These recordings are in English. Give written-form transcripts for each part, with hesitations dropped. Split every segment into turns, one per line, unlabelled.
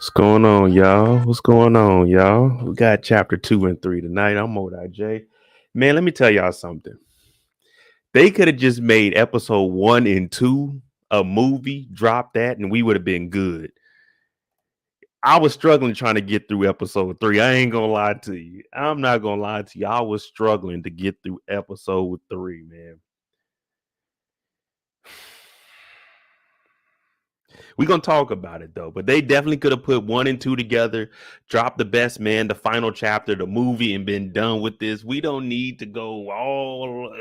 What's going on, y'all? What's going on, y'all? We got chapter 2 and 3 tonight. I'm Modai J. Man, let me tell y'all something. They could have just made episode 1 and 2 a movie, dropped that, and we would have been good. I was struggling trying to get through episode 3. I ain't gonna lie to you. I'm not gonna lie to you. I was struggling to get through episode 3, man. We're gonna talk about it though, but they definitely could have put 1 and 2 together, dropped the best man, the final chapter, the movie, and been done with this. We don't need to go all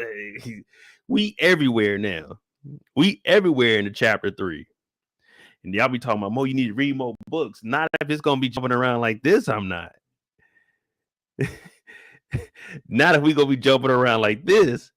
we everywhere now. We everywhere in the chapter 3. And y'all be talking about more, you need to read more books. Not if it's gonna be jumping around like this. I'm not. Not if we gonna be jumping around like this.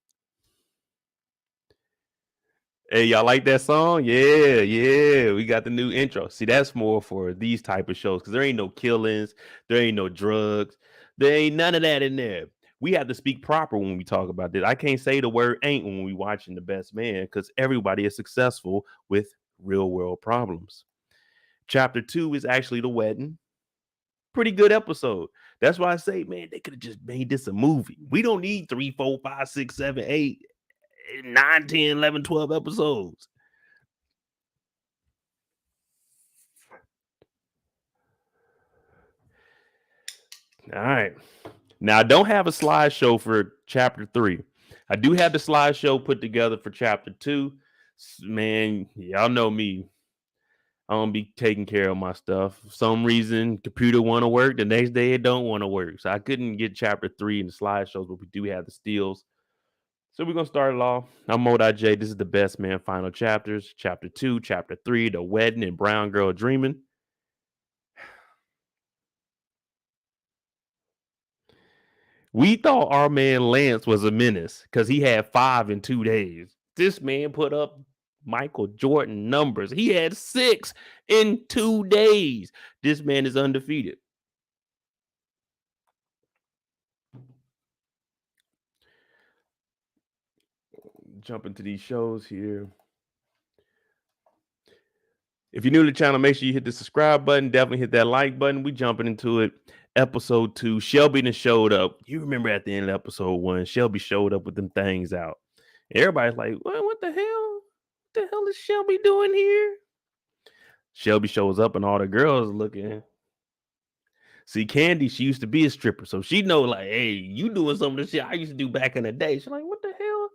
Hey, y'all like that song? Yeah. We got the new intro. See, that's more for these type of shows because there ain't no killings, there ain't no drugs, there ain't none of that in there. We have to speak proper when we talk about this. I can't say the word ain't when we watching The Best Man because everybody is successful with real world problems. Chapter 2 is actually the wedding. Pretty good episode. That's why I say, man, they could have just made this a movie. We don't need 3, 4, 5, 6, 7, 8. 9, 10, 11, 12 episodes. All right. Now, I don't have a slideshow for chapter 3. I do have the slideshow put together for chapter 2. Man, y'all know me. I don't be taking care of my stuff. For some reason, computer want to work. The next day, it don't want to work. So I couldn't get chapter 3 in the slideshows, but we do have the steals. So we're gonna start it off. I'm Modi J. This is the best man final chapters. Chapter 2, chapter 3, the wedding and brown girl dreaming. We thought our man Lance was a menace because he had 5 in 2 days. This man put up Michael Jordan numbers. He had 6 in 2 days. This man is undefeated. Jump into these shows here. If you're new to the channel, make sure you hit the subscribe button. Definitely hit that like button. We jumping into it. Episode 2. Shelby done showed up. You remember at the end of episode 1, Shelby showed up with them things out. Everybody's like, what the hell? What the hell is Shelby doing here? Shelby shows up and all the girls looking. See, Candy, she used to be a stripper, so she know like, hey, you doing some of the shit I used to do back in the day. She's like, what the hell?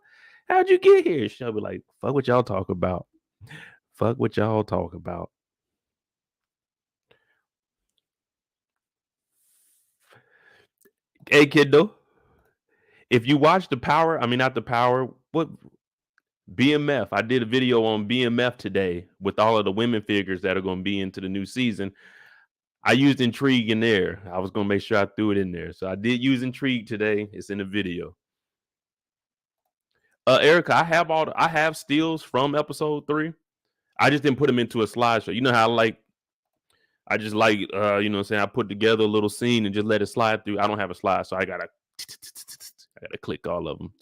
How'd you get here? Shelby like, fuck what y'all talk about. Fuck what y'all talk about. Hey, kiddo, if you watch the Power, I mean not the Power, what BMF? I did a video on BMF today with all of the women figures that are going to be into the new season. I used Intrigue in there. I was going to make sure I threw it in there. So I did use Intrigue today. It's in the video. Erica, I have steals from episode 3. I just didn't put them into a slideshow. You know how I just like you know what I'm saying, I put together a little scene and just let it slide through. I don't have a slide, so I gotta click all of them.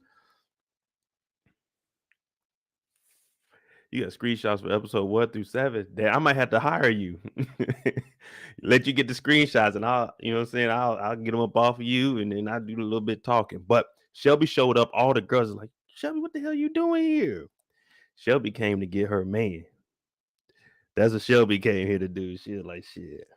You got screenshots for episode 1 through 7. Damn, I might have to hire you. Let you get the screenshots, and I'll, you know what I'm saying, I'll get them up off of you, and then I do a little bit talking. But Shelby showed up. All the girls are like, Shelby, what the hell you doing here? Shelby came to get her man. That's what Shelby came here to do. She was like, shit.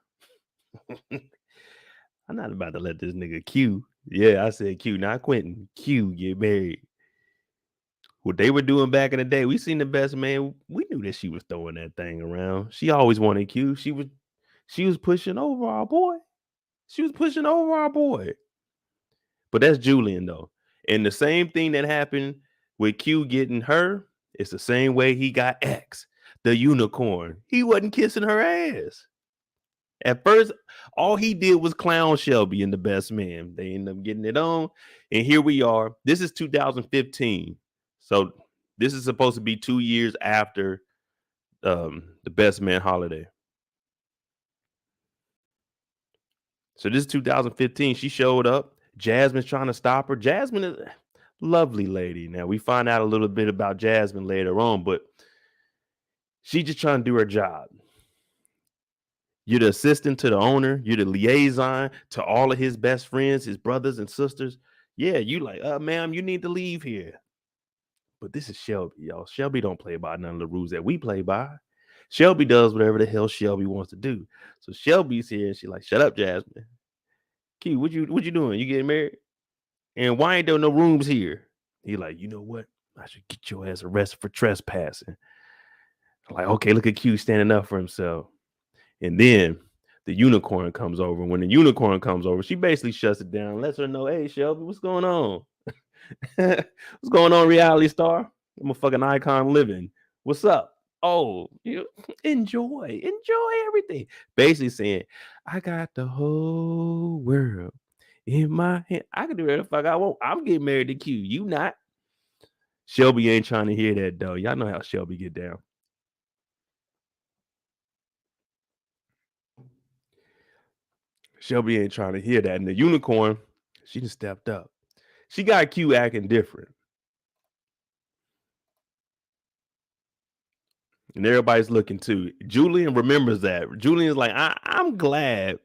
I'm not about to let this nigga Q. Yeah, I said Q, not Quentin. Q get married. What they were doing back in the day, we seen the best man. We knew that she was throwing that thing around. She always wanted Q. She was pushing over our boy. She was pushing over our boy. But that's Julian though. And the same thing that happened with Q getting her, it's the same way he got X, the unicorn. He wasn't kissing her ass. At first, all he did was clown Shelby and the best man. They ended up getting it on. And here we are. This is 2015. So this is supposed to be 2 years after the best man holiday. So this is 2015. She showed up. Jasmine's trying to stop her. Jasmine is a lovely lady. Now we find out a little bit about Jasmine later on, but she's just trying to do her job. You're the assistant to the owner. You're the liaison to all of his best friends, his brothers and sisters. Yeah, you like, ma'am, you need to leave here. But this is Shelby, y'all. Shelby don't play by none of the rules that we play by. Shelby does whatever the hell Shelby wants to do. So Shelby's here and she's like, shut up, Jasmine. Q, what you doing? You getting married? And why ain't there no rooms here? He like, you know what? I should get your ass arrested for trespassing. Like, okay, look at Q standing up for himself. And then the unicorn comes over. When the unicorn comes over, she basically shuts it down, lets her know, hey, Shelby, what's going on? What's going on, reality star? I'm a fucking icon living. What's up? Oh, you enjoy everything. Basically saying, I got the whole world in my hand. I can do whatever the fuck I want. I'm getting married to Q. You not. Shelby ain't trying to hear that though. Y'all know how Shelby get down. Shelby ain't trying to hear that. And the unicorn, she just stepped up. She got Q acting different. And everybody's looking too. Julian remembers that. Julian's like, I'm glad.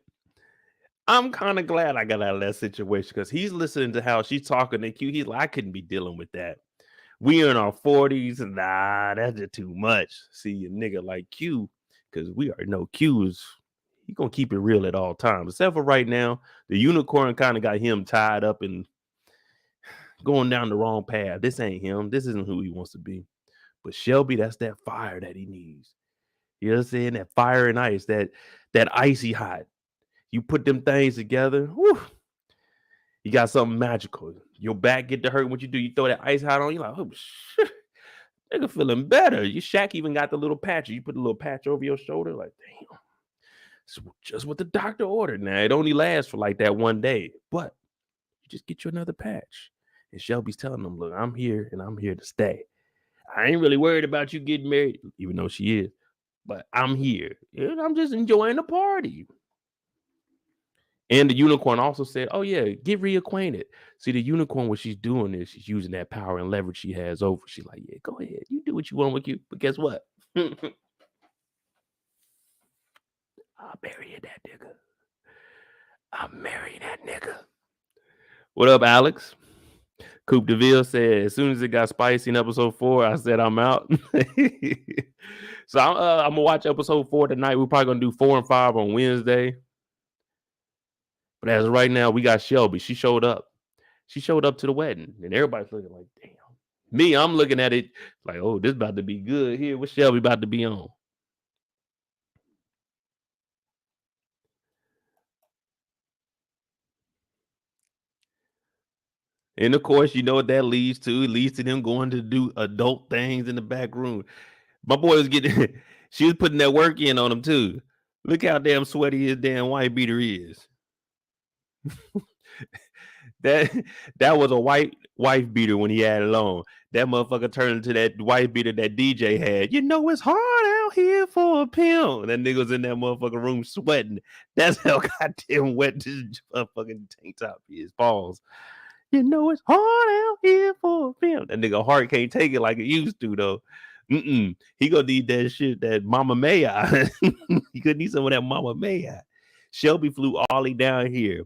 I'm kind of glad I got out of that situation because he's listening to how she's talking to Q. He's like, I couldn't be dealing with that. We in our 40s. Nah, that's just too much. See a nigga like Q, because we already know Q is, he gonna keep it real at all times. Except for right now, the unicorn kind of got him tied up and going down the wrong path. This ain't him. This isn't who he wants to be. But Shelby, that's that fire that he needs. You know what I'm saying? That fire and ice, that icy hot. You put them things together, whew, you got something magical. Your back get to hurt. What you do, you throw that ice hot on, you're like, oh shit, nigga feeling better. You Shaq even got the little patch. You put a little patch over your shoulder, like, damn. It's just what the doctor ordered. Now it only lasts for like that one day, but you just get you another patch. And Shelby's telling them, look, I'm here and I'm here to stay. I ain't really worried about you getting married, even though she is, but I'm here. And I'm just enjoying the party. And the unicorn also said, oh, yeah, get reacquainted. See, the unicorn, what she's doing is she's using that power and leverage she has over. She's like, yeah, go ahead. You do what you want with you. But guess what? I'll marry that nigga. I'll marry that nigga. What up, Alex? Coupe DeVille said, as soon as it got spicy in episode 4, I said I'm out. So I'm going to watch episode 4 tonight. We're probably going to do 4 and 5 on Wednesday. But as of right now, we got Shelby. She showed up. She showed up to the wedding. And everybody's looking like, damn. Me, I'm looking at it like, oh, this about to be good here. What's Shelby about to be on? And of course, you know what that leads to. It leads to them going to do adult things in the back room. My boy was getting, she was putting that work in on him too. Look how damn sweaty his damn white beater is. that was a white wife beater when he had it on. That motherfucker turned into that white beater that DJ had. You know it's hard out here for a pimp. That nigga was in that motherfucking room sweating. That's how goddamn wet this motherfucking tank top is. Pause. You know it's hard out here for a pimp. That nigga heart can't take it like it used to though. He gonna need that shit, that Mama Maya. He could need some of that Mama Maya. Shelby flew Ollie down here.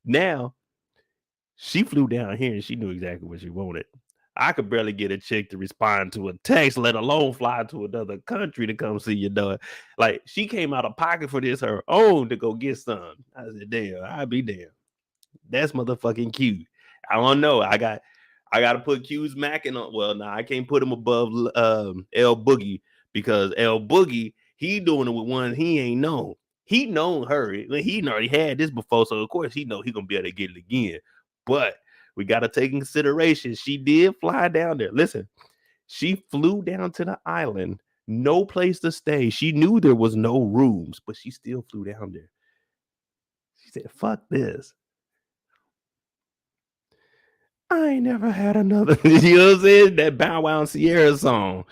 Now she flew down here and she knew exactly what she wanted. I could barely get a chick to respond to a text, let alone fly to another country to come see your daughter. Like she came out of pocket for this her own to go get some. I said, damn, I'd be damn. That's motherfucking cute. I don't know. I got to put Q's Mackin on. Well, nah, I can't put him above L Boogie because L Boogie, he doing it with one he ain't known. He known her. He already had this before, so of course he know he gonna be able to get it again. But we got to take in consideration she did fly down there. Listen, she flew down to the island, no place to stay. She knew there was no rooms, but she still flew down there. She said, "Fuck this. I ain't never had another." You know what I'm saying? That Bow Wow and Sierra song.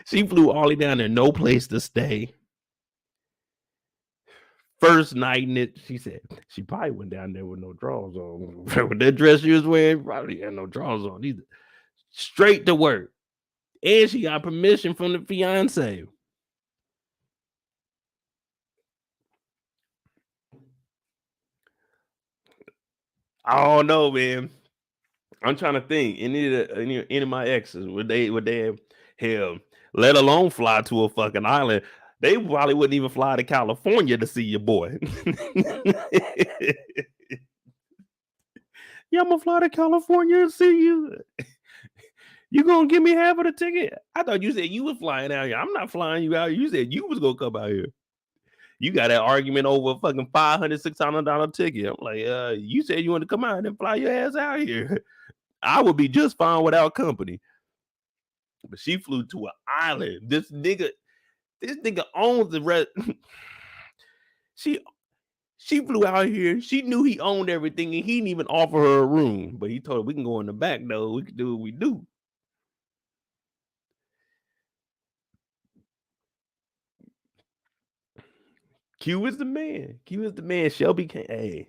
She flew all the way down there, no place to stay. First night in it, she said she probably went down there with no drawers on. With that dress she was wearing, probably had no drawers on either. Straight to work. And she got permission from the fiance. I don't know, man. I'm trying to think. Any of my exes would they have hell, let alone fly to a fucking island. They probably wouldn't even fly to California to see your boy. Yeah, I'm gonna fly to California and see you. You gonna give me half of the ticket? I thought you said you was flying out here. I'm not flying you out here. You said you was gonna come out here. You got that argument over a fucking $500, $600 ticket. I'm like, you said you want to come out and fly your ass out here. I would be just fine without company. But she flew to an island. This nigga owns the rest. She flew out here. She knew he owned everything, and he didn't even offer her a room. But he told her, we can go in the back, though. We can do what we do. Q is the man. Q is the man. Shelby can't. Hey,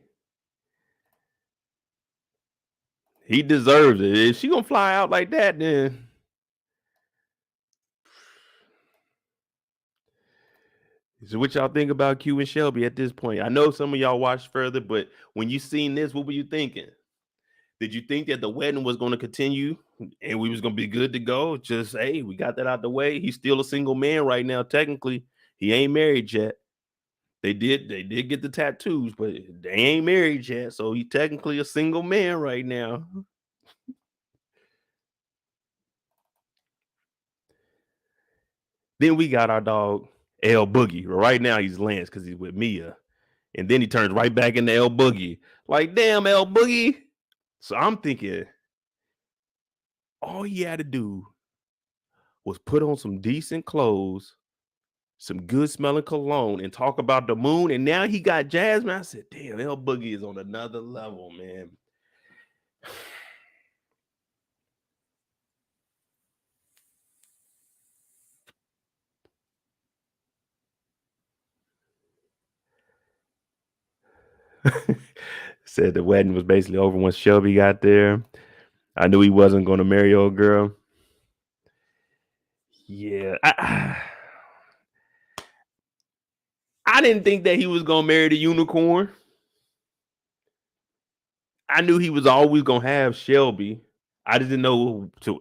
he deserves it. If she gonna fly out like that, then so what y'all think about Q and Shelby at this point? I know some of y'all watched further, but when you seen this, what were you thinking? Did you think that the wedding was going to continue and we was going to be good to go? Just, hey, we got that out the way. He's still a single man right now. Technically, he ain't married yet. They did get the tattoos, but they ain't married yet. So he's technically a single man right now. Then we got our dog L Boogie. Right now he's Lance because he's with Mia. And then he turns right back into L Boogie. Like, damn, L Boogie. So I'm thinking all he had to do was put on some decent clothes, some good smelling cologne, and talk about the moon. And now he got Jasmine. I said, damn, L Boogie is on another level, man. Said the wedding was basically over once Shelby got there. I knew he wasn't going to marry old girl. Yeah. I didn't think that he was going to marry the unicorn. I knew he was always going to have Shelby. I didn't know to.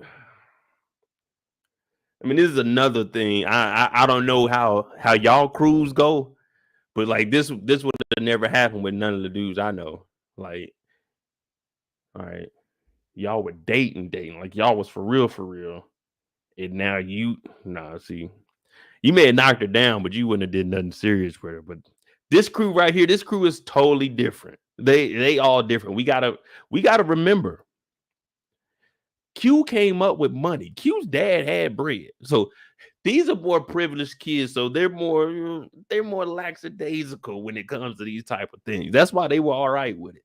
I mean, this is another thing. I don't know how y'all crews go, but like this would have never happened with none of the dudes I know. Like, all right, y'all were dating, like y'all was for real, and now see, you may have knocked her down, but you wouldn't have did nothing serious with her. But this crew right here, this crew is totally different. They all different. We gotta remember. Q came up with money. Q's dad had bread, so these are more privileged kids, so they're more lackadaisical when it comes to these type of things. That's why they were all right with it.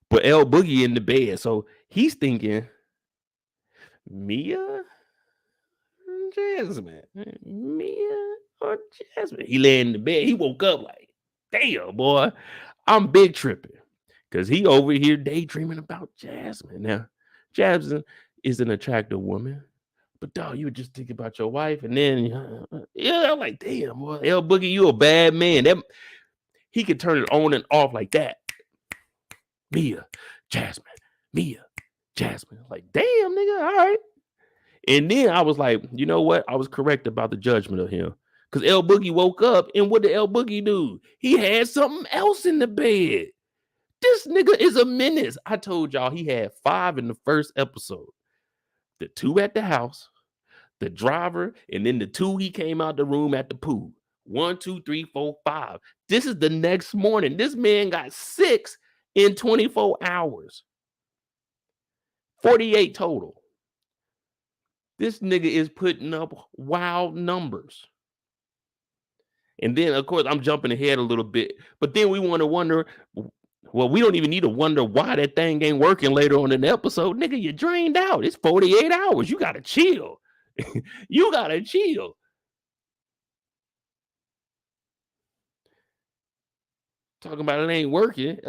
But L Boogie in the bed, so he's thinking Mia, Jasmine, Mia or Jasmine. He lay in the bed. He woke up like, damn, boy, I'm big tripping because he over here daydreaming about Jasmine. Now, Jasmine is an attractive woman. But dog, you would just think about your wife, and then I'm like, damn, boy, L Boogie, you a bad man. That he could turn it on and off like that. Mia, Jasmine, Mia, Jasmine. Like, damn, nigga, all right. And then I was like, you know what? I was correct about the judgment of him. Because L Boogie woke up, and what did L Boogie do? He had something else in the bed. This nigga is a menace. I told y'all he had 5 in the first episode. The 2 at the house, the driver, and then the 2 he came out the room at the pool. 1, 2, 3, 4, 5. This is the next morning. This man got 6 in 24 hours. 48 total. This nigga is putting up wild numbers. And then, of course, I'm jumping ahead a little bit, but then we want to wonder, well, we don't even need to wonder why that thing ain't working later on in the episode. Nigga, you drained out. It's 48 hours. You got to chill. You got to chill. Talking about it ain't working.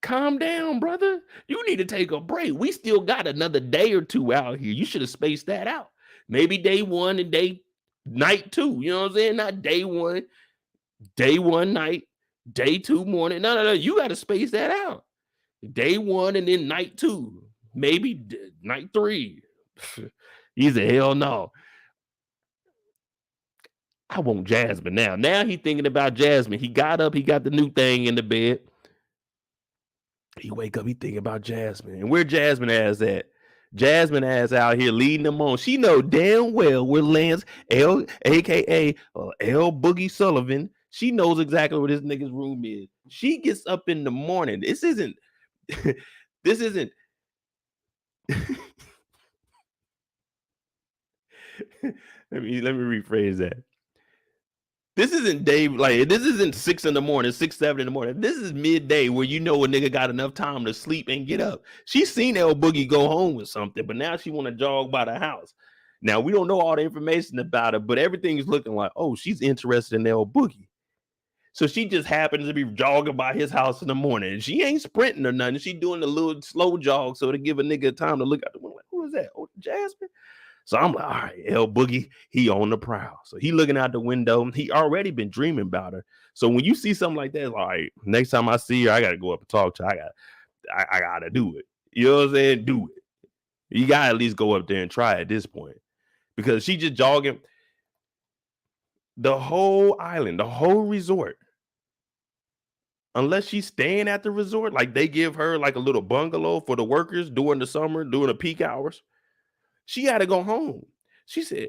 Calm down, brother. You need to take a break. We still got another day or 2 out here. You should have spaced that out. Maybe day 1 and night 2. You know what I'm saying? Not day 1 night, day 2 morning. No. You got to space that out. Day 1 and then night 2. Maybe night 3. He's a hell no. I want Jasmine now. Now he thinking about Jasmine. He got up. He got the new thing in the bed. He wake up, he think about Jasmine. And where Jasmine ass at? Jasmine ass out here leading them on. She know damn well where Lance L, aka L Boogie Sullivan. She knows exactly where this nigga's room is. She gets up in the morning. This isn't. This isn't. let me rephrase that. This isn't day, like this isn't 6 in the morning, 6, 7 in the morning. This is midday where you know a nigga got enough time to sleep and get up. She's seen L Boogie go home with something, but now she want to jog by the house. Now we don't know all the information about her, but everything's looking like, oh, she's interested in L Boogie. So she just happens to be jogging by his house in the morning. She ain't sprinting or nothing. She doing a little slow jog so to give a nigga time to look out the window. Like, who is that? Oh, Jasmine. So I'm like, all right, L Boogie, he on the prowl. So he looking out the window. He already been dreaming about her. So when you see something like that, like next time I see her, I gotta go up and talk to her. I gotta do it. You know what I'm saying? Do it. You gotta at least go up there and try at this point. Because she just jogging the whole island, the whole resort. unless she's staying at the resort, like they give her like a little bungalow for the workers during the summer, during the peak hours, she had to go home. She said,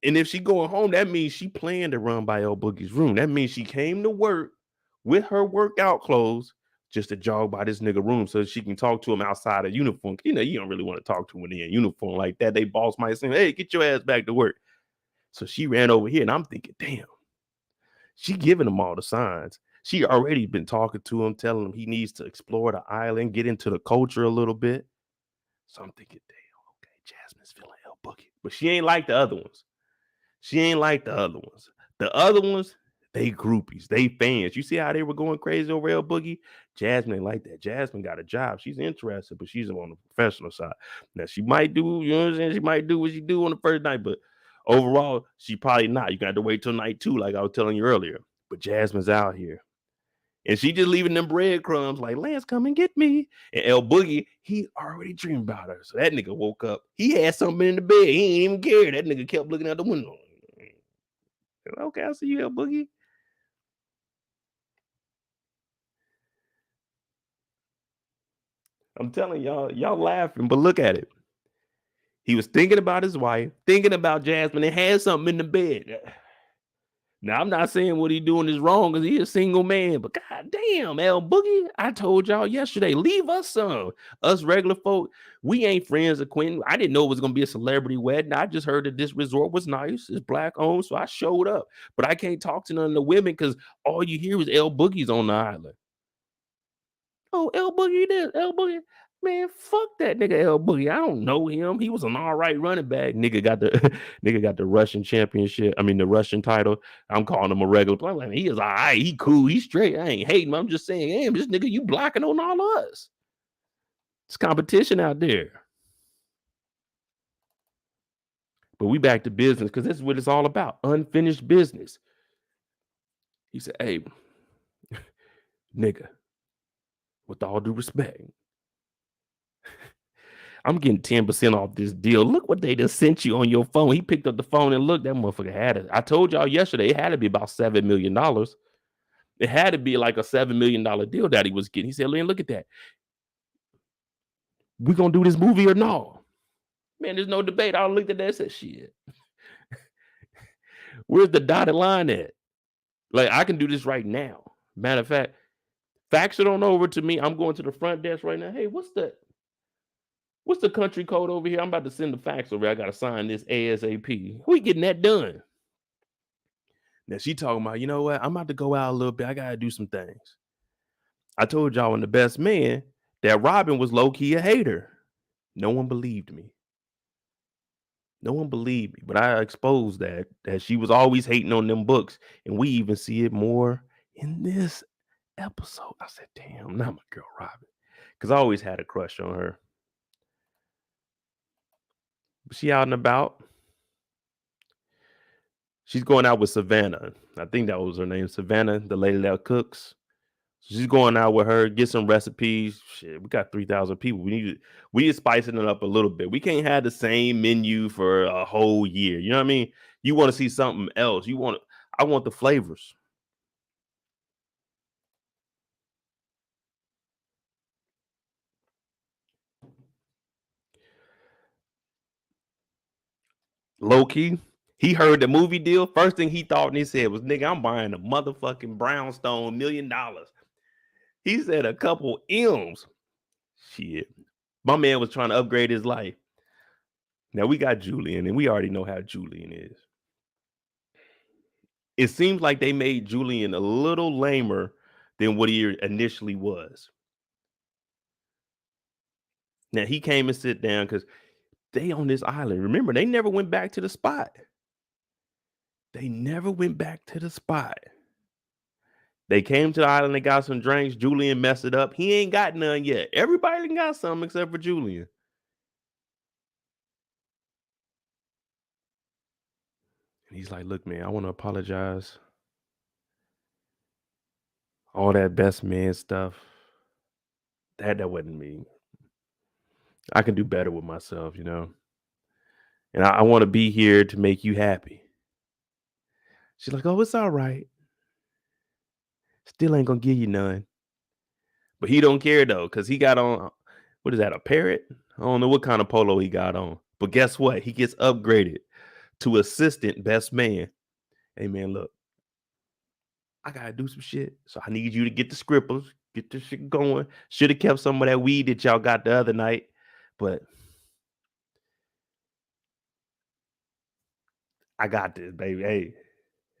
and if she going home, that means she planned to run by old Boogie's room. That means she came to work with her workout clothes just to jog by this nigga room so she can talk to him outside of uniform. You know, you don't really want to talk to him when they're in uniform like that. They boss might say, hey, get your ass back to work. So she ran over here, and I'm thinking, damn, she giving him all the signs. She already been talking to him, telling him he needs to explore the island, get into the culture a little bit. So I'm thinking, damn, okay, Jasmine's feeling El Boogie. But she ain't like the other ones. She ain't like the other ones. The other ones, they groupies, they fans. You see how they were going crazy over El Boogie? Jasmine ain't like that. Jasmine got a job. She's interested, but she's on the professional side. Now she might do, you know what I'm saying? She might do what she do on the first night, but overall, she probably not. You got to wait till night 2, like I was telling you earlier. But Jasmine's out here. And she just leaving them breadcrumbs like, Lance, come and get me. And El Boogie, he already dreamed about her. So that nigga woke up. He had something in the bed. He ain't even care. That nigga kept looking out the window. Okay, I see you, El Boogie. I'm telling y'all laughing, but look at it. He was thinking about his wife, thinking about Jasmine, and had something in the bed. Now, I'm not saying what he doing is wrong because he a single man, but god damn, El Boogie, I told y'all yesterday, leave us some. Us regular folk, we ain't friends of Quentin. I didn't know it was going to be a celebrity wedding. I just heard that this resort was nice. It's black owned, so I showed up. But I can't talk to none of the women because all you hear is El Boogie's on the island. Oh, El Boogie this, El Boogie. Man, fuck that nigga El Boogie. I don't know him. He was an all right running back. Nigga got the nigga got the Russian championship. I mean the Russian title. I'm calling him a regular player. Like, he is all right. He cool. He's straight. I ain't hating him. I'm just saying, damn, this nigga, you blocking on all of us. It's competition out there. But we back to business because this is what it's all about. Unfinished business. He said, hey, nigga, with all due respect, I'm getting 10% off this deal. Look what they just sent you on your phone. He picked up the phone and looked, that motherfucker had it. I told y'all yesterday it had to be about $7 million. It had to be like a $7 million deal that he was getting. He said, Lynn, look at that. We gonna do this movie or no? Man, there's no debate. I looked at that and said, shit. Where's the dotted line at? Like, I can do this right now. Matter of fact, fax it on over to me. I'm going to the front desk right now. Hey, what's the country code over here? I'm about to send the fax over. I got to sign this ASAP. We getting that done. Now she talking about, you know what? I'm about to go out a little bit. I got to do some things. I told y'all in The Best Man that Robin was low-key a hater. No one believed me. No one believed me, but I exposed that she was always hating on them books. And we even see it more in this episode. I said, damn, not my girl Robin. Because I always had a crush on her. But she out and about. She's going out with Savannah. I think that was her name, Savannah, the lady that cooks. She's going out with her, get some recipes. Shit, we got 3,000 people. We need to spice it up a little bit. We can't have the same menu for a whole year. You know what I mean? You want to see something else. I want the flavors. Low key, he heard the movie deal. First thing he thought and he said was, nigga, I'm buying a motherfucking brownstone $1 million. He said a couple M's. Shit. My man was trying to upgrade his life. Now we got Julian, and we already know how Julian is. It seems like they made Julian a little lamer than what he initially was. Now he came and sit down because they on this island. Remember, they never went back to the spot. They never went back to the spot. They came to the island, they got some drinks. Julian messed it up. He ain't got none yet. Everybody got some except for Julian. And he's like, look, man, I want to apologize. All that best man stuff. That wasn't me. I can do better with myself, you know. And I want to be here to make you happy. She's like, oh, it's all right. Still ain't gonna give you none. But he don't care though, because he got on, what is that, a parrot? I don't know what kind of polo he got on. But guess what? He gets upgraded to assistant best man. Hey man, look, I gotta do some shit. So I need you to get the scribbles, get this shit going. Should have kept some of that weed that y'all got the other night. But I got this, baby.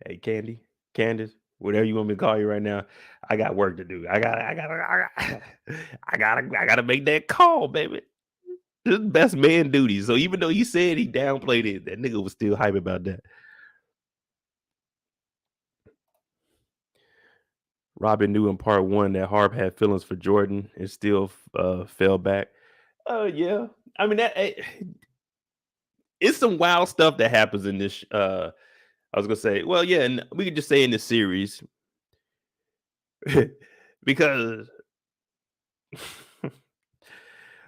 Hey, Candace, whatever you want me to call you right now. I got work to do. I gotta make that call, baby. This is best man duty. So even though he said he downplayed it, that nigga was still hype about that. Robin knew in part one that Harp had feelings for Jordan and still fell back. Yeah. I mean, it's some wild stuff that happens in this. I was gonna say, well, yeah, and we could just say in this series because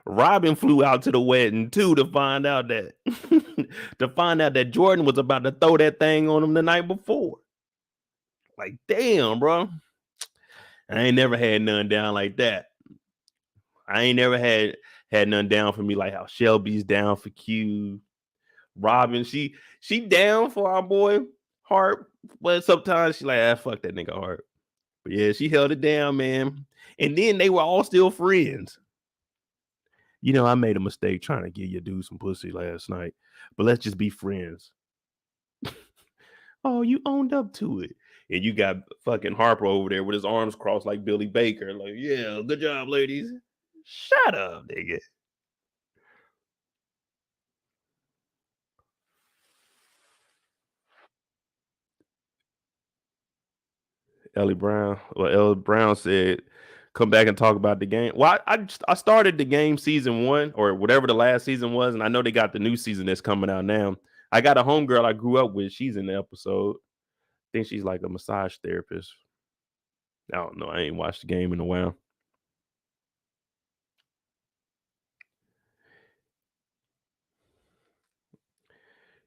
Robin flew out to the wedding too to find out that Jordan was about to throw that thing on him the night before. Like, damn, bro. I ain't never had none down like that. I ain't never had none down for me like how Shelby's down for Q. Robin, she down for our boy Harp, but sometimes she like, fuck that nigga Harp. But yeah, she held it down, man. And then they were all still friends. You know, I made a mistake trying to get your dude some pussy last night, but let's just be friends. Oh, you owned up to it. And you got fucking Harper over there with his arms crossed like Billy Baker. Like, yeah, good job, ladies. Shut up, nigga. Ellie Brown said, come back and talk about the game. Well, I started the game season 1 or whatever the last season was, and I know they got the new season that's coming out now. I got a homegirl I grew up with. She's in the episode. I think she's like a massage therapist. I don't know. I ain't watched the game in a while.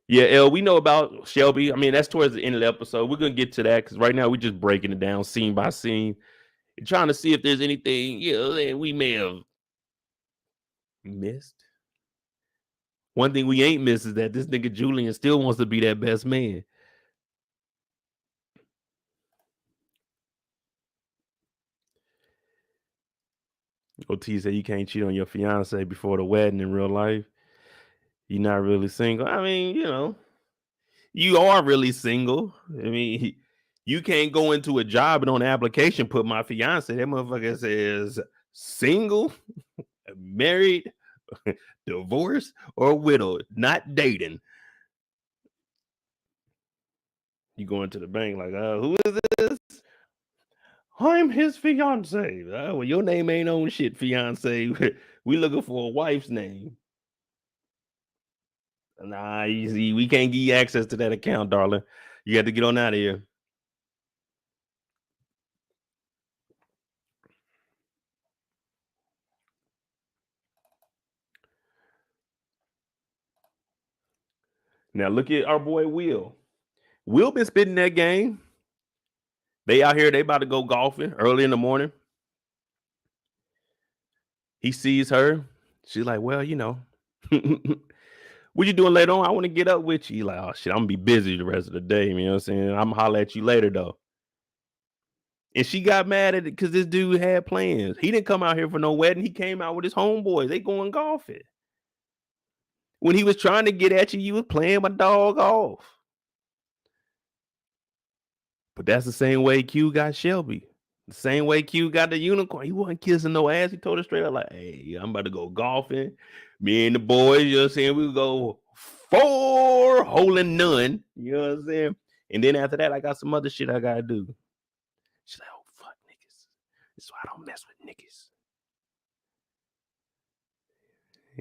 Yeah, L, we know about Shelby. I mean, that's towards the end of the episode. We're gonna get to that because right now we're just breaking it down scene by scene, and trying to see if there's anything that we may have missed. One thing we ain't missed is that this nigga Julian still wants to be that best man. OT said you can't cheat on your fiance before the wedding in real life. You're not really single. I mean, you are really single. I mean, you can't go into a job and on the application put my fiance. That motherfucker says single, married, divorced, or widowed, not dating. You go into the bank like, who is this? I'm his fiance. Well, your name ain't on shit, fiance. We looking for a wife's name. Nah, you see, we can't give you access to that account, darling. You got to get on out of here. Now look at our boy Will. Will been spitting that game. They out here, they about to go golfing early in the morning. He sees her. She's like, well, what you doing later on? I want to get up with you. He like, oh shit, I'm gonna be busy the rest of the day. You know what I'm saying? I'm gonna holler at you later though. And she got mad at it because this dude had plans. He didn't come out here for no wedding. He came out with his homeboys. They going golfing. When he was trying to get at you, you was playing my dog off. But that's the same way Q got Shelby. The same way Q got the unicorn. He wasn't kissing no ass. He told her straight up, like, hey, I'm about to go golfing. Me and the boys, you know what I'm saying? We go 4 holding none. You know what I'm saying? And then after that, I got some other shit I gotta do. She's like, oh fuck niggas. This is why I don't mess with niggas.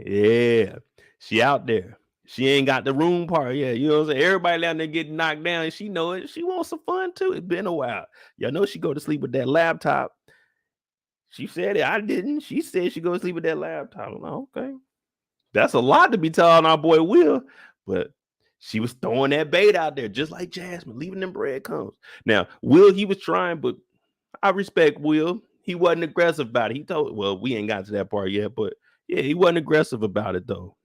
Yeah. She out there. She ain't got the room part yet. You know what I'm saying? Everybody down there getting knocked down, and she know it. She wants some fun too. It's been a while. Y'all know she go to sleep with that laptop. She said it. I didn't. She said she go to sleep with that laptop. I'm like, okay. That's a lot to be telling our boy Will. But she was throwing that bait out there, just like Jasmine, leaving them breadcrumbs. Now, Will, he was trying, but I respect Will. He wasn't aggressive about it. He told, well, we ain't got to that part yet, but yeah, he wasn't aggressive about it though.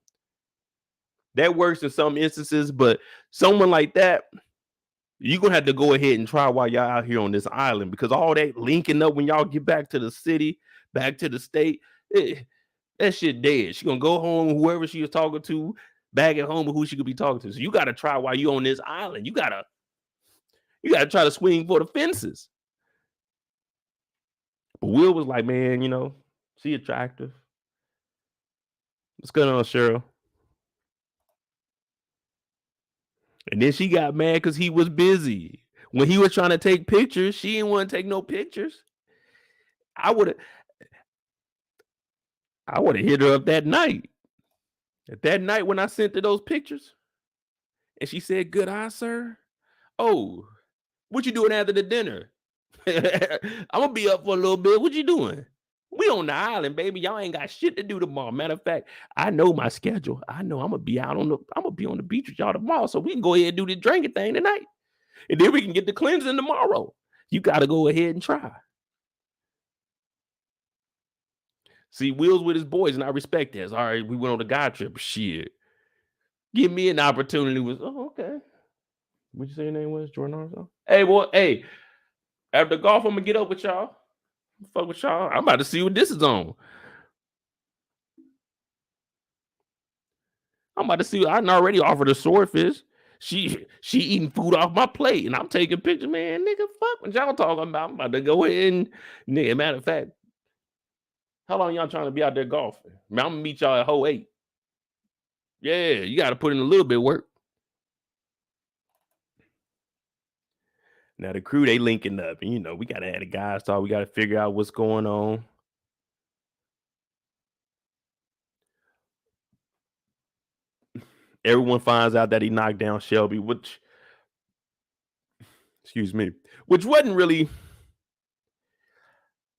That works in some instances, but someone like that, you're gonna have to go ahead and try while y'all out here on this island because all that linking up when y'all get back to the city, back to the state, that shit dead. She gonna go home, whoever she was talking to, back at home, who she could be talking to. So you gotta try while you on this island. You gotta try to swing for the fences. But Will was like, man, she attractive. What's going on, Cheryl? And then she got mad because he was busy. When he was trying to take pictures, she didn't want to take no pictures. I would have hit her up that night. That night when I sent her those pictures, and she said, "Good eye, sir." Oh, what you doing after the dinner? I'm gonna be up for a little bit. What you doing? We on the island, baby. Y'all ain't got shit to do tomorrow. Matter of fact, I know my schedule. I know I'm gonna be on the beach with y'all tomorrow, so we can go ahead and do the drinking thing tonight, and then we can get the cleansing tomorrow. You got to go ahead and try. See, Will's with his boys, and I respect this. All right, we went on the guy trip. Shit, give me an opportunity. Was okay. What'd you say your name was? Jordan Armstrong? Hey, boy. Hey, after golf, I'm gonna get up with y'all. Fuck with y'all. I'm about to see what this is on. I'm about to see. I already offered a swordfish. She eating food off my plate, and I'm taking pictures. Man, nigga, fuck what y'all talking about. I'm about to go ahead and nigga. Matter of fact, how long y'all trying to be out there golfing? Man, I'm gonna meet y'all at hole 8. Yeah, you got to put in a little bit of work. Now the crew they linking up, and we gotta have the guys talk. We gotta figure out what's going on. Everyone finds out that he knocked down Shelby, which wasn't really,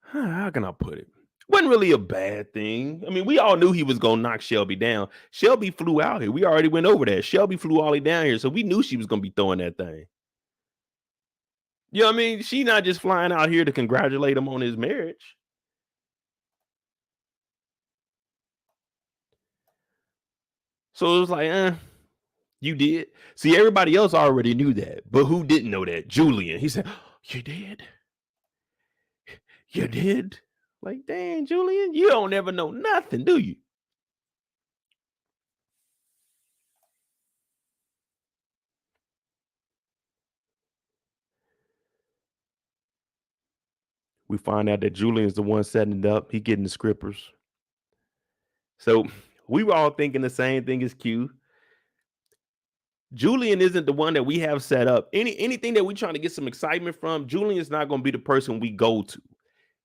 how can I put it? Wasn't really a bad thing. I mean, we all knew he was gonna knock Shelby down. Shelby flew out here. We already went over that. Shelby flew all the way down here, so we knew she was gonna be throwing that thing. You know what I mean? She not just flying out here to congratulate him on his marriage. So it was like, you did. See, everybody else already knew that, but who didn't know that? Julian. He said, "You did? You did?" Like, dang, Julian, you don't ever know nothing, do you? We find out that Julian's the one setting it up. He getting the scrippers. So we were all thinking the same thing as Q. Julian isn't the one that we have set up. Anything that we're trying to get some excitement from, Julian's not going to be the person we go to.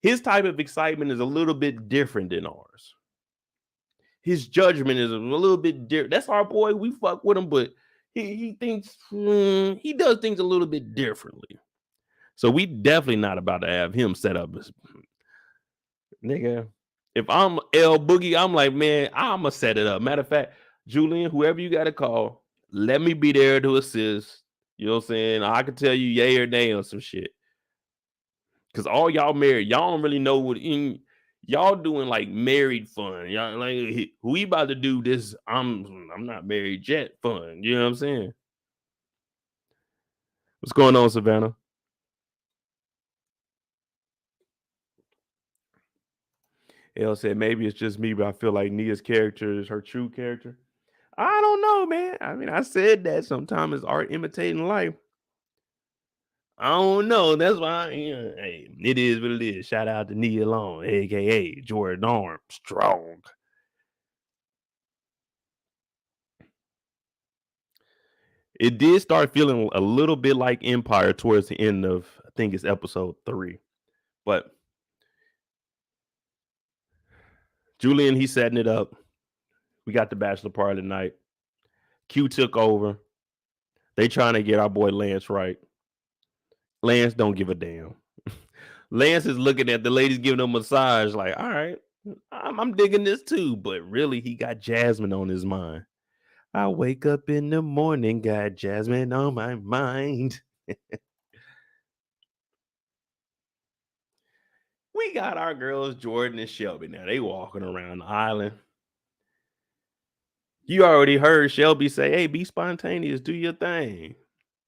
His type of excitement is a little bit different than ours. His judgment is a little bit different. That's our boy. We fuck with him, but he thinks he does things a little bit differently. So we definitely not about to have him set up as nigga. If I'm L Boogie, I'm like, man, I'ma set it up. Matter of fact, Julian, whoever you gotta call, let me be there to assist. You know what I'm saying? I can tell you yay or nay on some shit. Cause all y'all married, y'all don't really know y'all doing like married fun. Y'all like we about to do this. I'm not married yet fun. You know what I'm saying? What's going on, Savannah? Elle said maybe it's just me, but I feel like Nia's character is her true character. I don't know, man. I mean, I said that sometimes it's art imitating life. I don't know. That's why, hey, it is what it is. Shout out to Nia Long, aka Jordan Armstrong. It did start feeling a little bit like Empire towards the end of, I think it's episode 3. But Julian, he's setting it up. We got the bachelor party tonight. Q took over. They trying to get our boy Lance right. Lance don't give a damn. Lance is looking at the ladies giving him a massage, like, all right, I'm digging this too. But really, he got Jasmine on his mind. I wake up in the morning, got Jasmine on my mind. We got our girls Jordan and Shelby now. They walking around the island. You already heard Shelby say, "Hey, be spontaneous, do your thing."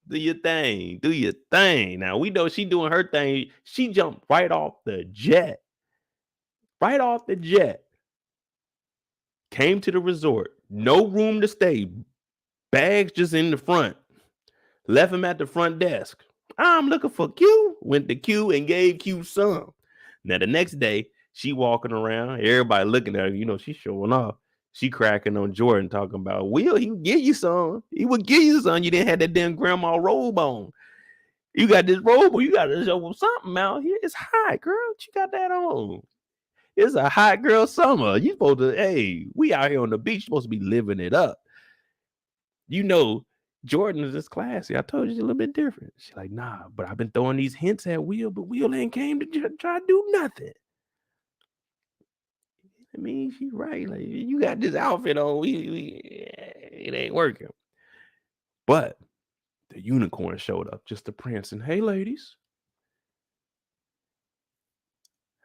Do your thing. Do your thing. Now we know she doing her thing. She jumped right off the jet. Right off the jet. Came to the resort. No room to stay. Bags just in the front. Left him at the front desk. I'm looking for Q. Went to Q and gave Q some. Now the next day, she walking around. Everybody looking at her. You know, she's showing off. She cracking on Jordan, talking about, Will, he would give you some. He would give you some. You didn't have that damn grandma robe on. You got this robe, you got to show something out here. It's hot, girl. You got that on. It's a hot girl summer. You supposed to, hey, we out here on the beach, supposed to be living it up. You know, Jordan is just classy. I told you she's a little bit different. She's like, nah, but I've been throwing these hints at Will, but Will ain't came to try to do nothing. I mean, she's right. Like, you got this outfit on, it ain't working. But the unicorn showed up just to prance and, hey, ladies,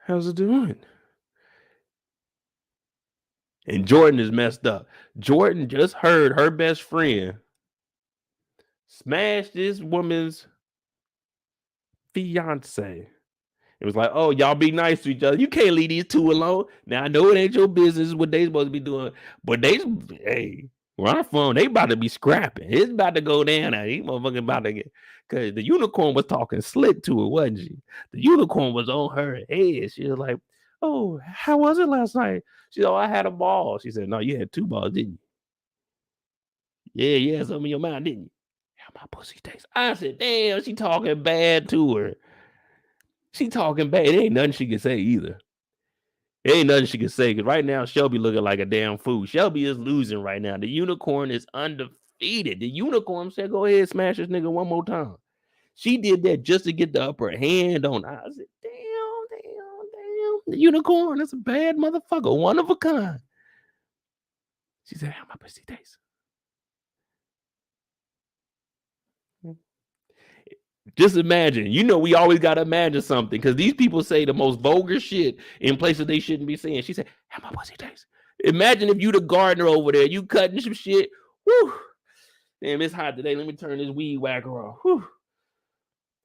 how's it doing? And Jordan is messed up. Jordan just heard her best friend smash this woman's fiance. It was like, oh, y'all be nice to each other. You can't leave these two alone. Now, I know it ain't your business what they supposed to be doing, but hey, where I'm from, they about to be scrapping. It's about to go down now. These motherfuckers about to get, because the unicorn was talking slick to her, wasn't she? The unicorn was on her head. She was like, oh, how was it last night? She said, oh, I had a ball. She said, no, you had 2 balls, didn't you? Yeah, you had something in your mouth, didn't you? How my pussy tastes. I said, damn, she talking bad to her. She talking bad. It ain't nothing she can say either. It ain't nothing she can say, because right now Shelby looking like a damn fool. Shelby is losing right now. The unicorn is undefeated. The unicorn said, go ahead, smash this nigga one more time. She did that just to get the upper hand on. I said, damn. The unicorn, that's a bad motherfucker. One of a kind. She said, how my pussy tastes. Just imagine, we always got to imagine something, because these people say the most vulgar shit in places they shouldn't be saying. She said, how my pussy tastes. Imagine if you the gardener over there, you cutting some shit. Whew. Damn, it's hot today. Let me turn this weed whacker off. Whew.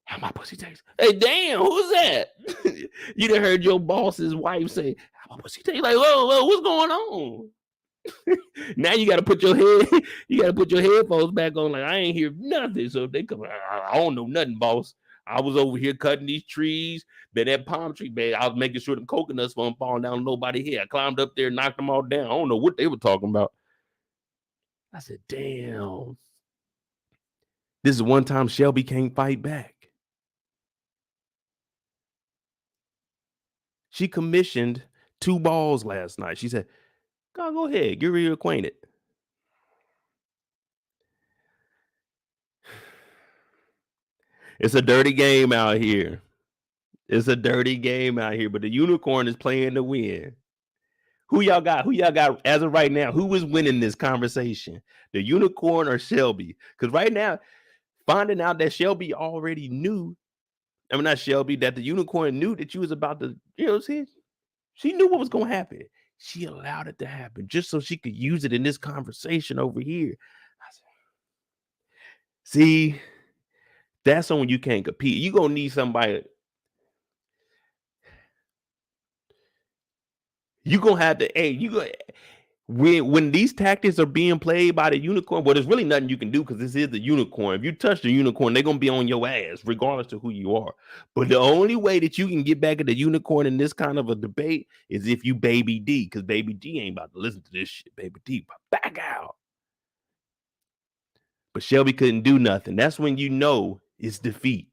How my pussy tastes. Hey, damn, who's that? You done heard your boss's wife say, how my pussy tastes. Like, whoa, what's going on? Now you got to put your headphones back on. Like, I ain't hear nothing. So if they come, I don't know nothing, boss. I was over here cutting these trees. That palm tree, man, I was making sure the coconuts weren't falling down on nobody's head. I climbed up there, knocked them all down. I don't know what they were talking about. I said, damn. This is one time Shelby can't fight back. She commissioned 2 balls last night. She said, go ahead, get reacquainted. It's a dirty game out here. It's a dirty game out here, but the unicorn is playing to win. Who y'all got? As of right now? Who is winning this conversation? The unicorn or Shelby? Because right now, finding out that Shelby already knew, not Shelby, that the unicorn knew that you was about to, see, she knew what was going to happen. She allowed it to happen just so she could use it in this conversation over here. See, that's when you can't compete. You're going to need somebody. You're going to have to, when these tactics are being played by the unicorn, well, there's really nothing you can do, because this is the unicorn. If you touch the unicorn, they're going to be on your ass, regardless of who you are. But the only way that you can get back at the unicorn in this kind of a debate is if you Baby D, because Baby D ain't about to listen to this shit. Baby D, back out. But Shelby couldn't do nothing. That's when you know it's defeat.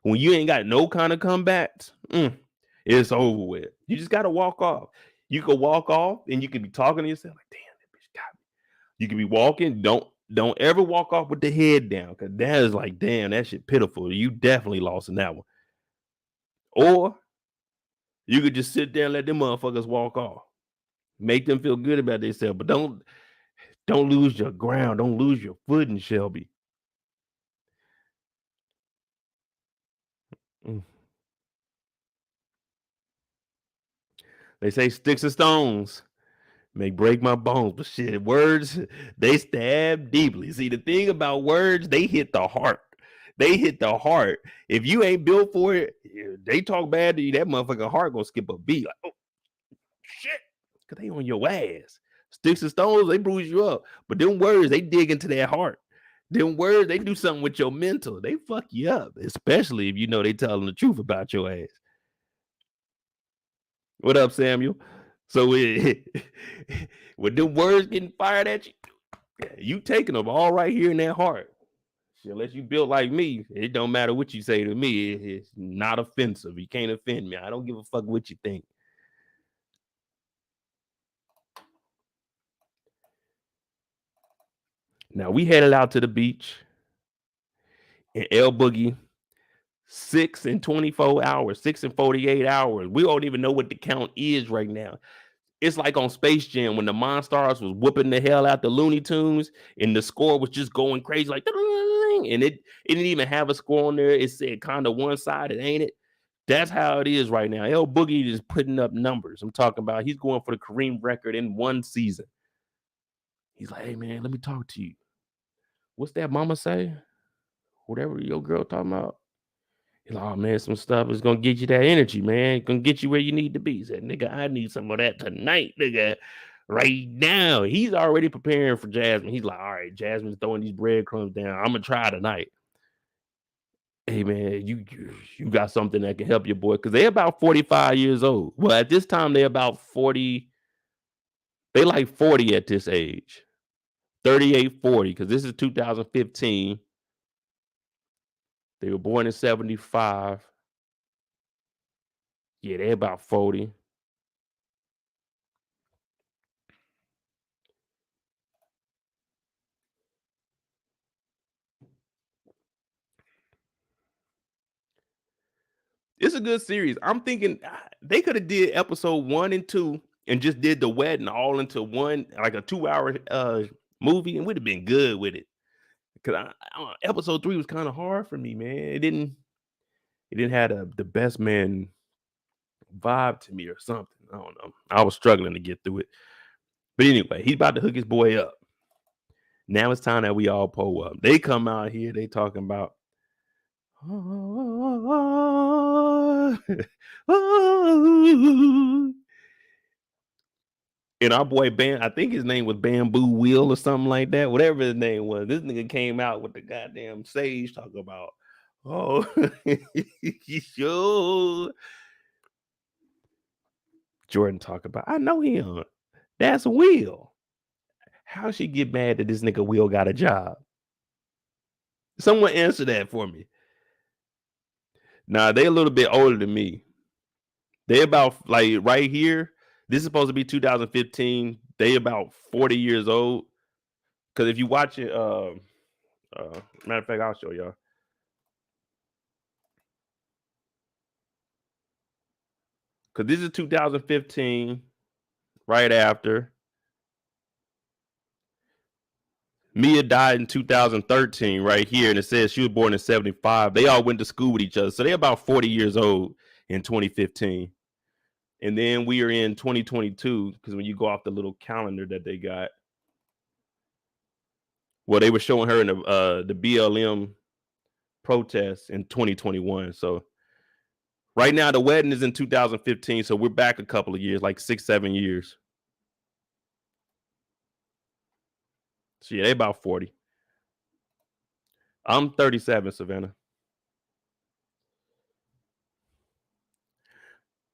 When you ain't got no kind of comebacks, it's over with. You just got to walk off. You can walk off and you can be talking to yourself like, damn, that bitch got me. You can be walking. Don't ever walk off with the head down, because that is like, damn, that shit pitiful. You definitely lost in that one. Or you could just sit there and let them motherfuckers walk off. Make them feel good about themselves, but don't lose your ground. Don't lose your footing, Shelby. Mm. They say sticks and stones may break my bones, but shit, words, they stab deeply. See, the thing about words, they hit the heart. They hit the heart. If you ain't built for it, they talk bad to you, that motherfucking heart gonna skip a beat. Like, oh shit, cause they on your ass. Sticks and stones, they bruise you up. But them words, they dig into that heart. Them words, they do something with your mental. They fuck you up, especially if you know they telling the truth about your ass. What up, Samuel? So with them words getting fired at you, you taking them all right here in that heart. Unless you built like me, it don't matter what you say to me. It's not offensive. You can't offend me. I don't give a fuck what you think. Now we headed out to the beach in El Boogie, 6 and 24 hours, 6 and 48 hours. We don't even know what the count is right now. It's like on Space Jam when the Monstars was whooping the hell out the Looney Tunes and the score was just going crazy, like, and it didn't even have a score on there. It said kind of one sided, ain't it? That's how it is right now. El Boogie is putting up numbers. I'm talking about he's going for the Kareem record in one season. He's like, hey man, let me talk to you. What's that mama say? Whatever your girl talking about. He's like, oh man, some stuff is gonna get you that energy, man. Gonna get you where you need to be. He said, nigga, I need some of that tonight, nigga. Right now. He's already preparing for Jasmine. He's like, all right, Jasmine's throwing these breadcrumbs down. I'm gonna try tonight. Hey man, you got something that can help your boy. Cause they're about 45 years old. Well, at this time, they're about 40. They like 40 at this age. 38, 40, because this is 2015. They were born in 75. Yeah, they're about 40. It's a good series. I'm thinking they could have did episode 1 and 2 and just did the wedding all into one, like a 2-hour movie, and would have been good with it. Because episode 3 was kind of hard for me, man. It didn't have the best man vibe to me or something. I don't know. I was struggling to get through it. But anyway, he's about to hook his boy up. Now it's time that we all pull up. They come out here, they talking about and our boy Bam, I think his name was Bamboo Wheel or something like that. Whatever his name was. This nigga came out with the goddamn sage talking about, oh, yo. Jordan talk about, I know him. That's Will. How she get mad that this nigga Will got a job? Someone answer that for me. Nah, they a little bit older than me. They about like right here. This is supposed to be 2015. They about 40 years old. Because if you watch it, matter of fact, I'll show y'all. Because this is 2015, right after. Mia died in 2013, right here, and it says she was born in 75. They all went to school with each other. So they're about 40 years old in 2015. And then we are in 2022, because when you go off the little calendar that they got, well, they were showing her in the BLM protests in 2021. So right now, the wedding is in 2015. So we're back a couple of years, like 6-7 years. So yeah, they about 40. I'm 37, Savannah.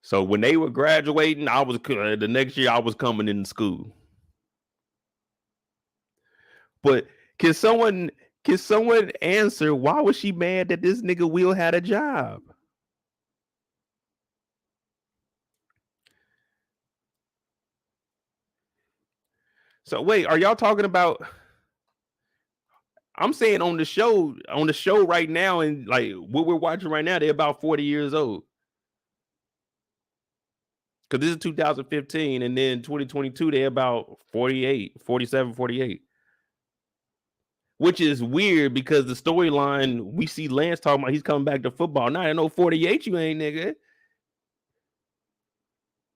So when they were graduating, I was the next year I was coming into school. But can someone answer why was she mad that this nigga Will had a job? So wait, are y'all talking about? I'm saying on the show right now, and like what we're watching right now, they're about 40 years old. Because this is 2015, and then 2022, they're about 48, 47, 48. Which is weird because the storyline we see Lance talking about he's coming back to football. Now I know 48 you ain't, nigga.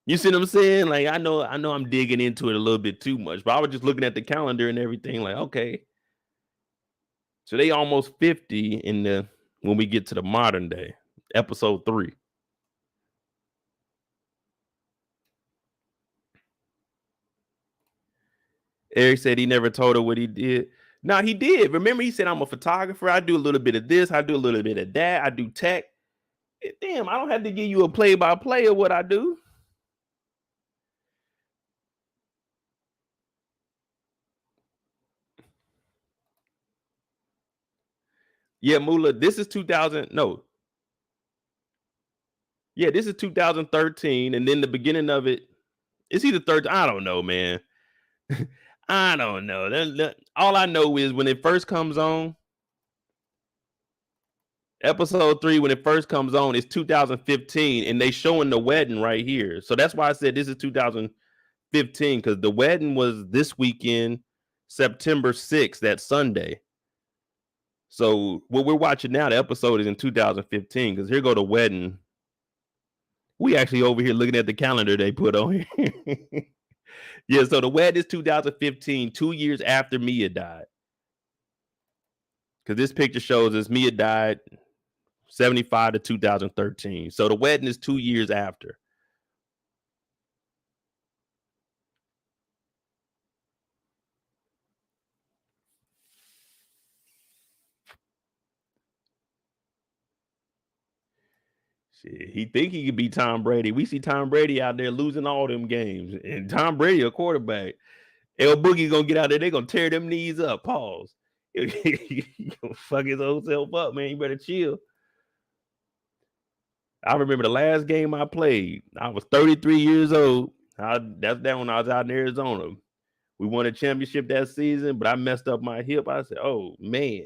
You see what I'm saying? Like I know I'm digging into it a little bit too much, but I was just looking at the calendar and everything. Like, okay, so they almost 50 in the when we get to the modern day, episode 3. Eric said he never told her what he did. No, he did. Remember, he said, I'm a photographer. I do a little bit of this. I do a little bit of that. I do tech. Damn, I don't have to give you a play by play of what I do. Yeah, Mula, this is 2000. No. Yeah, this is 2013. And then the beginning of it, it's either 13. I don't know, man. I don't know. All I know is when it first comes on, episode 3, when it first comes on, it's 2015, and they showing the wedding right here. So that's why I said this is 2015, because the wedding was this weekend, September 6th, that Sunday. So what we're watching now, the episode is in 2015, because here go the wedding. We actually over here looking at the calendar they put on here. Yeah, so the wedding is 2015, 2 years after Mia died. Because this picture shows us Mia died 75 to 2013. So the wedding is 2 years after. Shit, he think he could be Tom Brady. We see Tom Brady out there losing all them games, and Tom Brady a quarterback. L Boogie gonna get out there. They gonna tear them knees up. Pause. Fuck his old self up, man. You better chill. I remember the last game I played. I was 33 years old. That's that when I was out in Arizona. We won a championship that season, but I messed up my hip. I said, "Oh man,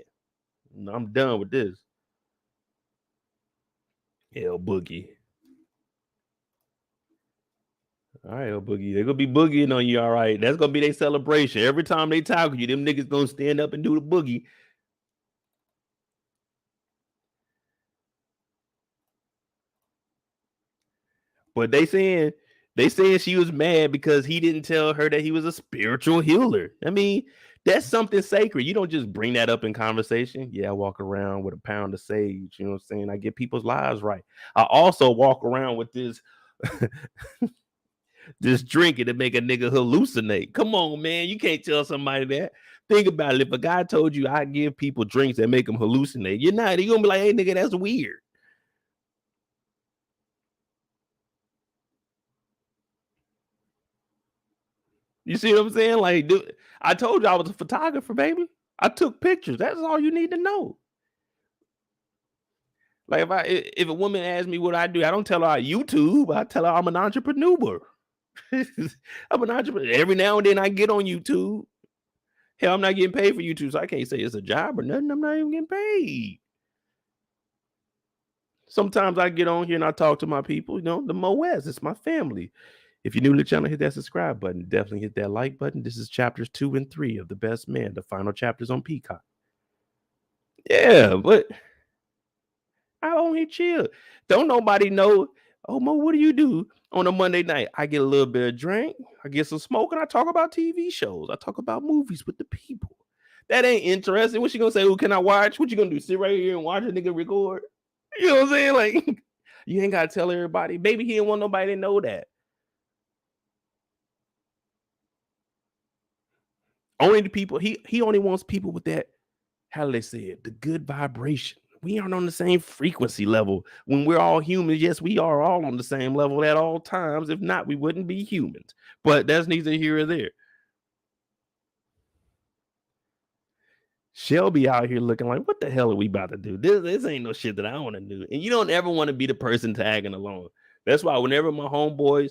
I'm done with this." L Boogie. All right, L Boogie. They're gonna be boogieing on you, all right. That's gonna be their celebration. Every time they tackle you, them niggas gonna stand up and do the boogie. But they saying she was mad because he didn't tell her that he was a spiritual healer. I mean, that's something sacred. You don't just bring that up in conversation. Yeah, I walk around with a pound of sage. You know what I'm saying? I get people's lives right. I also walk around with this this drinking to make a nigga hallucinate. Come on, man. You can't tell somebody that. Think about it. If a guy told you I give people drinks that make them hallucinate, you're gonna be like, hey nigga, that's weird. You see what I'm saying? Like, dude, I told you I was a photographer, baby. I took pictures. That's all you need to know. Like if a woman asks me what I do, I don't tell her I YouTube. I tell her I'm an entrepreneur. I'm an entrepreneur. Every now and then I get on YouTube. Hell, I'm not getting paid for YouTube, so I can't say it's a job or nothing. I'm not even getting paid. Sometimes I get on here and I talk to my people, the Moez, it's my family. If you're new to the channel, hit that subscribe button. Definitely hit that like button. This is chapters 2 and 3 of The Best Man, the final chapters on Peacock. Yeah, but I only chill. Don't nobody know. Oh, Mo, what do you do on a Monday night? I get a little bit of drink, I get some smoke, and I talk about TV shows. I talk about movies with the people. That ain't interesting. What you gonna say? Who can I watch? What you gonna do? Sit right here and watch a nigga record? You know what I'm saying? Like, you ain't gotta tell everybody. Maybe he didn't want nobody to know that. Only the people, he only wants people with that, how do they say it? The good vibration. We aren't on the same frequency level. When we're all humans, yes, we are all on the same level at all times. If not, we wouldn't be humans. But that's neither here or there. Shelby out here looking like, what the hell are we about to do? This ain't no shit that I want to do. And you don't ever want to be the person tagging along. That's why whenever my homeboys,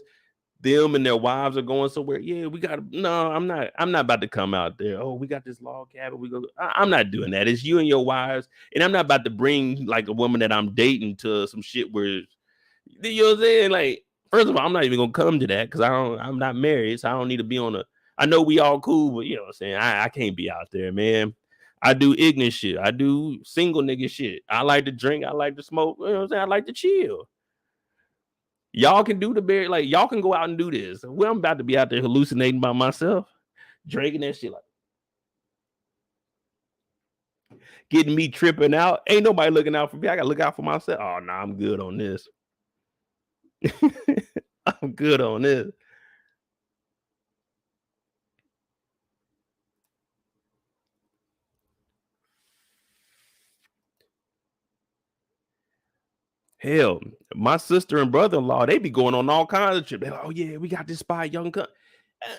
them and their wives are going somewhere, yeah, we gotta, no, I'm not about to come out there. Oh, we got this log cabin. I'm not doing that. It's you and your wives. And I'm not about to bring like a woman that I'm dating to some shit where, you know what I'm saying? Like, first of all, I'm not even gonna come to that because I'm not married, so I don't need to be on a. I know we all cool, but you know what I'm saying. I can't be out there, man. I do ignorant shit. I do single nigga shit. I like to drink. I like to smoke. You know what I'm saying? I like to chill. Y'all can do the bear, like y'all can go out and do this. Well, I'm about to be out there hallucinating by myself, drinking that shit, like getting me tripping out. Ain't nobody looking out for me. I gotta look out for myself. Oh no, I'm good on this. I'm good on this. Hell, my sister and brother-in-law, they be going on all kinds of trips. They're like, oh yeah, we got this spot, young.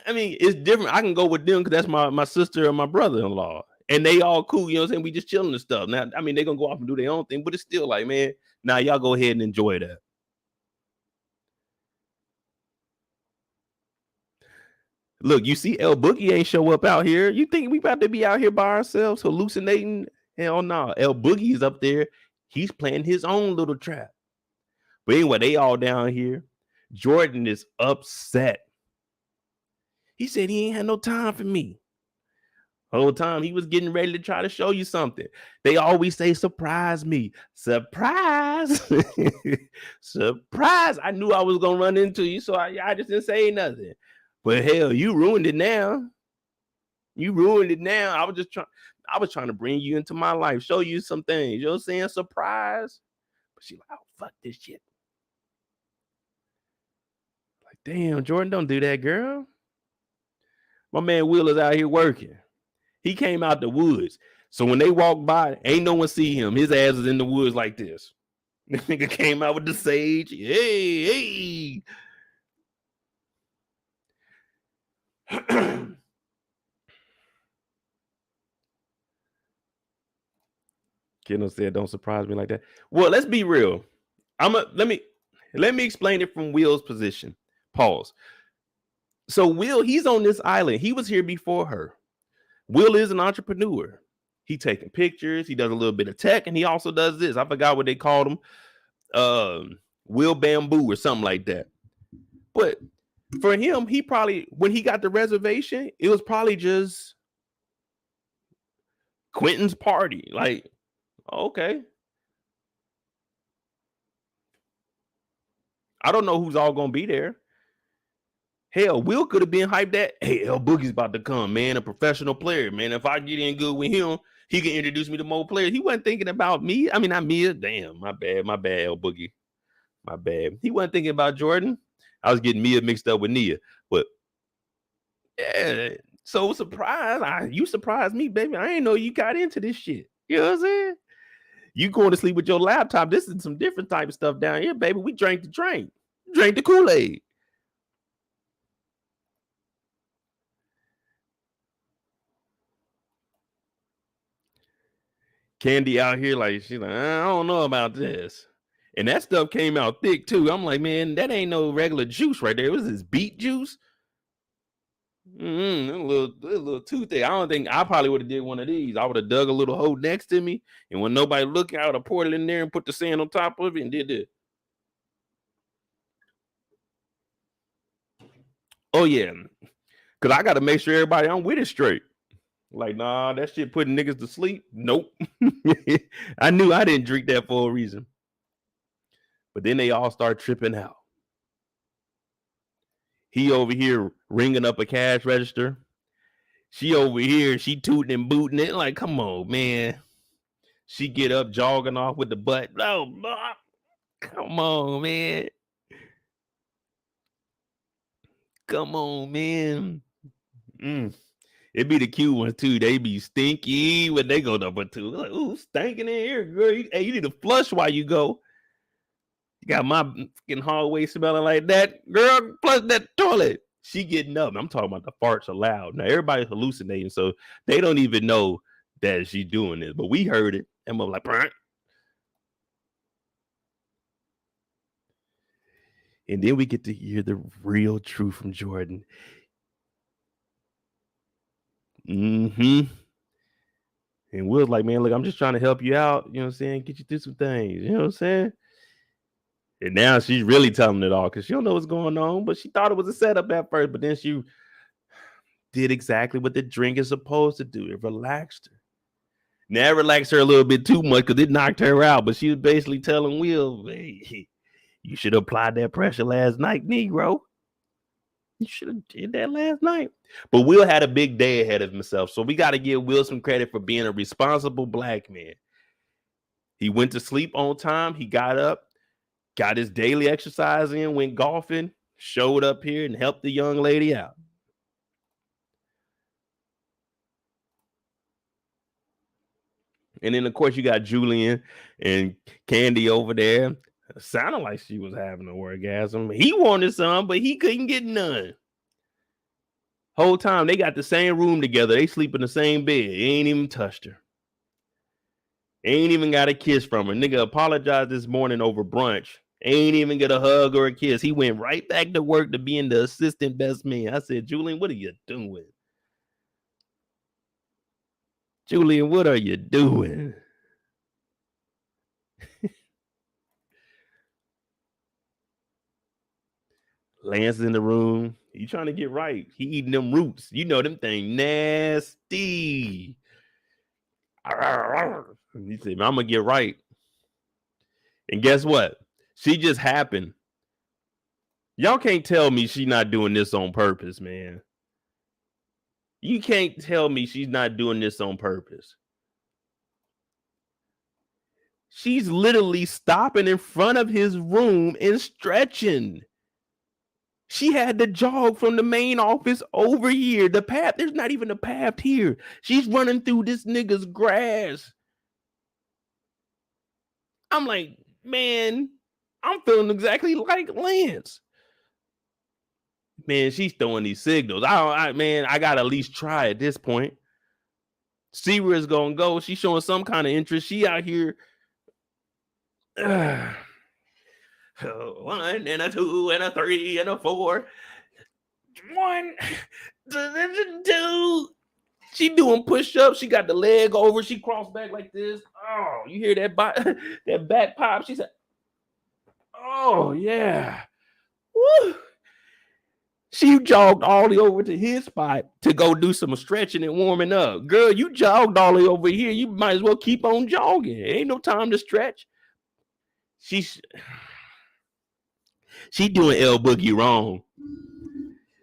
I mean, it's different. I can go with them because that's my sister and my brother-in-law, and they all cool. You know what I'm saying? We just chilling and stuff. Now, I mean, they're gonna go off and do their own thing, but it's still like, man, now y'all go ahead and enjoy that. Look, you see, El Boogie ain't show up out here. You think we about to be out here by ourselves hallucinating? Hell no. El Boogie's up there. He's playing his own little trap. But anyway, they all down here. Jordan is upset. He said he ain't had no time for me. The whole time he was getting ready to try to show you something. They always say, surprise me. Surprise. Surprise. I knew I was going to run into you, so I just didn't say nothing. But hell, you ruined it now. You ruined it now. I was trying to bring you into my life, show you some things. You know what I'm saying? Surprise. But she like, oh, fuck this shit. Like, damn, Jordan, don't do that, girl. My man Will is out here working. He came out the woods. So when they walk by, ain't no one see him. His ass is in the woods like this. The nigga came out with the sage. Hey. Kendall said, don't surprise me like that. Well, let's be real. Let me explain it from Will's position. Pause. So Will, he's on this island. He was here before her. Will is an entrepreneur. He taking pictures. He does a little bit of tech, and he also does this. I forgot what they called him. Will Bamboo or something like that. But for him, he probably, when he got the reservation, it was probably just Quentin's party. Like, okay. I don't know who's all gonna be there. Hell, Will could have been hyped that, hey, El Boogie's about to come, man, a professional player, man. If I get in good with him, he can introduce me to more players. He wasn't thinking about me. I mean, not me. Damn, my bad, El Boogie. My bad. He wasn't thinking about Jordan. I was getting Mia mixed up with Nia. But yeah, so surprised. You surprised me, baby. I ain't know you got into this shit. You know what I'm saying? You going to sleep with your laptop. This is some different type of stuff down here, baby. We drank the drink. Drank the Kool-Aid. Candy out here, like, she's like, I don't know about this. And that stuff came out thick too. I'm like, man, that ain't no regular juice right there. It was this beet juice. A little too thick. I don't think I probably would have did one of these. I would have dug a little hole next to me, and when nobody looking, I would have poured it in there and put the sand on top of it and did this. Oh yeah, because I got to make sure everybody I'm with it straight. Like, nah, that shit putting niggas to sleep. Nope. I knew I didn't drink that for a reason. But then they all start tripping out. He over here ringing up a cash register. She over here, she tooting and booting it. Like, come on, man. She get up jogging off with the butt. Oh, come on, man. Come on, man. It be the cute ones too. They be stinky when they go number two. Like, ooh, stinking in here, girl. Hey, you need to flush while you go. You got my fucking hallway smelling like that, girl. Flush that toilet. She getting up. I'm talking about the farts are loud. Now everybody's hallucinating, so they don't even know that she's doing this. But we heard it, and we're like, Brr. And then we get to hear the real truth from Jordan. And Will's like, man, look, I'm just trying to help you out. You know what I'm saying? Get you through some things. You know what I'm saying? And now she's really telling it all because she don't know what's going on, but she thought it was a setup at first. But then she did exactly what the drink is supposed to do. It relaxed her. Now it relaxed her a little bit too much because it knocked her out. But she was basically telling Will, hey, You should have applied that pressure last night, Negro. You should have did that last night. But Will had a big day ahead of himself. So we got to give Will some credit for being a responsible black man. He went to sleep on time. He got up, got his daily exercise in, went golfing, showed up here and helped the young lady out. And then, of course, you got Julian and Candy over there. It sounded like she was having an orgasm. He wanted some, but he couldn't get none. Whole time, they got the same room together. They sleep in the same bed. He ain't even touched her. Ain't even got a kiss from her. Nigga apologized this morning over brunch. Ain't even get a hug or a kiss. He went right back to work to being the assistant best man. I said, Julian, what are you doing? Julian, what are you doing? Lance in the room. He trying to get right. He eating them roots. You know them thing nasty. He said, I'm gonna get right. And guess what? She just happened. Y'all can't tell me she's not doing this on purpose, man. You can't tell me she's not doing this on purpose. She's literally stopping in front of his room and stretching. She had to jog from the main office over here. The path, there's not even a path here. She's running through this nigga's grass. I'm like, man, I'm feeling exactly like Lance. Man, she's throwing these signals. I gotta at least try at this point. See where it's gonna go. She's showing some kind of interest. She out here. 1 and a 2 and a 3 and a 4. 1, 2. She doing push-ups. She got the leg over. She crossed back like this. Oh, you hear that that back pop? She said, oh, yeah. Woo. She jogged all the way over to his spot to go do some stretching and warming up. Girl, you jogged all the way over here. You might as well keep on jogging. Ain't no time to stretch. She doing L Boogie wrong.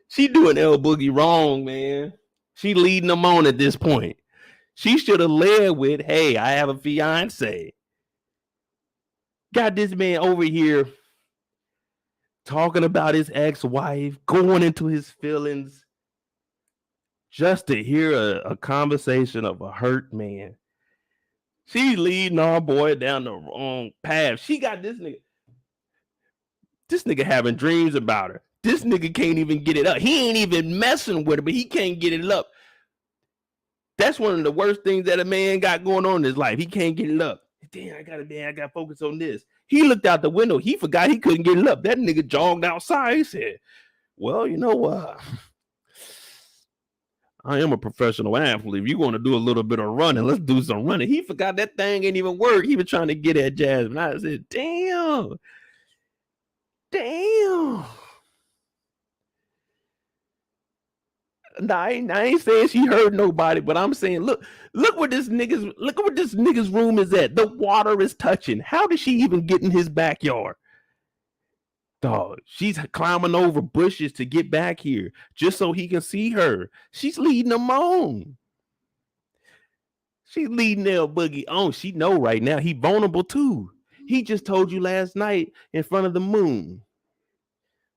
She doing L Boogie wrong, man. She leading them on at this point. She should have led with, hey, I have a fiance. Got this man over here talking about his ex-wife, going into his feelings, just to hear a conversation of a hurt man. She's leading our boy down the wrong path. She got this nigga having dreams about her. This nigga can't even get it up. He ain't even messing with her, but he can't get it up. That's one of the worst things that a man got going on in his life. He can't get it up. Damn, I gotta focus on this. He looked out the window. He forgot he couldn't get it up. That nigga jogged outside. He said, well, you know what? I am a professional athlete. If you want to do a little bit of running, let's do some running. He forgot that thing ain't even work. He was trying to get at Jasmine. I said, damn. Nah, I ain't saying she hurt nobody, but I'm saying, look what this nigga's room is at. The water is touching. How did she even get in his backyard? Dog, she's climbing over bushes to get back here just so he can see her. She's leading him on. She's leading L Boogie on. She know right now he vulnerable too. He just told you last night in front of the moon.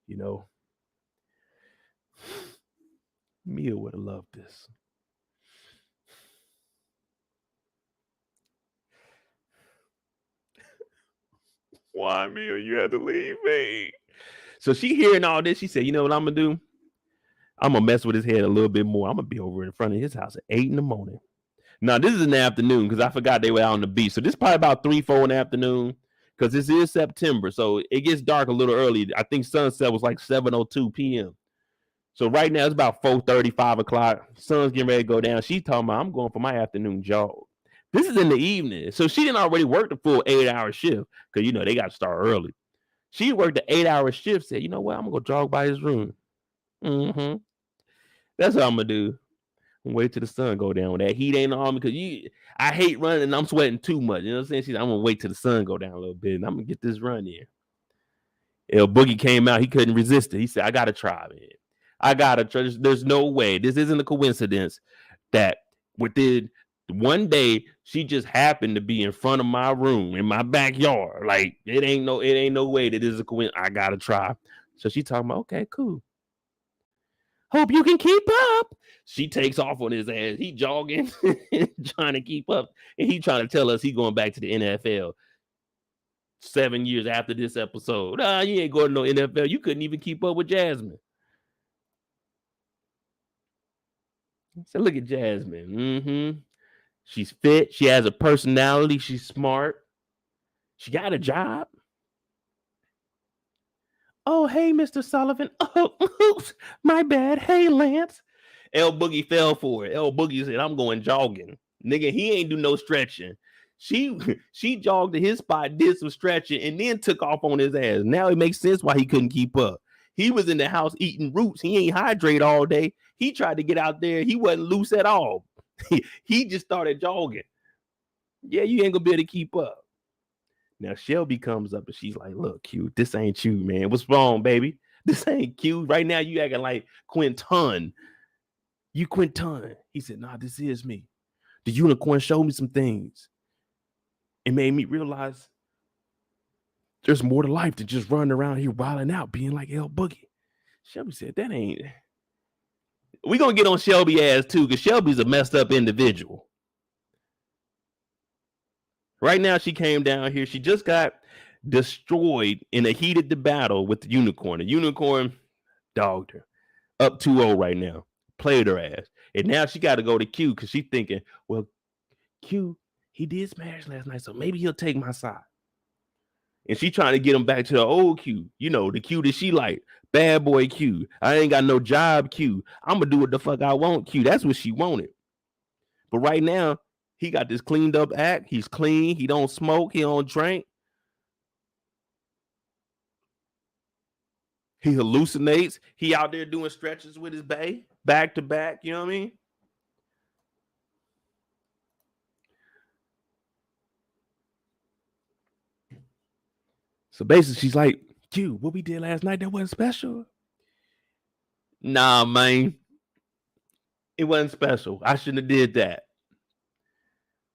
You know, Mia would have loved this. Why, Mia? You had to leave me. So she hearing all this. She said, you know what I'm going to do? I'm going to mess with his head a little bit more. I'm going to be over in front of his house at 8 in the morning. Now, this is in the afternoon because I forgot they were out on the beach. So this is probably about 3, 4 in the afternoon because this is September. So it gets dark a little early. I think sunset was like 7:02 p.m. So right now it's about 4:30, 5 o'clock. Sun's getting ready to go down. She's talking about, I'm going for my afternoon jog. This is in the evening. So she didn't already work the full 8-hour shift because, you know, they got to start early. She worked the 8-hour shift, said, you know what? I'm going to go jog by his room. Mm-hmm. That's what I'm going to do. Wait till the sun go down. That heat ain't on me because I hate running and I'm sweating too much. You know what I'm saying? I'm going to wait till the sun go down a little bit and I'm going to get this run in. El Boogie came out. He couldn't resist it. He said, I got to try, man. I got to try. There's no way. This isn't a coincidence that within one day she just happened to be in front of my room in my backyard. Like it ain't no way that this is a coincidence. I got to try. So she talking about, okay, cool. Hope you can keep up. She takes off on his ass. He jogging, trying to keep up. And he trying to tell us he going back to the NFL 7 years after this episode. Nah, you ain't going to no NFL. You couldn't even keep up with Jasmine. So look at Jasmine. Mm-hmm. She's fit. She has a personality. She's smart. She got a job. Oh, hey, Mr. Sullivan. Oh, oops, my bad. Hey, Lance. El Boogie fell for it. El Boogie said, I'm going jogging. Nigga, he ain't do no stretching. She jogged to his spot, did some stretching, and then took off on his ass. Now it makes sense why he couldn't keep up. He was in the house eating roots. He ain't hydrate all day. He tried to get out there. He wasn't loose at all. He just started jogging. Yeah, you ain't gonna be able to keep up. Now Shelby comes up and she's like, look, Q, this ain't you, man. What's wrong, baby? This ain't Q. Right now you acting like Quinton. You Quinton. He said, nah, this is me. The unicorn showed me some things. It made me realize there's more to life than just running around here wilding out, being like El Boogie. Shelby said, that ain't. We're going to get on Shelby ass too, because Shelby's a messed up individual. Right now, she came down here. She just got destroyed in a heated battle with the unicorn. The unicorn dogged her. Up 2-0 right now. Played her ass. And now she got to go to Q because she's thinking, well, Q, he did smash last night, so maybe he'll take my side. And she trying to get him back to the old Q. You know, the Q that she like. Bad boy Q. I ain't got no job Q. I'm going to do what the fuck I want Q. That's what she wanted. But right now, he got this cleaned up act. He's clean. He don't smoke. He don't drink. He hallucinates. He out there doing stretches with his bae, back to back. You know what I mean? So basically, she's like, Q, what we did last night, that wasn't special. Nah, man. It wasn't special. I shouldn't have did that.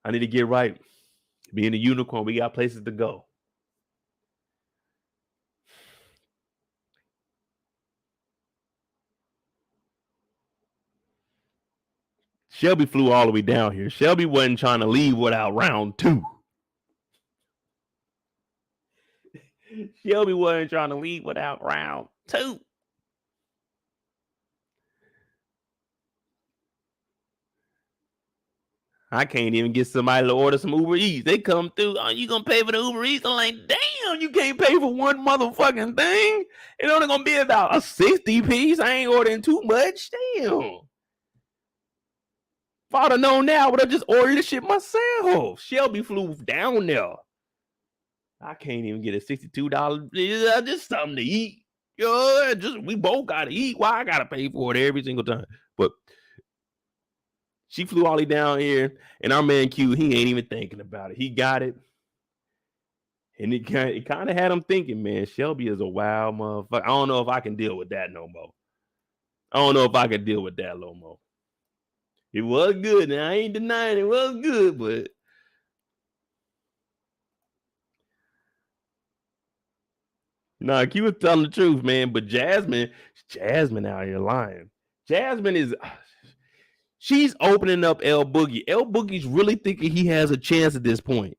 I need to get right. Being a unicorn, we got places to go. Shelby flew all the way down here. Shelby wasn't trying to leave without round 2. Shelby wasn't trying to leave without round 2. I can't even get somebody to order some Uber Eats. They come through. Oh, you gonna pay for the Uber Eats? I'm like, damn, you can't pay for one motherfucking thing. It's only gonna be about a 60 piece. I ain't ordering too much. Damn. If I'd have known now, I would have just ordered the shit myself. Shelby flew down there. I can't even get a $62. Just something to eat. Yo, just we both gotta eat. Why I gotta pay for it every single time? But she flew all the way down here, and our man Q, he ain't even thinking about it. He got it. And it kind of had him thinking, man, Shelby is a wild motherfucker. I don't know if I can deal with that no more. I don't know if I can deal with that no more. It was good, and I ain't denying it was good, but nah, Q was telling the truth, man. But Jasmine out here lying. Jasmine is, she's opening up El Boogie. El Boogie's really thinking he has a chance at this point.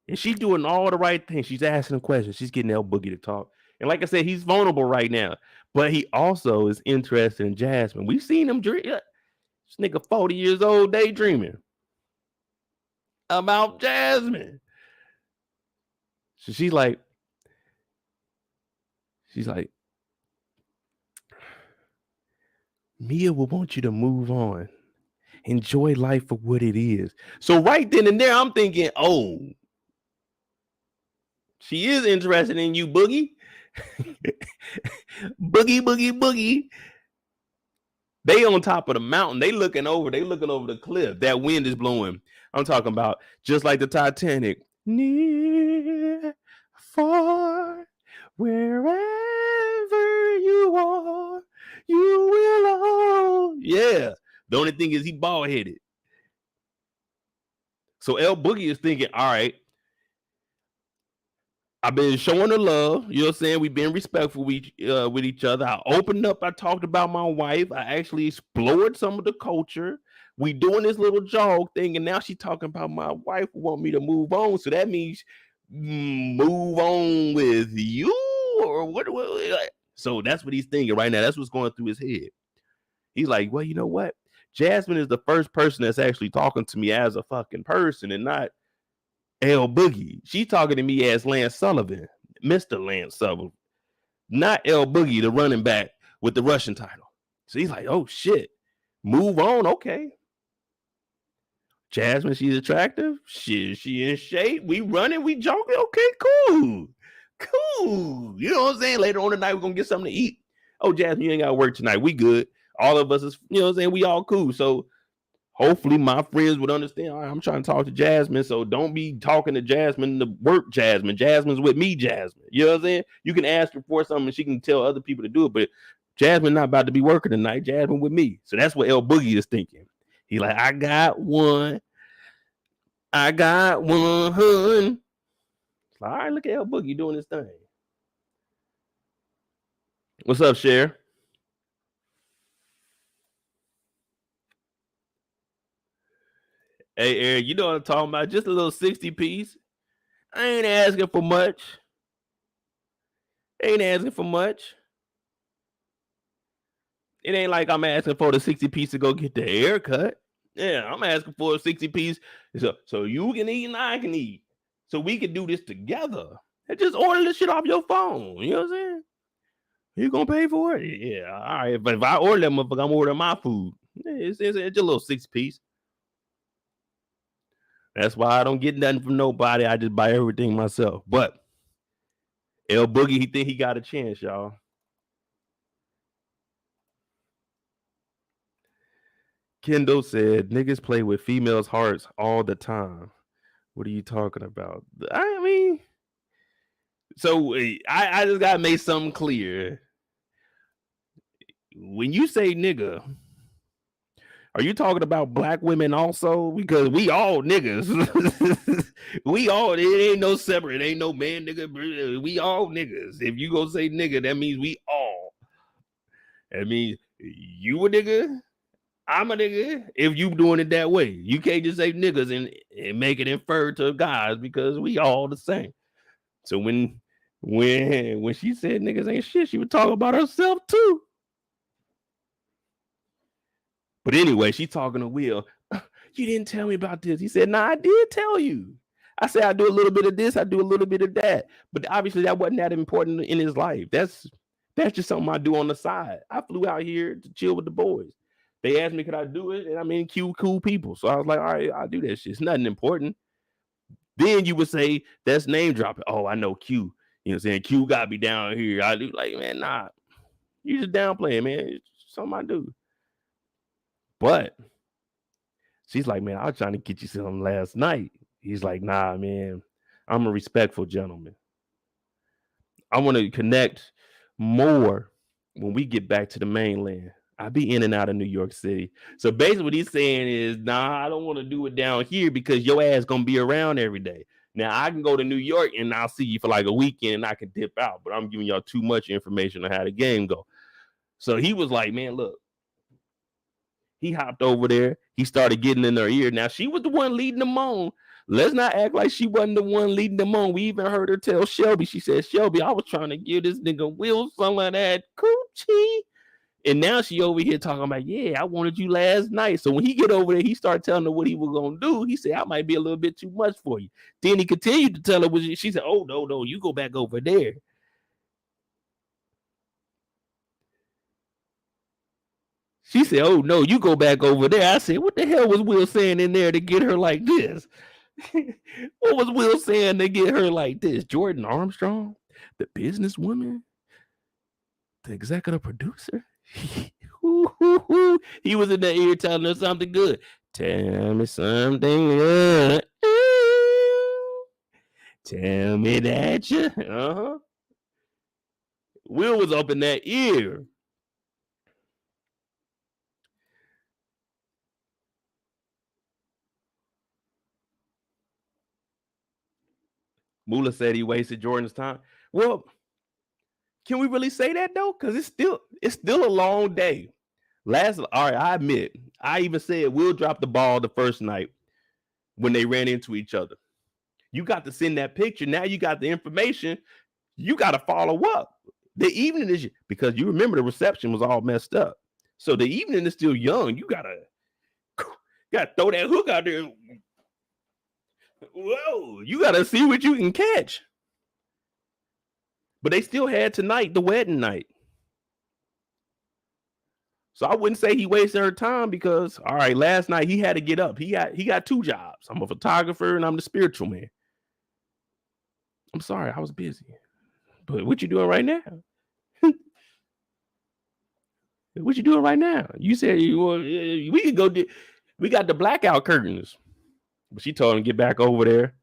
And she's doing all the right things. She's asking questions. She's getting El Boogie to talk. And like I said, he's vulnerable right now. But he also is interested in Jasmine. We've seen him dream. This nigga 40 years old daydreaming about Jasmine. So she's like, Mia will want you to move on. Enjoy life for what it is. So right then and there, I'm thinking, oh, she is interested in you, Boogie. Boogie. They on top of the mountain. They looking over the cliff. That wind is blowing. I'm talking about just like the Titanic. Near, far, wherever you are, you will all. Yeah. The only thing is he bald headed. So L Boogie is thinking, all right, I've been showing the love. You know what I'm saying? We've been respectful with each other. I opened up. I talked about my wife. I actually explored some of the culture. We doing this little jog thing, and now she's talking about my wife who want me to move on. So that means move on with you, or what? So that's what he's thinking right now. That's what's going through his head. He's like, well, you know what? Jasmine is the first person that's actually talking to me as a fucking person and not L Boogie. She's talking to me as Lance Sullivan, Mr. Lance Sullivan, not L Boogie, the running back with the Russian title. So he's like, oh shit, move on. Okay. Jasmine, she's attractive. She in shape. We running, we jogging. Okay, cool. Cool. You know what I'm saying? Later on tonight, we're gonna get something to eat. Oh, Jasmine, you ain't gotta work tonight. We good. All of us is, you know what I'm saying? We all cool. So hopefully my friends would understand. All right, I'm trying to talk to Jasmine, so don't be talking to Jasmine to work Jasmine. Jasmine's with me, Jasmine. You know what I'm saying? You can ask her for something and she can tell other people to do it, but Jasmine not about to be working tonight. Jasmine with me. So that's what L Boogie is thinking. He like, I got one. Hun. All right, look at L Boogie doing his thing. What's up, Cher? Hey, Eric, you know what I'm talking about? Just a little 60 piece. I ain't asking for much. Ain't asking for much. It ain't like I'm asking for the 60 piece to go get the haircut. Yeah, I'm asking for a 60 piece so you can eat and I can eat. So we can do this together. And just order this shit off your phone. You know what I'm saying? You gonna pay for it? Yeah, all right. But if I order that motherfucker, I'm ordering my food. It's just a little 6 piece. That's why I don't get nothing from nobody. I just buy everything myself. But L Boogie, he think he got a chance, y'all. Kendall said, niggas play with females' hearts all the time. What are you talking about? I mean, so I just gotta make something clear. When you say nigga, are you talking about black women also? Because we all niggas. We all, it ain't no separate, ain't no man nigga. We all niggas. If you go say nigga, that means we all. That means you a nigga, I'm a nigga. If you doing it that way, you can't just say niggas and make it infer to guys because we all the same. So when she said niggas ain't shit, she was talking about herself too. But anyway, she talking to Will. You didn't tell me about this. He said, nah, I did tell you. I said, I do a little bit of this, I do a little bit of that. But obviously that wasn't that important in his life. That's just something I do on the side. I flew out here to chill with the boys. They asked me, could I do it? And I mean, cool people. So I was like, all right, I'll do that shit. It's nothing important. Then you would say, that's name dropping. Oh, I know Q. You know what I'm saying? Q got me down here. I do like, man, nah. You just downplaying, man. It's something I do. But she's like, man, I was trying to get you something last night. He's like, nah, man, I'm a respectful gentleman. I want to connect more when we get back to the mainland. I be in and out of New York City. So basically what he's saying is, nah, I don't want to do it down here because your ass going to be around every day. Now I can go to New York and I'll see you for like a weekend and I can dip out, but I'm giving y'all too much information on how the game go. So he was like, man, look, he hopped over there. He started getting in her ear. Now, she was the one leading them on. Let's not act like she wasn't the one leading them on. We even heard her tell Shelby. She said, Shelby, I was trying to give this nigga Will some of that coochie. And now she over here talking about, yeah, I wanted you last night. So when he get over there, he started telling her what he was going to do. He said, I might be a little bit too much for you. Then he continued to tell her, she said, oh, no, you go back over there. She said, oh, no, you go back over there. I said, what the hell was Will saying in there to get her like this? What was Will saying to get her like this? Jordan Armstrong, the businesswoman, the executive producer. He was in the ear telling her something good. Tell me something. Tell me that you. Will was up in that ear. Mula said he wasted Jordan's time. Well, can we really say that though? Because it's still a long day. All right, I admit, I even said Will dropped the ball the first night when they ran into each other. You got to send that picture. Now you got the information. You got to follow up. The evening is because you remember the reception was all messed up. So the evening is still young. You gotta throw that hook out there. Whoa, you gotta see what you can catch. But they still had tonight, the wedding night. So I wouldn't say he wasted her time because all right, last night he had to get up. He got two jobs. I'm a photographer and I'm the spiritual man. I'm sorry, I was busy. But what you doing right now? What you doing right now? You said we could go. We got the blackout curtains. But she told him to get back over there.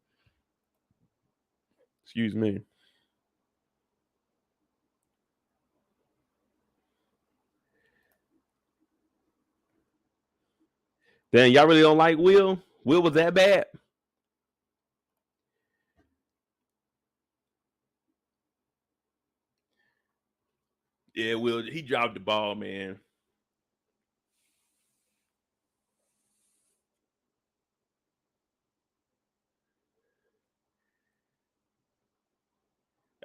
Excuse me. Then y'all really don't like Will? Will was that bad? Yeah, Will, he dropped the ball, man.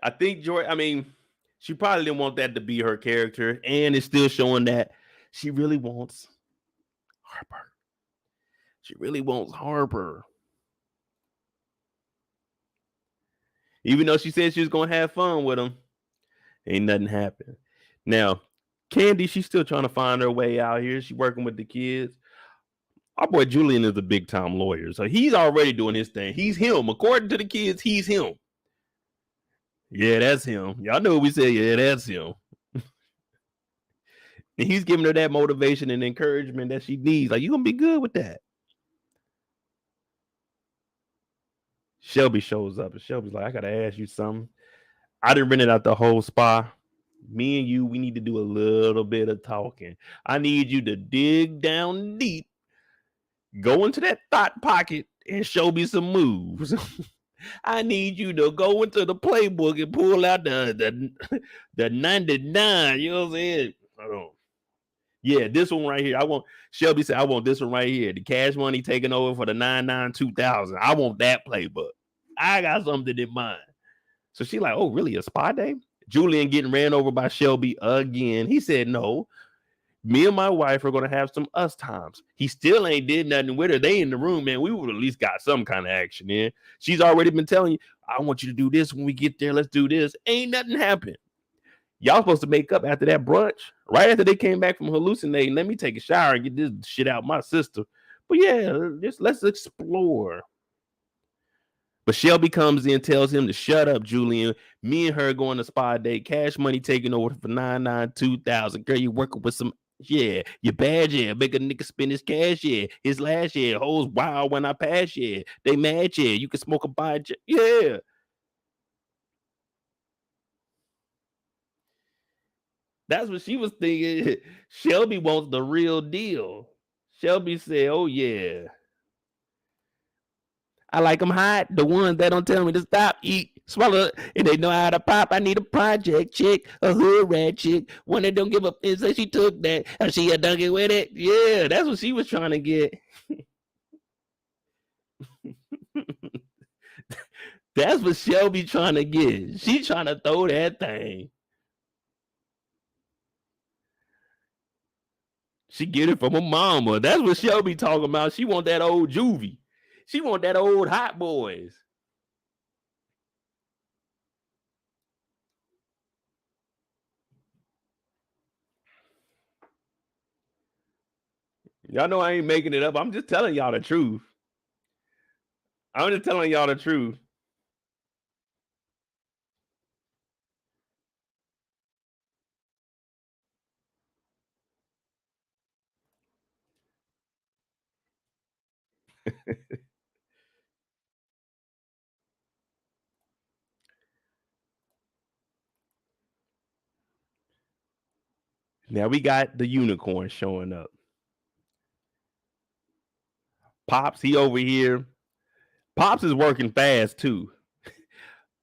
I think Joy, I mean, she probably didn't want that to be her character, and it's still showing that she really wants Harper. She really wants Harper. Even though she said she was gonna have fun with him, ain't nothing happened. Now, Candy, she's still trying to find her way out here. She's working with the kids. Our boy Julian is a big time lawyer, so he's already doing his thing. He's him. According to the kids, he's him. Yeah, that's him. Y'all know what we said. Yeah, that's him. And he's giving her that motivation and encouragement that she needs. Like, you gonna be good with that. Shelby shows up, and Shelby's like, I gotta ask you something. I didn't rent it out the whole spa. Me and you, we need to do a little bit of talking. I need you to dig down deep, go into that thought pocket, and show me some moves. I need you to go into the playbook and pull out the 99. You know what I'm saying? Hold on. Yeah, this one right here. I want Shelby said, I want this one right here. The cash money taking over for the 99 2000. I want that playbook. I got something in mind. So she like, oh, really? A spa day? Julian getting ran over by Shelby again. He said, no. Me and my wife are gonna have some us times. He still ain't did nothing with her. They in the room, man. We would at least got some kind of action in. She's already been telling you, I want you to do this when we get there. Let's do this. Ain't nothing happened. Y'all supposed to make up after that brunch, right after they came back from hallucinating. Let me take a shower and get this shit out my system. But yeah, just let's explore. But Shelby comes in, tells him to shut up, Julian. Me and her going to spa date. Cash money taking over for 99 2000. Girl, you working with some. Yeah, you bad, yeah. Make a nigga spend his cash, yeah. His last year, hoes wild when I pass, yeah. They mad, yeah. You can smoke a bite, yeah. That's what she was thinking. Shelby wants the real deal. Shelby said, oh, yeah. I like them hot. The ones that don't tell me to stop, eat, swallow, and they know how to pop. I need a project chick, a hood rat chick, one that don't give up. And so she took that. And she a donkey with it. Yeah, that's what she was trying to get. That's what Shelby trying to get. She trying to throw that thing. She get it from her mama. That's what Shelby talking about. She want that old juvie. She want that old hot boys. Y'all know I ain't making it up. I'm just telling y'all the truth. I'm just telling y'all the truth. Now we got the unicorn showing up. Pops, he over here. Pops is working fast too.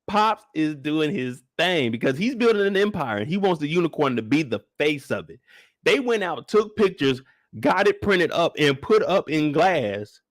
Pops is doing his thing because he's building an empire and he wants the unicorn to be the face of it. They went out, took pictures, got it printed up, and put up in glass.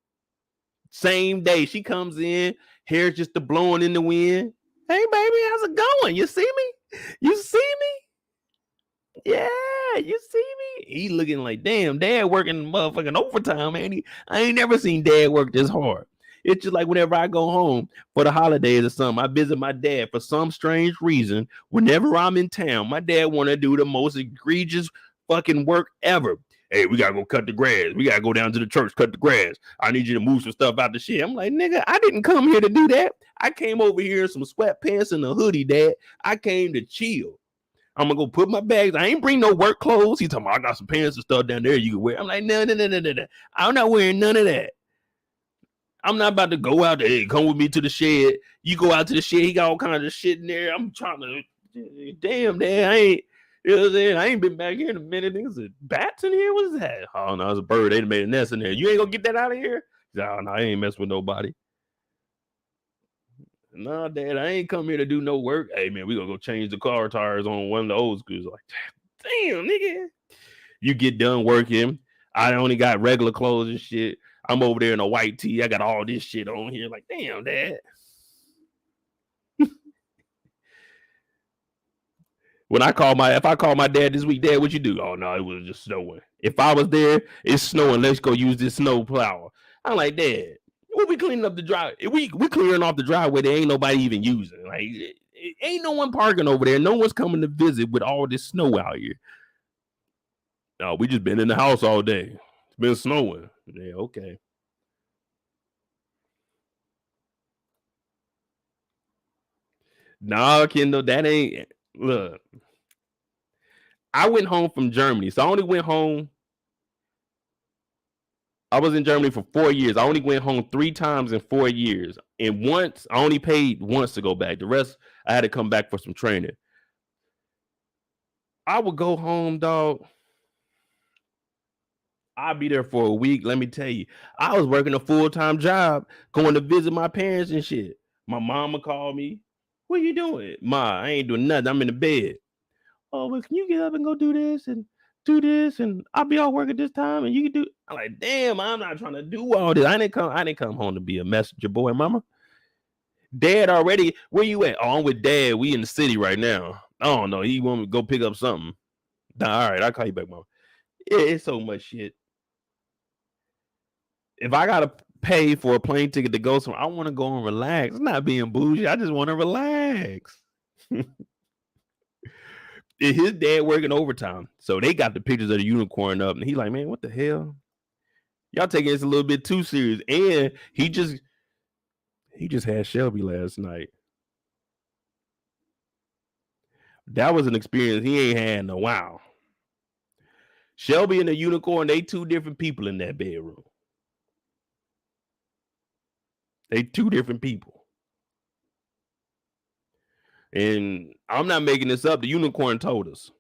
Same day she comes in, hair's just blowing in the wind. Hey, baby, how's it going? You see me? You see me? Yeah, you see me? He looking like, damn, dad working motherfucking overtime, man. I ain't never seen dad work this hard. It's just like whenever I go home for the holidays or something, I visit my dad for some strange reason. Whenever I'm in town, my dad want to do the most egregious fucking work ever. Hey, we gotta go cut the grass. We gotta go down to the church, cut the grass. I need you to move some stuff out the shit. I'm like, nigga, I didn't come here to do that. I came over here in some sweatpants and a hoodie, dad. I came to chill. I'm gonna go put my bags. I ain't bring no work clothes. He's talking about, I got some pants and stuff down there you can wear. I'm like, no. I'm not wearing none of that. I'm not about to go out there. Hey, come with me to the shed. You go out to the shed. He got all kinds of shit in there. I'm trying to, damn, dad, I ain't, you know what I'm saying? I ain't been back here in a minute. There's a bats in here. What is that? Oh, no, it's a bird. They made a nest in there. You ain't gonna get that out of here? Oh, no, I ain't messing with nobody. Nah, dad, I ain't come here to do no work. Hey, man, we gonna go change the car tires on one of the old schools. Like, damn, nigga. You get done working. I only got regular clothes and shit. I'm over there in a white tee. I got all this shit on here. Like, damn, dad. If I call my dad this week, dad, what you do? Oh, no, it was just snowing. If I was there, it's snowing. Let's go use this snow plow. I'm like, dad, we cleaning up the driveway. We clearing off the driveway that ain't nobody even using. Like, ain't no one parking over there. No one's coming to visit with all this snow out here. No, we just been in the house all day. It's been snowing. Yeah, okay. Nah, Kendall, that ain't. Look, I went home from Germany, so I only went home. I was in Germany for 4 years. I only went home 3 times in 4 years, and once I only paid once to go back. The rest I had to come back for some training. I would go home, dog. I'd be there for a week. Let me tell you, I was working a full-time job, going to visit my parents and shit. My mama called me. What are you doing? Ma, I ain't doing nothing. I'm in the bed. Oh, well, can you get up and go do this and do this? And I'll be off work at this time and you can do. I'm like, damn, I'm not trying to do all this. I didn't come home to be a messenger boy, mama. Dad already, where you at? Oh, I'm with dad. We in the city right now. I don't know. He want me to go pick up something. Nah, all right, I'll call you back, mama. It's so much shit. If I gotta pay for a plane ticket to go somewhere, I want to go and relax. It's not being bougie. I just want to relax. His dad working overtime, so they got the pictures of the unicorn up, and he like, man, what the hell? Y'all taking this a little bit too serious. And he just had Shelby last night. That was an experience he ain't had in a while. Shelby and the unicorn, they 2 different people in that bedroom. They 2 different people. And I'm not making this up. The unicorn told us.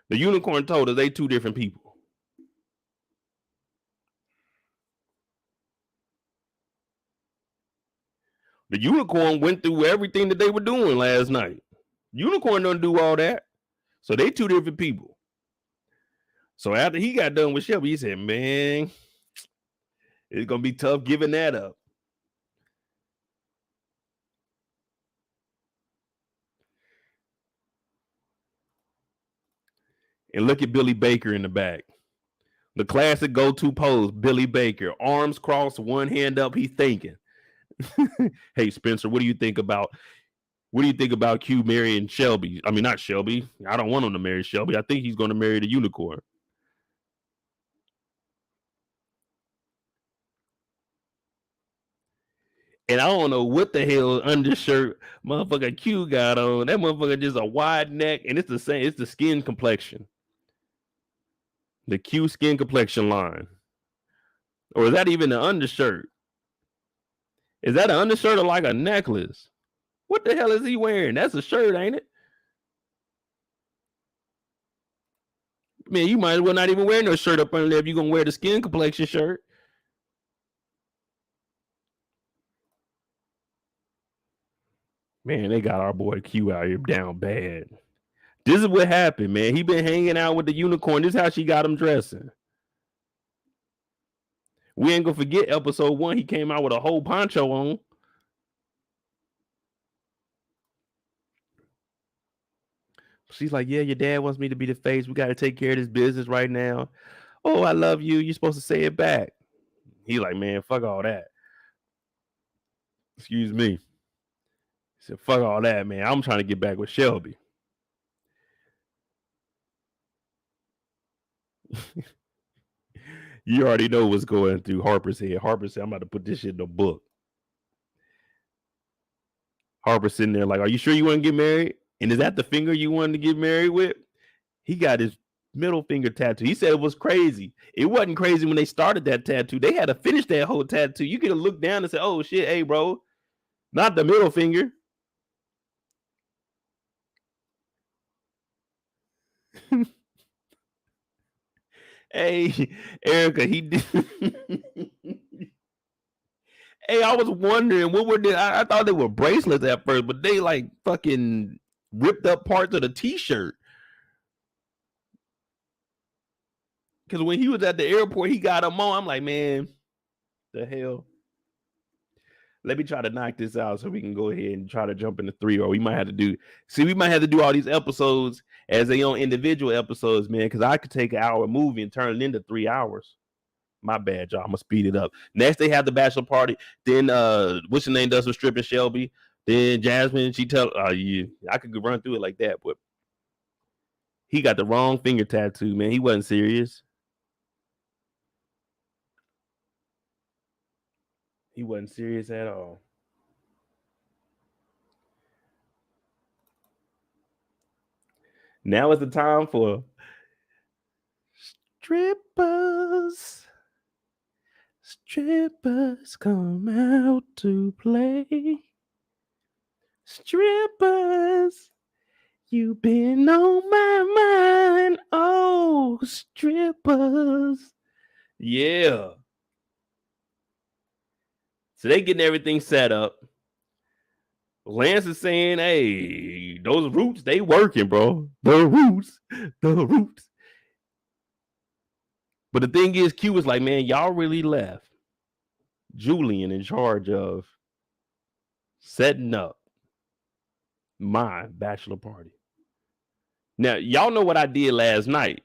The unicorn told us they 2 different people. The unicorn went through everything that they were doing last night. Unicorn don't do all that. So they 2 different people. So after he got done with Shelby, he said, man, it's going to be tough giving that up. And look at Billy Baker in the back. The classic go-to pose, Billy Baker. Arms crossed, one hand up, he's thinking. Hey, Spencer, what do you think about Q marrying Shelby? I mean, not Shelby. I don't want him to marry Shelby. I think he's going to marry the unicorn. And I don't know what the hell undershirt motherfucker Q got on. That motherfucker just a wide neck, and it's the same. It's the skin complexion. The Q skin complexion line. Or is that even an undershirt? Is that an undershirt or like a necklace? What the hell is he wearing? That's a shirt, ain't it? Man, you might as well not even wear no shirt up under there if you're gonna wear the skin complexion shirt. Man, they got our boy Q out here down bad. This is what happened, man. He been hanging out with the unicorn. This is how she got him dressing. We ain't gonna forget episode 1. He came out with a whole poncho on. She's like, yeah, your dad wants me to be the face. We got to take care of this business right now. Oh, I love you. You're supposed to say it back. He's like, man, fuck all that. Excuse me. He said, fuck all that, man. I'm trying to get back with Shelby. You already know what's going through Harper's head. Harper said, I'm about to put this shit in the book. Harper sitting there like, are you sure you want to get married? And is that the finger you wanted to get married with? He got his middle finger tattoo. He said it was crazy. It wasn't crazy when they started that tattoo. They had to finish that whole tattoo. You could have looked down and said, oh shit, hey bro, not the middle finger. Hey, Erica, he did. Hey, I was wondering what were they? I thought they were bracelets at first, but they like fucking ripped up parts of the t-shirt. Because when he was at the airport, he got them on. I'm like, man, the hell. Let me try to knock this out so we can go ahead and try to jump into 3. Or we might have to do. See, we might have to do all these episodes as they own individual episodes, man. Because I could take an hour movie and turn it into 3 hours. My bad, y'all. I'm gonna speed it up. Next, they have the bachelor party. Then, what's your name does some stripping, Shelby. Then Jasmine, she tell, I could run through it like that, but he got the wrong finger tattoo, man. He wasn't serious. He wasn't serious at all. Now is the time for strippers. Strippers come out to play. Strippers, you've been on my mind. Oh, strippers. Yeah. So they getting everything set up. Lance is saying, hey, those roots, they working, bro. The roots. But the thing is, Q was like, man, y'all really left Julian in charge of setting up my bachelor party. Now, y'all know what I did last night.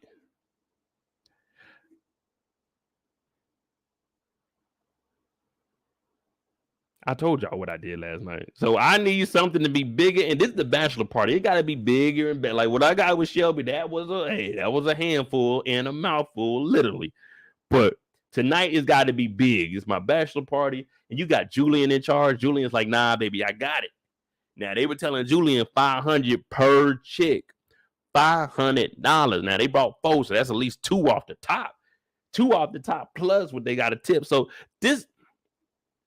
I told y'all what I did last night. So I need something to be bigger. And this is the bachelor party. It got to be bigger and better. Like what I got with Shelby, that was a handful and a mouthful, literally. But tonight it's got to be big. It's my bachelor party. And you got Julian in charge. Julian's like, nah, baby, I got it. Now they were telling Julian $500 per chick. $500. Now they brought 4, so that's at least 2 off the top. 2 off the top plus what they got a tip. So this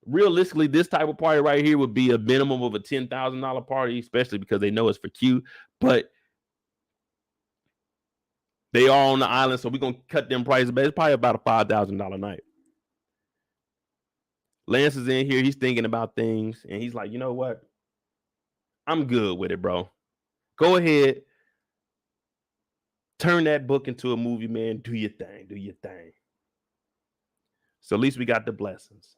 realistically, this type of party right here would be a minimum of a $10,000 party, especially because they know it's for Q. But they are on the island, so we're gonna cut them prices. But it's probably about a $5,000 night. Lance is in here. He's thinking about things, and he's like, you know what? I'm good with it, bro. Go ahead, turn that book into a movie, man. Do your thing. Do your thing. So at least we got the blessings.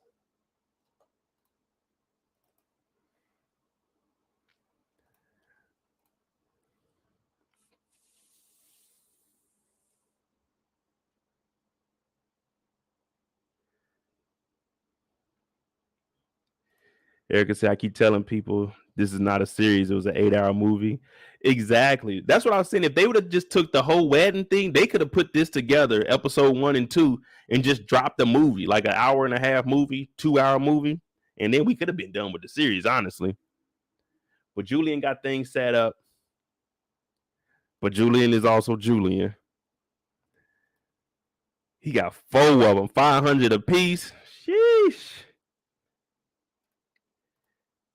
Erica said, I keep telling people this is not a series. It was an 8-hour movie. Exactly. That's what I was saying. If they would have just took the whole wedding thing, they could have put this together, episode 1 and 2, and just dropped the movie, like an hour and a half movie, 2-hour movie. And then we could have been done with the series, honestly. But Julian got things set up. But Julian is also Julian. He got 4 of them, 500 apiece. Sheesh.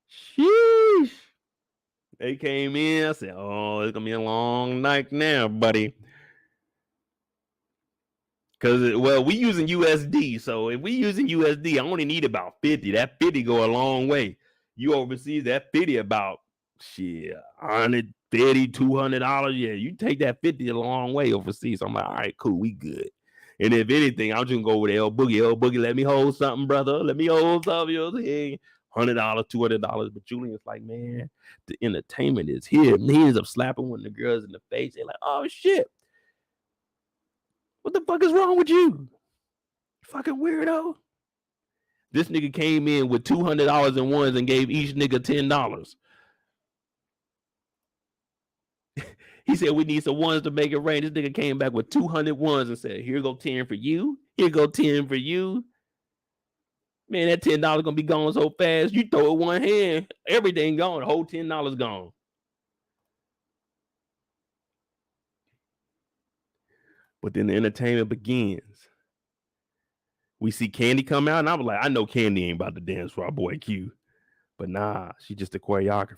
Sheesh. They came in. I said, oh, it's going to be a long night now, buddy. Because, well, we using USD. So if we using USD, I only need about 50. That 50 go a long way. You overseas, that 50 about, shit, $150, $200. Yeah, you take that 50 a long way overseas. So I'm like, all right, cool, we good. And if anything, I'm just going to go with L Boogie. L Boogie, let me hold something, brother. Let me hold something. You know what I'm saying? $100, $200. But Julian's like, man, the entertainment is here. And he ends up slapping one of the girls in the face. They're like, oh, shit. What the fuck is wrong with you? Fucking weirdo. This nigga came in with $200 in ones and gave each nigga $10. He said we need some ones to make it rain. This nigga came back with 200 ones and said, here go 10 for you. Here go 10 for you. Man, that $10 gonna be gone so fast. You throw it one hand, everything gone. The whole $10 gone. But then the entertainment begins. We see Candy come out, and I was like, I know Candy ain't about to dance for our boy Q. But nah, she's just a choreographer.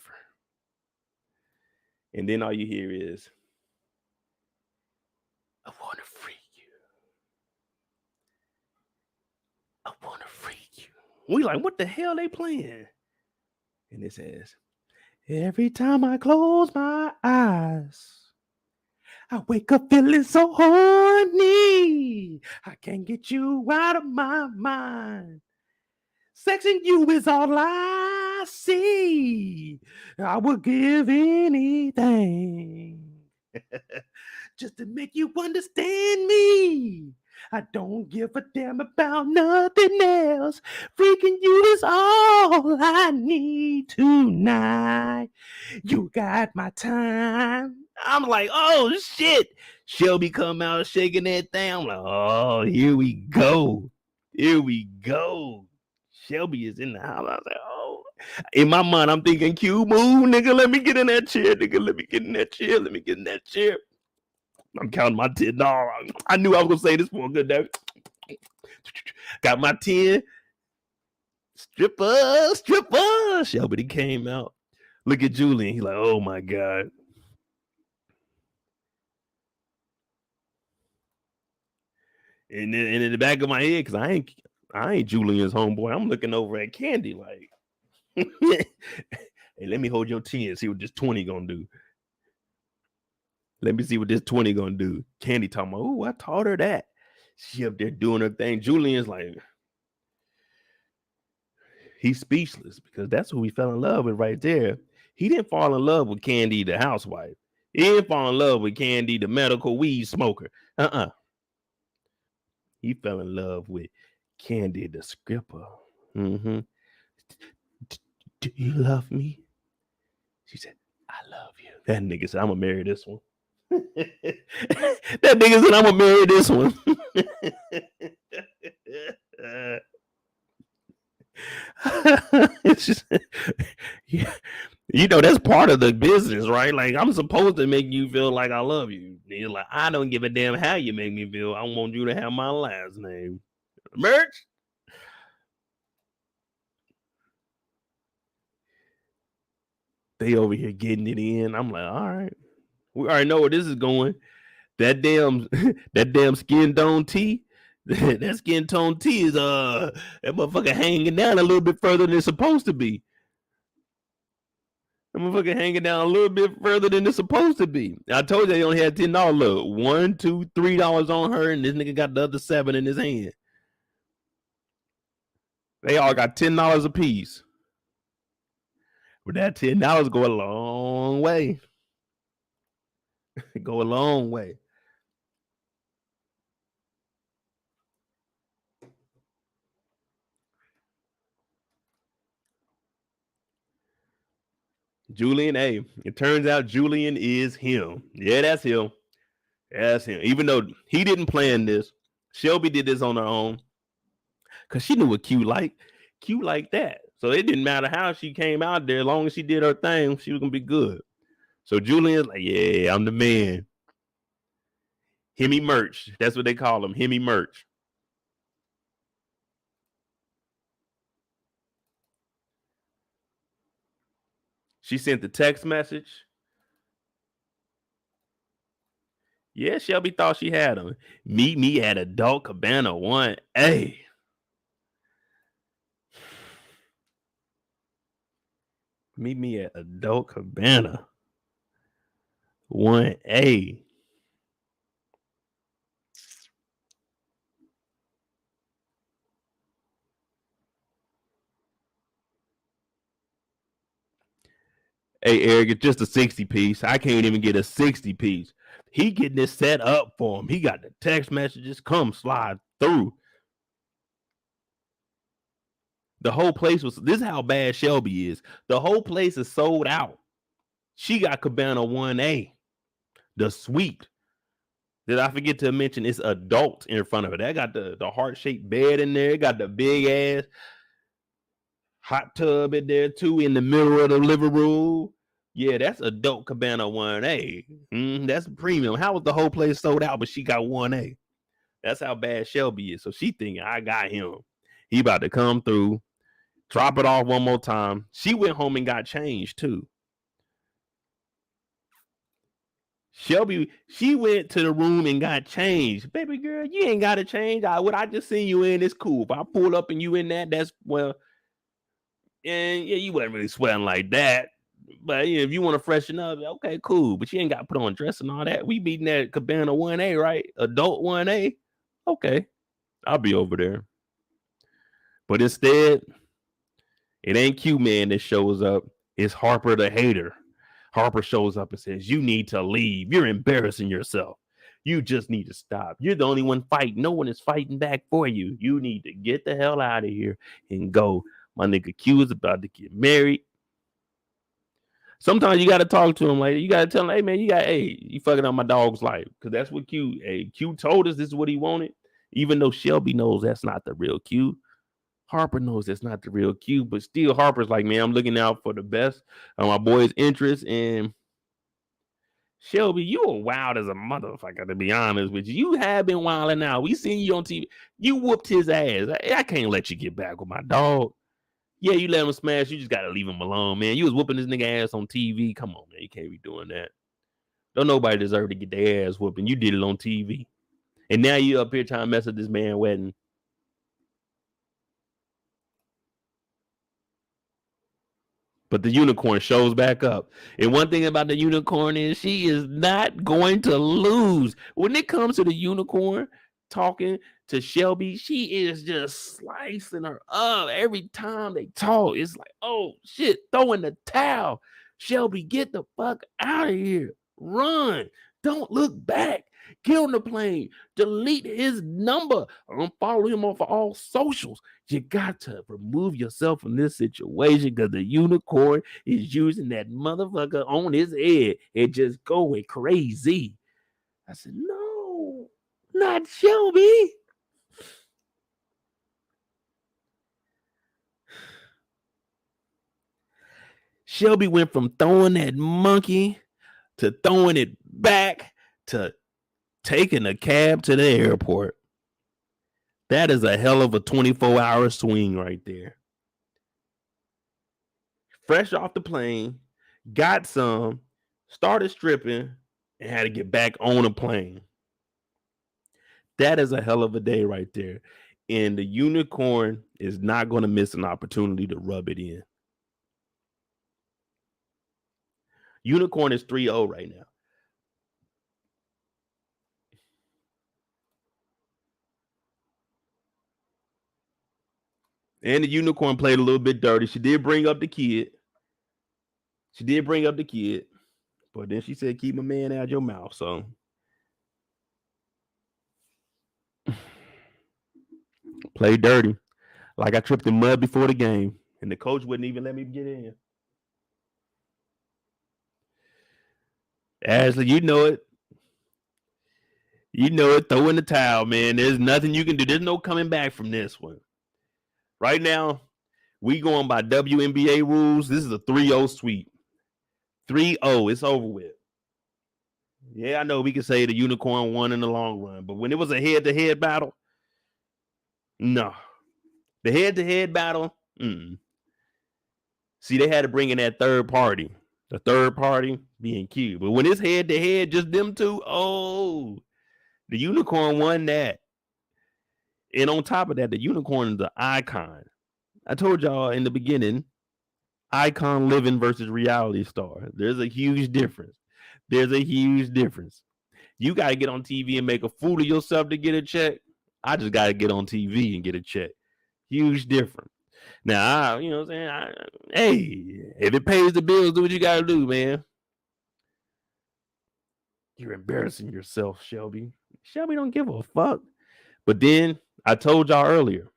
And then all you hear is, I want to freak you. I want to freak you. We like, what the hell they playing? And it says, every time I close my eyes, I wake up feeling so horny. I can't get you out of my mind. Sexing you is all I see. I would give anything just to make you understand me. I don't give a damn about nothing else. Freaking you is all I need tonight. You got my time. I'm like, oh shit. Shelby come out shaking that thing. I'm like, oh, here we go. Here we go. Shelby is in the house. I was like, oh. In my mind, I'm thinking, Q, move, nigga. Let me get in that chair, nigga. Let me get in that chair. Let me get in that chair. I'm counting my $10. I knew I was gonna say this for a good day. Got my 10. Stripper. Shelby came out. Look at Julian. He's like, oh my God. And then in the back of my head, because I ain't Julian's homeboy. I'm looking over at Candy like, hey, let me hold your 10, see what this 20 gonna do. Let me see what this 20 gonna do. Candy talking about, oh, I taught her that. She up there doing her thing. Julian's like, he's speechless because that's who he fell in love with right there. He didn't fall in love with Candy, the housewife. He didn't fall in love with Candy, the medical weed smoker. He fell in love with Candy, the stripper. Mm-hmm. Do you love me? She said, I love you. That nigga said, I'm gonna marry this one. That nigga said, I'm gonna marry this one. It's just, yeah. You know, that's part of the business, right? Like, I'm supposed to make you feel like I love you. And you're like, I don't give a damn how you make me feel. I want you to have my last name. Merch. They over here getting it in. I'm like, all right. We already know where this is going. That damn skin tone tee. That skin tone tee is that motherfucker hanging down a little bit further than it's supposed to be. That motherfucker hanging down a little bit further than it's supposed to be. I told you they only had $10. Look, $1, $2, $3 on her, and this nigga got the other $7 in his hand. They all got $10 a piece. But that $10 go a long way. Go a long way. Julian, hey, it turns out Julian is him. Yeah, that's him. That's him. Even though he didn't plan this, Shelby did this on her own because she knew what Q liked. Q liked that. So it didn't matter how she came out there. As long as she did her thing, she was going to be good. So Julian's like, yeah, I'm the man. Hemi merch. That's what they call him. Hemi merch. She sent the text message. Yeah, Shelby thought she had him. Meet me at Adult Cabana 1A. Meet me at Adult Cabana 1A. Hey, Eric, it's just a 60 piece. I can't even get a 60 piece. He getting this set up for him. He got the text messages. Come slide through. The whole place was, this is how bad Shelby is. The whole place is sold out. She got Cabana 1A, the suite. Did I forget to mention it's adult in front of it? That got the heart-shaped bed in there. It got the big ass hot tub in there too in the middle of the living room. Yeah, that's adult Cabana 1A. That's premium. How was the whole place sold out, but she got 1A? That's how bad Shelby is. So she thinking, I got him. He about to come through, drop it off one more time. She went home and got changed too. Shelby, she went to the room and got changed. Baby girl, you ain't got to change. What I just seen you in is cool. If I pull up and you in that, that's, well, and yeah, you wasn't really sweating like that. But yeah, if you want to freshen up, okay, cool. But you ain't got to put on dress and all that. We meeting at Cabana 1A, right? Adult 1A. Okay, I'll be over there. But instead, it ain't Q Man that shows up. It's Harper the hater. Harper shows up and says, you need to leave. You're embarrassing yourself. You just need to stop. You're the only one fighting. No one is fighting back for you. You need to get the hell out of here and go. My nigga Q is about to get married. Sometimes you got to talk to him. Like, you got to tell him, hey, man, you fucking up my dog's life. Because that's what Q told us this is what he wanted. Even though Shelby knows that's not the real Q. Harper knows that's not the real Q, but still Harper's like, man, I'm looking out for the best of my boy's interest. And Shelby, you are wild as a motherfucker, to be honest with you. You have been wilding out. We seen you on TV. You whooped his ass. I can't let you get back with my dog. Yeah, you let him smash. You just got to leave him alone, man. You was whooping this nigga ass on TV. Come on, man. You can't be doing that. Don't nobody deserve to get their ass whooping. You did it on TV. And now you up here trying to mess up this man's wedding. But the unicorn shows back up. And one thing about the unicorn is she is not going to lose. When it comes to the unicorn talking to Shelby, she is just slicing her up every time they talk. It's like, oh shit, throw in the towel. Shelby, get the fuck out of here. Run. Don't look back. Get on the plane. Delete his number. Unfollow him off of all socials. You got to remove yourself from this situation because the unicorn is using that motherfucker on his head and just going crazy. I said, no, not Shelby. Shelby went from throwing that monkey to throwing it back to taking a cab to the airport. That is a hell of a 24-hour swing right there. Fresh off the plane, got some, started stripping, and had to get back on a plane. That is a hell of a day right there. And the unicorn is not going to miss an opportunity to rub it in. Unicorn is 3-0 right now. And the unicorn played a little bit dirty. She did bring up the kid. But then she said, keep my man out of your mouth. So play dirty. Like I tripped in mud before the game. And the coach wouldn't even let me get in. Ashley, you know it. You know it. Throw in the towel, man. There's nothing you can do. There's no coming back from this one. Right now, we going by WNBA rules. This is a 3-0 sweep. 3-0. It's over with. Yeah, I know we can say the unicorn won in the long run, but when it was a head-to-head battle, no. The head-to-head battle, see, they had to bring in that third party. The third party being Q. But when it's head to head, just them two, oh, the unicorn won that. And on top of that, the unicorn is the icon. I told y'all in the beginning, icon living versus reality star. There's a huge difference. There's a huge difference. You got to get on TV and make a fool of yourself to get a check. I just got to get on TV and get a check. Huge difference. Now, you know what I'm saying? Hey, if it pays the bills, do what you got to do, man. You're embarrassing yourself, Shelby. Shelby don't give a fuck. But then I told y'all earlier.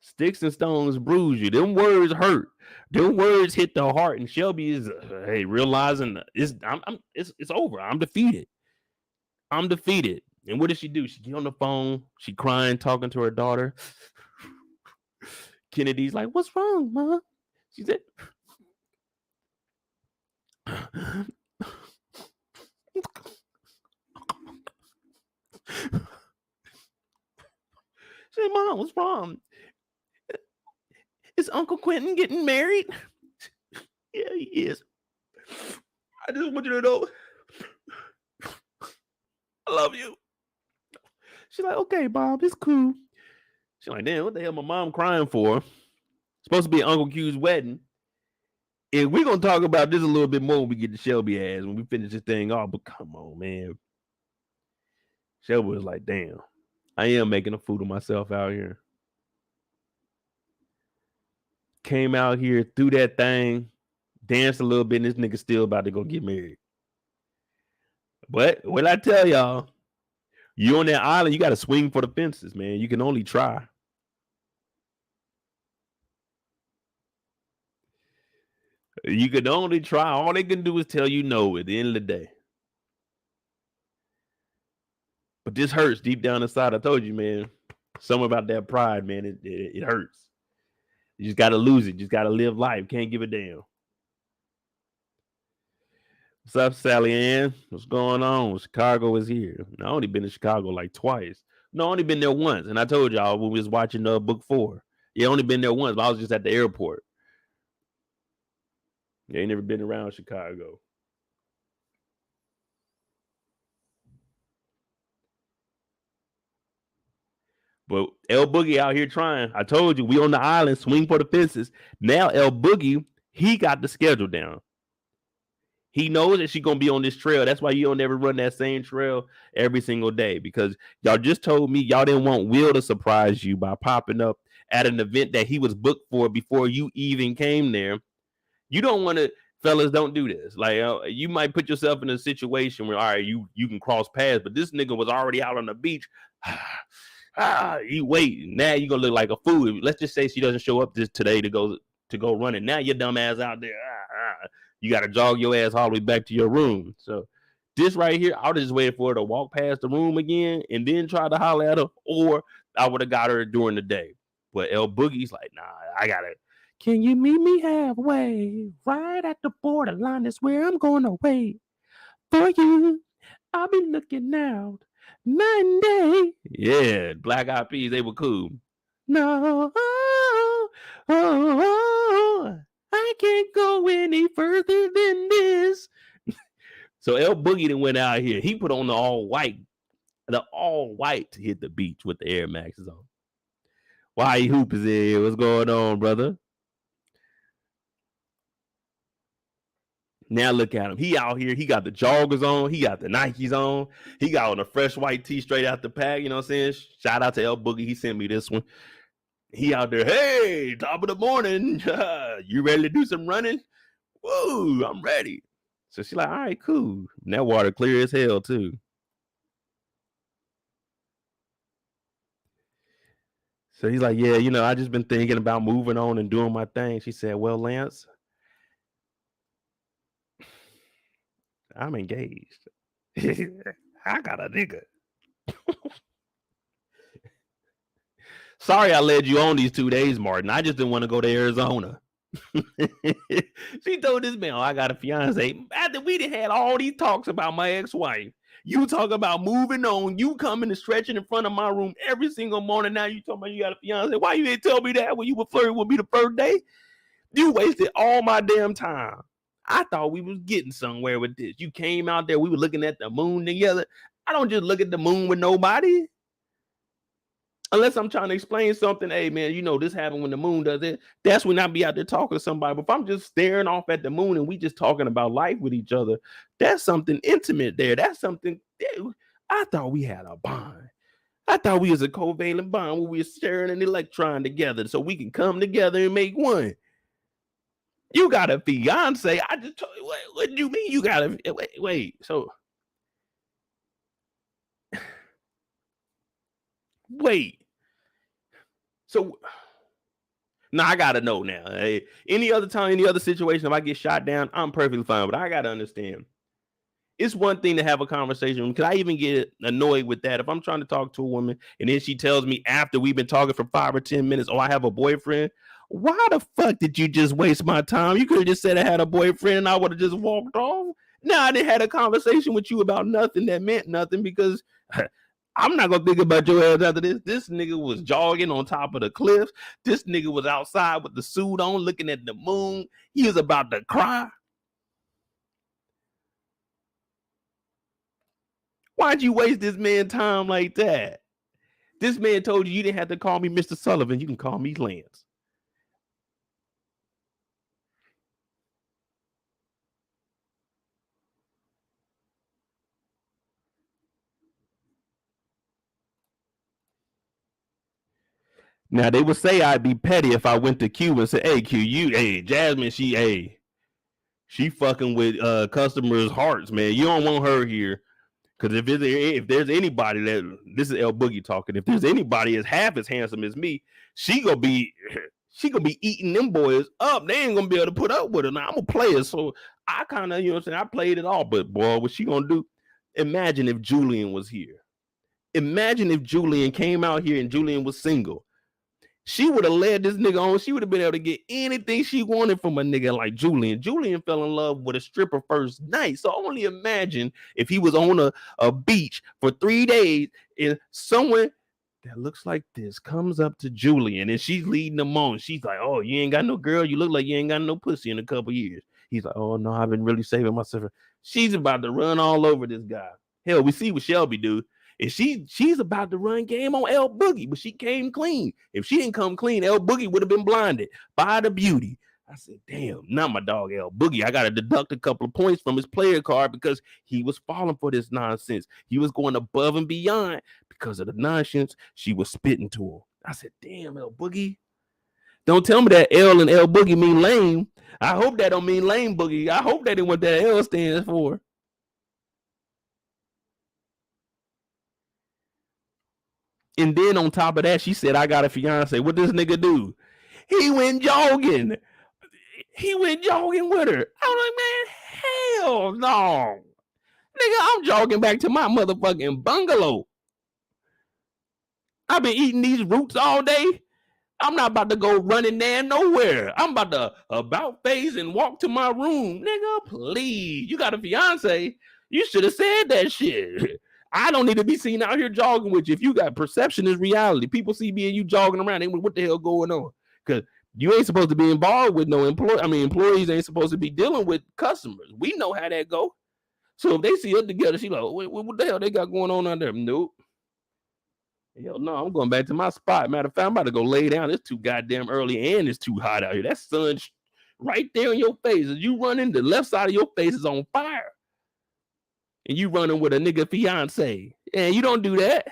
Sticks and stones bruise you. Them words hurt. Them words hit the heart. And Shelby is, realizing it's over. I'm defeated. And what does she do? She get on the phone. She crying, talking to her daughter. Kennedy's like, "What's wrong, Ma?" She said, "Mom, what's wrong? Is Uncle Quentin getting married?" "Yeah, he is. I just want you to know I love you." She's like, "Okay, Bob, it's cool." She's like, "Damn, what the hell my mom crying for? Supposed to be Uncle Q's wedding." And we're going to talk about this a little bit more when we get to Shelby ass, when we finish this thing off. But come on, man. Shelby was like, "Damn, I am making a fool of myself out here." Came out here, threw that thing, danced a little bit, and this nigga still about to go get married. But what I tell y'all, you on that island, you got to swing for the fences, man. You can only try. You can only try. All they can do is tell you no at the end of the day. But this hurts deep down inside. I told you, man. Something about that pride, man. It hurts. You just got to lose it. Just got to live life. Can't give a damn. What's up, Sally Ann? What's going on? Chicago is here. I only been to Chicago like twice. No, I only been there once. And I told y'all when we was watching book 4. Yeah, only been there once, but I was just at the airport. Yeah, ain't never been around Chicago. But El Boogie out here trying. I told you, we on the island, swing for the fences. Now El Boogie, he got the schedule down. He knows that she's going to be on this trail. That's why you don't ever run that same trail every single day, because y'all just told me y'all didn't want Will to surprise you by popping up at an event that he was booked for before you even came there. You don't want to, fellas, don't do this. Like, you might put yourself in a situation where, all right, you can cross paths, but this nigga was already out on the beach. You wait. Now you're going to look like a fool. Let's just say she doesn't show up today to go running. Now your dumb ass out there. You got to jog your ass all the way back to your room. So this right here, I would have just waited for her to walk past the room again and then try to holler at her, or I would have got her during the day. But El Boogie's like, nah, I got to. Can you meet me halfway? Right at the borderline is where I'm going to wait for you. I'll be looking out night and day. Yeah, Black Eyed Peas, they were cool. No, I can't go any further than this. So El Boogie then went out here. He put on the all white to hit the beach with the Air Maxes on. Why Hoop is here? What's going on, brother? Now look at him. He out here. He got the joggers on. He got the Nikes on. He got on a fresh white tee straight out the pack. You know what I'm saying? Shout out to El Boogie. He sent me this one. He out there. Hey, top of the morning. You ready to do some running? Woo, I'm ready. So she's like, all right, cool. And that water clear as hell, too. So he's like, yeah, I just been thinking about moving on and doing my thing. She said, well, Lance, I'm engaged. I got a nigga. Sorry I led you on these 2 days, Martin. I just didn't want to go to Arizona. She told this man, I got a fiance. After we done had all these talks about my ex-wife, you talk about moving on, you coming and stretching in front of my room every single morning. Now you talking about you got a fiance. Why you didn't tell me that when you were flirting with me the first day? You wasted all my damn time. I thought we was getting somewhere with this. You came out there, we were looking at the moon together. I don't just look at the moon with nobody. Unless I'm trying to explain something. Hey, man, you know, this happened when the moon does it. That's when I be out there talking to somebody. But if I'm just staring off at the moon and we just talking about life with each other, that's something intimate there. That's something. I thought we had a bond. I thought we was a covalent bond where we were sharing an electron together so we can come together and make one. You got a fiance. I just told you, what do you mean you got a wait. So wait. So now I gotta know now. Hey, any other time, any other situation, if I get shot down, I'm perfectly fine. But I gotta understand. It's one thing to have a conversation. Because I even get annoyed with that. If I'm trying to talk to a woman and then she tells me after we've been talking for 5 or 10 minutes, oh, I have a boyfriend. Why the fuck did you just waste my time? You could have just said I had a boyfriend and I would have just walked off. Now I didn't had a conversation with you about nothing that meant nothing because I'm not gonna think about your ass after this. This nigga was jogging on top of the cliff. This nigga was outside with the suit on, looking at the moon. He was about to cry. Why'd you waste this man's time like that? This man told you didn't have to call me Mr. Sullivan. You can call me Lance. Now they would say I'd be petty if I went to Q and said, "Hey Q, hey Jasmine, she fucking with customers' hearts, man. You don't want her here." Because if there's anybody that this is El Boogie talking, if there's anybody as half as handsome as me, she gonna be eating them boys up. They ain't gonna be able to put up with her. Now I'm a player, so I kind of, you know what I'm saying, I played it all. But boy, what she gonna do? Imagine if Julian was here. Imagine if Julian came out here and Julian was single. She would have led this nigga on. She would have been able to get anything she wanted from a nigga like Julian. Julian fell in love with a stripper first night. So only imagine if he was on a beach for 3 days and someone that looks like this comes up to Julian and she's leading him on. She's like, "Oh, you ain't got no girl. You look like you ain't got no pussy in a couple years." He's like, "Oh, no, I've been really saving myself." She's about to run all over this guy. Hell, we see what Shelby do. And she's about to run game on El Boogie, but she came clean. If she didn't come clean, El Boogie would have been blinded by the beauty. I said, damn, not my dog El Boogie. I got to deduct a couple of points from his player card because he was falling for this nonsense. He was going above and beyond because of the nonsense she was spitting to him. I said, damn, El Boogie. Don't tell me that L and El Boogie mean lame. I hope that don't mean lame Boogie. I hope that ain't what that L stands for. And then on top of that, she said, I got a fiance. What this nigga do? He went jogging. He went jogging with her. I was like, man, hell no. Nigga, I'm jogging back to my motherfucking bungalow. I've been eating these roots all day. I'm not about to go running there nowhere. I'm about to about face and walk to my room. Nigga, please. You got a fiance. You should have said that shit. I don't need to be seen out here jogging with you. If you got perception is reality. People see me and you jogging around. They went, what the hell going on? Because you ain't supposed to be involved with no employee. I mean, employees ain't supposed to be dealing with customers. We know how that go. So if they see us together, she like, what the hell they got going on out there? Nope. Hell no, I'm going back to my spot. Matter of fact, I'm about to go lay down. It's too goddamn early and it's too hot out here. That sun's right there in your face. As you running, the left side of your face is on fire. And you running with a nigga fiance. And you don't do that.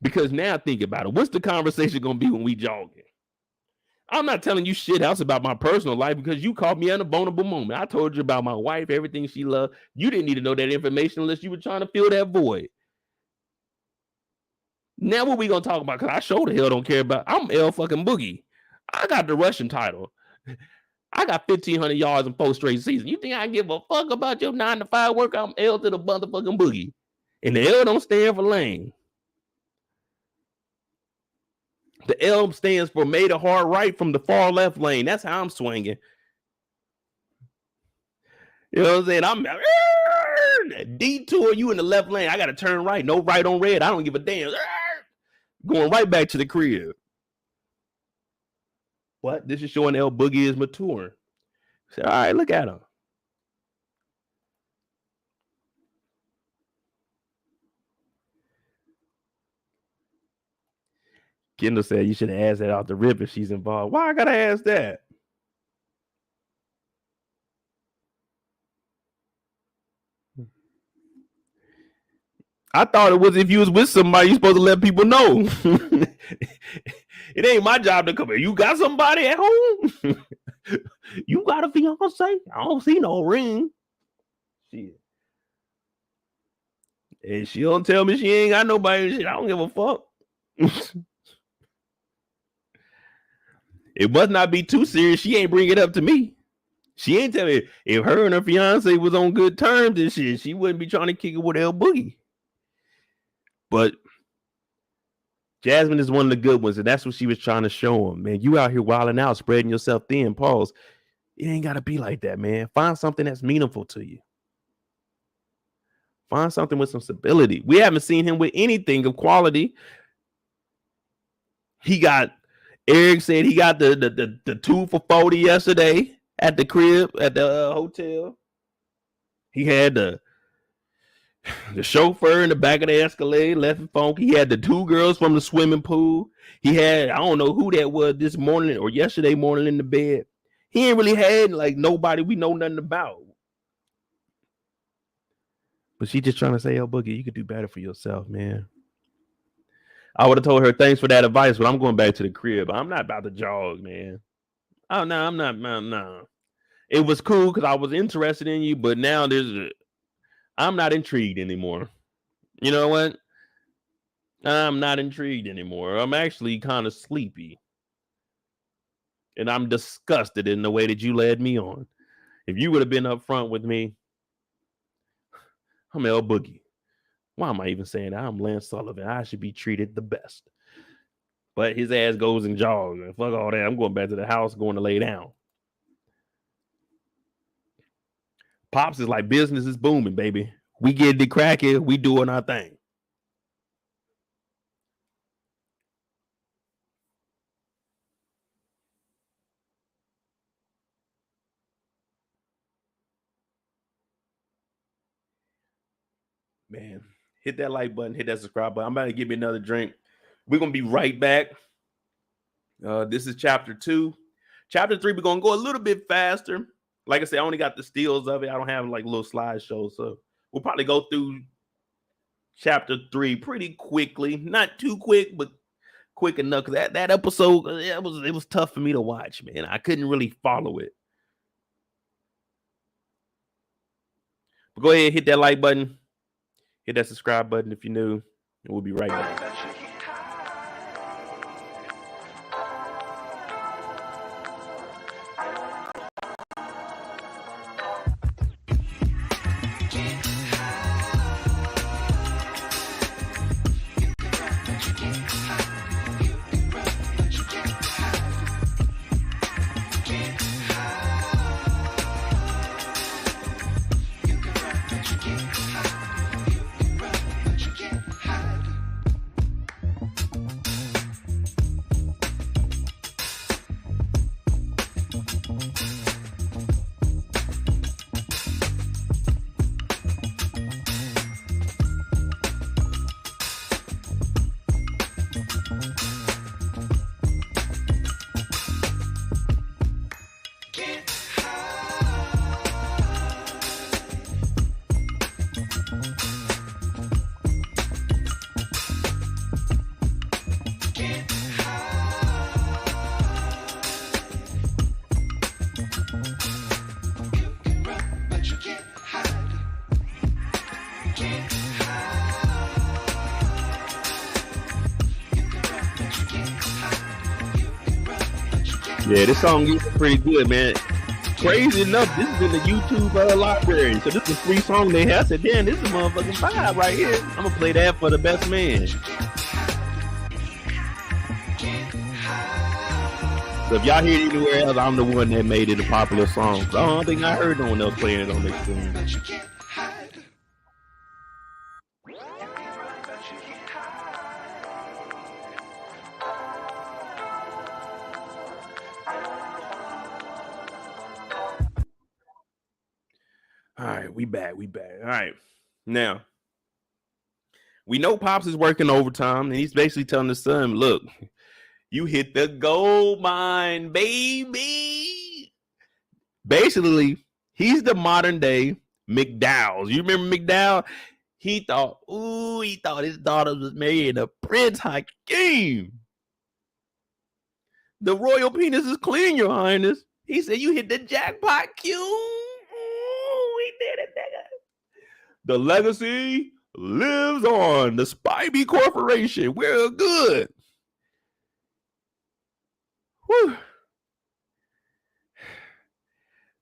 Because now think about it. What's the conversation going to be when we jogging? I'm not telling you shit else about my personal life because you caught me in a vulnerable moment. I told you about my wife, everything she loved. You didn't need to know that information unless you were trying to fill that void. Now what we going to talk about? Because I sure the hell don't care about. I'm El fucking Boogie. I got the Russian title. I got 1,500 yards in 4 straight seasons. You think I give a fuck about your 9 to 5 work? I'm L to the motherfucking Boogie. And the L don't stand for lane. The L stands for made a hard right from the far left lane. That's how I'm swinging. You know what I'm saying? I'm detour you in the left lane. I got to turn right. No right on red. I don't give a damn. Going right back to the crib. What? This is showing L Boogie is maturing. Said, all right, look at him. Kendall said you should have asked that out the rip if she's involved. Why I gotta ask that? I thought it was if you was with somebody, you're supposed to let people know. It ain't my job to come here. You got somebody at home? You got a fiance? I don't see no ring. Shit. And she don't tell me she ain't got nobody. Shit, I don't give a fuck. It must not be too serious. She ain't bring it up to me. She ain't tell me if her and her fiance was on good terms and shit, she wouldn't be trying to kick it with L Boogie. But Jasmine is one of the good ones, and that's what she was trying to show him. Man, you out here wilding out, spreading yourself thin. Pause. It ain't got to be like that, man. Find something that's meaningful to you. Find something with some stability. We haven't seen him with anything of quality. He got, Eric said he got the 2 for 40 yesterday at the crib, at the hotel. He had the chauffeur in the back of the Escalade, left and funky. He had the 2 girls from the swimming pool. He had, I don't know who that was this morning or yesterday morning in the bed. He ain't really had like nobody we know nothing about. But she just trying to say, oh, Boogie, you could do better for yourself, man. I would have told her, thanks for that advice, but I'm going back to the crib. I'm not about to jog, man. Oh, no, I'm not. No. It was cool because I was interested in you, but now I'm not intrigued anymore. You know what? I'm not intrigued anymore. I'm actually kind of sleepy. And I'm disgusted in the way that you led me on. If you would have been up front with me, I'm L Boogie. Why am I even saying that? I'm Lance Sullivan. I should be treated the best. But his ass goes and jogs. And fuck all that. I'm going back to the house, going to lay down. Pops is like, business is booming, baby. We get the cracking. We doing our thing. Man, hit that like button, hit that subscribe button. I'm about to give me another drink. We're going to be right back. This is chapter 2. Chapter 3, we're going to go a little bit faster. Like I said, I only got the stills of it. I don't have like little slideshows. So we'll probably go through chapter 3 pretty quickly. Not too quick, but quick enough. Because that episode, it was tough for me to watch, man. I couldn't really follow it. But go ahead, hit that like button. Hit that subscribe button if you're new. And we'll be right back. Yeah, this song is pretty good, man. Crazy enough, this is in the YouTube library. So this is a free song they have. I said, damn, this is a motherfucking vibe right here. I'm going to play that for the best man. So if y'all hear it anywhere else, I'm the one that made it a popular song. So I don't think I heard no one else playing it on this screen. We back. All right. Now, we know Pops is working overtime, and he's basically telling his son, look, you hit the gold mine, baby. Basically, he's the modern day McDowell's. You remember McDowell? He thought his daughter was marrying a Prince Hakeem. The royal penis is clean, Your Highness. He said, you hit the jackpot, Q. Ooh, we did it, nigga. The legacy lives on. The Spivey Corporation. We're good. Whew.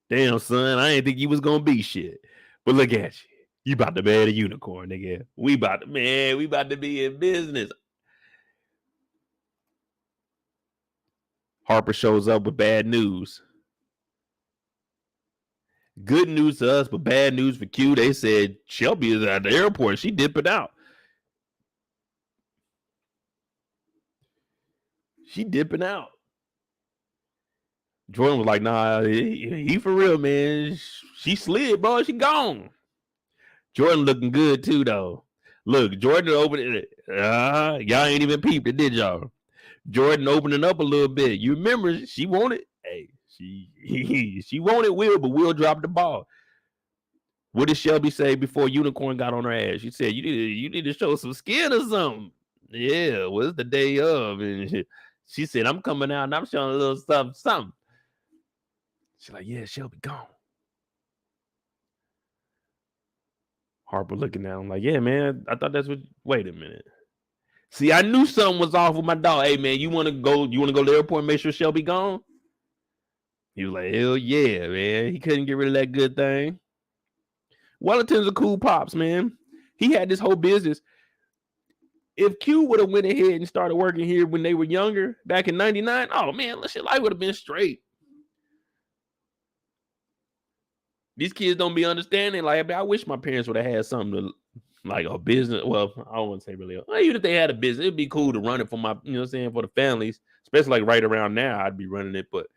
Damn, son, I didn't think you was gonna be shit. But look at you. You about to marry a unicorn, nigga. We about to be in business. Harper shows up with bad news. Good news to us, but bad news for Q. They said Shelby is at the airport. She dipping out. Jordan was like, nah, he for real, man. She slid, bro. She gone. Jordan looking good, too, though. Look, Jordan opened it. Y'all ain't even peeped it, did y'all? Jordan opening up a little bit. You remember, she wanted. Hey, she wanted Will, but Will dropped the ball. What did Shelby say before Unicorn got on her ass? She said, you need to show some skin or something. Yeah, well, it's the day of. And she said, I'm coming out and I'm showing a little something. She's like, yeah, Shelby gone. Harper looking at him like, yeah, man, I thought that's what. Wait a minute. See, I knew something was off with my dog. Hey, man, you want to go to the airport and make sure Shelby gone? He was like, hell yeah, man. He couldn't get rid of that good thing. Wellington's a cool pops, man. He had this whole business. If Q would have went ahead and started working here when they were younger, back in 99, oh, man, shit, life would have been straight. These kids don't be understanding. Like, I wish my parents would have had something to, like a business. Well, I don't want to say really. Even if they had a business, it'd be cool to run it for my, you know what I'm saying, for the families. Especially like right around now, I'd be running it. But,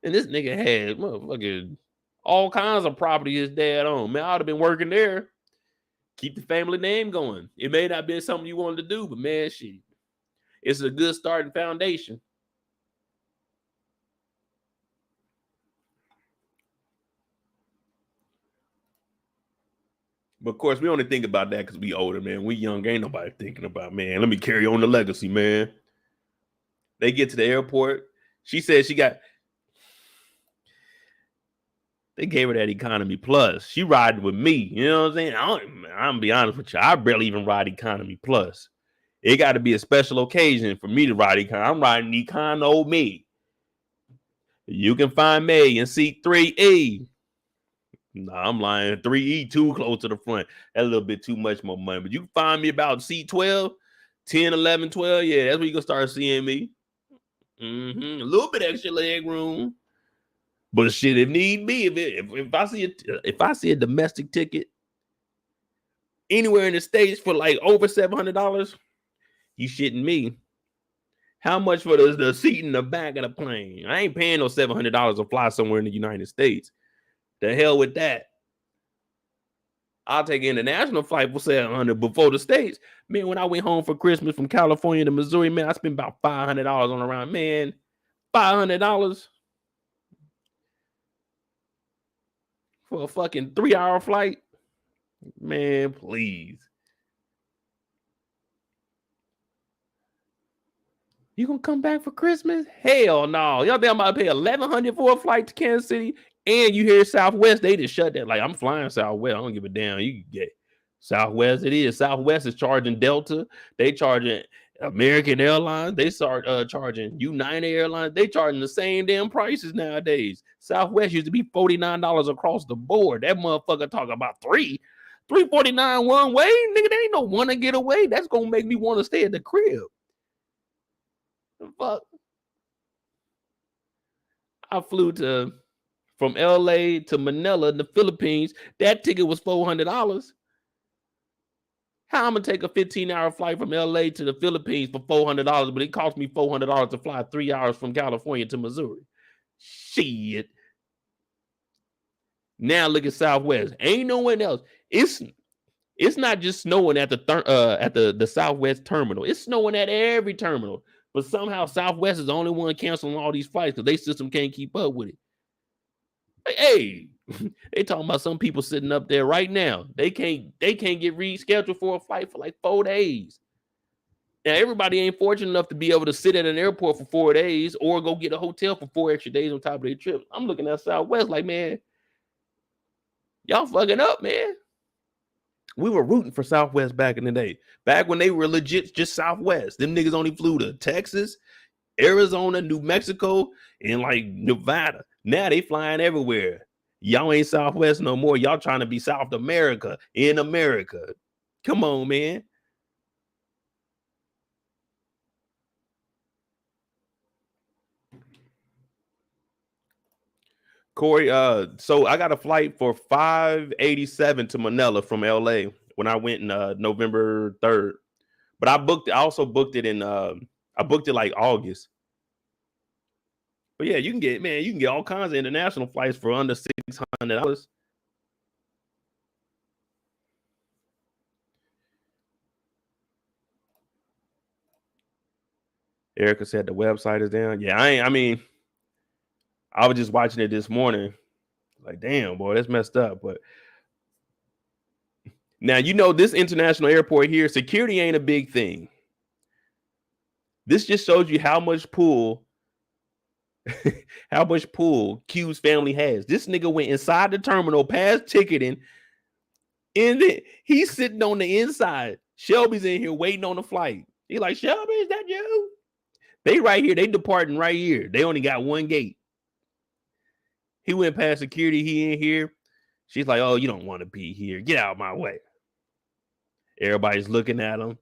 and this nigga had motherfucking all kinds of property his dad owned. Man, I would have been working there. Keep the family name going. It may not have been something you wanted to do, but man, shit, it's a good starting foundation. But of course, we only think about that because we older, man. We young, ain't nobody thinking about, man, let me carry on the legacy, man. They get to the airport. She said they gave her that economy plus. She riding with me. You know what I'm saying? I'm gonna be honest with you. I barely even ride economy plus. It got to be a special occasion for me to ride economy. I'm riding econo me. You can find me in seat 3E. Nah, I'm lying. 3E too close to the front. That's a little bit too much more money. But you can find me about seat 12, 10, 11, 12. Yeah, that's where you can start seeing me. A little bit extra leg room. But shit, if need be, if I see a domestic ticket anywhere in the States for like over $700, you shitting me. How much for the seat in the back of the plane? I ain't paying no $700 to fly somewhere in the United States. The hell with that. I'll take an international flight for $700 before the States. Man, when I went home for Christmas from California to Missouri, man, I spent about $500 on around. Man, $500 for a fucking 3-hour flight? Man, please. You gonna come back for Christmas? Hell no. Y'all think I'm about to pay $1,100 for a flight to Kansas City? And you hear Southwest, they just shut that. Like, I'm flying Southwest. I don't give a damn. You can get Southwest. It is. Southwest is charging Delta. They charging American Airlines. They start charging United Airlines. They charging the same damn prices nowadays. Southwest used to be $49 across the board. That motherfucker talking about $349 one way. Nigga, there ain't no one to get away. That's gonna make me want to stay at the crib. Fuck. I flew from LA to Manila in the Philippines. That ticket was $400. How I'm gonna take a 15-hour flight from LA to the Philippines for $400, but it cost me $400 to fly 3 hours from California to Missouri? Shit. Now look at Southwest. Ain't no one else. It's not just snowing at the Southwest terminal. It's snowing at every terminal. But somehow Southwest is the only one canceling all these flights because their system can't keep up with it. Hey, they talking about some people sitting up there right now. They can't get rescheduled for a flight for like 4 days. Now everybody ain't fortunate enough to be able to sit at an airport for 4 days or go get a hotel for 4 extra days on top of their trip. I'm looking at Southwest like, man, y'all fucking up, man. We were rooting for Southwest back in the day. Back when they were legit just Southwest. Them niggas only flew to Texas, Arizona, New Mexico, and like Nevada. Now they flying everywhere. Y'all ain't Southwest no more. Y'all trying to be South America in America. Come on, man. Corey, so I got a flight for $587 to Manila from LA when I went in November 3rd. But I also booked it in I booked it like August. But yeah, you can get all kinds of international flights for under $600. Erica said the website is down. Yeah, I was just watching it this morning. Like, damn, boy, that's messed up. But now, you know, this international airport here, security ain't a big thing. This just shows you how much pull Q's family has. This nigga went inside the terminal, past ticketing, and he's sitting on the inside. Shelby's in here waiting on the flight. He like, Shelby, is that you? They right here. They departing right here. They only got one gate. He went past security. He in here. She's like, oh, you don't want to be here. Get out of my way. Everybody's looking at him.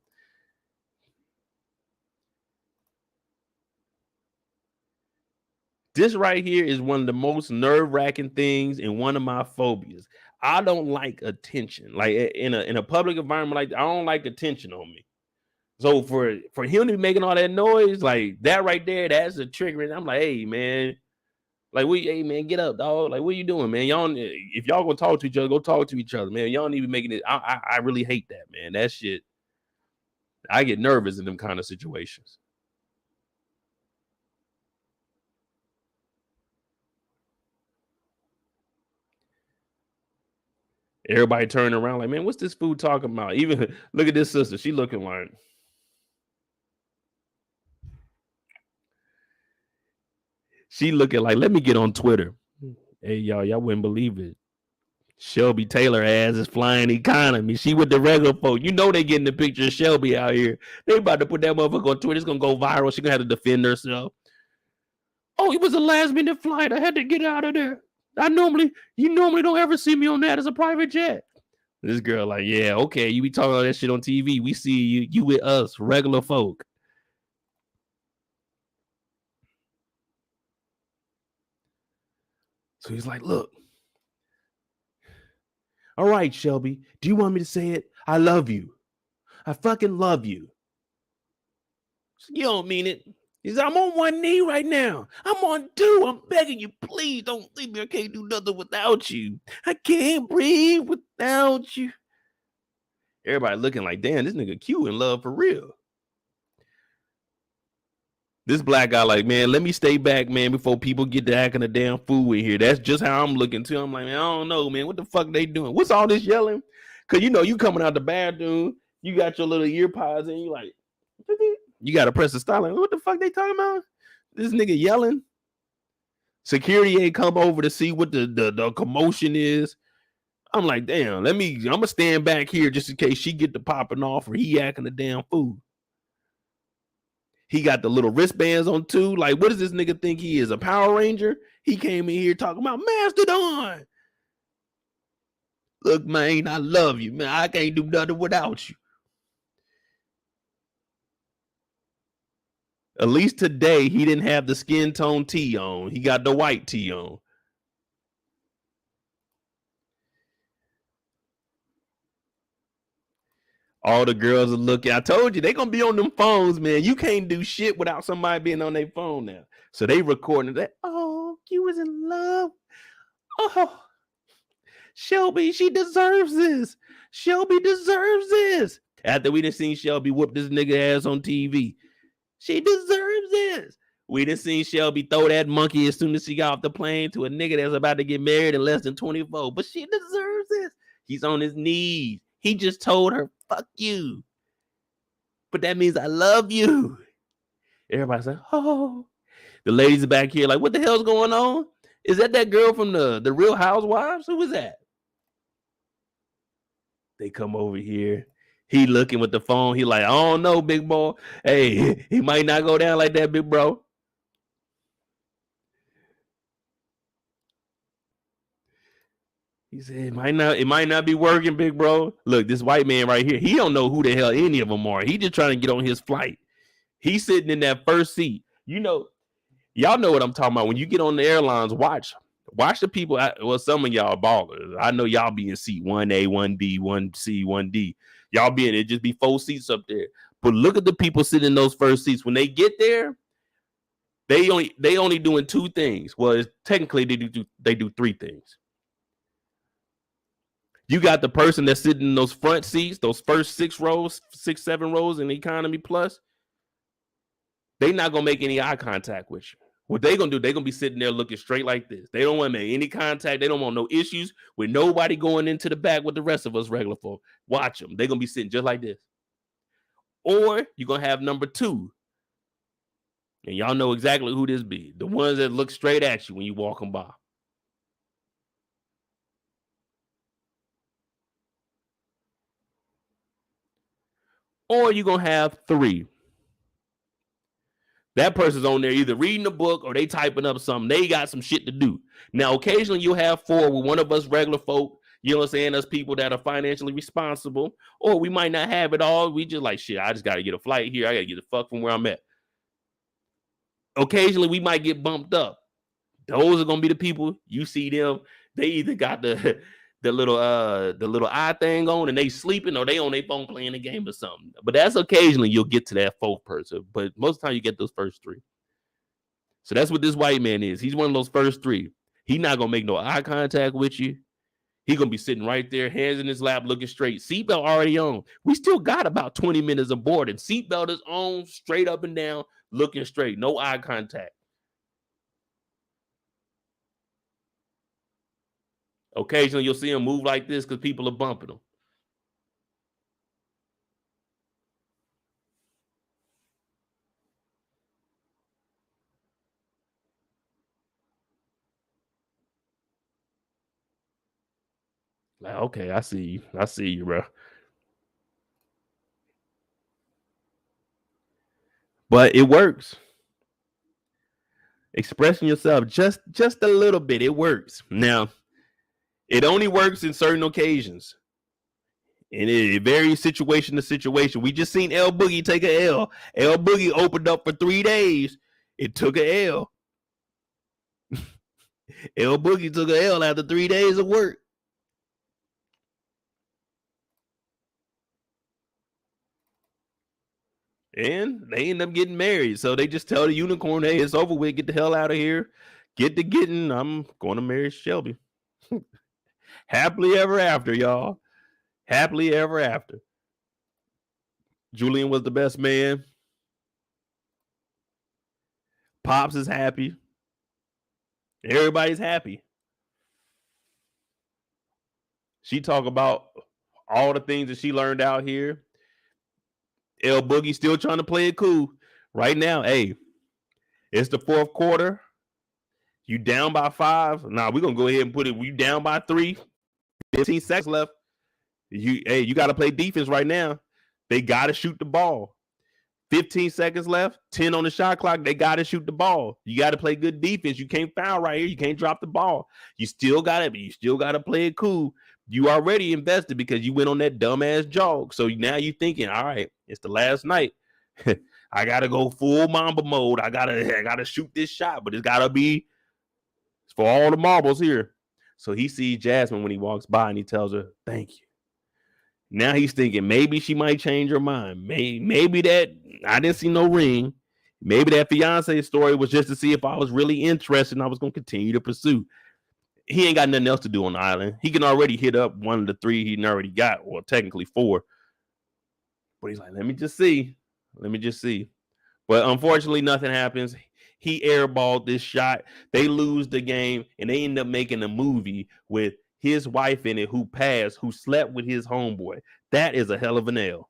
This right here is one of the most nerve-wracking things and one of my phobias. I don't like attention. Like in a public environment like that, I don't like attention on me. So for him to be making all that noise, like that right there, that's a trigger. And I'm like, hey man, hey man, get up, dog. Like, what are you doing, man? Y'all, if y'all gonna talk to each other, go talk to each other, man. Y'all need to be making it. I really hate that, man. That shit. I get nervous in them kind of situations. Everybody turning around like, man, what's this food talking about? Even look at this sister. She looking like. She looking like, let me get on Twitter. Hey, y'all wouldn't believe it. Shelby Taylor ass is flying economy. She with the regular folk. You know they getting the picture of Shelby out here. They about to put that motherfucker on Twitter. It's gonna go viral. She gonna have to defend herself. Oh, it was a last minute flight. I had to get out of there. You normally don't ever see me on that as a private jet. This girl like, yeah, okay, you be talking all that shit on TV. We see you with us, regular folk. So he's like, look. All right, Shelby, do you want me to say it? I love you. I fucking love you. You don't mean it. He said, I'm on one knee right now. I'm on two. I'm begging you, please don't leave me. I can't do nothing without you. I can't breathe without you. Everybody looking like, damn, this nigga Q in love for real. This black guy like, man, let me stay back, man, before people get to acting a damn fool in here. That's just how I'm looking too. I'm like, man, I don't know, man. What the fuck they doing? What's all this yelling? Because, you know, you coming out the bathroom, you got your little ear pods in, you like, you got to press the stop. Like, what the fuck they talking about? This nigga yelling. Security ain't come over to see what the commotion is. I'm like, damn, I'm going to stand back here just in case she get to popping off or he acting a damn fool. He got the little wristbands on too. Like, what does this nigga think he is? A Power Ranger? He came in here talking about Mastodon. Look, man, I love you, man. I can't do nothing without you. At least today, he didn't have the skin tone tee on. He got the white tee on. All the girls are looking. I told you, they going to be on them phones, man. You can't do shit without somebody being on their phone now. So they recording that. Oh, you was in love. Oh, Shelby, she deserves this. Shelby deserves this. After we done seen Shelby whoop this nigga ass on TV. She deserves this. We done seen Shelby throw that monkey as soon as she got off the plane to a nigga that's about to get married in less than 24. But she deserves this. He's on his knees. He just told her, fuck you. But that means I love you. Everybody's like, oh. The ladies back here like, what the hell's going on? Is that girl from the Real Housewives? Who was that? They come over here. He looking with the phone. He like, I don't know, big boy. Hey, he might not go down like that, big bro. He said, it might not be working, big bro. Look, this white man right here, he don't know who the hell any of them are. He just trying to get on his flight. He's sitting in that first seat. You know, y'all know what I'm talking about. When you get on the airlines, watch the people. Well, some of y'all ballers. I know y'all be in seat 1A, 1B, 1C, 1D. Y'all be in it, just be 4 seats up there. But look at the people sitting in those first seats. When they get there, they only doing 2 things. Well, technically they do 3 things. You got the person that's sitting in those front seats, those first 6 rows, 6, 7 rows in the economy plus. They not gonna make any eye contact with you. What they gonna do? They gonna be sitting there looking straight like this. They don't want to make any contact. They don't want no issues with nobody going into the back with the rest of us regular folk. Watch them. They gonna be sitting just like this. Or you're gonna have number 2, and y'all know exactly who this be. The ones that look straight at you when you walk them by. Or you're gonna have 3. That person's on there either reading a book or they typing up something. They got some shit to do. Now, occasionally you'll have 4 with one of us regular folk, you know what I'm saying, us people that are financially responsible, or we might not have it all. We just like, shit, I just got to get a flight here. I got to get the fuck from where I'm at. Occasionally we might get bumped up. Those are going to be the people, you see them, they either got the little eye thing on and they sleeping, or they on their phone playing a game or something. But that's occasionally you'll get to that 4th person. But most of the time you get those first 3. So that's what this white man is. He's one of those first 3. He's not gonna make no eye contact with you. He's gonna be sitting right there, hands in his lap, looking straight. Seatbelt already on. We still got about 20 minutes aboard, and seatbelt is on, straight up and down, looking straight, no eye contact. Occasionally, you'll see him move like this because people are bumping him. Like, okay, I see you. I see you, bro. But it works. Expressing yourself just a little bit, it works. Now, it only works in certain occasions. And it varies situation to situation. We just seen L Boogie take a L. L Boogie opened up for 3 days. It took a L. L Boogie took a L after 3 days of work. And they end up getting married. So they just tell the unicorn, hey, it's over with. Get the hell out of here. Get to getting. I'm going to marry Shelby. Happily ever after, y'all. Happily ever after. Julian was the best man. Pops is happy. Everybody's happy. She talk about all the things that she learned out here. L Boogie still trying to play it cool. Right now, hey, it's the 4th quarter. You down by 5. Nah, we're going to go ahead and put it. You down by 3. 15 seconds left. You got to play defense right now. They got to shoot the ball. 15 seconds left. 10 on the shot clock. They got to shoot the ball. You got to play good defense. You can't foul right here. You can't drop the ball. You still got to play it cool. You already invested because you went on that dumbass jog. So now you're thinking, all right, it's the last night. I gotta go full Mamba mode. I gotta shoot this shot, but it's gotta be for all the marbles here. So he sees Jasmine when he walks by and he tells her, thank you. Now he's thinking maybe she might change her mind. Maybe that I didn't see no ring. Maybe that fiance story was just to see if I was really interested and I was going to continue to pursue. he ain't got nothing else to do on the island. He can already hit up one of the 3 he already got, or technically 4. But he's like, let me just see. But unfortunately, nothing happens. He airballed this shot. They lose the game, and they end up making a movie with his wife in it who passed, who slept with his homeboy. That is a hell of an L.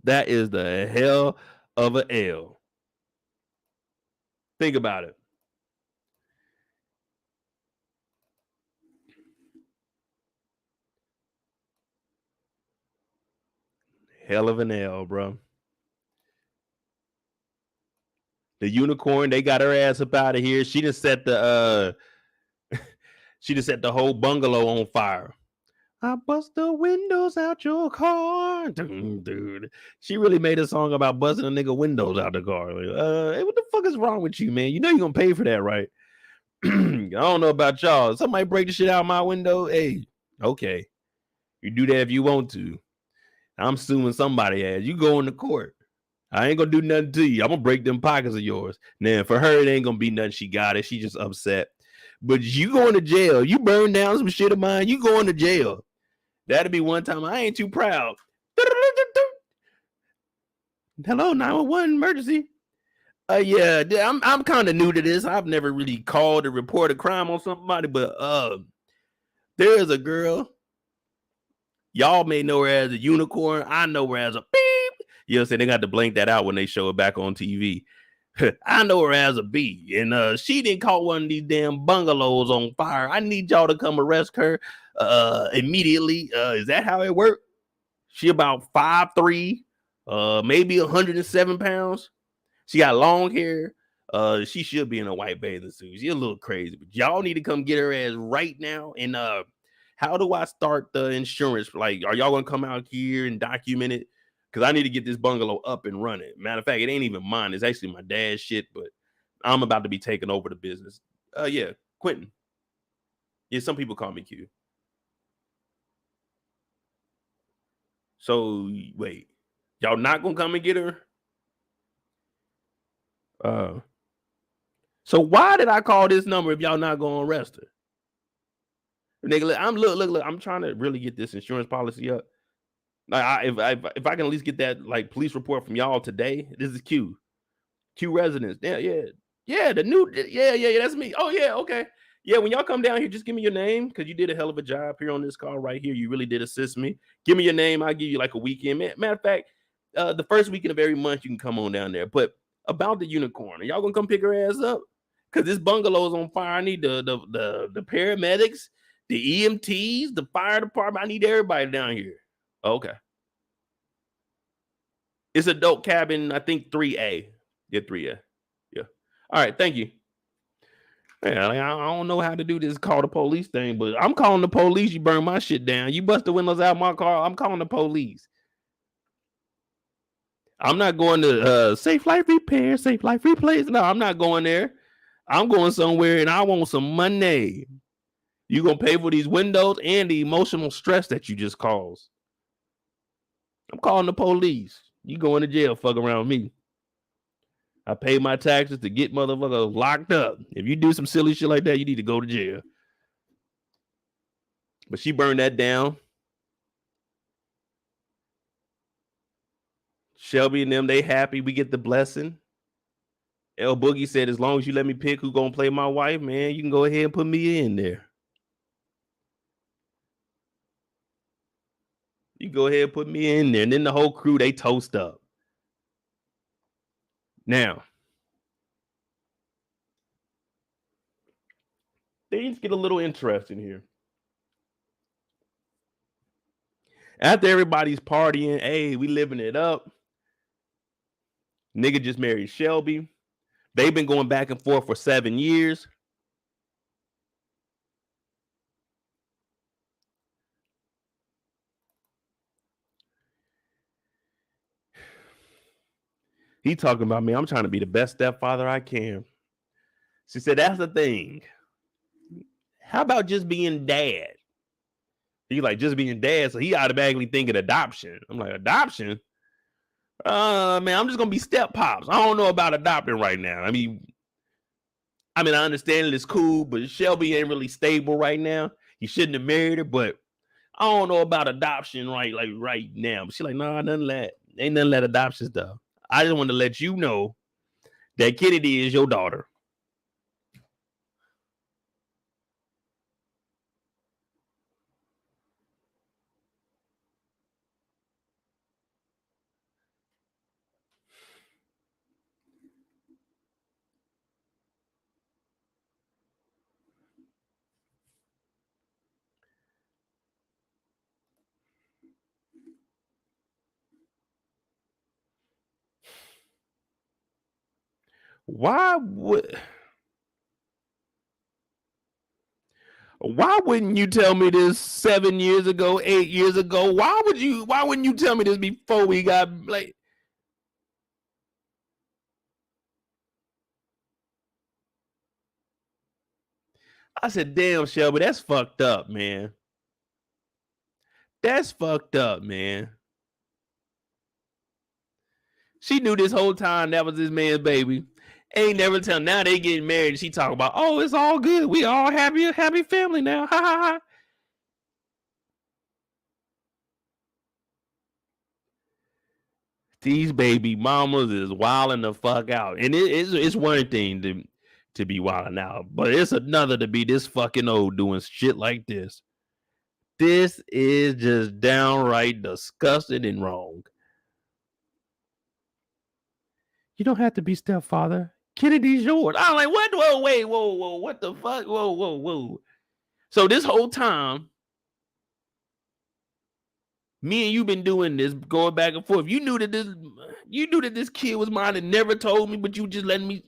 That is the hell of an L. Think about it. Hell of an L, bro. The unicorn, they got her ass up out of here. She just set the whole bungalow on fire. I bust the windows out your car. Dude. She really made a song about busting a nigga windows out the car. Like, hey, what the fuck is wrong with you, man? You know you're gonna pay for that, right? I don't know about y'all. Somebody break the shit out of my window. Hey, okay. You do that if you want to. I'm suing somebody ass. You go into court. I ain't gonna do nothing to you. I'm gonna break them pockets of yours. Now, for her, it ain't gonna be nothing. She got it. She just upset. But you going to jail. You burn down some shit of mine. You going to jail. That'll be one time. I ain't too proud. Hello, 911 emergency. Yeah, I'm kind of new to this. I've never really called to report a crime on somebody, but there's a girl. Y'all may know her as a unicorn. I know her as a beep. You know what I'm saying? They got to blank that out when they show it back on TV. I know her as a bee, and she didn't caught one of these damn bungalows on fire. I need y'all to come arrest her immediately. Is that how it worked? She about 5'3", maybe 107 pounds. She got long hair. She should be in a white bathing suit. She's a little crazy, but y'all need to come get her ass right now. And how do I start the insurance? Like, are y'all gonna come out here and document it? Because I need to get this bungalow up and running. Matter of fact, it ain't even mine. It's actually my dad's shit, but I'm about to be taking over the business. Yeah, Quentin. Yeah, some people call me Q. So wait, y'all not gonna come and get her? So why did I call this number if y'all not gonna arrest her? Nigga, look, I'm trying to really get this insurance policy up. Like, if I can at least get that like police report from y'all today. This is Q residence. Yeah, the new, yeah, that's me. Oh yeah, okay. Yeah, when y'all come down here, just give me your name because you did a hell of a job here on this call right here. You really did assist me. Give me your name. I'll give you like a weekend. Matter of fact, the first weekend of every month you can come on down there. But about the unicorn, are y'all gonna come pick her ass up? Because this bungalow is on fire. I need the paramedics, the EMTs, the fire department. I need everybody down here. Okay. It's adult cabin, I think 3A. Yeah, 3A. Yeah. All right, thank you. Yeah, like, I don't know how to do this call the police thing, but I'm calling the police. You burn my shit down. You bust the windows out of my car. I'm calling the police. I'm not going to Safe Life Repair, Safe Life Replace. No, I'm not going there. I'm going somewhere and I want some money. You're going to pay for these windows and the emotional stress that you just caused. I'm calling the police. You going to jail, fuck around me. I pay my taxes to get motherfuckers locked up. If you do some silly shit like that, you need to go to jail. But she burned that down. Shelby and them, they happy. We get the blessing. L Boogie said, as long as you let me pick who gonna play my wife, man, you can go ahead and put me in there. You go ahead and put me in there. And then the whole crew, they toast up. Now, things get a little interesting here. After everybody's partying, hey, we living it up. Nigga just married Shelby. They've been going back and forth for 7 years. He talking about me. I'm trying to be the best stepfather I can. She said, that's the thing. How about just being dad? He like just being dad, so he automatically thinking adoption. I'm like, adoption? Man, I'm just gonna be step pops. I don't know about adopting right now. I understand that it's cool, but Shelby ain't really stable right now. He shouldn't have married her, but I don't know about adoption right now. But she's like, nah, none of that. Ain't none of that adoption stuff. I just want to let you know that Kennedy is your daughter. Why would Why wouldn't you tell me this 7 years ago, 8 years ago? Why wouldn't you tell me this before we got like I said, damn Shelby, that's fucked up, man. That's fucked up, man. She knew this whole time that was this man's baby. Ain't never tell now they getting married and she talk about, oh, it's all good. We all happy family now. Ha ha ha. These baby mamas is wilding the fuck out. And it's one thing to be wilding out, but it's another to be this fucking old doing shit like this. This is just downright disgusting and wrong. You don't have to be stepfather. Kennedy's yours. I'm like, what? Whoa, wait, whoa, what the fuck? Whoa. So this whole time, me and you been doing this, going back and forth. You knew that this kid was mine and never told me, but you just letting me.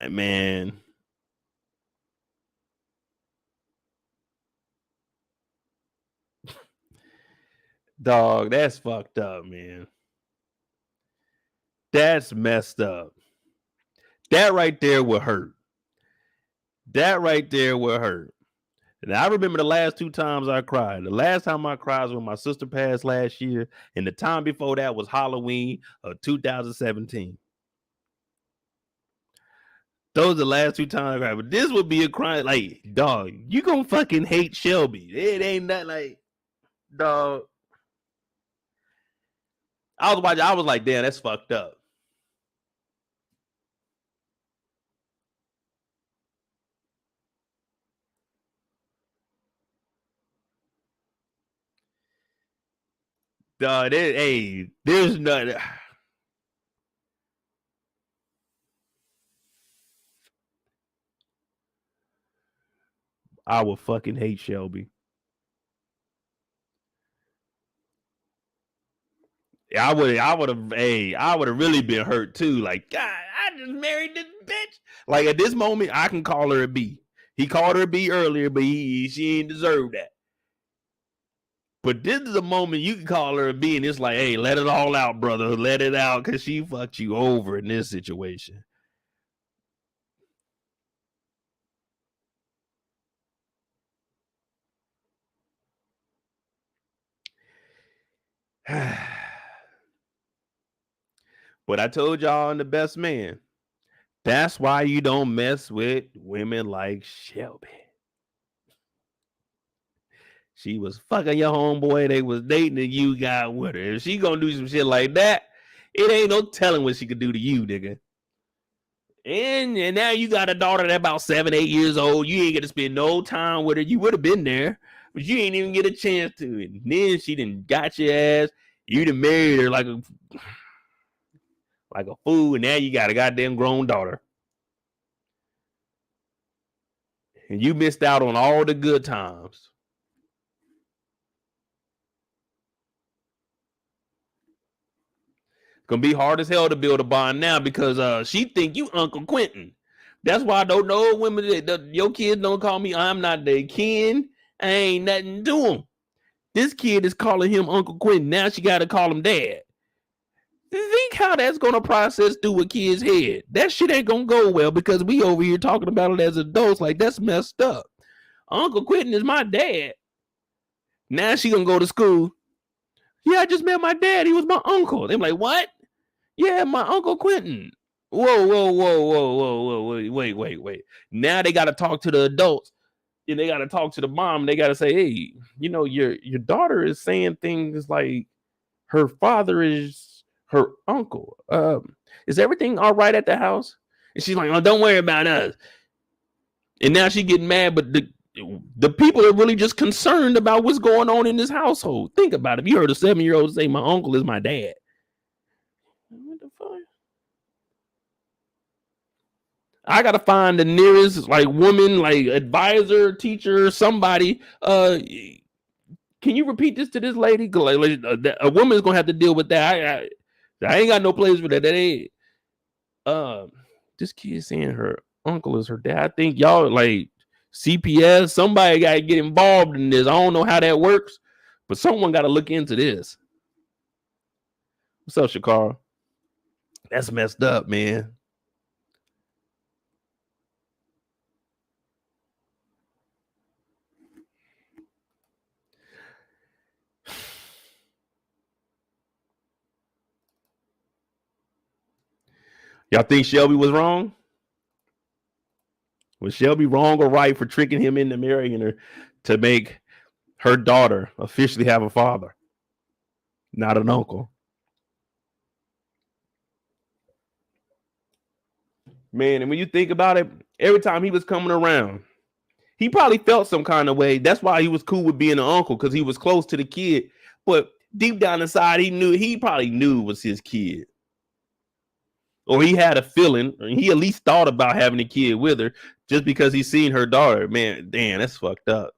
Man, dog, that's fucked up, man. That's messed up. That right there will hurt. That right there will hurt. And I remember the last two times I cried. The last time I cried was when my sister passed last year, and the time before that was Halloween of 2017. Those are the last two times I cried. But this would be a cry like, dog, you gonna fucking hate Shelby. It ain't that like, dog. I was watching, I was like, damn, that's fucked up. Dog, hey, there's nothing. I would fucking hate Shelby. I would have really been hurt too. Like, God, I just married this bitch. Like at this moment, I can call her a B. He called her a B earlier, but she ain't deserve that. But this is a moment you can call her a B, and it's like, hey, let it all out, brother. Let it out, because she fucked you over in this situation. But I told y'all I'm the best man. That's why you don't mess with women like Shelby. She was fucking your homeboy. They was dating and you got with her. If she gonna do some shit like that, it ain't no telling what she could do to you, nigga. And now you got a daughter that about 7, 8 years old. You ain't gonna spend no time with her. You would have been there, but you ain't even get a chance to. And then she done got your ass. You done married her like a fool, and now you got a goddamn grown daughter. And you missed out on all the good times. It's gonna be hard as hell to build a bond now because she think you Uncle Quentin. That's why I don't know women your kids don't call me. I'm not their kin. I ain't nothing to them. This kid is calling him Uncle Quentin. Now she got to call him dad. Think how that's gonna process through a kid's head. That shit ain't gonna go well because we over here talking about it as adults. Like, that's messed up. Uncle Quentin is my dad. Now she gonna go to school. Yeah, I just met my dad. He was my uncle. They're like, what? Yeah, my Uncle Quentin. Whoa. Wait. Now they gotta talk to the adults. And they gotta talk to the mom. They gotta say, hey, your daughter is saying things like her father is her uncle. Is everything all right at the house? And she's like, oh, don't worry about us. And now she getting mad, but the people are really just concerned about what's going on in this household. Think about it. If you heard a 7-year-old say, my uncle is my dad. What the fuck? I gotta find the nearest woman, advisor, teacher, somebody. Can you repeat this to this lady? A woman's gonna have to deal with that. I ain't got no place for that. That ain't. This kid saying her uncle is her dad. I think y'all CPS. Somebody gotta get involved in this. I don't know how that works, but someone gotta look into this. What's up, Shakara? That's messed up, man. Y'all think Shelby was wrong? Was Shelby wrong or right for tricking him into marrying her to make her daughter officially have a father, not an uncle? Man, and when you think about it, every time he was coming around, he probably felt some kind of way. That's why he was cool with being an uncle, because he was close to the kid. But deep down inside, he probably knew it was his kid. Or he had a feeling, or he at least thought about having a kid with her just because he seen her daughter. Man, damn, that's fucked up.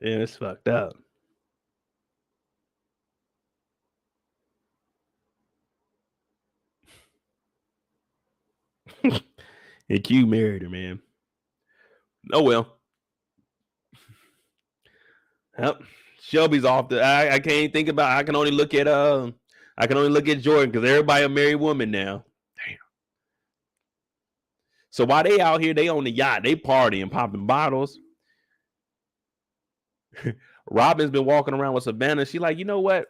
Yeah, it's fucked up. And Q married her, man. Oh well. Yep. Shelby's off the. I can't think about. I can only look at Jordan because everybody a married woman now. Damn. So while they out here, they on the yacht, they partying, popping bottles. Robin's been walking around with Savannah. She like, you know what?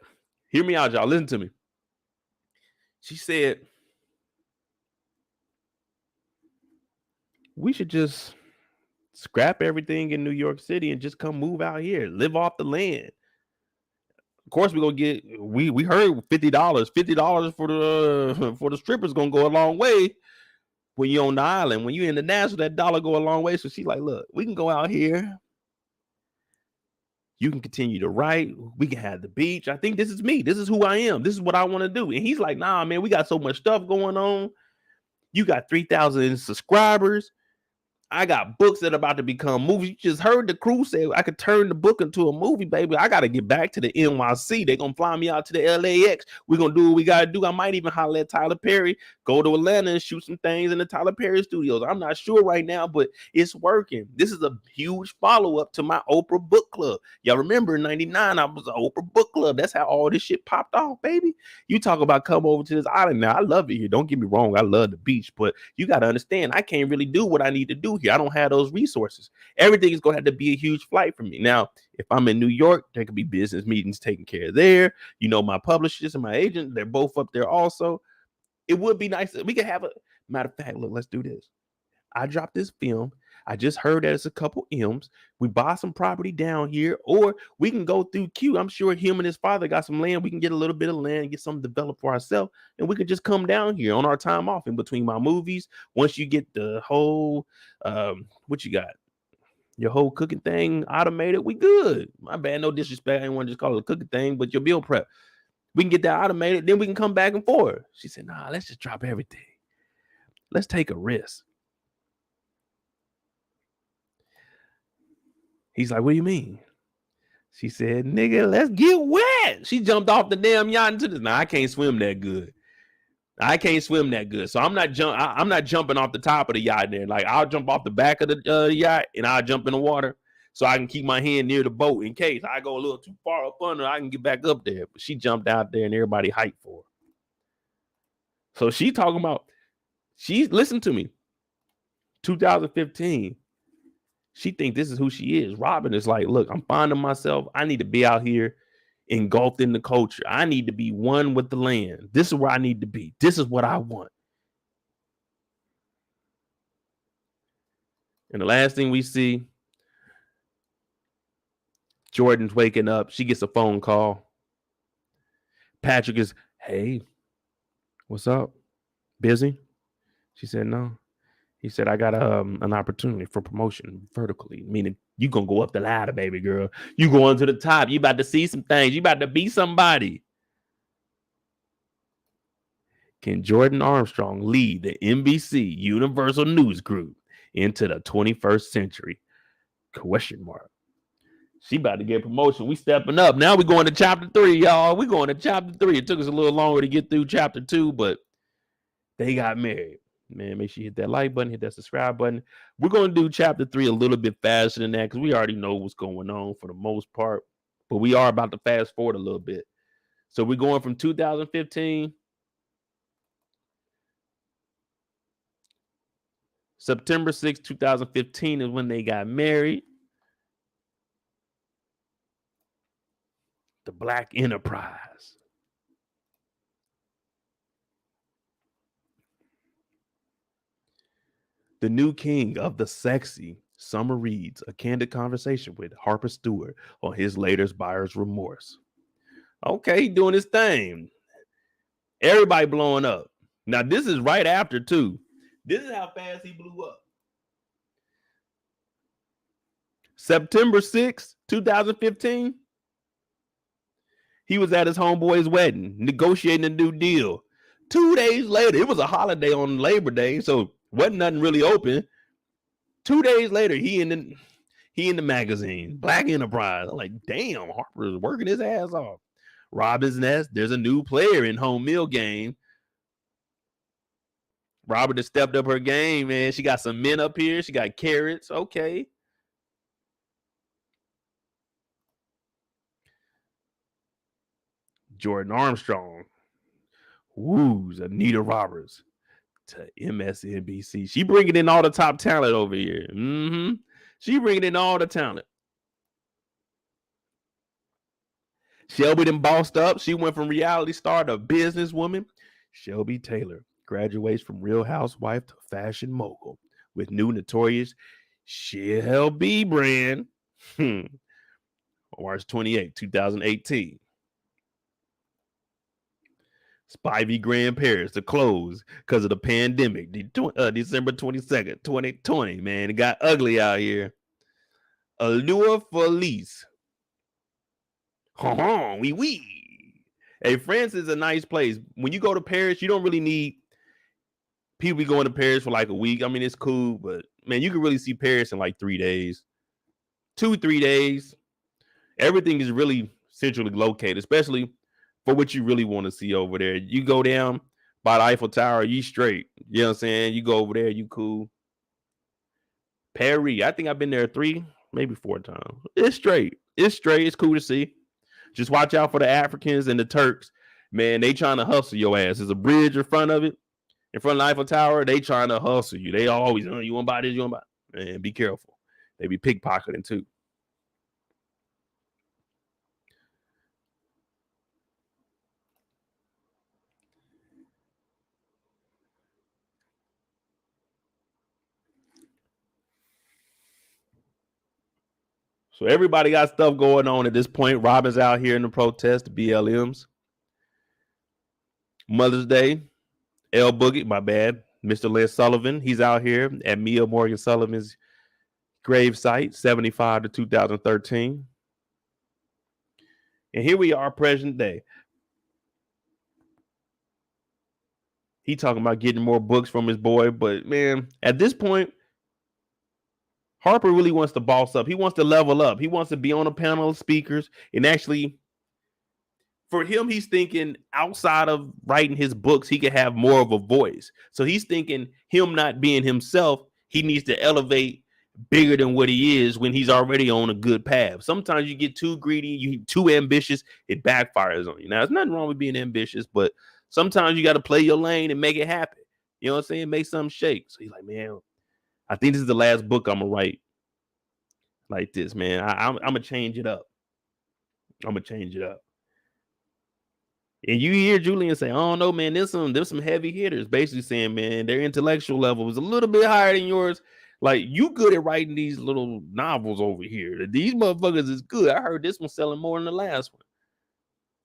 Hear me out, y'all. Listen to me. She said, we should just scrap everything in New York City and just come move out here, live off the land. Of course, we're gonna get. We heard $50. $50 for the strippers gonna go a long way when you're on the island. When you're international, that dollar go a long way. So she's like, look, we can go out here. You can continue to write. We can have the beach. I think this is me. This is who I am. This is what I want to do. And he's like, nah, man, we got so much stuff going on. You got 3,000 subscribers. I got books that are about to become movies. You just heard the crew say I could turn the book into a movie, baby. I got to get back to the NYC. They're going to fly me out to the LAX. We're going to do what we got to do. I might even holler at Tyler Perry, go to Atlanta and shoot some things in the Tyler Perry studios. I'm not sure right now, but it's working. This is a huge follow-up to my Oprah book club. Y'all remember in 99, I was an Oprah book club. That's how all this shit popped off, baby. You talk about come over to this island now. I love it here. Don't get me wrong. I love the beach, but you got to understand, I can't really do what I need to do here. I don't have those resources. Everything is going to have to be a huge flight for me. Now, if I'm in New York, there could be business meetings taken care of there. My publishers and my agent, they're both up there also. It would be nice. We could have a matter of fact, look, let's do this. I dropped this film. I just heard that it's a couple M's. We buy some property down here, or we can go through Q. I'm sure him and his father got some land. We can get a little bit of land, get something developed for ourselves, and we could just come down here on our time off in between my movies. Once you get the whole, what you got? Your whole cooking thing automated, we good. My bad, no disrespect. I didn't want to just call it a cooking thing, but your bill prep. We can get that automated, then we can come back and forth. She said, nah, let's just drop everything. Let's take a risk. He's like, what do you mean? She said, nigga, let's get wet. that? She jumped off the damn yacht into this. Nah, I can't swim that good. So I'm not jumping off the top of the yacht there. Like I'll jump off the back of the yacht and I'll jump in the water so I can keep my hand near the boat in case I go a little too far up under. I can get back up there. But she jumped out there and everybody hyped for her. So she talking about listen to me. 2015. She think this is who she is. Robin is like, look, I'm finding myself. I need to be out here engulfed in the culture. I need to be one with the land. This is where I need to be. This is what I want. And the last thing we see, Jordan's waking up. She gets a phone call. Patrick is, hey, what's up? Busy? She said, no. He said, I got an opportunity for promotion vertically, meaning you going to go up the ladder, baby girl. You going to the top. You about to see some things. You about to be somebody. Can Jordan Armstrong lead the NBC Universal News Group into the 21st century? Question mark. She about to get promotion. We stepping up. Now we going to chapter 3, y'all. We going to chapter 3. It took us a little longer to get through chapter 2, but they got married. Man, make sure you hit that like button, hit that subscribe button. We're going to do chapter 3 a little bit faster than that because we already know what's going on for the most part. But we are about to fast forward a little bit. So we're going from 2015. September 6, 2015 is when they got married. The Black Enterprise. The new king of the sexy Summer reads a candid conversation with Harper Stewart on his latest buyer's remorse. Okay, he doing his thing. Everybody blowing up. Now, this is right after, too. This is how fast he blew up. September 6th, 2015, he was at his homeboy's wedding, negotiating a new deal. 2 days later, it was a holiday on Labor Day, so wasn't nothing really open. 2 days later, he in the magazine, Black Enterprise. I'm like, damn, Harper is working his ass off. Robin's Nest, there's a new player in home meal game. Robert has stepped up her game, man. She got some men up here. She got carrots. Okay. Jordan Armstrong woos Anita Roberts to MSNBC. She bringing in all the top talent over here. She bringing in all the talent. Shelby done bossed up. She went from reality star to businesswoman. Shelby Taylor graduates from Real Housewife to fashion mogul with new notorious Shelby brand. March 28, 2018. Spivey Grand Paris to close because of the pandemic. December 22nd, 2020. Man, it got ugly out here. Allure Felice. Oui. Hey, France is a nice place. When you go to Paris, you don't really need people be going to Paris for like a week. I mean, it's cool, but man, you can really see Paris in like 3 days. 2-3 days. Everything is really centrally located, especially for what you really want to see over there. You go down by the Eiffel Tower, you straight. You know what I'm saying? You go over there, you cool. Paris, I think I've been there 3, maybe 4 times. It's straight. It's cool to see. Just watch out for the Africans and the Turks. Man, they trying to hustle your ass. There's a bridge in front of it. In front of the Eiffel Tower, they trying to hustle you. They always, you want to buy this, you want to buy. Man, be careful. They be pickpocketing too. So everybody got stuff going on at this point. Robin's out here in the protest, the BLMs. Mother's Day, L Boogie, my bad. Mr. Les Sullivan, he's out here at Mia Morgan Sullivan's grave site, 75 to 2013. And here we are, present day. He talking about getting more books from his boy, but man, at this point, Harper really wants to boss up. He wants to level up. He wants to be on a panel of speakers and actually For him, he's thinking outside of writing his books, he could have more of a voice. So he's thinking him not being himself, he needs to elevate bigger than what he is when he's already on a good path. Sometimes you get too greedy, you too ambitious, it backfires on you. Now, there's nothing wrong with being ambitious, but sometimes you got to play your lane and make it happen. You know what I'm saying? Make something shake. So he's like, man, I think this is the last book I'm gonna write like this, man. I'm gonna change it up. I'm gonna change it up. And you hear Julian say, "Oh no, man, there's some heavy hitters." Basically saying, man, their intellectual level is a little bit higher than yours. Like, you good at writing these little novels over here. These motherfuckers is good. I heard this one selling more than the last one.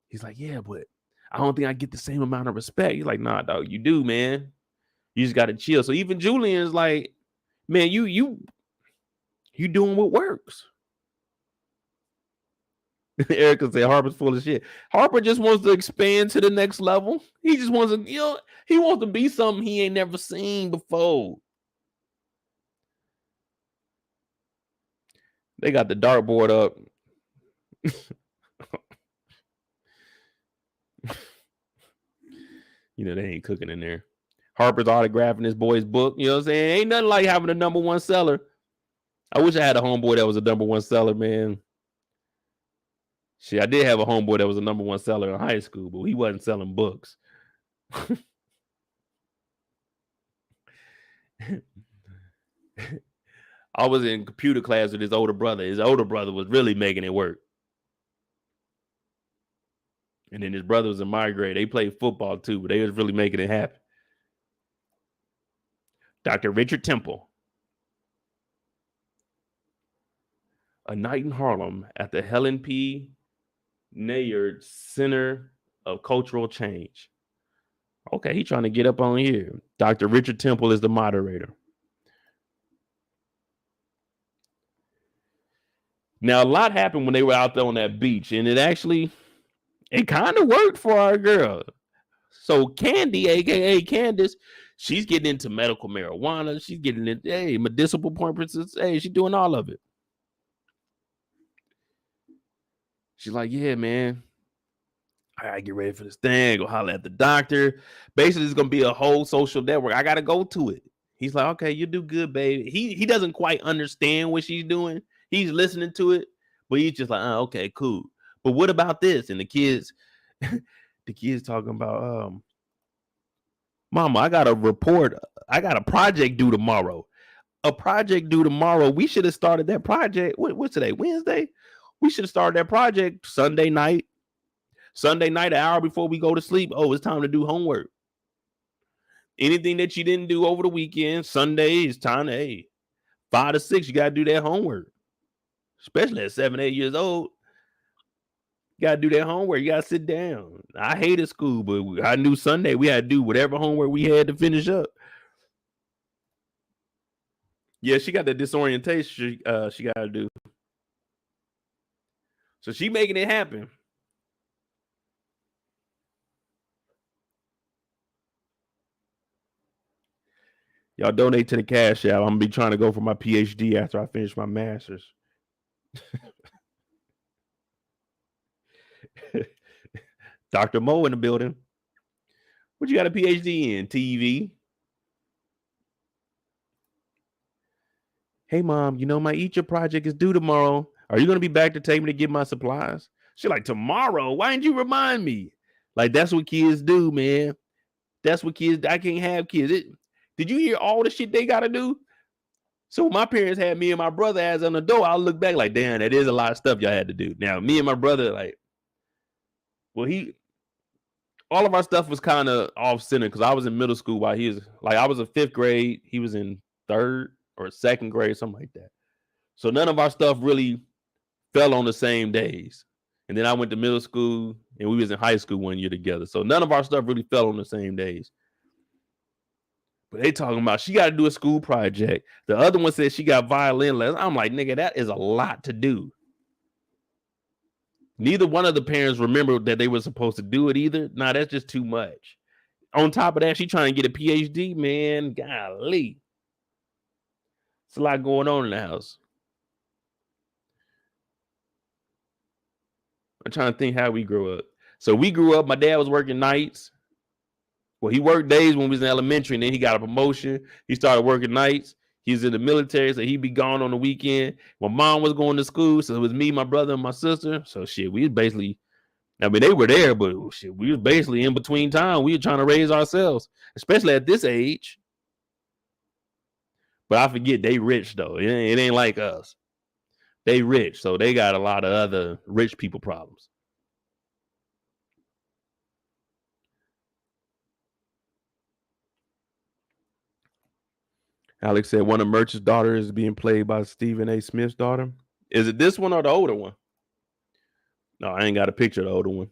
He's like, yeah, but I don't think I get the same amount of respect. He's like, nah, dog, you do, man. You just gotta chill. So even Julian's like, man, you doing what works. Erica said Harper's full of shit. Harper just wants to expand to the next level. He just wants to, he wants to be something he ain't never seen before. They got the dartboard up. They ain't cooking in there. Harper's autographing his boy's book. You know what I'm saying? Ain't nothing like having a #1 seller. I wish I had a homeboy that was a #1 seller, man. Shit, I did have a homeboy that was a #1 seller in high school, but he wasn't selling books. I was in computer class with his older brother. His older brother was really making it work. And then his brother was in my grade. They played football too, but they was really making it happen. Dr. Richard Temple. A Night in Harlem at the Helen P. Nayard Center of Cultural Change. Okay, he's trying to get up on here. Dr. Richard Temple is the moderator. Now, a lot happened when they were out there on that beach, and it kind of worked for our girl. So Candy, aka Candace, she's getting into medical marijuana. She's getting into medicinal purposes. She's doing all of it. She's like, yeah, man, I gotta get ready for this thing. Go holler at the doctor. Basically, it's gonna be a whole social network. I gotta go to it. He's like, okay, you do good, baby. He doesn't quite understand what she's doing. He's listening to it, but he's just like, oh, okay, cool. But what about this? And the kids talking about, Mama, I got a report. I got a project due tomorrow. A project due tomorrow. We should have started that project. What's today? Wednesday? We should have started that project Sunday night. Sunday night, an hour before we go to sleep. Oh, it's time to do homework. Anything that you didn't do over the weekend, Sunday, it's time to, 5 to 6, you got to do that homework. Especially at 7, 8 years old. You got to do that homework. You got to sit down. I hated school, but I knew Sunday we had to do whatever homework we had to finish up. Yeah, she got the disorientation she got to do. So she making it happen. Y'all donate to the Cash App. I'm going to be trying to go for my PhD after I finish my master's. Dr. Mo in the building. What you got a PhD in? TV? Hey, Mom, my Eat Your project is due tomorrow. Are you going to be back to take me to get my supplies? She's like, tomorrow? Why didn't you remind me? Like, that's what kids do, man. That's what kids, I can't have kids. Did you hear all the shit they got to do? So my parents had me and my brother as an adult. I'll look back like, damn, that is a lot of stuff y'all had to do. Now, me and my brother, all of our stuff was kind of off center because I was in middle school while he was I was in 5th grade. He was in 3rd or 2nd grade, something like that. So none of our stuff really fell on the same days. And then I went to middle school and we was in high school 1 year together. So none of our stuff really fell on the same days. But they talking about she got to do a school project. The other one said she got violin lessons. I'm like, nigga, that is a lot to do. Neither one of the parents remembered that they were supposed to do it either. Nah, that's just too much. On top of that, she trying to get a PhD, man. Golly. It's a lot going on in the house. I'm trying to think how we grew up. So we grew up. My dad was working nights. Well, he worked days when we was in elementary, and then he got a promotion. He started working nights. He's in the military, so he'd be gone on the weekend. My mom was going to school, so it was me, my brother, and my sister. So shit, we was basically, I mean, they were there, but shit, we was basically in between time. We were trying to raise ourselves, especially at this age. But I forget they rich though. It ain't like us. They rich, so they got a lot of other rich people problems. Alex said one of Merch's daughter is being played by Stephen A. Smith's daughter. Is it this one or the older one? No, I ain't got a picture of the older one.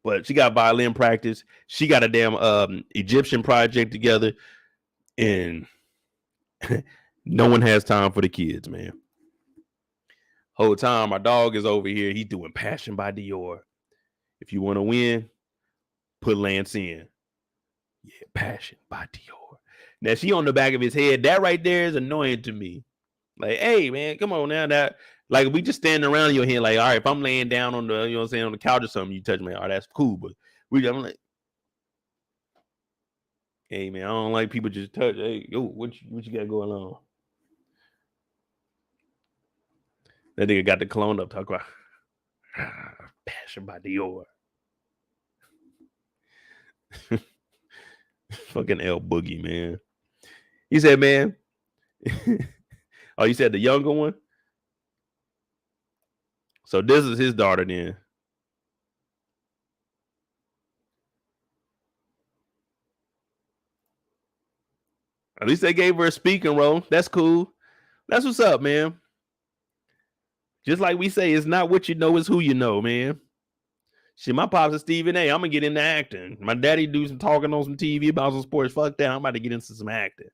But she got violin practice. She got a damn Egyptian project together, and no one has time for the kids, man. Whole time, my dog is over here. He's doing Passion by Dior. If you want to win, put Lance in. Yeah, Passion by Dior. Now she on the back of his head. That right there is annoying to me. Like, hey man, come on now. That like we just standing around your head. Like, all right, if I'm laying down on the, you know what I'm saying, on the couch or something, you touch me. All right, that's cool. But I'm like, hey man, I don't like people just touch. Hey, yo, what you got going on? That nigga got the clone up talk about Passion by Dior. Fucking L Boogie, man. He said, man. Oh, you said the younger one? So this is his daughter then. At least they gave her a speaking role. That's cool. That's what's up, man. Just like we say, it's not what you know, it's who you know, man. Shit, my pops is Stephen A. I'm gonna get into acting. My daddy do some talking on some TV about some sports. Fuck that. I'm about to get into some acting.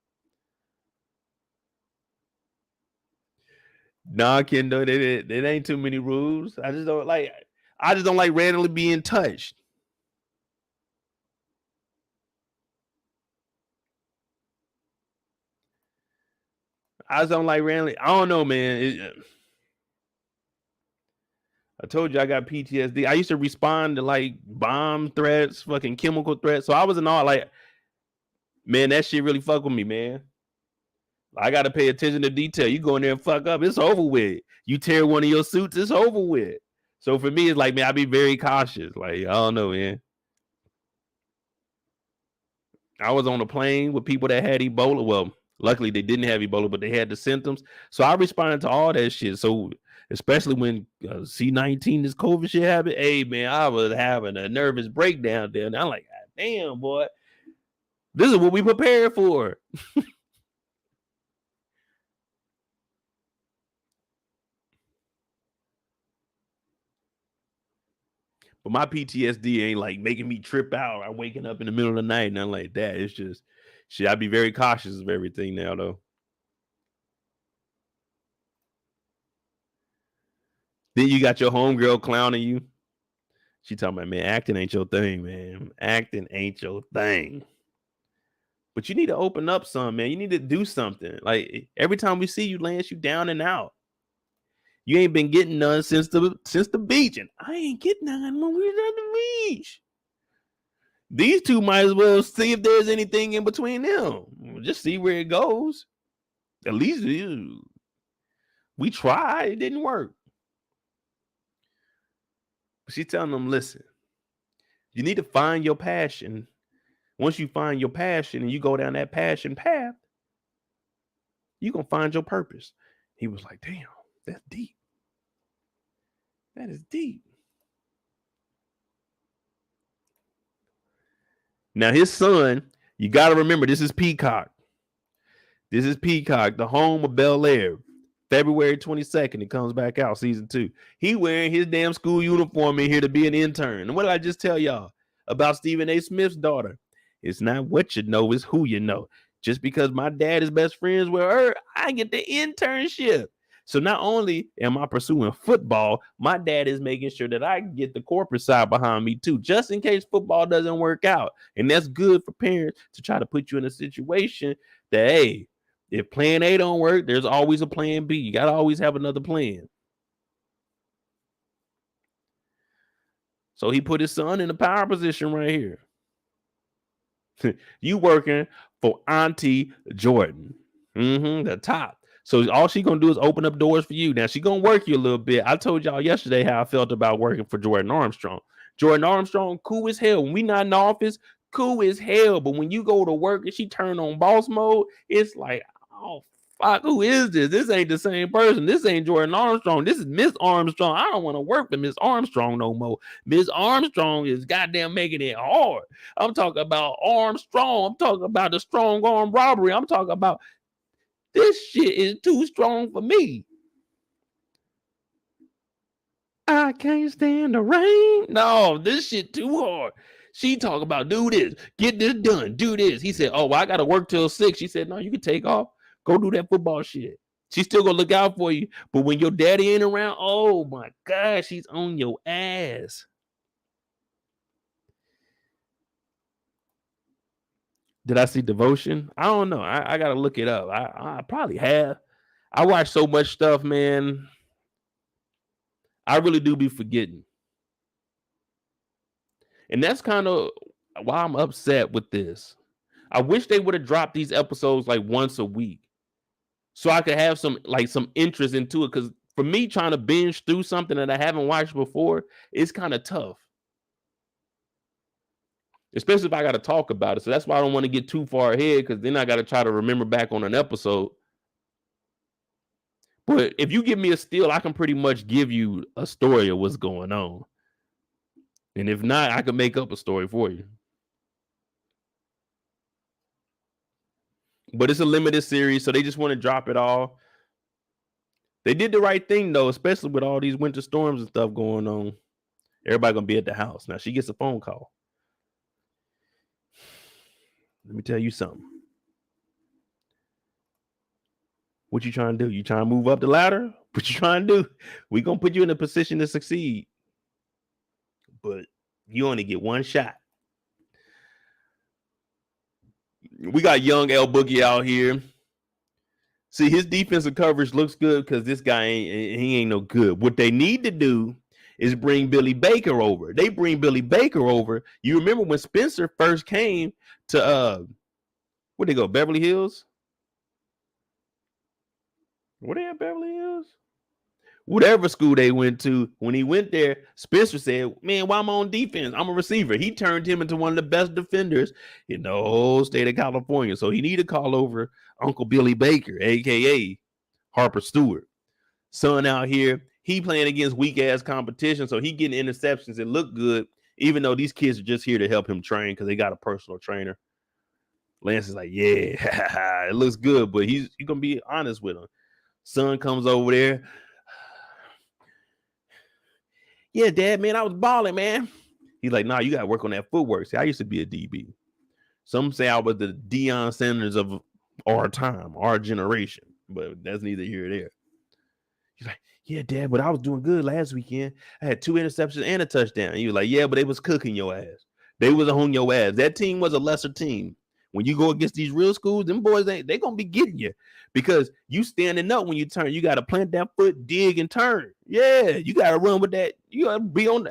Nah, Kendo, it ain't too many rules. I just don't like randomly being touched. I just don't like randomly. I don't know, man. I told you I got PTSD. I used to respond to like bomb threats, fucking chemical threats. So I was in all like, man, that shit really fuck with me, man. I got to pay attention to detail. You go in there and fuck up, it's over with. You tear one of your suits, it's over with. So for me, it's like, man, I be very cautious. Like, I don't know, man. I was on a plane with people that had Ebola. Well, luckily they didn't have Ebola, but they had the symptoms. So I responded to all that shit. So especially when C-19, this COVID shit happened, hey man, I was having a nervous breakdown there. And I'm like, God damn, boy, this is what we prepared for. But my PTSD ain't like making me trip out. I'm waking up in the middle of the night, nothing like that. It's just shit. I be very cautious of everything now, though. Then you got your homegirl clowning you. She talking about, man, acting ain't your thing, man. Acting ain't your thing. But you need to open up some, man. You need to do something. Like every time we see you, Lance, you down and out. You ain't been getting none since the beach, and I ain't getting none when we was at the beach. These two might as well see if there's anything in between them. Just see where it goes. At least we tried. It didn't work. But she's telling them, listen, you need to find your passion. Once you find your passion and you go down that passion path, you're going to find your purpose. He was like, damn, that's deep. That is deep. Now, his son, you got to remember, this is Peacock. This is Peacock, the home of Bel Air. February 22nd, it comes back out, season 2. He wearing his damn school uniform in here to be an intern. And what did I just tell y'all about Stephen A. Smith's daughter? It's not what you know, it's who you know. Just because my dad is best friends with her, I get the internship. So not only am I pursuing football, my dad is making sure that I get the corporate side behind me too, just in case football doesn't work out. And that's good for parents to try to put you in a situation that, hey, if plan A don't work, there's always a plan B. You got to always have another plan. So he put his son in the power position right here. You working for Auntie Jordan, the top. So all she gonna do is open up doors for you. Now she gonna work you a little bit. I told y'all yesterday how I felt about working for Jordan Armstrong. Jordan Armstrong, cool as hell. When we not in the office, cool as hell. But when you go to work and she turn on boss mode, it's like, oh fuck, who is this? This ain't the same person. This ain't Jordan Armstrong. This is Miss Armstrong. I don't want to work for Miss Armstrong no more. Miss Armstrong is goddamn making it hard. I'm talking about Armstrong. I'm talking about the strong arm robbery. I'm talking about this shit is too strong for me. I can't stand the rain. No, this shit too hard. She talk about do this, get this done, do this. He said, oh, well, I got to work till 6. She said, no, you can take off. Go do that football shit. She's still going to look out for you. But when your daddy ain't around, oh, my God, she's on your ass. Did I see Devotion? I don't know. I got to look it up. I probably have. I watch so much stuff, man. I really do be forgetting. And that's kind of why I'm upset with this. I wish they would have dropped these episodes like once a week so I could have some interest into it. Because for me, trying to binge through something that I haven't watched before, it's kind of tough. Especially if I got to talk about it. So that's why I don't want to get too far ahead, because then I got to try to remember back on an episode. But if you give me a steal, I can pretty much give you a story of what's going on. And if not, I can make up a story for you. But it's a limited series, so they just want to drop it all. They did the right thing, though, especially with all these winter storms and stuff going on. Everybody going to be at the house. Now, she gets a phone call. Let me tell you something. What you trying to do? You trying to move up the ladder? What you trying to do? We going to put you in a position to succeed. But you only get one shot. We got young L Boogie out here. See, his defensive coverage looks good because this guy ain't no good. What they need to do is bring Billy Baker over. They bring Billy Baker over. You remember when Spencer first came to where'd they go? Beverly Hills? Where they at, Beverly Hills? Whatever school they went to, when he went there, Spencer said, man, why am I on defense? I'm a receiver. He turned him into one of the best defenders in the whole state of California. So he needed to call over Uncle Billy Baker, a.k.a. Harper Stewart. Son out here, he playing against weak-ass competition, so he getting interceptions. It looked good, even though these kids are just here to help him train because they got a personal trainer. Lance is like, yeah, it looks good, but he's going to be honest with him. Son comes over there. Yeah, Dad, man, I was balling, man. He's like, nah, you got to work on that footwork. See, I used to be a DB. Some say I was the Deion Sanders of our time, our generation, but that's neither here nor there. He's like, yeah, Dad, but I was doing good last weekend. I had 2 interceptions and a touchdown. He was like, yeah, but they was cooking your ass. They was on your ass. That team was a lesser team. When you go against these real schools, them boys, they going to be getting you because you standing up when you turn. You got to plant that foot, dig, and turn. Yeah, you got to run with that. You got to be on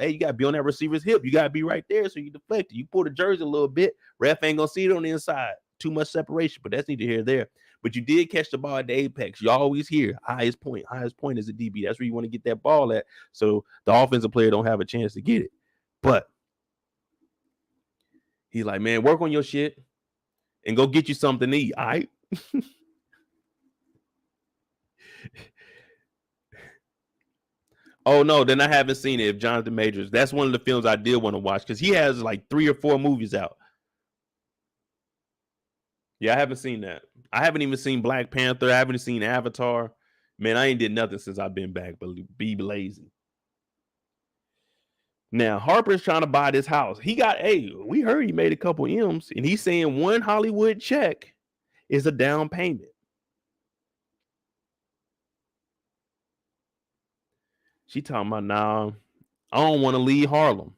that receiver's hip. You got to be right there so you deflect it. You pull the jersey a little bit. Ref ain't going to see it on the inside. Too much separation, but that's neither here nor there. But you did catch the ball at the apex. You always hear highest point. Highest point is a DB. That's where you want to get that ball at so the offensive player don't have a chance to get it. But he's like, man, work on your shit and go get you something to eat, all right? Oh, no, then I haven't seen it. If Jonathan Majors, that's one of the films I did want to watch because he has like 3 or 4 movies out. Yeah, I haven't seen that. I haven't even seen Black Panther. I haven't seen Avatar. Man, I ain't did nothing since I've been back, but be lazy. Now, Harper's trying to buy this house. We heard he made a couple M's, and he's saying 1 Hollywood check is a down payment. She talking about, nah, I don't want to leave Harlem.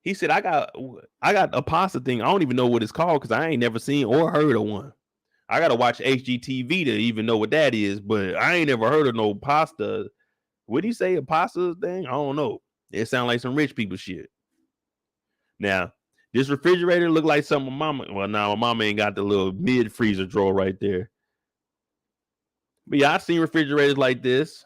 He said, I got a pasta thing. I don't even know what it's called because I ain't never seen or heard of one. I got to watch HGTV to even know what that is, but I ain't never heard of no pasta What do you say? A pasta thing? I don't know. It sounds like some rich people shit. Now, this refrigerator look like something my mama. Well, now my mama ain't got the little mid freezer drawer right there. But yeah, I seen refrigerators like this.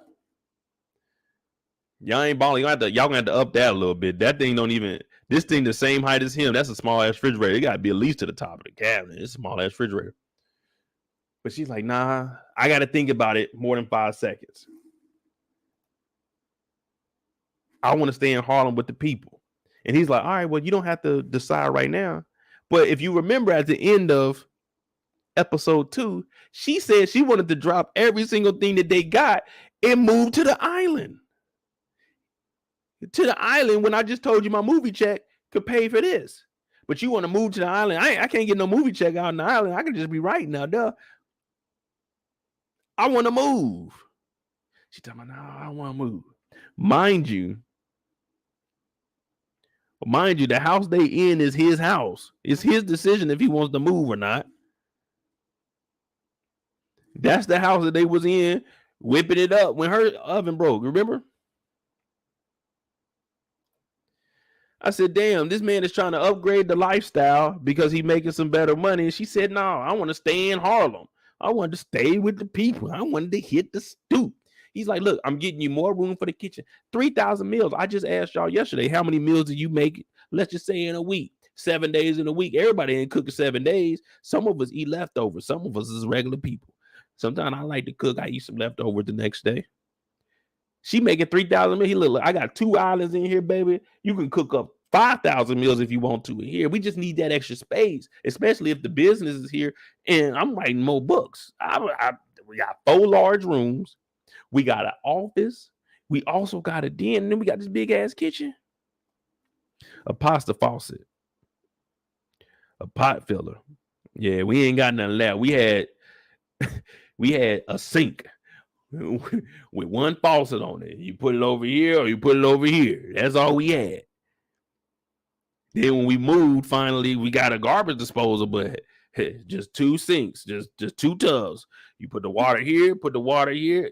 Y'all ain't balling. Y'all gonna have to up that a little bit. That thing don't even. This thing the same height as him. That's a small ass refrigerator. It gotta be at least to the top of the cabinet. It's a small ass refrigerator. But she's like, nah, I gotta think about it more than 5 seconds. I want to stay in Harlem with the people. And he's like, all right, well, you don't have to decide right now. But if you remember at the end of episode 2, she said she wanted to drop every single thing that they got and move to the island. To the island when I just told you my movie check could pay for this. But you want to move to the island. I can't get no movie check out on the island. I can just be writing now, duh. I want to move. She told me, no, I don't want to move. Mind you, the house they in is his house. It's his decision if he wants to move or not. That's the house that they was in, whipping it up when her oven broke. Remember? I said, damn, this man is trying to upgrade the lifestyle because he's making some better money. And she said, no, I want to stay in Harlem. I wanted to stay with the people. I wanted to hit the stoop. He's like, look, I'm getting you more room for the kitchen. 3,000 meals. I just asked y'all yesterday, how many meals do you make, let's just say in a week? 7 days in a week. Everybody ain't cooking 7 days. Some of us eat leftovers. Some of us is regular people. Sometimes I like to cook. I eat some leftovers the next day. She making 3,000 meals. He look, I got 2 islands in here, baby. You can cook up 5,000 meals if you want to in here. We just need that extra space, especially if the business is here. And I'm writing more books. We got 4 large rooms. We got an office. We also got a den. And then we got this big ass kitchen, a pasta faucet, a pot filler. Yeah, we ain't got nothing left. We had a sink with one faucet on it. You put it over here or you put it over here. That's all we had. Then when we moved, finally, we got a garbage disposal, but just 2 sinks, just 2 tubs. You put the water here,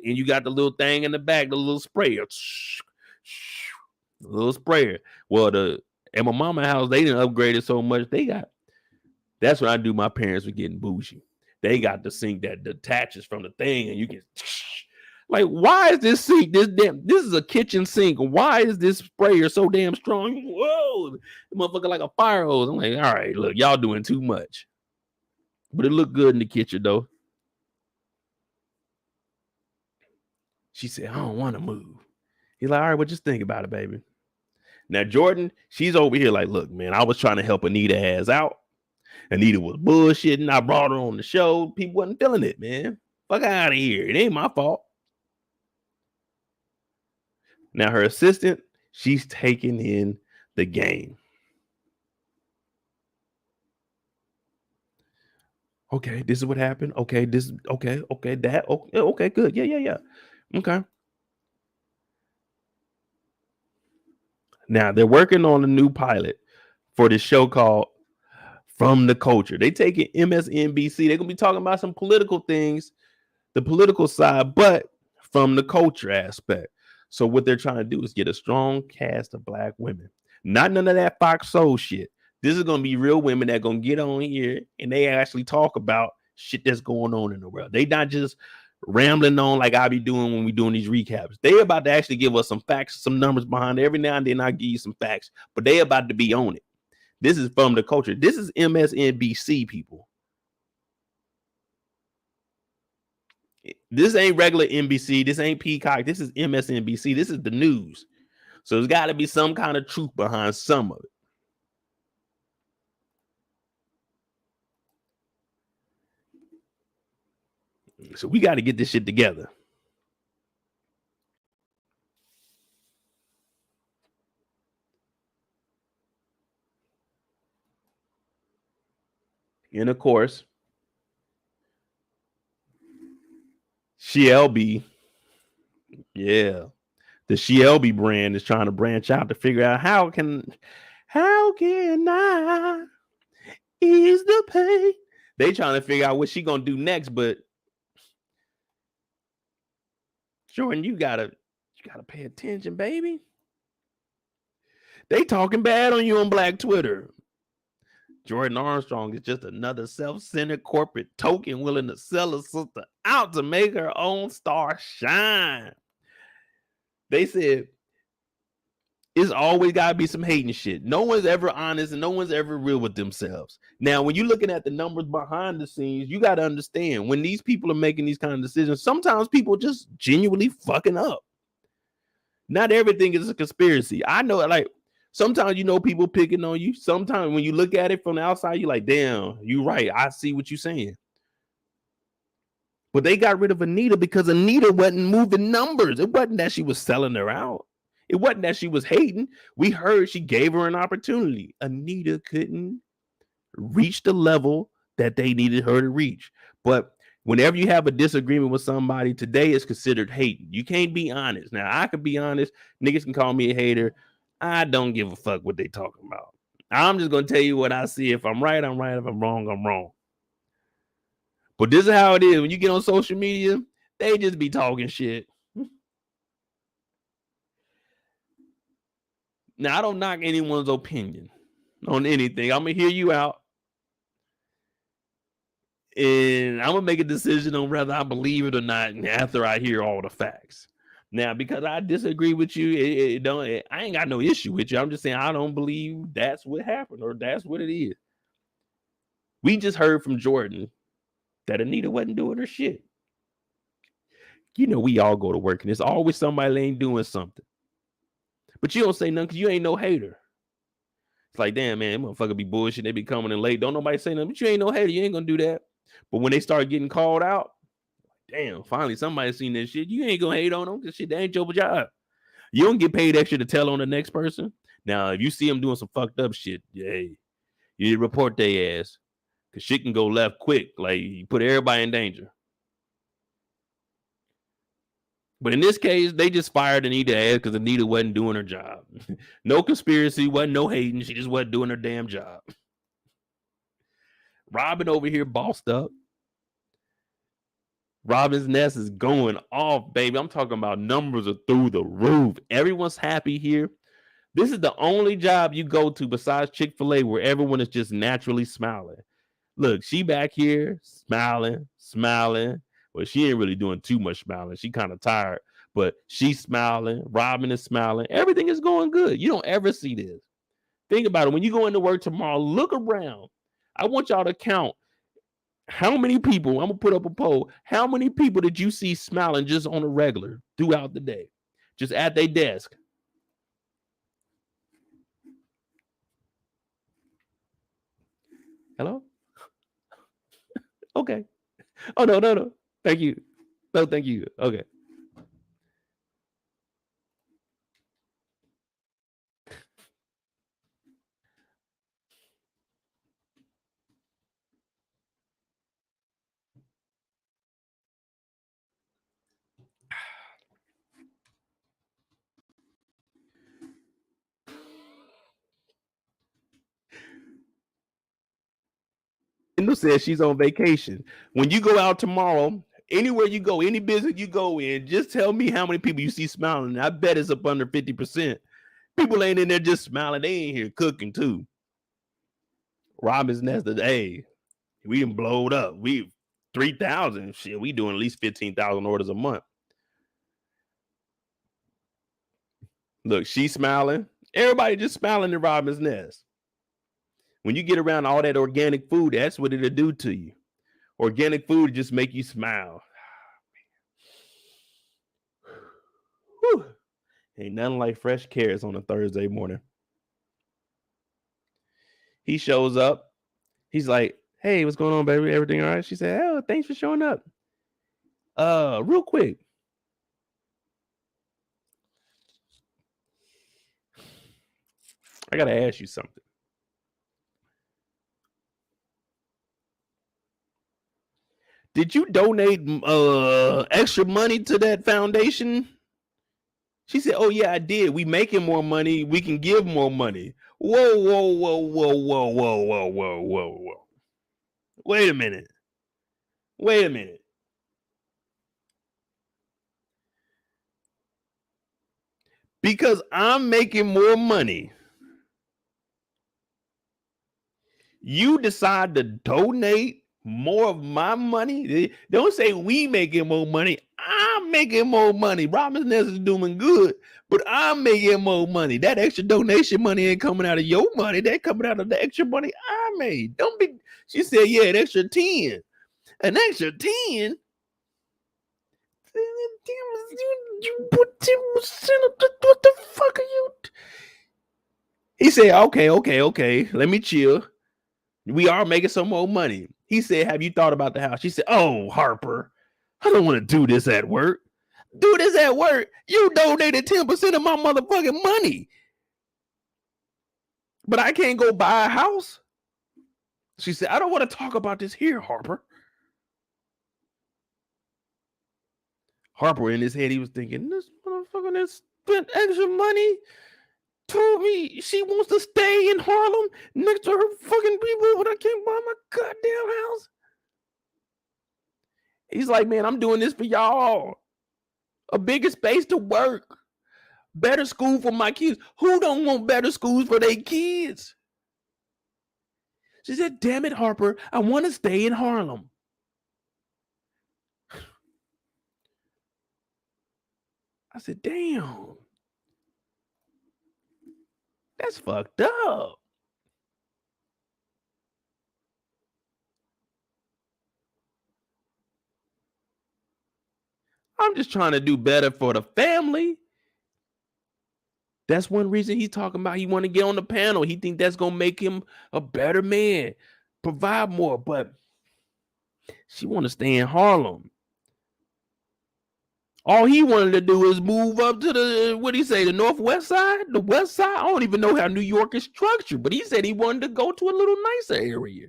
and you got the little thing in the back, the little sprayer. The little sprayer. Well, at my mama's house, they didn't upgrade it so much. That's what I do. My parents were getting bougie. They got the sink that detaches from the thing, and you can like, why is this sink this is a kitchen sink? Why is this sprayer so damn strong? Whoa, the motherfucker like a fire hose. I'm like, all right, look, y'all doing too much. But it looked good in the kitchen though. She said, I don't want to move. He's like, all right, well, just think about it, baby. Now, Jordan, she's over here like, look, man, I was trying to help Anita ass out. Anita was bullshitting. I brought her on the show. People wasn't feeling it, man. Fuck out of here. It ain't my fault. Now, her assistant, she's taking in the game. Okay, this is what happened. Okay, that. Okay, good. Yeah. Okay. Now, they're working on a new pilot for this show called From the Culture. They take it MSNBC. They're going to be talking about some political things, the political side, but from the culture aspect. So what they're trying to do is get a strong cast of Black women. Not none of that Fox Soul shit. This is going to be real women that are going to get on here and they actually talk about shit that's going on in the world. They not just rambling on like I be doing when we doing these recaps. They about to actually give us some facts, some numbers behind it. Every now and then I give you some facts, but they about to be on it. This is From the Culture. This is MSNBC, people. This ain't regular NBC. This ain't Peacock. This is MSNBC. This is the news. So there's got to be some kind of truth behind some of it. So we got to get this shit together. And of course, Shelby, yeah, the Shelby brand is trying to branch out to figure out how can I ease the pain. They trying to figure out what she gonna do next, but Jordan, you gotta You gotta pay attention, baby. They talking bad on you on Black Twitter. Jordan Armstrong is just another self-centered corporate token willing to sell a sister out to make her own star shine. They said it's always got to be some hating shit. No one's ever honest and no one's ever real with themselves. Now, when you're looking at the numbers behind the scenes, you got to understand when these people are making these kind of decisions, sometimes people just genuinely fucking up. Not everything is a conspiracy. I know, like, sometimes people picking on you. Sometimes when you look at it from the outside, you're like, damn, you're right. I see what you're saying. But they got rid of Anita because Anita wasn't moving numbers. It wasn't that she was selling her out. It wasn't that she was hating. We heard she gave her an opportunity. Anita couldn't reach the level that they needed her to reach. But whenever you have a disagreement with somebody, today is considered hating. You can't be honest. Now, I could be honest. Niggas can call me a hater. I don't give a fuck what they talking about. I'm just going to tell you what I see. If I'm right, I'm right. If I'm wrong, I'm wrong. But this is how it is. When you get on social media, they just be talking shit. Now, I don't knock anyone's opinion on anything. I'm going to hear you out. And I'm going to make a decision on whether I believe it or not after I hear all the facts. Now, because I disagree with you, I ain't got no issue with you. I'm just saying I don't believe that's what happened or that's what it is. We just heard from Jordan that Anita wasn't doing her shit. We all go to work and there's always somebody that ain't doing something. But you don't say nothing because you ain't no hater. It's like, damn, man, motherfucker be bullshit. They be coming in late. Don't nobody say nothing, but you ain't no hater. You ain't gonna do that. But when they start getting called out, damn, finally somebody seen that shit. You ain't gonna hate on them because shit, that ain't your job. You don't get paid extra to tell on the next person. Now, if you see them doing some fucked up shit, hey, you need to report their ass because shit can go left quick. Like, you put everybody in danger. But in this case, they just fired Anita ass because Anita wasn't doing her job. No conspiracy, wasn't no hating. She just wasn't doing her damn job. Robin over here bossed up. Robin's Nest is going off, baby. I'm talking about numbers are through the roof. Everyone's happy here. This is the only job you go to besides Chick-fil-A where everyone is just naturally smiling. Look, she back here smiling. Well, she ain't really doing too much smiling. She kind of tired, but she's smiling. Robin is smiling. Everything is going good. You don't ever see this. Think about it. When you go into work tomorrow, look around. I want y'all to count how many people, I'm going to put up a poll, how many people did you see smiling just on a regular throughout the day, just at their desk? Hello? Okay. Oh, no. Thank you. No, thank you. Okay. Kendall says she's on vacation. When you go out tomorrow, anywhere you go, any business you go in, just tell me how many people you see smiling. I bet it's up under 50%. People ain't in there just smiling. They ain't here cooking too. Robin's Nest, hey, we done blowed up. We 3,000. Shit, we doing at least 15,000 orders a month. Look, she's smiling. Everybody just smiling in Robin's Nest. When you get around all that organic food, that's what it'll do to you. Organic food just make you smile. Whew. Ain't nothing like fresh carrots on a Thursday morning. He shows up. He's like, hey, what's going on, baby? Everything all right? She said, oh, thanks for showing up. Real quick. I got to ask you something. Did you donate extra money to that foundation? She said, oh, yeah, I did. We making more money. We can give more money. Whoa. Wait a minute. because I'm making more money. You decide to donate more of my money. Don't say we making more money. I'm making more money. Robin's Nest is doing good, but I'm making more money. That extra donation money ain't coming out of your money. That coming out of the extra money I made. Don't be. She said, yeah, an extra 10. An extra 10. You put 10%. What the fuck are you? He said, okay. Let me chill. We are making some more money. He said, have you thought about the house? She said, oh, Harper, I don't want to do this at work. Do this at work? You donated 10% of my motherfucking money. But I can't go buy a house. She said, I don't want to talk about this here, Harper. Harper in his head, he was thinking, this motherfucker that spent extra money told me she wants to stay in Harlem next to her fucking people, but I can't buy my goddamn house. He's like, man, I'm doing this for y'all. A bigger space to work. Better school for my kids. Who don't want better schools for their kids? She said, damn it, Harper, I want to stay in Harlem. I said, damn. That's fucked up. I'm just trying to do better for the family. That's one reason he's talking about he want to get on the panel. He think that's going to make him a better man, provide more, but she want to stay in Harlem. All he wanted to do is move up to the, what do you say, the northwest side, the west side? I don't even know how New York is structured, but he said he wanted to go to a little nicer area.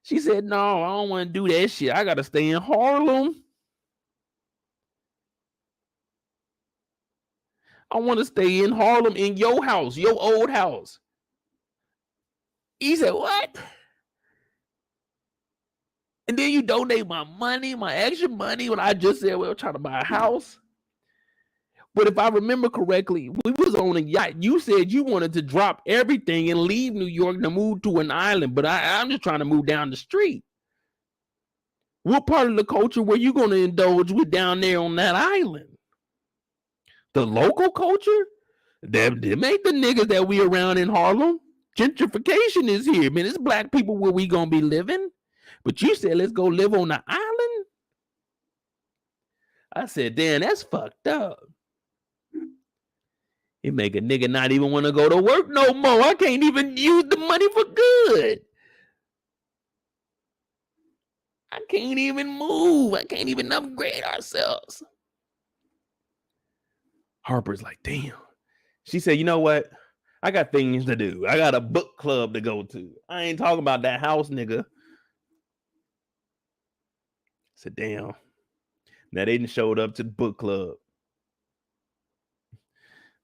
She said, no, I don't want to do that shit. I got to stay in Harlem. I want to stay in Harlem in your house, your old house. He said, what? And then you donate my money, my extra money, when I just said we were trying to buy a house. But if I remember correctly, we was on a yacht. You said you wanted to drop everything and leave New York to move to an island, but I'm just trying to move down the street. What part of the culture were you going to indulge with down there on that island? The local culture? Them ain't the niggas that we around in Harlem. Gentrification is here, man. It's black people where we gonna be living. But you said let's go live on the island. I said, damn, that's fucked up. It make a nigga not even want to go to work no more. I can't even use the money for good. I can't even move. I can't even upgrade ourselves. Harper's like, damn. She said, you know what? I got things to do. I got a book club to go to. I ain't talking about that house, nigga. I said, damn. Now they didn't showed up to the book club.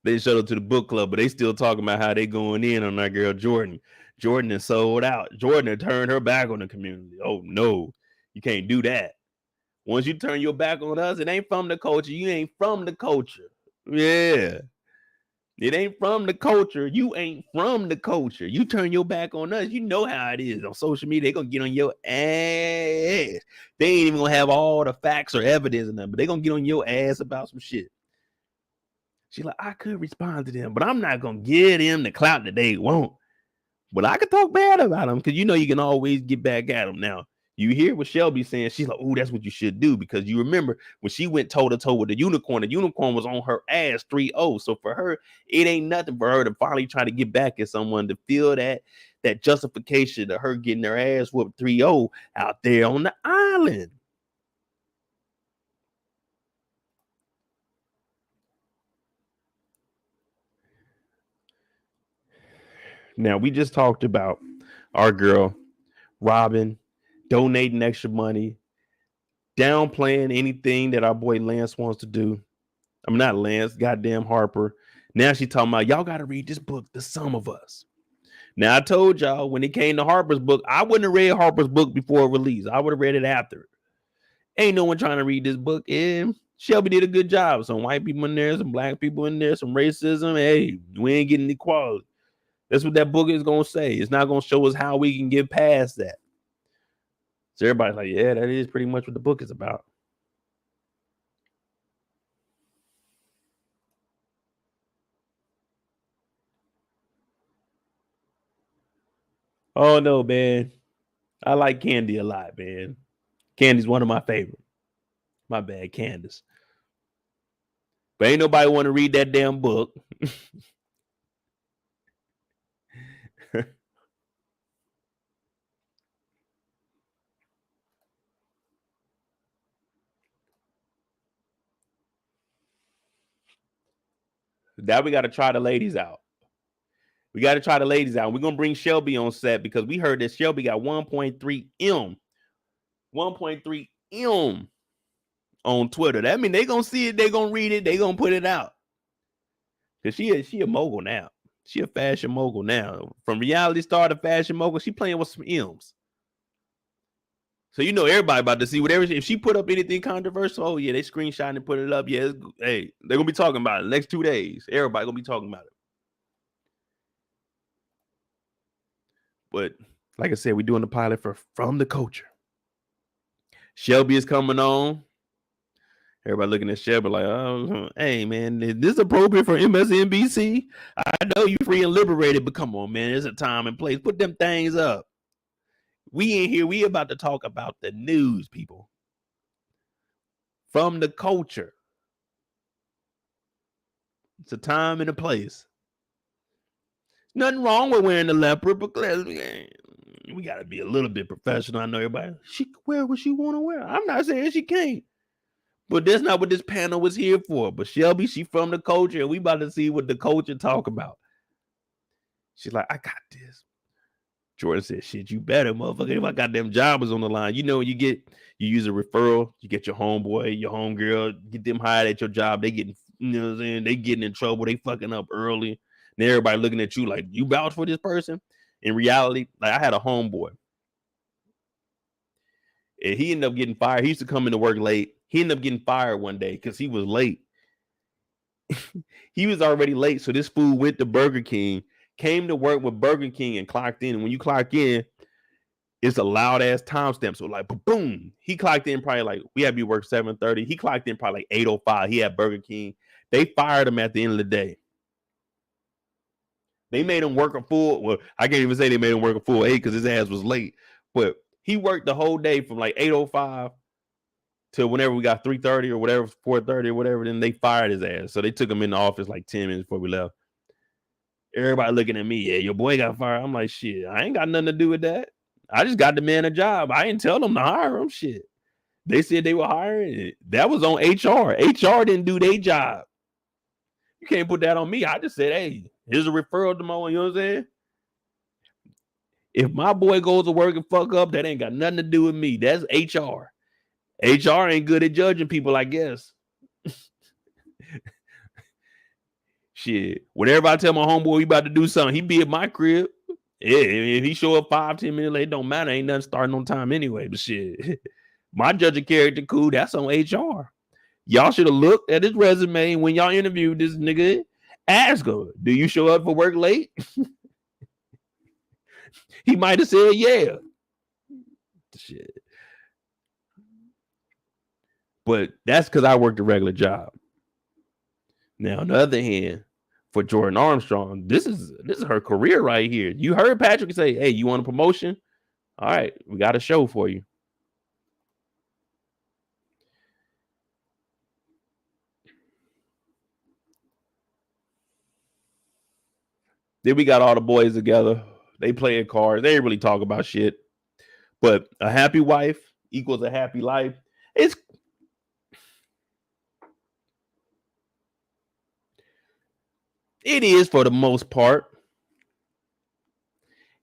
They showed up to the book club, but they still talking about how they going in on that girl Jordan. Jordan is sold out. Jordan had turned her back on the community. Oh no, you can't do that. Once you turn your back on us, it ain't from the culture. You ain't from the culture. Yeah. It ain't from the culture. You ain't from the culture. You turn your back on us. You know how it is on social media. They gonna get on your ass. They ain't even gonna have all the facts or evidence in them, but they gonna get on your ass about some shit. She's like, I could respond to them, but I'm not gonna give them the clout that they want. But I could talk bad about them because you know you can always get back at them. Now, you hear what Shelby's saying. She's like, oh, that's what you should do, because you remember when she went toe-to-toe with the unicorn was on her ass 3-0. So for her, it ain't nothing for her to finally try to get back at someone to feel that justification of her getting her ass whooped 3-0 out there on the island. Now, we just talked about our girl, Robin, donating extra money, downplaying anything that our boy Lance wants to do. I'm not Lance, goddamn Harper. Now she talking about y'all got to read this book, The Sum of Us. Now I told y'all when it came to Harper's book, I wouldn't have read Harper's book before release. I would have read it after. Ain't no one trying to read this book. And Shelby did a good job. Some white people in there, some black people in there, some racism. Hey, we ain't getting equality. That's what that book is gonna say. It's not gonna show us how we can get past that. So everybody's like, yeah, that is pretty much what the book is about. Oh no, man. I like Candy a lot, man. Candy's one of my favorites. My bad, Candace. But ain't nobody want to read that damn book. Now we got to try the ladies out. We got to try the ladies out. We're going to bring Shelby on set because we heard that Shelby got 1.3 M. 1.3 M on Twitter. That means they going to see it. They going to read it. They going to put it out. Because she a mogul now. She a fashion mogul now. From reality star to fashion mogul, she playing with some M's. So you know everybody about to see whatever. If she put up anything controversial, oh yeah, they screenshot and put it up. Yeah, hey, they're gonna be talking about it the next 2 days. Everybody gonna be talking about it. But like I said, we're doing the pilot for From the Culture. Shelby is coming on. Everybody looking at Shelby like, oh, hey man, is this appropriate for MSNBC? I know you free and liberated, but come on, man, there's a time and place. Put them things up. We in here, we about to talk about the news, people. From the Culture. It's a time and a place. Nothing wrong with wearing the leopard, but we got to be a little bit professional. I know everybody, she can wear what she want to wear. I'm not saying she can't, but that's not what this panel was here for. But Shelby, she from the culture, and we about to see what the culture talk about. She's like, I got this. Jordan said, shit, you better, motherfucker. If I got them jobbers on the line, you know, you use a referral, you get your homeboy, your homegirl, get them hired at your job. They getting, you know what I'm saying? They getting in trouble. They fucking up early. And everybody looking at you like, you vouch for this person? In reality, like I had a homeboy. And he ended up getting fired. He used to come into work late. He ended up getting fired one day because he was late. He was already late. So this fool went to Burger King, came to work with Burger King and clocked in. And when you clock in, it's a loud ass timestamp. So like boom. He clocked in probably like we had to be work 7:30. He clocked in probably like 8:05. He had Burger King. They fired him at the end of the day. They made him work a full. Well, I can't even say they made him work a full 8 because his ass was late. But he worked the whole day from like 8:05 to whenever we got 3:30 or whatever, 4:30 or whatever. Then they fired his ass. So they took him in the office like 10 minutes before we left. Everybody looking at me. Yeah, your boy got fired. I'm like, shit, I ain't got nothing to do with that. I just got the man a job. I didn't tell them to hire him. Shit. They said they were hiring. That was on HR. HR didn't do their job. You can't put that on me. I just said, hey, here's a referral tomorrow. You know what I'm saying? If my boy goes to work and fuck up, that ain't got nothing to do with me. That's HR. HR ain't good at judging people, I guess. Shit. Whenever I tell my homeboy we about to do something, he be at my crib. Yeah, if he show up 5-10 minutes late, it don't matter. Ain't nothing starting on time anyway. But shit, my judge of character, cool. That's on HR. Y'all should have looked at his resume when y'all interviewed this nigga. Ask him, do you show up for work late? He might have said, yeah. Shit. But that's because I worked a regular job. Now, on the other hand, for Jordan Armstrong, this is her career right here. You heard Patrick say, hey, you want a promotion? All right, we got a show for you. Then we got all the boys together. They playing cards. They ain't really talk about shit. But a happy wife equals a happy life. It is for the most part.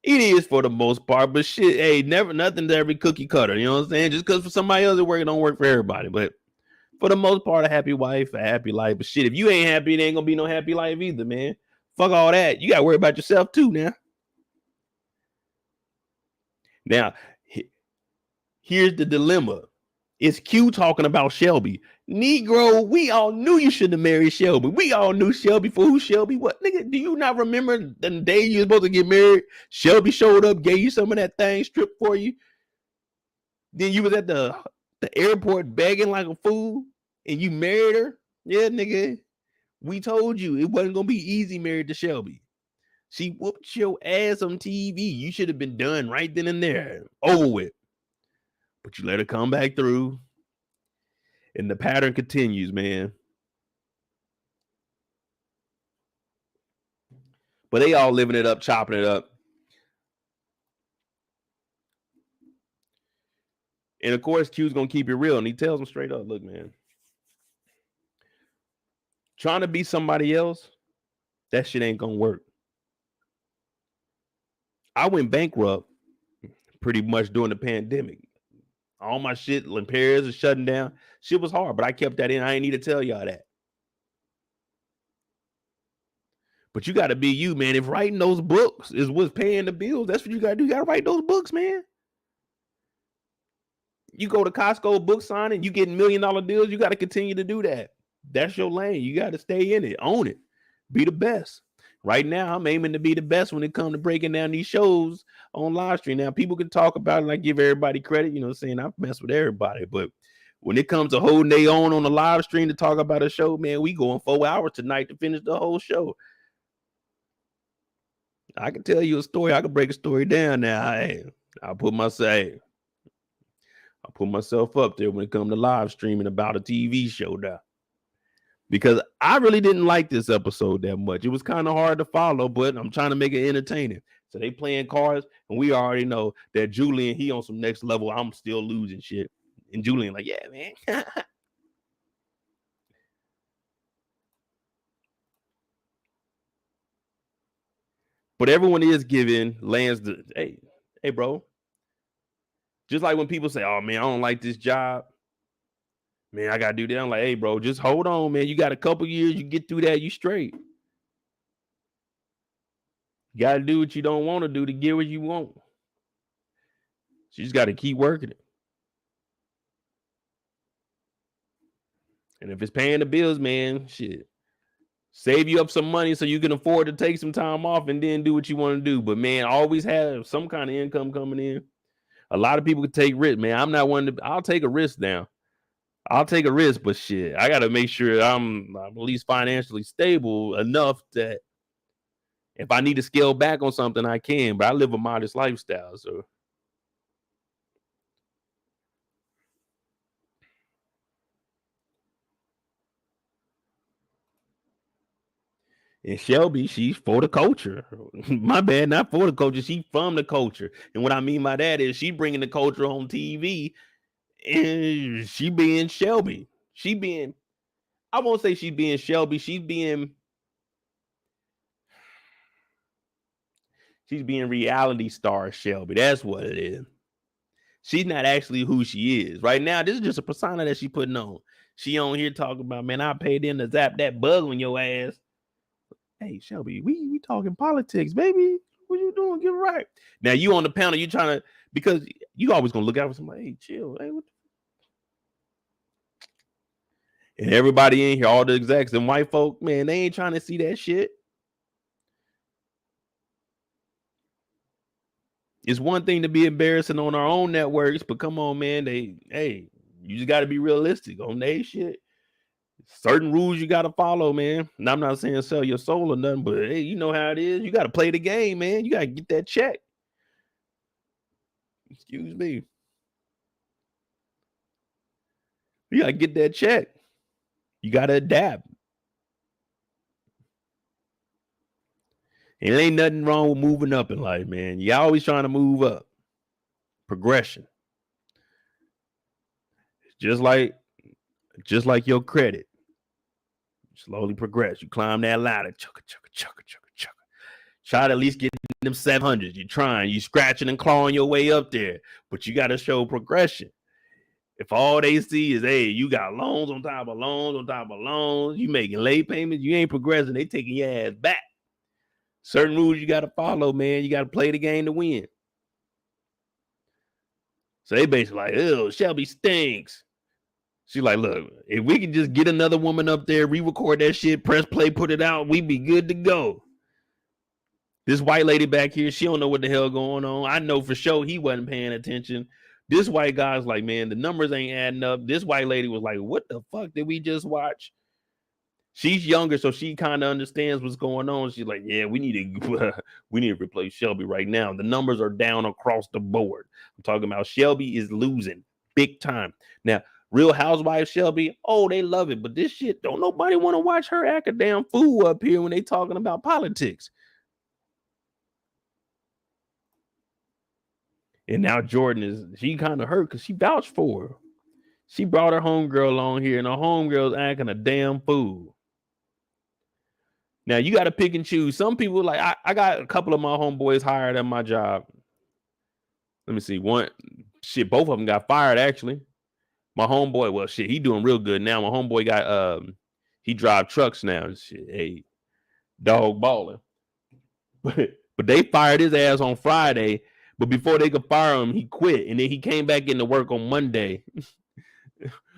It is for the most part, but shit, hey, nothing's every cookie cutter. You know what I'm saying? Just because for somebody else it don't work for everybody. But for the most part, a happy wife, a happy life. But shit, if you ain't happy, it ain't gonna be no happy life either, man. Fuck all that. You gotta worry about yourself too now. Now, here's the dilemma. It's Q talking about Shelby. Negro, we all knew you shouldn't have married Shelby. We all knew Shelby for who Shelby was. Nigga, do you not remember the day you were supposed to get married? Shelby showed up, gave you some of that thing, stripped for you. Then you was at the airport begging like a fool, and you married her. Yeah, nigga, we told you it wasn't gonna be easy married to Shelby. She whooped your ass on TV. You should have been done right then and there, over with. But you let her come back through, and the pattern continues, man. But they all living it up, chopping it up. And of course, Q's gonna keep it real, and he tells them straight up, look, man, trying to be somebody else, that shit ain't gonna work. I went bankrupt pretty much during the pandemic. All my shit, repairs are shutting down. Shit was hard, but I kept that in. I ain't need to tell y'all that. But you got to be you, man. If writing those books is what's paying the bills, that's what you got to do. You got to write those books, man. You go to Costco book signing, you get $1 million deals. You got to continue to do that. That's your lane. You got to stay in it, own it, be the best. Right now, I'm aiming to be the best when it comes to breaking down these shows on live stream. Now, people can talk about it and I give everybody credit, you know, saying I've messed with everybody. But when it comes to holding their own on the live stream to talk about a show, man, we going 4 hours tonight to finish the whole show. I can tell you a story. I can break a story down now. I'll put myself up there when it comes to live streaming about a TV show now. Because I really didn't like this episode that much. It was kind of hard to follow, but I'm trying to make it entertaining. So they playing cards, and we already know that Julian, he on some next level. I'm still losing shit. And Julian like, yeah, man. But everyone is giving Lance the, hey, bro. Just like when people say, oh, man, I don't like this job. Man, I got to do that. I'm like, hey, bro, just hold on, man. You got a couple years. You get through that, you straight. You got to do what you don't want to do to get what you want. So you just got to keep working it. And if it's paying the bills, man, shit. Save you up some money so you can afford to take some time off and then do what you want to do. But, man, always have some kind of income coming in. A lot of people can take risk, man. I'm not one to, I'll take a risk now. I'll take a risk, but shit, I got to make sure I'm at least financially stable enough that if I need to scale back on something, I can. But I live a modest lifestyle, so. And Shelby, she's for the culture. My bad, not for the culture. She's from the culture. And what I mean by that is she bringing the culture on TV, and she being Shelby. She being, I won't say she's being Shelby. She's being reality star Shelby. That's what it is. She's not actually who she is. Right now, this is just a persona that she putting on. She on here talking about, man, I paid them to zap that bug on your ass. Hey, Shelby, we talking politics, baby. What you doing? Get right. Now you on the panel, you trying to, because you always gonna look out for somebody. Hey, chill. Hey, what the... And everybody in here, all the execs and white folk, man, they ain't trying to see that shit. It's one thing to be embarrassing on our own networks, but come on, man. You just got to be realistic on that shit. Certain rules you got to follow, man. And I'm not saying sell your soul or nothing, but hey, you know how it is. You got to play the game, man. You got to get that check. Excuse me. You got to get that check. You got to adapt. And it ain't nothing wrong with moving up in life, man. You always trying to move up. Progression. Just like your credit. Slowly progress. You climb that ladder. Chugga, chugga, chugga, chugga, chugga. Try to at least get them 700s. You're trying. You scratching and clawing your way up there. But you got to show progression. If all they see is, hey, you got loans on top of loans on top of loans, you making late payments, you ain't progressing, they taking your ass back. Certain rules you got to follow, man. You got to play the game to win. So they basically like, oh, Shelby stinks. She's like, look, if we can just get another woman up there, re-record that shit, press play, put it out, we be good to go. This white lady back here, she don't know what the hell going on. I know for sure he wasn't paying attention. This white guy's like, man, the numbers ain't adding up. This white lady was like, what the fuck did we just watch? She's younger, so she kind of understands what's going on. She's like, yeah, we need to we need to replace Shelby right now. The numbers are down across the board. I'm talking about Shelby is losing big time. Now, Real Housewives Shelby, oh, they love it, but this shit, don't nobody want to watch her act a damn fool up here when they talking about politics. And now Jordan she kind of hurt because she vouched for her. She brought her homegirl along here, and her homegirl's acting a damn fool. Now you got to pick and choose. Some people like I got a couple of my homeboys hired at my job. Let me see. One shit, both of them got fired actually. My homeboy, well, shit, he doing real good now. My homeboy got he drive trucks now. Shit, hey, dog balling. But they fired his ass on Friday. But before they could fire him, he quit, and then he came back into work on Monday,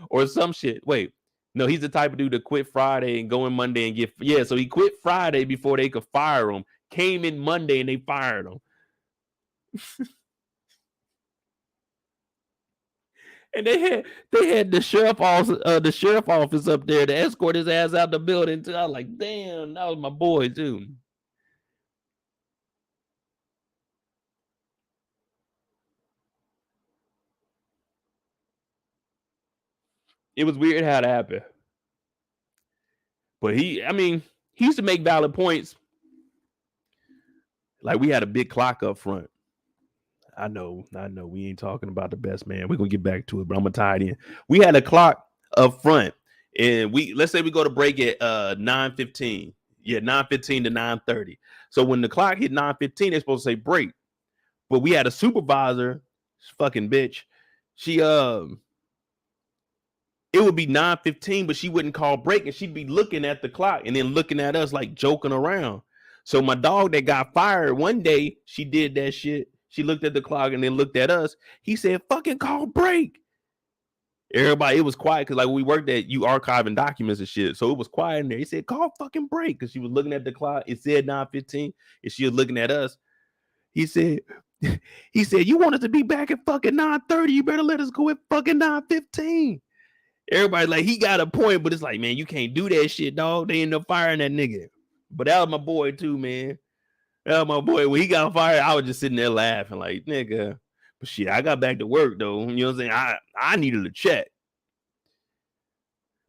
or some shit. Wait, no, he's the type of dude to quit Friday and go in Monday and get So he quit Friday before they could fire him. Came in Monday and they fired him. And they had the sheriff office up there to escort his ass out the building too. I was like, damn, that was my boy too. It was weird how it happened. But he used to make valid points. Like we had a big clock up front. I know. We ain't talking about the best man. We're gonna get back to it, but I'm gonna tie it in. We had a clock up front, and let's say we go to break at 9:15. Yeah, 9:15 to 9:30. So when the clock hit 9:15, they're supposed to say break. But we had a supervisor, fucking bitch. She it would be 9:15, but she wouldn't call break, and she'd be looking at the clock and then looking at us like joking around. So my dog that got fired one day, she did that shit. She looked at the clock and then looked at us. He said, fucking call break. Everybody, it was quiet because like we worked at you archiving documents and shit. So it was quiet in there. He said, call fucking break. Because she was looking at the clock. It said 9:15, and she was looking at us. He said, you want us to be back at fucking 9:30. You better let us go at fucking 9:15. Everybody like he got a point, but it's like, man, you can't do that shit, dog. They end up firing that nigga. But that was my boy too, man. That was my boy. When he got fired, I was just sitting there laughing, like, nigga. But shit, I got back to work though. You know what I'm saying? I needed a check.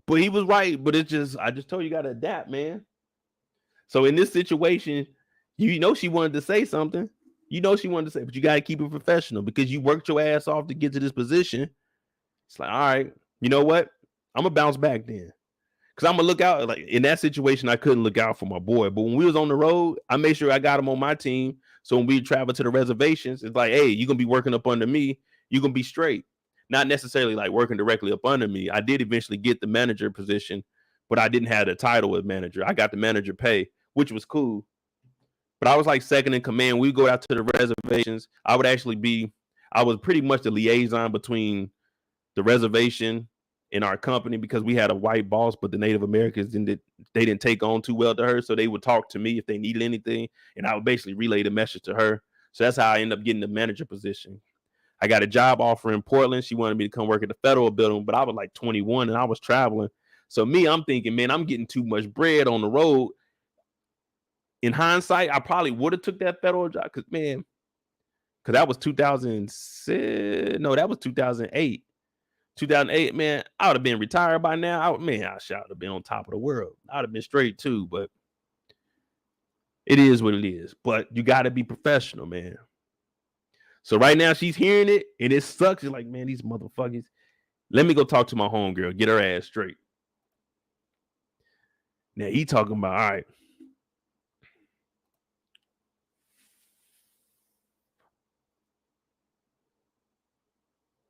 But he was right. But I just told you gotta adapt, man. So in this situation, you know she wanted to say something. You know she wanted to say, but you gotta keep it professional because you worked your ass off to get to this position. It's like, all right, you know what? I'm gonna bounce back then. Cause I'm gonna look out. Like in that situation, I couldn't look out for my boy. But when we was on the road, I made sure I got him on my team. So when we travel to the reservations, it's like, hey, you're gonna be working up under me. You're gonna be straight. Not necessarily like working directly up under me. I did eventually get the manager position, but I didn't have the title of manager. I got the manager pay, which was cool. But I was like second in command. We go out to the reservations. I was pretty much the liaison between the reservation in our company because we had a white boss, but the Native Americans didn't take on too well to her. So they would talk to me if they needed anything. And I would basically relay the message to her. So that's how I ended up getting the manager position. I got a job offer in Portland. She wanted me to come work at the federal building, but I was like 21 and I was traveling. So I'm thinking, man, I'm getting too much bread on the road. In hindsight, I probably would have took that federal job because that was 2006. No, that was 2008. 2008, man, I would have been retired by now. I should have been on top of the world. I would have been straight too, but it is what it is. But you got to be professional, man. So right now she's hearing it and it sucks. She's like, man, these motherfuckers. Let me go talk to my homegirl, get her ass straight. Now he talking about, all right.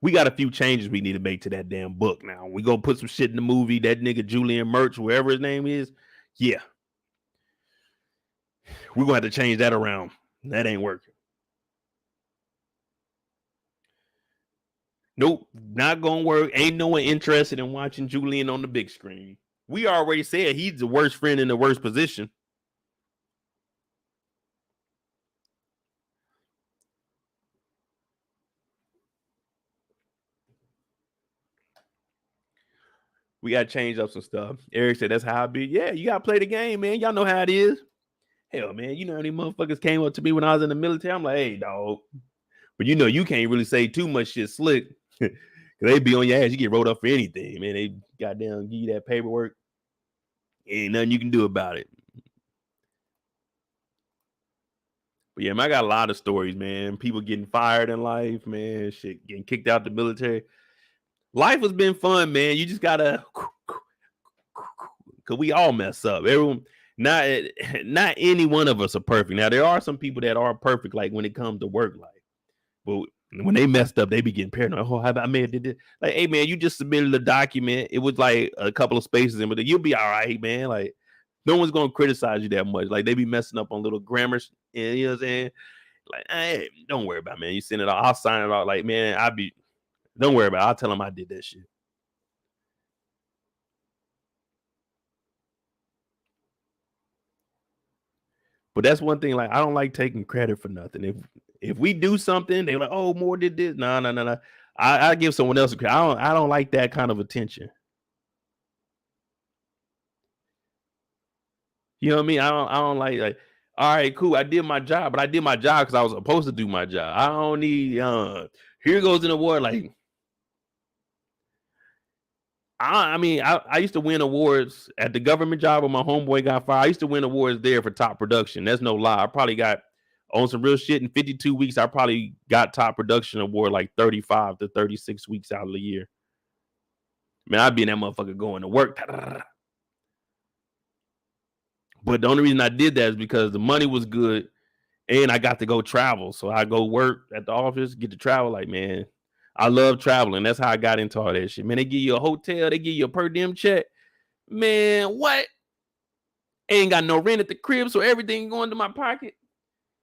We got a few changes we need to make to that damn book now. We gonna put some shit in the movie. That nigga Julian Merch, wherever his name is, yeah. We're gonna have to change that around. That ain't working. Nope, not gonna work. Ain't no one interested in watching Julian on the big screen. We already said he's the worst friend in the worst position. We gotta change up some stuff. Eric said that's how I be. Yeah, you gotta play the game, man. Y'all know how it is. Hell, man, you know how many motherfuckers came up to me when I was in the military. I'm like, hey, dog. But you know, you can't really say too much shit slick. Cause they be on your ass. You get rolled up for anything, man. They goddamn give you that paperwork. Ain't nothing you can do about it. But yeah, man, I got a lot of stories, man. People getting fired in life, man. Shit, getting kicked out the military. Life has been fun, man. You just gotta, cause we all mess up. Everyone, not not any one of us are perfect. Now there are some people that are perfect, like when it comes to work life. But when they messed up, they be getting paranoid. Oh, how about I may have did this? Like, hey man, you just submitted a document. It was like a couple of spaces in, but you'll be all right, man. Like, no one's gonna criticize you that much. Like they be messing up on little grammar, you know what I'm saying? Like, hey, don't worry about it, man. You send it out, I'll sign it out. Like, man, don't worry about it. I'll tell them I did that shit. But that's one thing. Like, I don't like taking credit for nothing. If we do something, they're like, oh, more did this. No, no, no, no. I give someone else a credit. I don't like that kind of attention. You know what I mean? I don't like all right, cool. I did my job, but I did my job because I was supposed to do my job. I don't need here goes an award. Like I used to win awards at the government job when my homeboy got fired. I used to win awards there for top production. That's no lie. I probably got on some real shit in 52 weeks. I probably got top production award like 35 to 36 weeks out of the year. Man, I'd be in that motherfucker going to work. But the only reason I did that is because the money was good and I got to go travel. So I go work at the office, get to travel. Like, man, I love traveling. That's how I got into all that shit. Man, they give you a hotel, they give you a per diem check. Man, what? Ain't got no rent at the crib, so everything going to my pocket.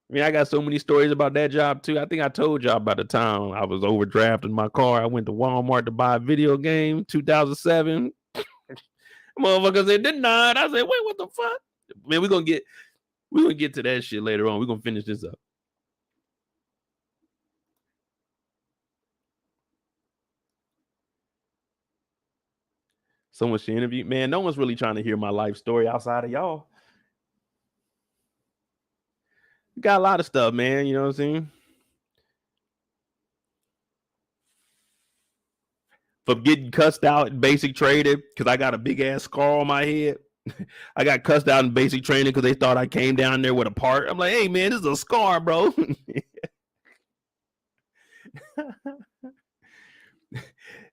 I mean, I got so many stories about that job too. I think I told y'all about the time I was overdrafting my car. I went to Walmart to buy a video game, 2007. Motherfucker said denied. I said, wait, what the fuck? Man, we're gonna get to that shit later on. We're gonna finish this up. Someone should interview. Man, no one's really trying to hear my life story outside of y'all. We got a lot of stuff, man. You know what I'm saying? For getting cussed out in basic training because I got a big ass scar on my head. I got cussed out in basic training because they thought I came down there with a part. I'm like, hey man, this is a scar, bro.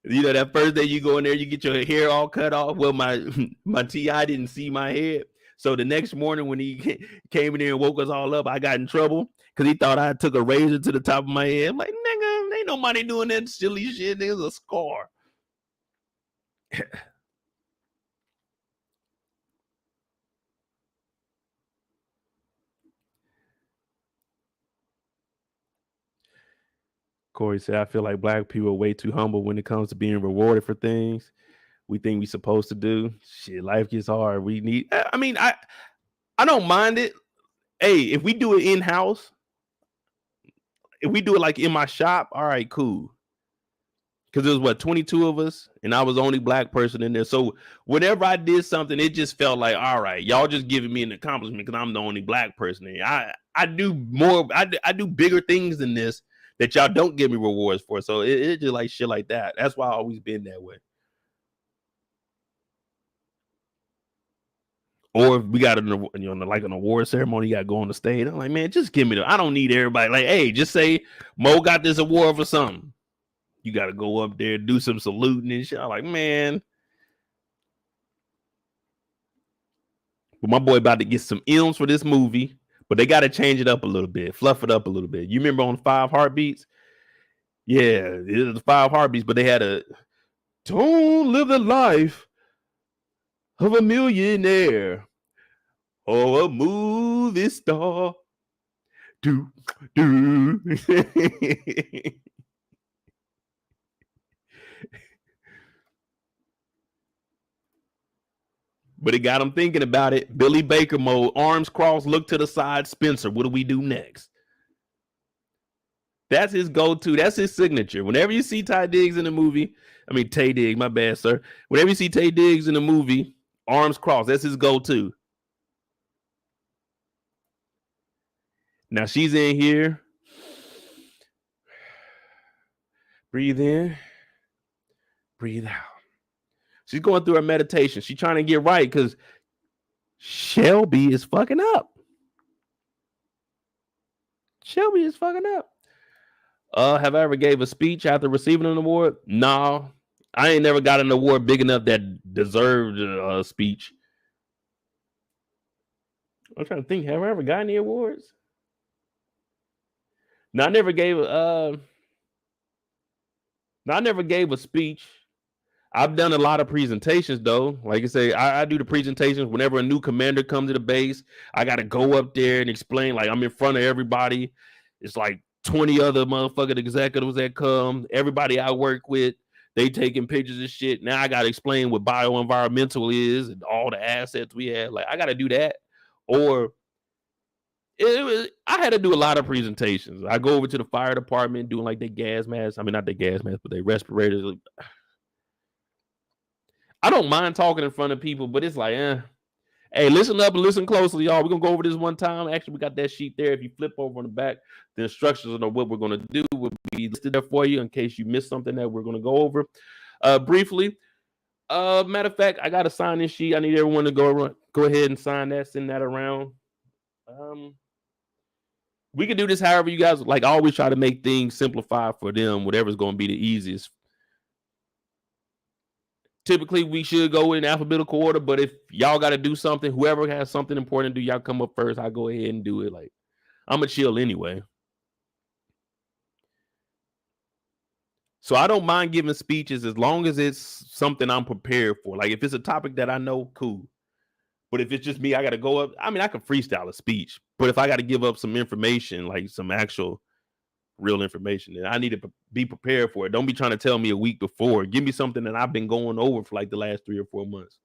You know, that first day you go in there, you get your hair all cut off. Well, my TI didn't see my head. So the next morning when he came in there and woke us all up, I got in trouble because he thought I took a razor to the top of my head. I'm like, nigga, ain't nobody doing that silly shit. There's a scar. Corey said, I feel like black people are way too humble when it comes to being rewarded for things we think we supposed to do. Shit, life gets hard. We need I mean, I don't mind it. Hey, if we do it in-house, if we do it like in my shop, all right, cool. Because there was what 22 of us, and I was the only black person in there. So whenever I did something, it just felt like, all right, y'all just giving me an accomplishment because I'm the only black person there. I do more, I do bigger things than this that y'all don't give me rewards for. So it's just like shit like that. That's why I always been that way. Or if we got like an award ceremony, you got to go on the stage. I'm like, man, just give me the. I don't need everybody. Like, hey, just say Mo got this award for something. You got to go up there, do some saluting and shit. I'm like, man. But my boy about to get some M's for this movie, but they got to change it up a little bit, fluff it up a little bit. You remember on Five Heartbeats? Yeah, it was Five Heartbeats, but they had a don't live the life of a millionaire or a movie star. Do do. But it got him thinking about it. Billy Baker mode, arms crossed, look to the side. Spencer, what do we do next? That's his go-to. That's his signature. Whenever you see Taye Diggs in the movie, Taye Diggs, my bad, sir. Whenever you see Taye Diggs in the movie, arms crossed. That's his go-to. Now she's in here. Breathe in. Breathe out. She's going through her meditation. She's trying to get right because Shelby is fucking up. Shelby is fucking up. Have I ever gave a speech after receiving an award? No. I ain't never got an award big enough that deserved a speech. I'm trying to think. Have I ever got any awards? No, I never gave a speech. I've done a lot of presentations though. Like I say, I do the presentations whenever a new commander comes to the base. I got to go up there and explain, like I'm in front of everybody. It's like 20 other motherfucking executives that come. Everybody I work with, they taking pictures and shit. Now I got to explain what bioenvironmental is and all the assets we have. Like I got to do that. Or I had to do a lot of presentations. I go over to the fire department doing like their gas masks. Not their gas masks, but their respirators. I don't mind talking in front of people, but it's like, hey, listen up and listen closely, y'all. We're going to go over this one time. Actually, we got that sheet there. If you flip over on the back, the instructions on what we're going to do will be listed there for you in case you missed something that we're going to go over briefly. Matter of fact, I got to sign this sheet. I need everyone to go ahead and sign that, send that around. We can do this however you guys like. I always try to make things simplified for them, whatever's going to be the easiest. Typically, we should go in alphabetical order, but if y'all got to do something, whoever has something important to do, y'all come up first. I go ahead and do it. Like, I'm a chill anyway. So I don't mind giving speeches as long as it's something I'm prepared for. Like, if it's a topic that I know, cool. But if it's just me, I got to go up. I can freestyle a speech. But if I got to give up some information, like some actual real information, then I need to be prepared for it. Don't be trying to tell me a week before. Give me something that I've been going over for like the last 3 or 4 months.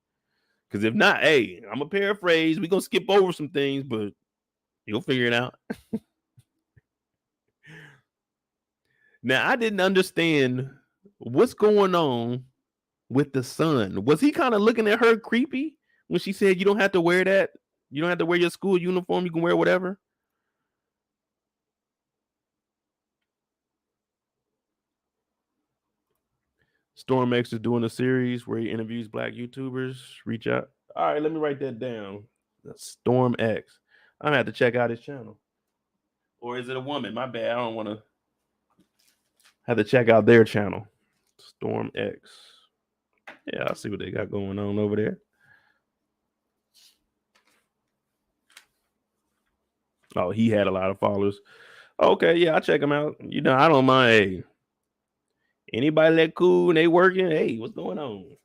Because if not, hey, I'm a paraphrase. We're going to skip over some things, but you'll figure it out. Now, I didn't understand what's going on with the son. Was he kind of looking at her creepy when she said, you don't have to wear that? You don't have to wear your school uniform. You can wear whatever. Storm X is doing a series where he interviews black YouTubers. Reach out. All right, let me write that down. Storm X. I'm gonna have to check out his channel. Or is it a woman? My bad. I don't want to have to check out their channel. Storm X. Yeah, I'll see what they got going on over there. Oh, he had a lot of followers. Okay, yeah, I'll check him out. I don't mind. Hey, anybody that cool and they working, hey, what's going on?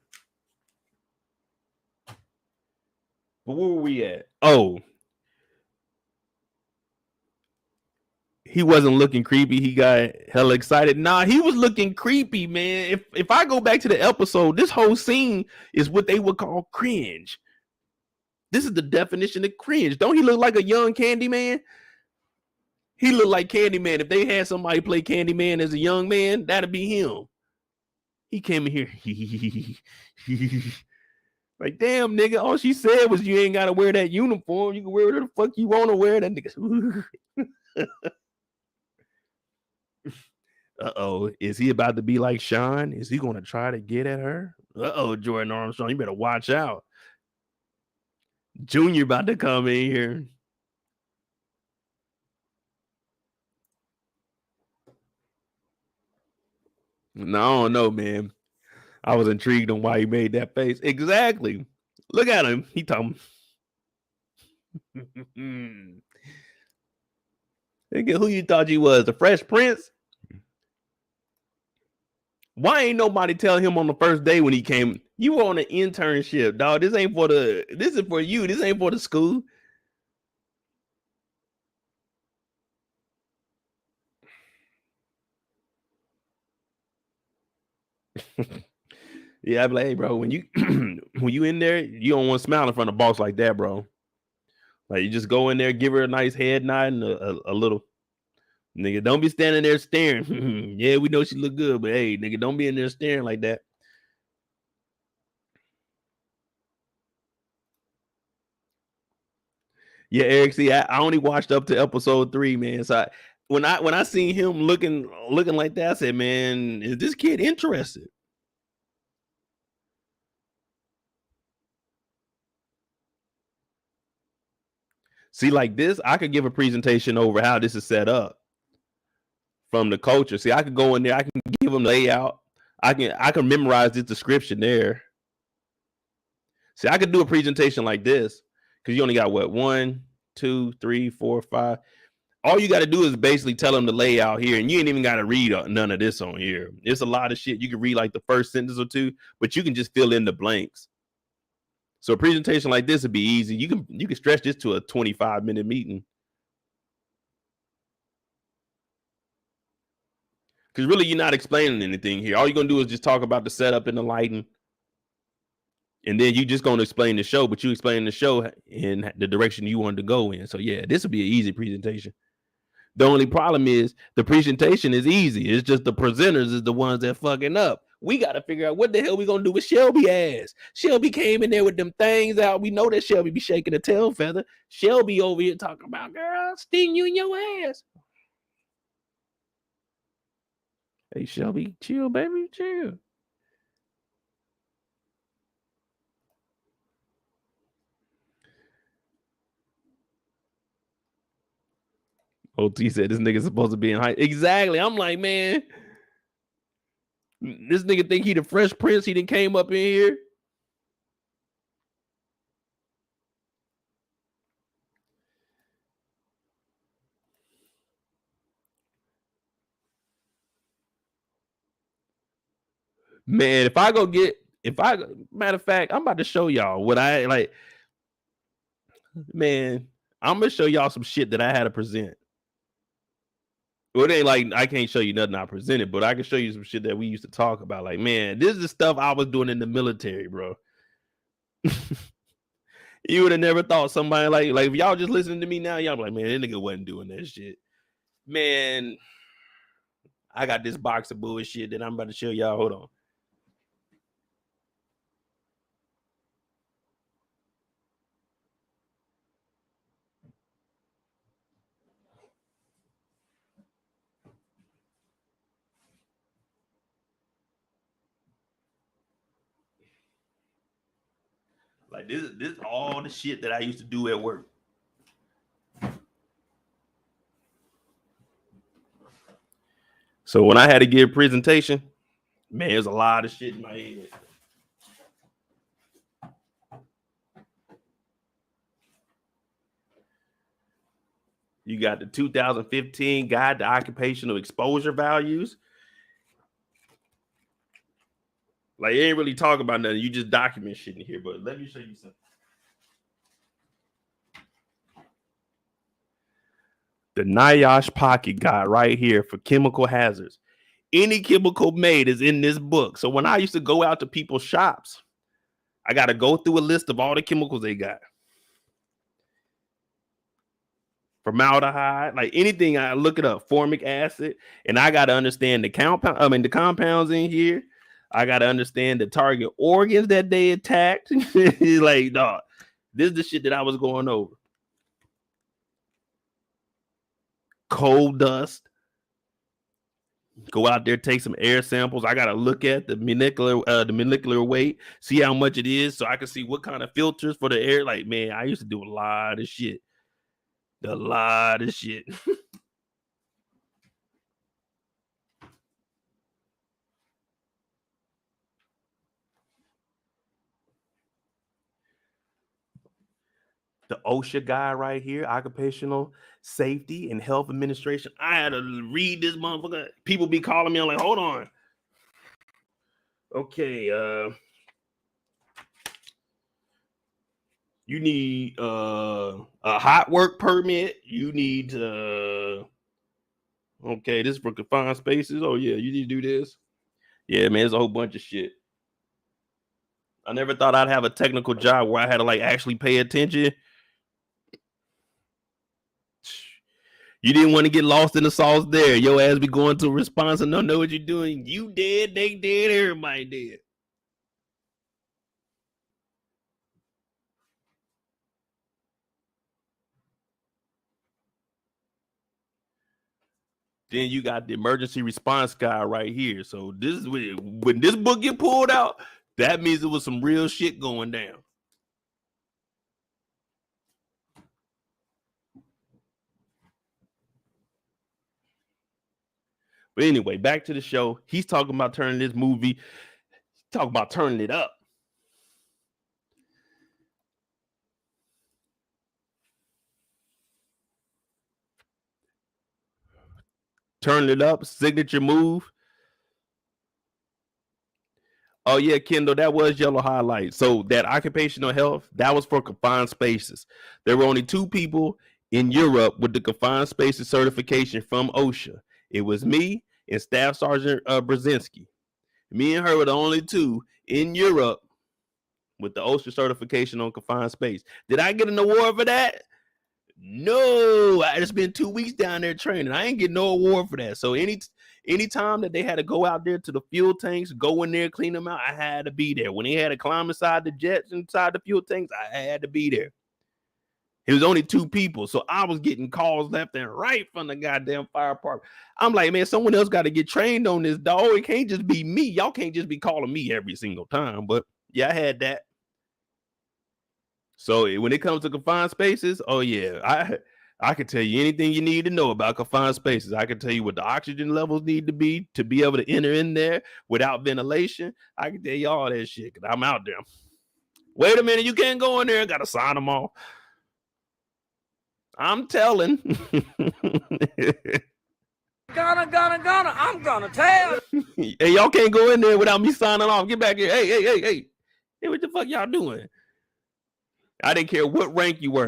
But where were we at? Oh, he wasn't looking creepy. He got hella excited. Nah, he was looking creepy, man. If I go back to the episode, this whole scene is what they would call cringe. This is the definition of cringe. Don't he look like a young Candyman? He looked like Candyman. If they had somebody play Candyman as a young man, that'd be him. He came in here. Like, damn, nigga, all she said was you ain't got to wear that uniform. You can wear whatever the fuck you want to wear. That nigga. Uh-oh. Is he about to be like Sean? Is he going to try to get at her? Uh-oh, Jordan Armstrong. You better watch out. Junior about to come in here. No, I don't know, man. I was intrigued on why he made that face. Exactly. Look at him. He talking. Nigga, who you thought you was? The Fresh Prince? Why ain't nobody telling him on the first day when he came? You were on an internship, dog. This is for you. This ain't for the school. Yeah, I'd be like, hey, bro, when you when you in there, you don't want to smile in front of boss like that, bro. Like you just go in there, give her a nice head nod and a little nigga. Don't be standing there staring. Yeah, we know she look good, but hey, nigga, don't be in there staring like that. Yeah, Eric. See, I only watched up to episode 3, man. So when I seen him looking like that, I said, man, is this kid interested? See, like this, I could give a presentation over how this is set up from the culture. See, I could go in there, I can give them layout. I can memorize this description there. See, I could do a presentation like this because you only got what 1, 2, 3, 4, 5. All you got to do is basically tell them the layout here, and you ain't even got to read none of this on here. It's a lot of shit. You can read like the first sentence or two, but you can just fill in the blanks. So a presentation like this would be easy. You can stretch this to a 25-minute meeting. Because really, you're not explaining anything here. All you're gonna do is just talk about the setup and the lighting, and then you just gonna explain the show. But you explain the show in the direction you wanted to go in. So yeah, this would be an easy presentation. The only problem is the presentation is easy. It's just the presenters is the ones that fucking up. We got to figure out what the hell we gonna do with Shelby ass. Shelby came in there with them things out. We know that Shelby be shaking a tail feather. Shelby over here talking about, girl, sting you in your ass. Hey, Shelby, chill, baby, chill. OT said this nigga supposed to be in high. Exactly. I'm like, man, this nigga think he the Fresh Prince. He didn't came up in here. Man, matter of fact, I'm about to show y'all what I like. Man, I'm gonna show y'all some shit that I had to present. Well, it ain't like I can't show you nothing I presented, but I can show you some shit that we used to talk about. Like, man, this is the stuff I was doing in the military, bro. You would have never thought somebody like if y'all just listening to me now, y'all be like, man, that nigga wasn't doing that shit. Man, I got this box of bullshit that I'm about to show y'all. Hold on. Like this all the shit that I used to do at work. So when I had to give a presentation, man, there's a lot of shit in my head. You got the 2015 Guide to Occupational Exposure Values. Like, it ain't really talking about nothing. You just document shit in here. But let me show you something. The NIOSH Pocket Guide right here for chemical hazards. Any chemical made is in this book. So when I used to go out to people's shops, I got to go through a list of all the chemicals they got. Formaldehyde, like anything, I look it up, formic acid, and I got to understand the the compounds in here. I got to understand the target organs that they attacked. Like, dog, this is the shit that I was going over. Coal dust. Go out there, take some air samples. I gotta look at the molecular weight, see how much it is, so I can see what kind of filters for the air. Like, man, I used to do a lot of shit. A lot of shit. The OSHA guy right here, Occupational Safety and Health Administration. I had to read this motherfucker. People be calling me. I'm like, hold on. Okay, you need a hot work permit. You need okay, this is for confined spaces. Oh yeah, you need to do this. Yeah, man, it's a whole bunch of shit. I never thought I'd have a technical job where I had to like actually pay attention. You didn't want to get lost in the sauce there. Your ass be going to a response and don't know what you're doing. You did, they did, everybody did. Then you got the emergency response guy right here. So this is when this book get pulled out, that means it was some real shit going down. But anyway, back to the show. He's talking about turning this movie, talking about turning it up. Turning it up, signature move. Oh yeah, Kendall, that was yellow highlight. So that occupational health, that was for confined spaces. There were only 2 people in Europe with the confined spaces certification from OSHA. It was me and Staff Sergeant Brzezinski. Me and her were the only 2 in Europe with the OSHA certification on confined space. Did I get an award for that? No, I just spent 2 weeks down there training. I ain't getting no award for that. So anytime that they had to go out there to the fuel tanks, go in there, clean them out, I had to be there. When they had to climb inside the jets, inside the fuel tanks, I had to be there. It was only 2 people, so I was getting calls left and right from the goddamn fire department. I'm like, man, someone else got to get trained on this, dog. It can't just be me. Y'all can't just be calling me every single time. But yeah, I had that. So when it comes to confined spaces, oh yeah, I can tell you anything you need to know about confined spaces. I can tell you what the oxygen levels need to be able to enter in there without ventilation. I can tell you all that shit because I'm out there. Wait a minute, you can't go in there. I gotta sign them off. I'm telling.
Gonna, I'm gonna tell.
Hey, y'all can't go in there without me signing off. Get back here. Hey, what the fuck y'all doing? I didn't care what rank you were.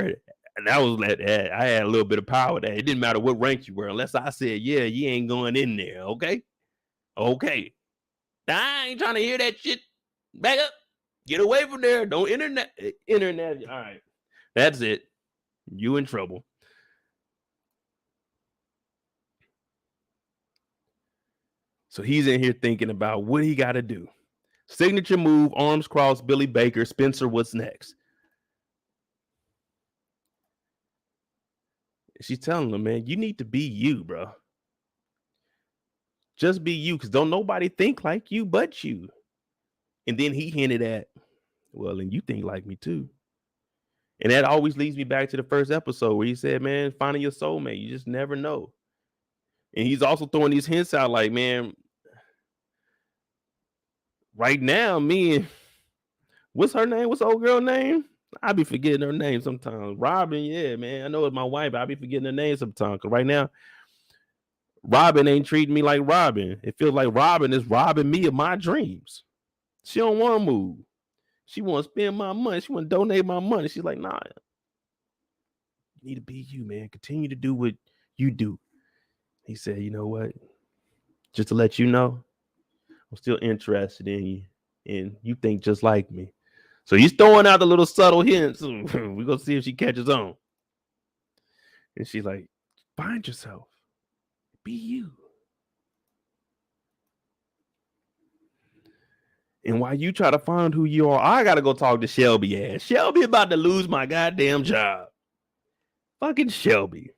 And that was like, I had a little bit of power there. It didn't matter what rank you were, unless I said, yeah, you ain't going in there. Okay. Okay. I ain't trying to hear that shit. Back up. Get away from there. Don't internet. All right. That's it. You in trouble. So he's in here thinking about what he got to do. Signature move, arms crossed, Billy Baker, Spencer, what's next? She's telling him, man, you need to be you, bro. Just be you, because don't nobody think like you but you. And then he hinted at, well, and you think like me too. And that always leads me back to the first episode where he said, man, finding your soulmate, you just never know. And he's also throwing these hints out like, man, right now, me and what's her name? What's the old girl name? I be forgetting her name sometimes. Robin, yeah, man. I know it's my wife, but I be forgetting her name sometimes. Cause right now, Robin ain't treating me like Robin. It feels like Robin is robbing me of my dreams. She don't want to move. She want to spend my money. She want to donate my money. She's like, nah. You need to be you, man. Continue to do what you do. He said, you know what? Just to let you know, I'm still interested in you. And you think just like me. So he's throwing out the little subtle hints. We're going to see if she catches on. And she's like, find yourself. Be you. And while you try to find who you are, I got to go talk to Shelby ass. Shelby about to lose my goddamn job. Fucking Shelby.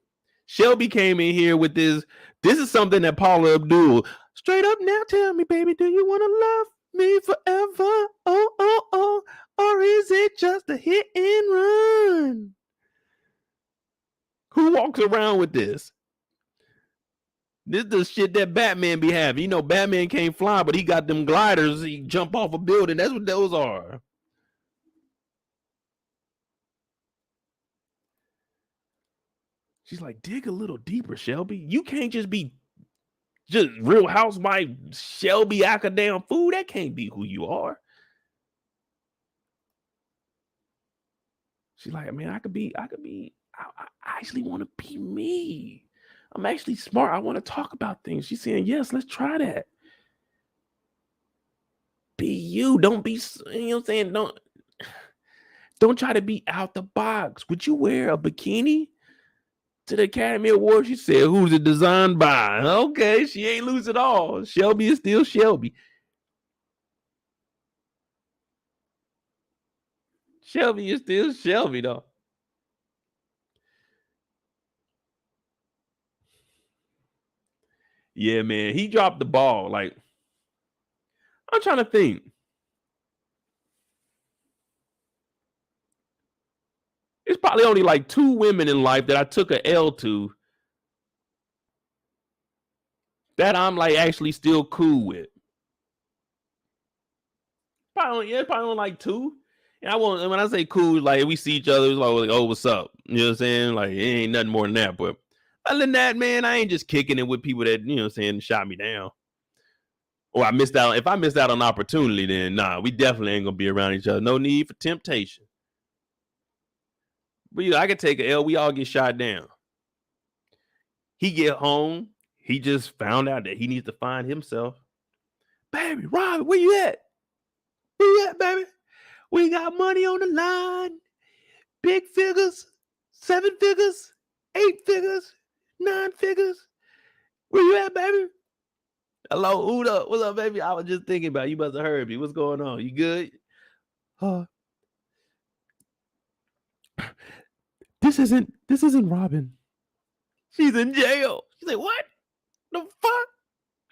Shelby came in here with this. This is something that Paula Abdul, straight up now, tell me, baby, do you want to love me forever? Oh. Or is it just a hit and run? Who walks around with this? This is the shit that Batman be having. You know, Batman can't fly, but he got them gliders. He jump off a building. That's what those are. She's like, dig a little deeper, Shelby. You can't just be just Real Housewife Shelby Acadam food. That can't be who you are. She's like, man, I actually want to be me. I'm actually smart. I want to talk about things. She's saying, yes, let's try that. Be you. Don't be, you know what I'm saying? Don't try to be out the box. Would you wear a bikini to the Academy Awards? She said, who's it designed by? Okay, she ain't lose it all. Shelby is still Shelby. Shelby is still Shelby, though. Yeah, man. He dropped the ball. Like, I'm trying to think. There's probably only like 2 women in life that I took a L to that I'm like actually still cool with. Probably only like 2. And I won't, when I say cool, like we see each other, it's like, oh, what's up? You know what I'm saying? Like, it ain't nothing more than that. But other than that, man, I ain't just kicking it with people that, you know what I'm saying, shot me down. Or I missed out. If I missed out on opportunity, then nah, we definitely ain't gonna be around each other. No need for temptation. But I could take a L. We all get shot down. He get home. He just found out that he needs to find himself. Baby, Rob, where you at? Where you at, baby? We got money on the line. Big figures, 7 figures, 8 figures, 9 figures. Where you at, baby? Hello, Uda. What's up, baby? I was just thinking about you. Must have heard me. What's going on? You good? This isn't Robin. She's in jail. She's like, what the fuck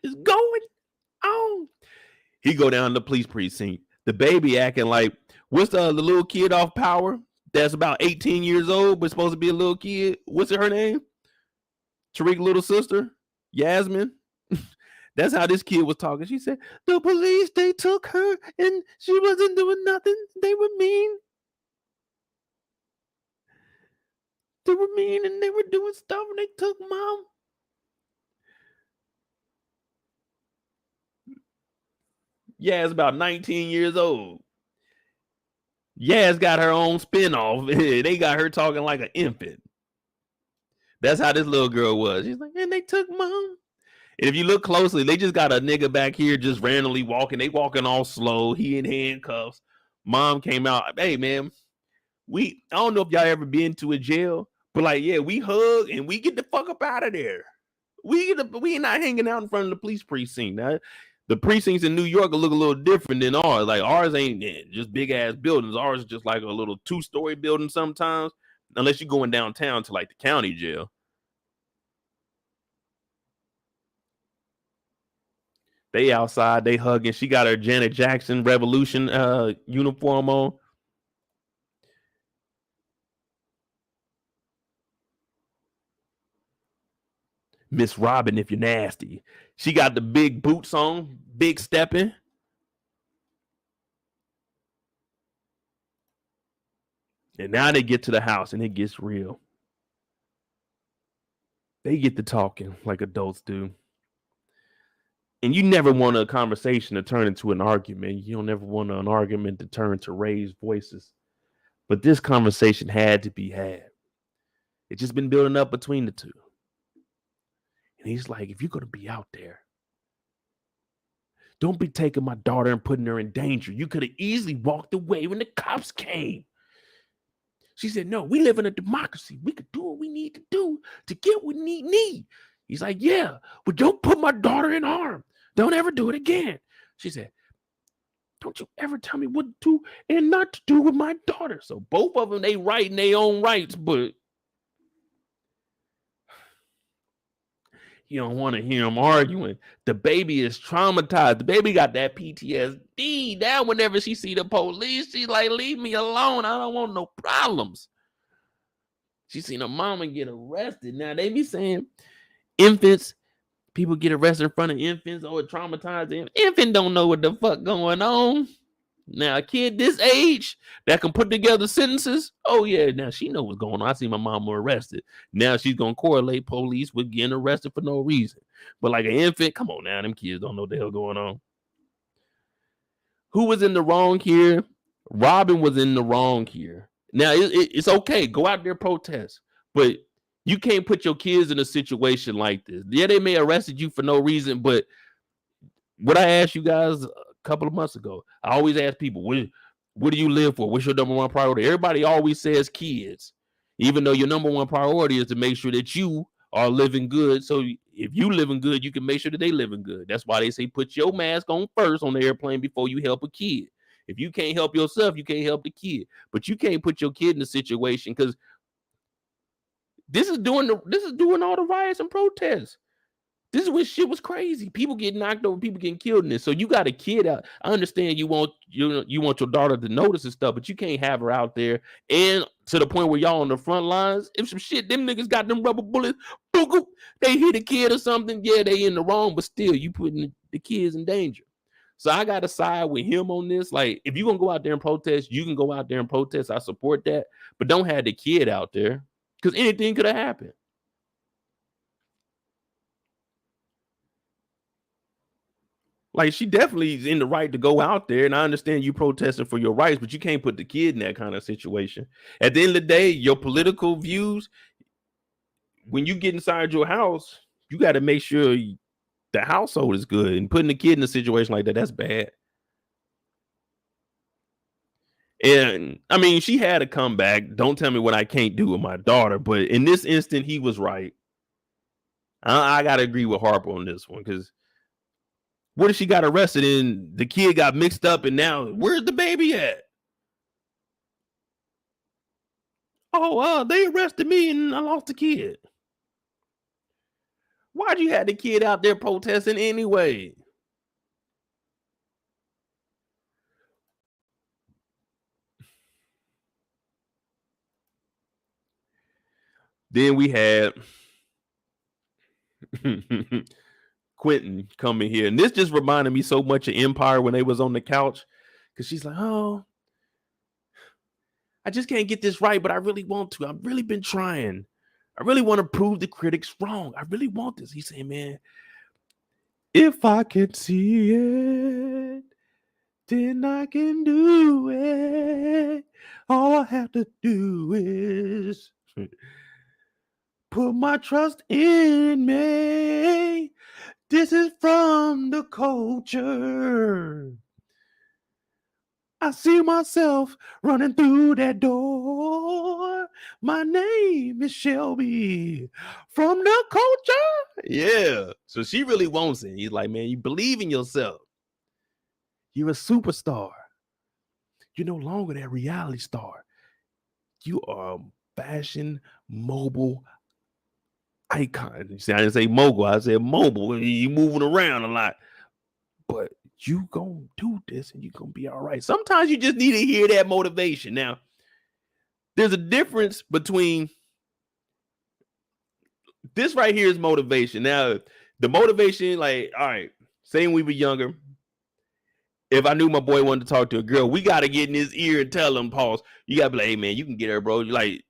is going on? He go down to the police precinct. The baby acting like, what's the little kid off Power that's about 18 years old but supposed to be a little kid? What's her name? Tariq's little sister, Jasmine. That's how this kid was talking. She said, the police, they took her and she wasn't doing nothing. They were mean. They were mean and they were doing stuff and they took mom. Yeah, it's about 19 years old. Yaz got her own spinoff. They got her talking like an infant. That's how this little girl was. She's like, and they took mom. And if you look closely, they just got a nigga back here just randomly walking. They walking all slow. He in handcuffs. Mom came out. Hey, man, I don't know if y'all ever been to a jail, but like, yeah, we hug and we get the fuck up out of there. We not hanging out in front of the police precinct. Now, the precincts in New York will look a little different than ours. Like ours ain't just big ass buildings. Ours is just like a little 2-story building sometimes, unless you're going downtown to like the county jail. They outside, they hugging. She got her Janet Jackson Revolution uniform on. Miss Robin, if you're nasty. She got the big boots on, big stepping. And now they get to the house and it gets real. They get to talking like adults do. And you never want a conversation to turn into an argument. You don't ever want an argument to turn to raised voices. But this conversation had to be had. It's just been building up between the two. And he's like, if you're going to be out there, don't be taking my daughter and putting her in danger. You could have easily walked away when the cops came. She said, no, we live in a democracy. We could do what we need to do to get what we need. He's like, yeah, but don't put my daughter in harm. Don't ever do it again. She said, don't you ever tell me what to do and not to do with my daughter. So both of them, they right in their own rights, but you don't want to hear them arguing. The baby is traumatized. The baby got that PTSD. Now whenever she see the police, she's like, leave me alone. I don't want no problems. She seen her mama get arrested. Now they be saying infants, people get arrested in front of infants or traumatized them. Infant don't know what the fuck going on. Now a kid this age that can put together sentences, oh yeah, now she know what's going on. I see my mama arrested. Now she's gonna correlate police with getting arrested for no reason. But like an infant, come on now, them kids don't know what the hell going on. Who was in the wrong here? Robin was in the wrong here. Now it's okay, go out there protest, but you can't put your kids in a situation like this. Yeah, they may arrested you for no reason, but what I asked you guys couple of months ago. I always ask people, what do you live for? What's your number one priority? Everybody always says kids, even though your number one priority is to make sure that you are living good. So if you living good, you can make sure that they living good. That's why they say put your mask on first on the airplane before you help a kid. If you can't help yourself, you can't help the kid. But you can't put your kid in a situation because this is doing all the riots and protests. This is when shit was crazy. People getting knocked over, people getting killed in this. So you got a kid out. I understand you want your daughter to notice and stuff, but you can't have her out there and to the point where y'all on the front lines. If some shit, them niggas got them rubber bullets, boop, they hit a kid or something. Yeah, they in the wrong, but still, you putting the kids in danger. So I got to side with him on this. Like, if you're gonna go out there and protest, you can go out there and protest. I support that, but don't have the kid out there because anything could have happened. Like, she definitely is in the right to go out there, and I understand you protesting for your rights, but you can't put the kid in that kind of situation. At the end of the day, your political views, when you get inside your house, you got to make sure the household is good, and putting the kid in a situation like that, that's bad. And I mean, she had a comeback. Don't tell me what I can't do with my daughter, but in this instant, he was right. I got to agree with Harper on this one because what if she got arrested and the kid got mixed up and now where's the baby at? Oh, they arrested me and I lost the kid. Why'd you have the kid out there protesting anyway? Then we had Quentin coming here. And this just reminded me so much of Empire when they was on the couch. Because she's like, oh, I just can't get this right, but I really want to. I've really been trying. I really want to prove the critics wrong. I really want this. He's saying, man, if I can see it, then I can do it. All I have to do is put my trust in me. This is from the culture. I see myself running through that door. My name is Shelby from the culture. Yeah. So she really wants it. He's like, man, you believe in yourself. You're a superstar. You're no longer that reality star. You are a fashion mobile icon. You see, I didn't say mogul. I said mobile. You moving around a lot. But you gonna do this and you're gonna be all right. Sometimes you just need to hear that motivation. Now, there's a difference between this right here is motivation. Now, the motivation, like, all right, saying we were younger. If I knew my boy wanted to talk to a girl, we got to get in his ear and tell him, pause. You got to be like, hey, man, you can get her, bro. You're like,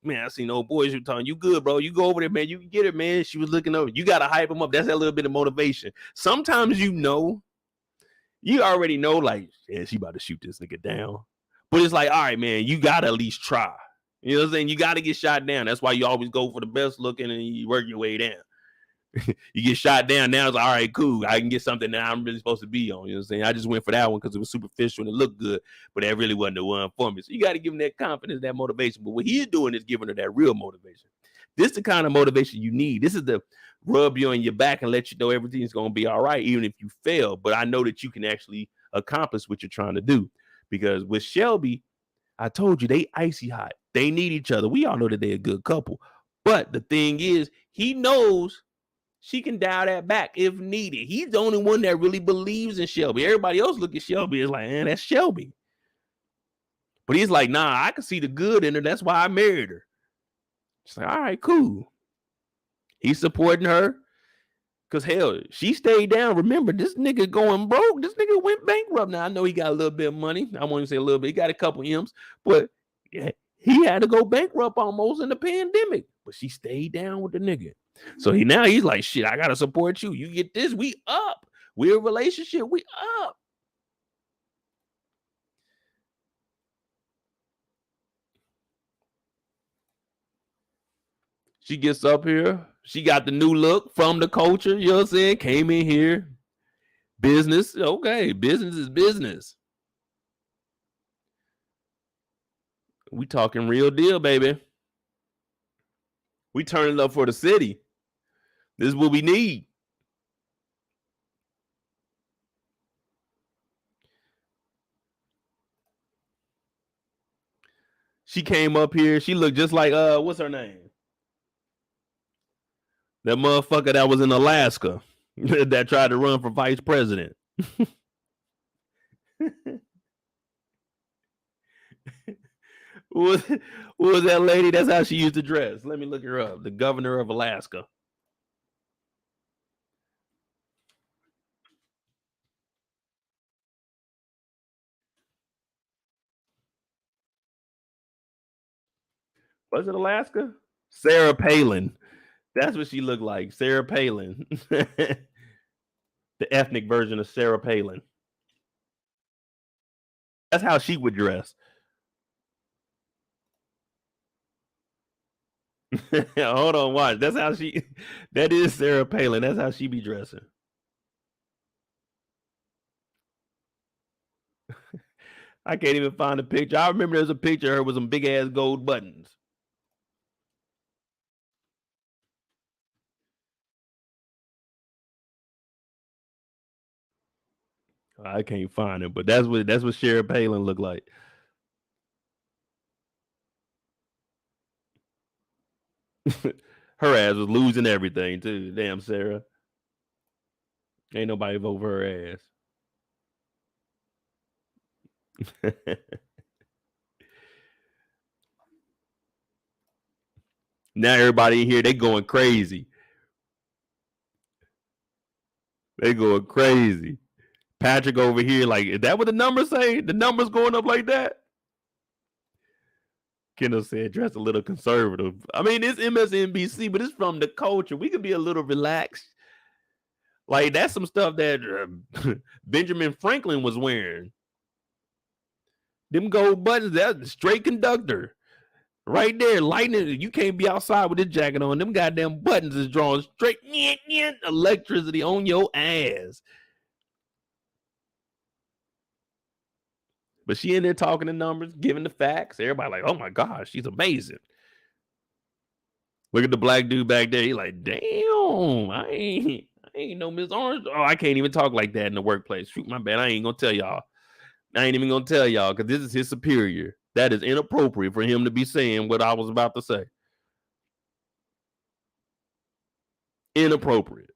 man, I seen old boys who talking, you good, bro. You go over there, man. You can get her, man. She was looking over. You got to hype him up. That's that little bit of motivation. Sometimes you already know, like, yeah, she about to shoot this nigga down. But it's like, all right, man, you got to at least try. You know what I'm saying? You got to get shot down. That's why you always go for the best looking and you work your way down. You get shot down. Now it's like, all right, cool. I can get something that I'm really supposed to be on. You know what I'm saying? I just went for that one because it was superficial and it looked good, but that really wasn't the one for me. So you got to give him that confidence, that motivation. But what he's doing is giving her that real motivation. This is the kind of motivation you need. This is the rub you on your back and let you know everything's going to be all right, even if you fail. But I know that you can actually accomplish what you're trying to do. Because with Shelby, I told you, they icy hot. They need each other. We all know that they're a good couple. But the thing is, he knows she can dial that back if needed. He's the only one that really believes in Shelby. Everybody else look at Shelby is like, man, that's Shelby. But he's like, nah, I can see the good in her. That's why I married her. She's like, all right, cool. He's supporting her. Because, hell, she stayed down. Remember, this nigga going broke. This nigga went bankrupt. Now, I know he got a little bit of money. I won't even say a little bit. He got a couple M's. But yeah, he had to go bankrupt almost in the pandemic. But she stayed down with the nigga. So he's like, shit, I got to support you. You get this, we up. We're a relationship, we up. She gets up here. She got the new look from the culture. You know what I'm saying? Came in here. Business, okay. Business is business. We talking real deal, baby. We turning up for the city. This is what we need. She came up here. She looked just like what's her name? That motherfucker that was in Alaska that tried to run for vice president. What was that lady? That's how she used to dress. Let me look her up. The governor of Alaska. Was it Alaska? Sarah Palin. That's what she looked like. Sarah Palin. The ethnic version of Sarah Palin. That's how she would dress. Hold on, watch. That's how she. That is Sarah Palin. That's how she be dressing. I can't even find a picture. I remember there's a picture of her with some big ass gold buttons. I can't find it, but that's what Sarah Palin looked like. Her ass was losing everything too. Damn, Sarah. Ain't nobody vote for her ass. Now everybody in here, they going crazy. They going crazy. Patrick over here, like, is that what the numbers say? The numbers going up like that? Kendall said, dress a little conservative. I mean, it's MSNBC, but it's from the culture. We could be a little relaxed. Like, that's some stuff that Benjamin Franklin was wearing. Them gold buttons, that's straight conductor. Right there, lightning. You can't be outside with this jacket on. Them goddamn buttons is drawing straight electricity on your ass. But she in there talking the numbers, giving the facts. Everybody like, oh my gosh, she's amazing. Look at the black dude back there. He like, damn, I ain't no Miss Orange. Oh, I can't even talk like that in the workplace. Shoot, my bad. I ain't gonna tell y'all. I ain't even gonna tell y'all because this is his superior. That is inappropriate for him to be saying what I was about to say. Inappropriate.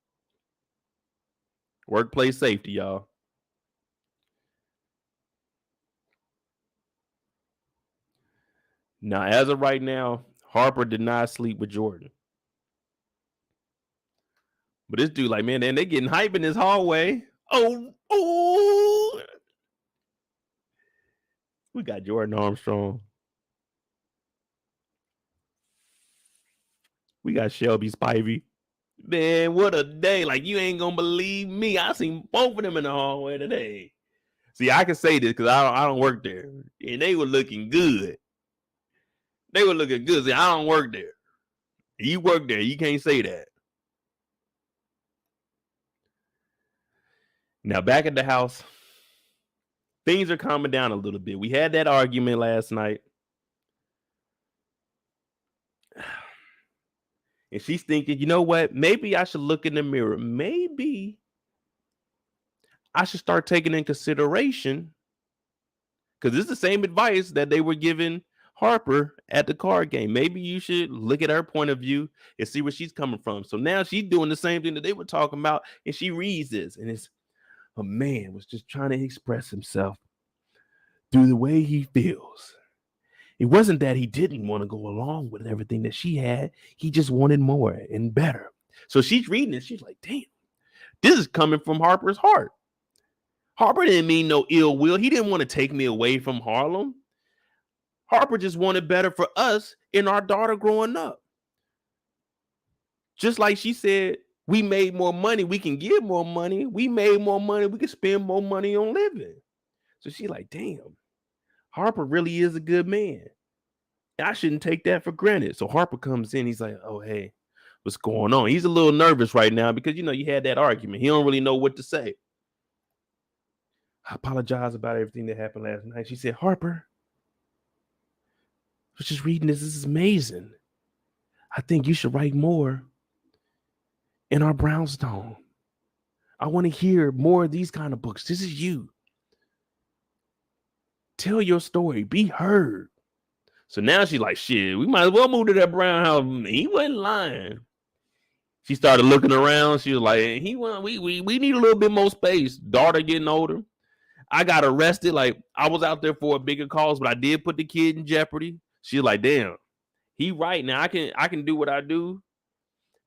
Workplace safety, y'all. Now, as of right now, Harper did not sleep with Jordan. But this dude, like, man, they getting hype in this hallway. Oh. We got Jordan Armstrong. We got Shelby Spivey. Man, what a day. Like, you ain't gonna believe me. I seen both of them in the hallway today. See, I can say this because I don't work there. And they were looking good. They were looking good. See, I don't work there. You work there. You can't say that. Now, back at the house, things are calming down a little bit. We had that argument last night. And she's thinking, you know what? Maybe I should look in the mirror. Maybe I should start taking in consideration, because this is the same advice that they were giving Harper at the card game. Maybe you should look at her point of view and see where she's coming from. So now she's doing the same thing that they were talking about, and she reads this, and it's a man was just trying to express himself through the way he feels. It wasn't that he didn't want to go along with everything that she had. He just wanted more and better. So she's reading it. She's like, damn, this is coming from Harper's heart. Harper didn't mean no ill will. He didn't want to take me away from Harlem. Harper just wanted better for us and our daughter growing up. Just like she said, we made more money. We can give more money. We made more money. We can spend more money on living. So she's like, damn, Harper really is a good man. I shouldn't take that for granted. So Harper comes in. He's like, oh, hey, what's going on? He's a little nervous right now because, you know, you had that argument. He don't really know what to say. I apologize about everything that happened last night. She said, Harper, I was just reading this. This is amazing. I think you should write more in our brownstone. I want to hear more of these kind of books. This is you. Tell your story. Be heard. So now she's like, shit, we might as well move to that brown house. He wasn't lying. She started looking around. She was like, we need a little bit more space. Daughter getting older. I got arrested. Like, I was out there for a bigger cause, but I did put the kid in jeopardy. She was like, damn, he right now. I can do what I do,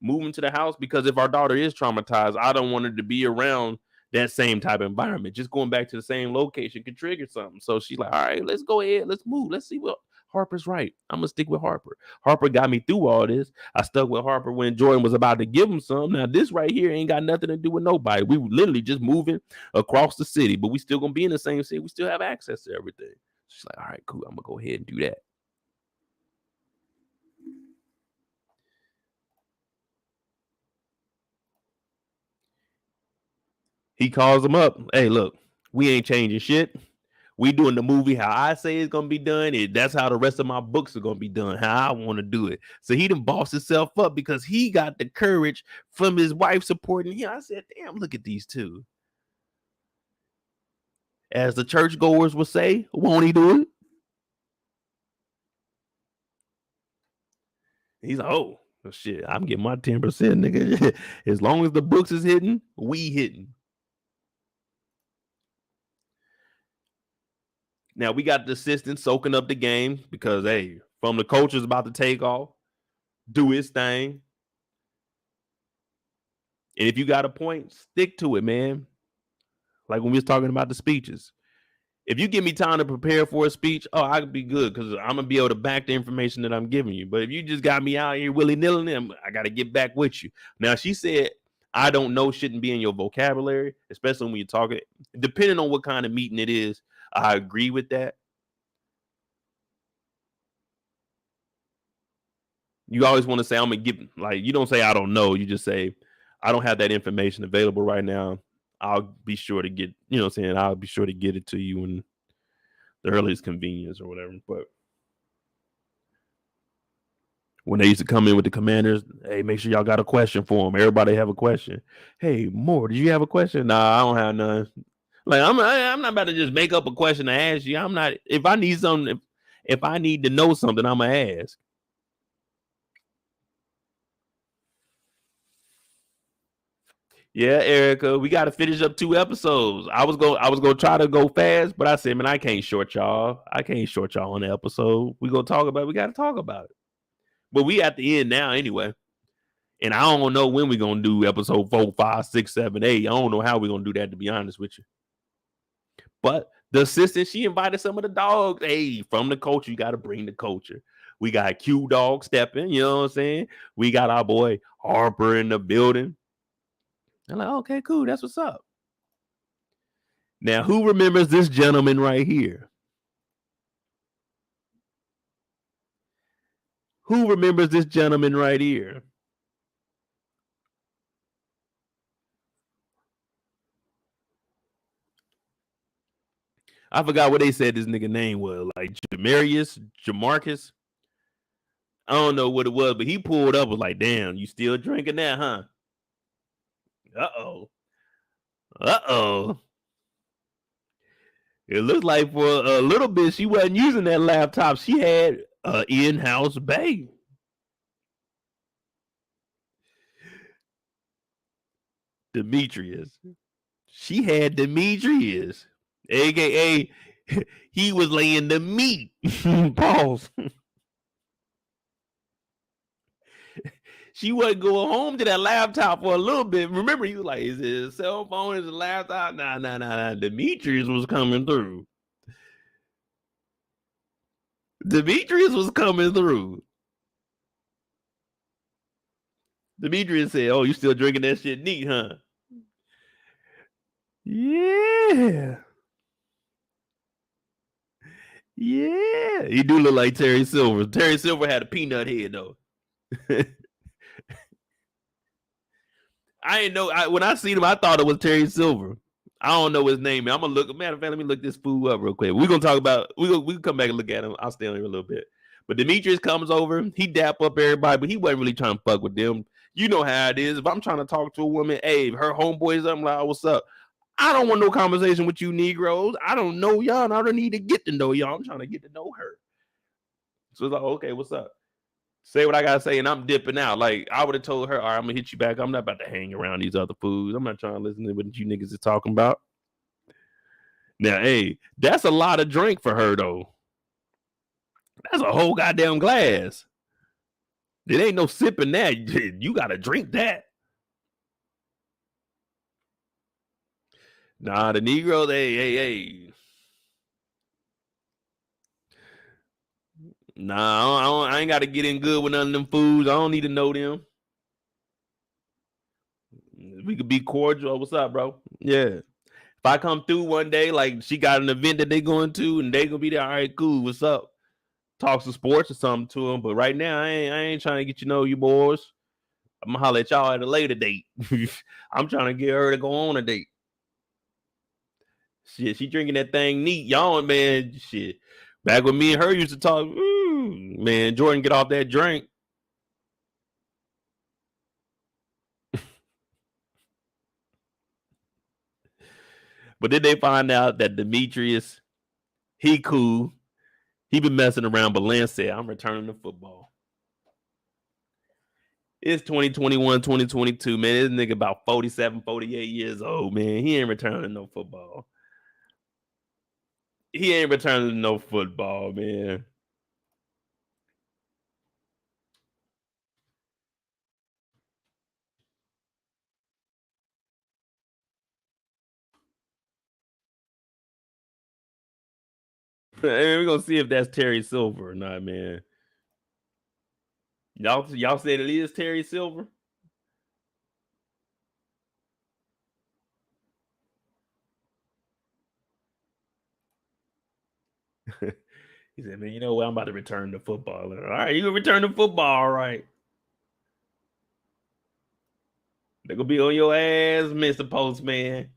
moving to the house, because if our daughter is traumatized, I don't want her to be around that same type of environment. Just going back to the same location could trigger something. So she's like, all right, let's go ahead. Let's move. Let's see what Harper's right. I'm going to stick with Harper. Harper got me through all this. I stuck with Harper when Jordan was about to give him some. Now, this right here ain't got nothing to do with nobody. We were literally just moving across the city, but we still going to be in the same city. We still have access to everything. She's like, all right, cool. I'm going to go ahead and do that. He calls him up. Hey, look, we ain't changing shit. We doing the movie how I say it's gonna be done. That's how the rest of my books are gonna be done, how I want to do it. So he done bossed himself up because he got the courage from his wife supporting him. I said, damn, look at these two. As the churchgoers would say, won't he do it? He's like, oh shit, I'm getting my 10%, nigga. As long as the books is hitting, we hitting. Now we got the assistant soaking up the game because, hey, from the coach is about to take off, do his thing. And if you got a point, stick to it, man. Like when we was talking about the speeches. If you give me time to prepare for a speech, I could be good because I'm going to be able to back the information that I'm giving you. But if you just got me out here willy-nilly, I got to get back with you. Now, she said, I don't know shouldn't be in your vocabulary, especially when you're talking. Depending on what kind of meeting it is, I agree with that. You always want to say, I'm going to give, like, you don't say, I don't know. You just say, I don't have that information available right now. I'll be sure to get, you know what I'm saying? I'll be sure to get it to you in the earliest convenience or whatever. But when they used to come in with the commanders, hey, make sure y'all got a question for them. Everybody have a question. Hey, Moore, did you have a question? Nah, I don't have none. Like, I'm not about to just make up a question to ask you. I'm not, if I need something, if I need to know something, I'm going to ask. Yeah, Erica, we got to finish up 2 episodes. I was gonna try to go fast, but I said, man, I can't short y'all. I can't short y'all on the episode. We gonna talk about it. We got to talk about it. But we at the end now anyway. And I don't know when we're gonna do episode 4, 5, 6, 7, 8. I don't know how we're gonna do that, to be honest with you. But the assistant, she invited some of the dogs. Hey, from the culture, you got to bring the culture. We got Q Dog stepping, you know what I'm saying? We got our boy Harper in the building. I'm like, okay, cool. That's what's up. Now, who remembers this gentleman right here? Who remembers this gentleman right here? I forgot what they said this nigga name was. Like Jamarcus. I don't know what it was, but he pulled up, was like, damn, you still drinking that, huh? Uh-oh. It looked like for a little bit she wasn't using that laptop. She had an in-house bay. Demetrius. She had Demetrius, aka he was laying the meat. Pause. She wasn't going home to that laptop for a little bit. Remember, he was like, is it a cell phone? Is it a laptop? Nah. Demetrius was coming through. Demetrius was coming through. Demetrius said, oh, you still drinking that shit neat, huh? Yeah. Yeah. He do look like Terry Silver. Terry Silver had a peanut head, though. I didn't know. When I seen him, I thought it was Terry Silver. I don't know his name. I'm gonna look. Matter of fact, let me look this fool up real quick. We're gonna talk about. We can come back and look at him. I'll stay on here a little bit. But Demetrius comes over. He dap up everybody, but he wasn't really trying to fuck with them. You know how it is. If I'm trying to talk to a woman, hey, her homeboys, I'm like, oh, what's up? I don't want no conversation with you Negroes. I don't know y'all, and I don't need to get to know y'all. I'm trying to get to know her. So it's like, okay, what's up? Say what I gotta say, and I'm dipping out. Like I would have told her, all right, I'm gonna hit you back. I'm not about to hang around these other fools. I'm not trying to listen to what you niggas is talking about. Now, hey, that's a lot of drink for her though. That's a whole goddamn glass. It ain't no sipping that. You gotta drink that. Nah, the Negroes, hey. Nah, I ain't got to get in good with none of them fools. I don't need to know them. We could be cordial. What's up, bro? Yeah. If I come through one day, like she got an event that they going to, and they gonna be there. All right, cool. What's up? Talk some sports or something to them. But right now, I ain't trying to get you know you boys. I'm gonna holler at y'all at a later date. I'm trying to get her to go on a date. Shit, she drinking that thing neat. Y'all, man, shit. Back when me and her used to talk, man, Jordan, get off that drink. But then they find out that Demetrius, he cool. He been messing around, but Lance said, I'm returning to football. It's 2021, 2022, man. This nigga about 47, 48 years old, man. He ain't returning to no football. He ain't returning to no football, man. We're gonna see if that's Terry Silver or not, man. Y'all said it is Terry Silver? He said, man, you know what? I'm about to return to football. All right, you can return to football, all right. They're gonna be on your ass, Mr. Postman.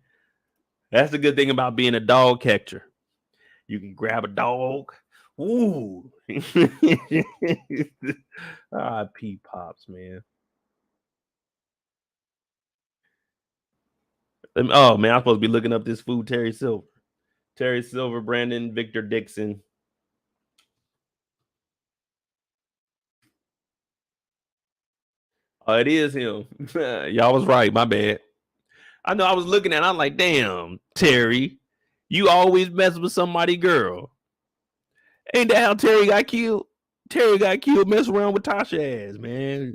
That's the good thing about being a dog catcher. You can grab a dog. Ooh. P Pops, man. Oh man, I'm supposed to be looking up this food, Terry Silver. Terry Silver, Brandon, Victor Dixon. Oh, it is him. Y'all was right. My bad. I know I was looking at it, I'm like, damn, Terry, you always mess with somebody, girl. Ain't that how Terry got killed? Terry got killed messing around with Tasha ass, man.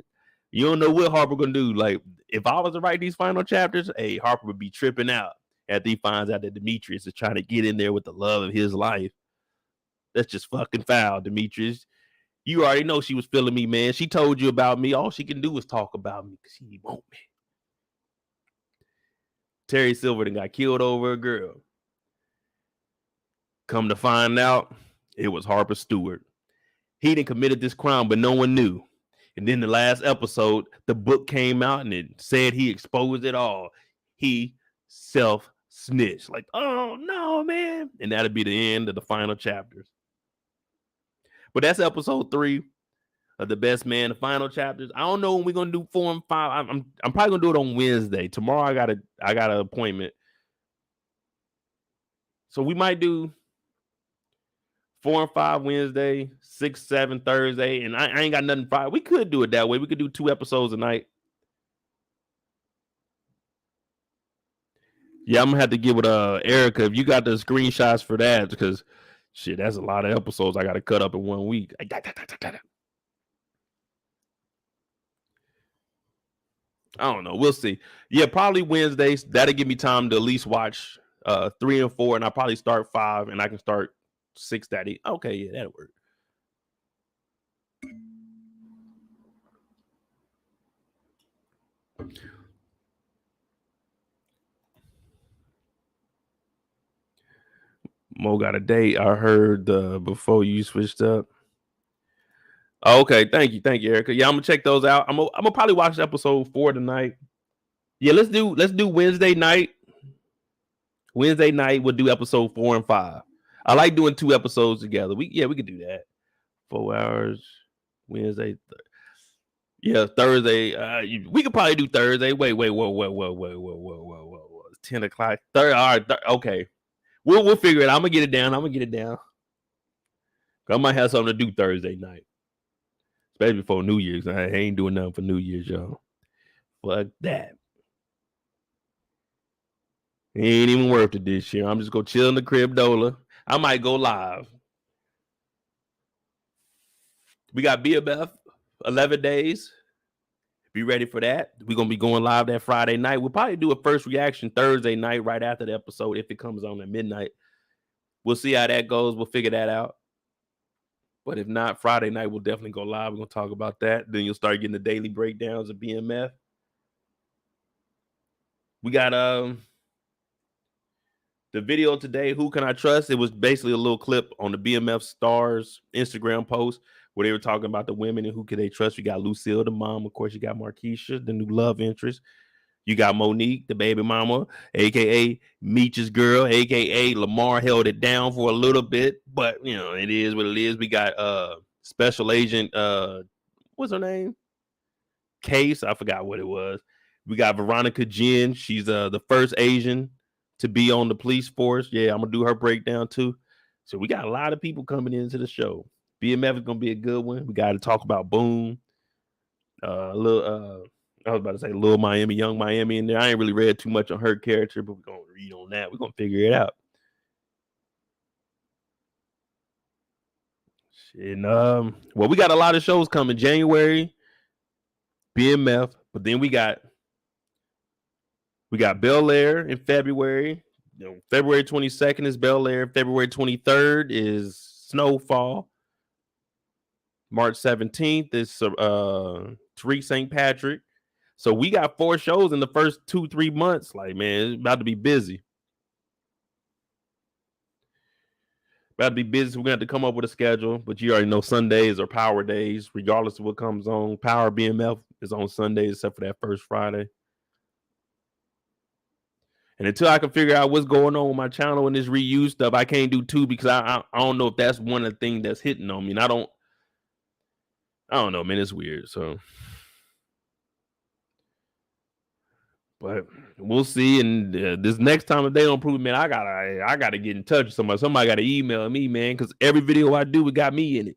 You don't know what Harper gonna do. Like, if I was to write these final chapters, hey, Harper would be tripping out after he finds out that Demetrius is trying to get in there with the love of his life. That's just fucking foul, Demetrius. You already know she was feeling me, man. She told you about me. All she can do is talk about me because she want me. Terry Silverton got killed over a girl. Come to find out, it was Harper Stewart. He didn't committed this crime, but no one knew. And then the last episode, the book came out and it said he exposed it all. He self-snitched. Like, oh no, man. And that'll be the end of the final chapters. But that's episode 3 of The Best Man, the final chapters. I don't know when we're gonna do 4 and 5. I'm probably gonna do it on Wednesday. Tomorrow I got an appointment. So we might do 4 and 5 Wednesday, 6, 7 Thursday, and I ain't got nothing Friday. We could do it that way. We could do 2 episodes a night. Yeah, I'm gonna have to get with Erica if you got the screenshots for that, because shit, that's a lot of episodes I gotta cut up in 1 week. I don't know. We'll see. Yeah, probably Wednesdays. That'll give me time to at least watch 3 and 4, and I'll probably start 5, and I can start 6 that evening. Okay, yeah, that'll work. Mo got a date. I heard before you switched up. Oh, okay, thank you, Erica. Yeah, I'm gonna check those out. I'm gonna probably watch episode 4 tonight. Yeah, let's do Wednesday night. Wednesday night we'll do episode 4 and 5. I like doing 2 episodes together. We could do that. 4 hours Wednesday. Thursday. We could probably do Thursday. Wait. Whoa. It's 10 o'clock. All right. Okay. We'll figure it out. I'm gonna get it down. I might have something to do Thursday night, especially before New Year's. I ain't doing nothing for New Year's, y'all. Fuck that. It ain't even worth it this year. I'm just gonna chill in the crib, Dola. I might go live. We got BMF 11 days. Be ready for that. We're gonna be going live that Friday night. We'll probably do a first reaction Thursday night right after the episode if it comes on at midnight. We'll see how that goes. We'll figure that out. But if not, Friday night we'll definitely go live. We're gonna talk about that. Then you'll start getting the daily breakdowns of BMF. We got the video today, Who Can I Trust? It was basically a little clip on the BMF Stars Instagram post where they were talking about the women and who can they trust. You got Lucille, the mom. Of course, you got Markeisha, the new love interest. You got Monique, the baby mama, a.k.a. Meech's girl, a.k.a. Lamar held it down for a little bit. But, it is what it is. We got Special Agent, what's her name? Case. I forgot what it was. We got Veronica Jen. She's the first Asian to be on the police force. Yeah, I'm gonna do her breakdown too. So we got a lot of people coming into the show. BMF is gonna be a good one. We got to talk about Boom. I was about to say Lil Miami, Young Miami in there. I ain't really read too much on her character, but we're gonna read on that. We're gonna figure it out. And we got a lot of shows coming January, BMF, but then we got Bel Air in February. February 22nd is Bel Air. February 23rd is Snowfall. March 17th is Tariq St. Patrick. So we got 4 shows in the first 2-3 months. Like, man, it's about to be busy. So we're going to have to come up with a schedule. But you already know Sundays are power days, regardless of what comes on. Power BMF is on Sundays, except for that first Friday. And until I can figure out what's going on with my channel and this reuse stuff, I can't do 2 because I don't know if that's one of the things that's hitting on me. And I don't know, man. It's weird. So, but we'll see. And this next time if they don't prove it, man, I gotta get in touch with somebody. Somebody got to email me, man, because every video I do, it got me in it.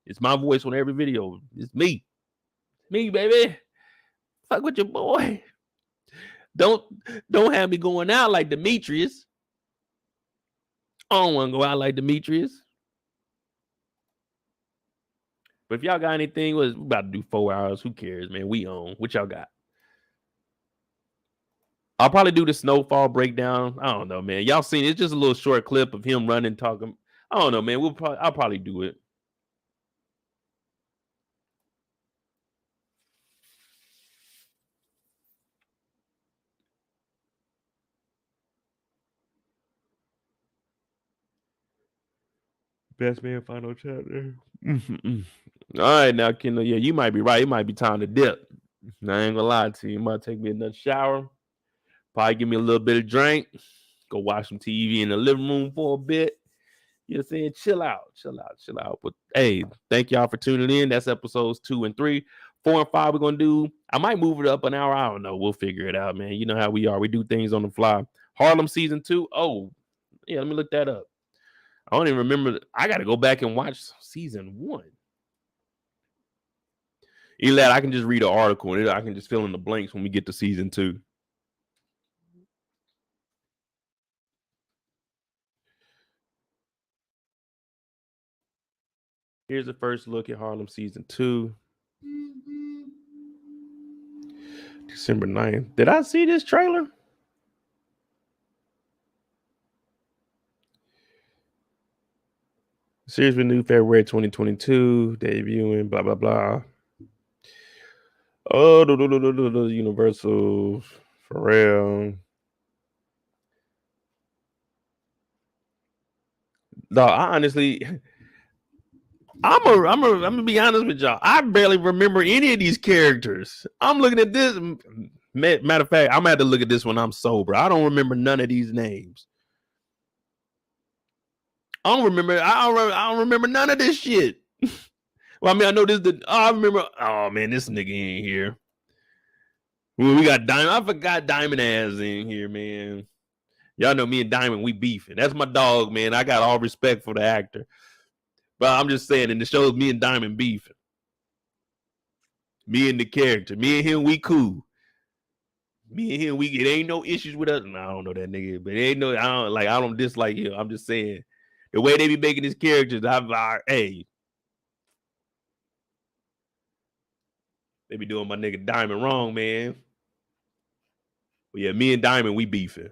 It's my voice on every video. It's me, baby. Fuck with your boy. Don't have me going out like Demetrius. I don't want to go out like Demetrius. But if y'all got anything, we're about to do 4 hours. Who cares, man? We own. What y'all got? I'll probably do the Snowfall breakdown. I don't know, man. Y'all seen it. It's just a little short clip of him running, talking. I don't know, man. I'll probably do it. Best Man final chapter. All right, now, Kendall. Yeah, you might be right. It might be time to dip. I ain't gonna lie to you. It might take me another shower. Probably give me a little bit of drink. Go watch some TV in the living room for a bit. You know what I'm saying? Chill out. But hey, thank y'all for tuning in. That's episodes 2 and 3. 4 and 5 we're gonna do. I might move it up an hour. I don't know. We'll figure it out, man. You know how we are. We do things on the fly. Harlem season 2. Oh, yeah, let me look that up. I don't even remember. I got to go back and watch season 1. Either that, I can just read an article and I can just fill in the blanks when we get to season 2. Here's the first look at Harlem season 2. December 9th. Did I see this trailer? Series renewed February 2022, debuting, blah, blah, blah. Oh, Universal, Pharrell. No, I honestly, I'm gonna be honest with y'all. I barely remember any of these characters. I'm looking at this. Matter of fact, I'm gonna have to look at this when I'm sober. I don't remember none of these names. I don't remember none of this shit. Well, I mean, I know this. I remember. Oh man, this nigga in here. Well, we got Diamond. I forgot Diamond ass in here, man. Y'all know me and Diamond, we beefing. That's my dog, man. I got all respect for the actor. But I'm just saying, in the shows, me and Diamond beefing. Me and the character. Me and him, we cool. Me and him, it ain't no issues with us. No, I don't know that nigga, but it ain't no, I don't dislike him. I'm just saying, the way they be making his characters, hey, they be doing my nigga Diamond wrong, man. But yeah, me and Diamond, we beefing.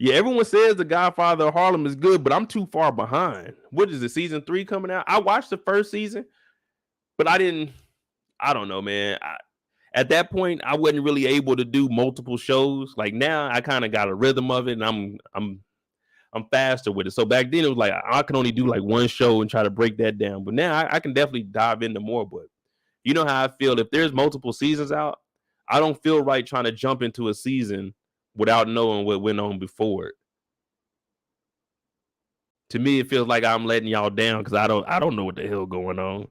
Yeah, everyone says The Godfather of Harlem is good, but I'm too far behind. What is it, season 3 coming out? I watched the first season, but I don't know, man. At that point, I wasn't really able to do multiple shows. Like now, I kind of got a rhythm of it, and I'm faster with it. So back then, it was like I can only do like one show and try to break that down. But now I can definitely dive into more. But you know how I feel. If there's multiple seasons out, I don't feel right trying to jump into a season without knowing what went on before it. To me, it feels like I'm letting y'all down because I don't know what the hell going on.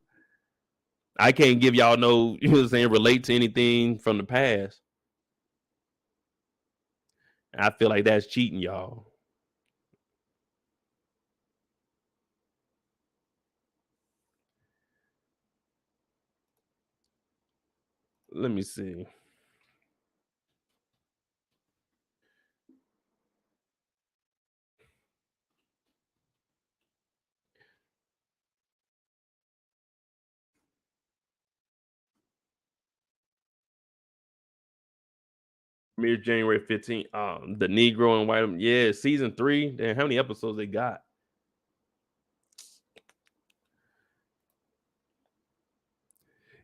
I can't give y'all no, you know what I'm saying, relate to anything from the past. I feel like that's cheating, y'all. Let me see. Premiere January 15th. The Negro and White. Yeah, season 3. Damn, how many episodes they got?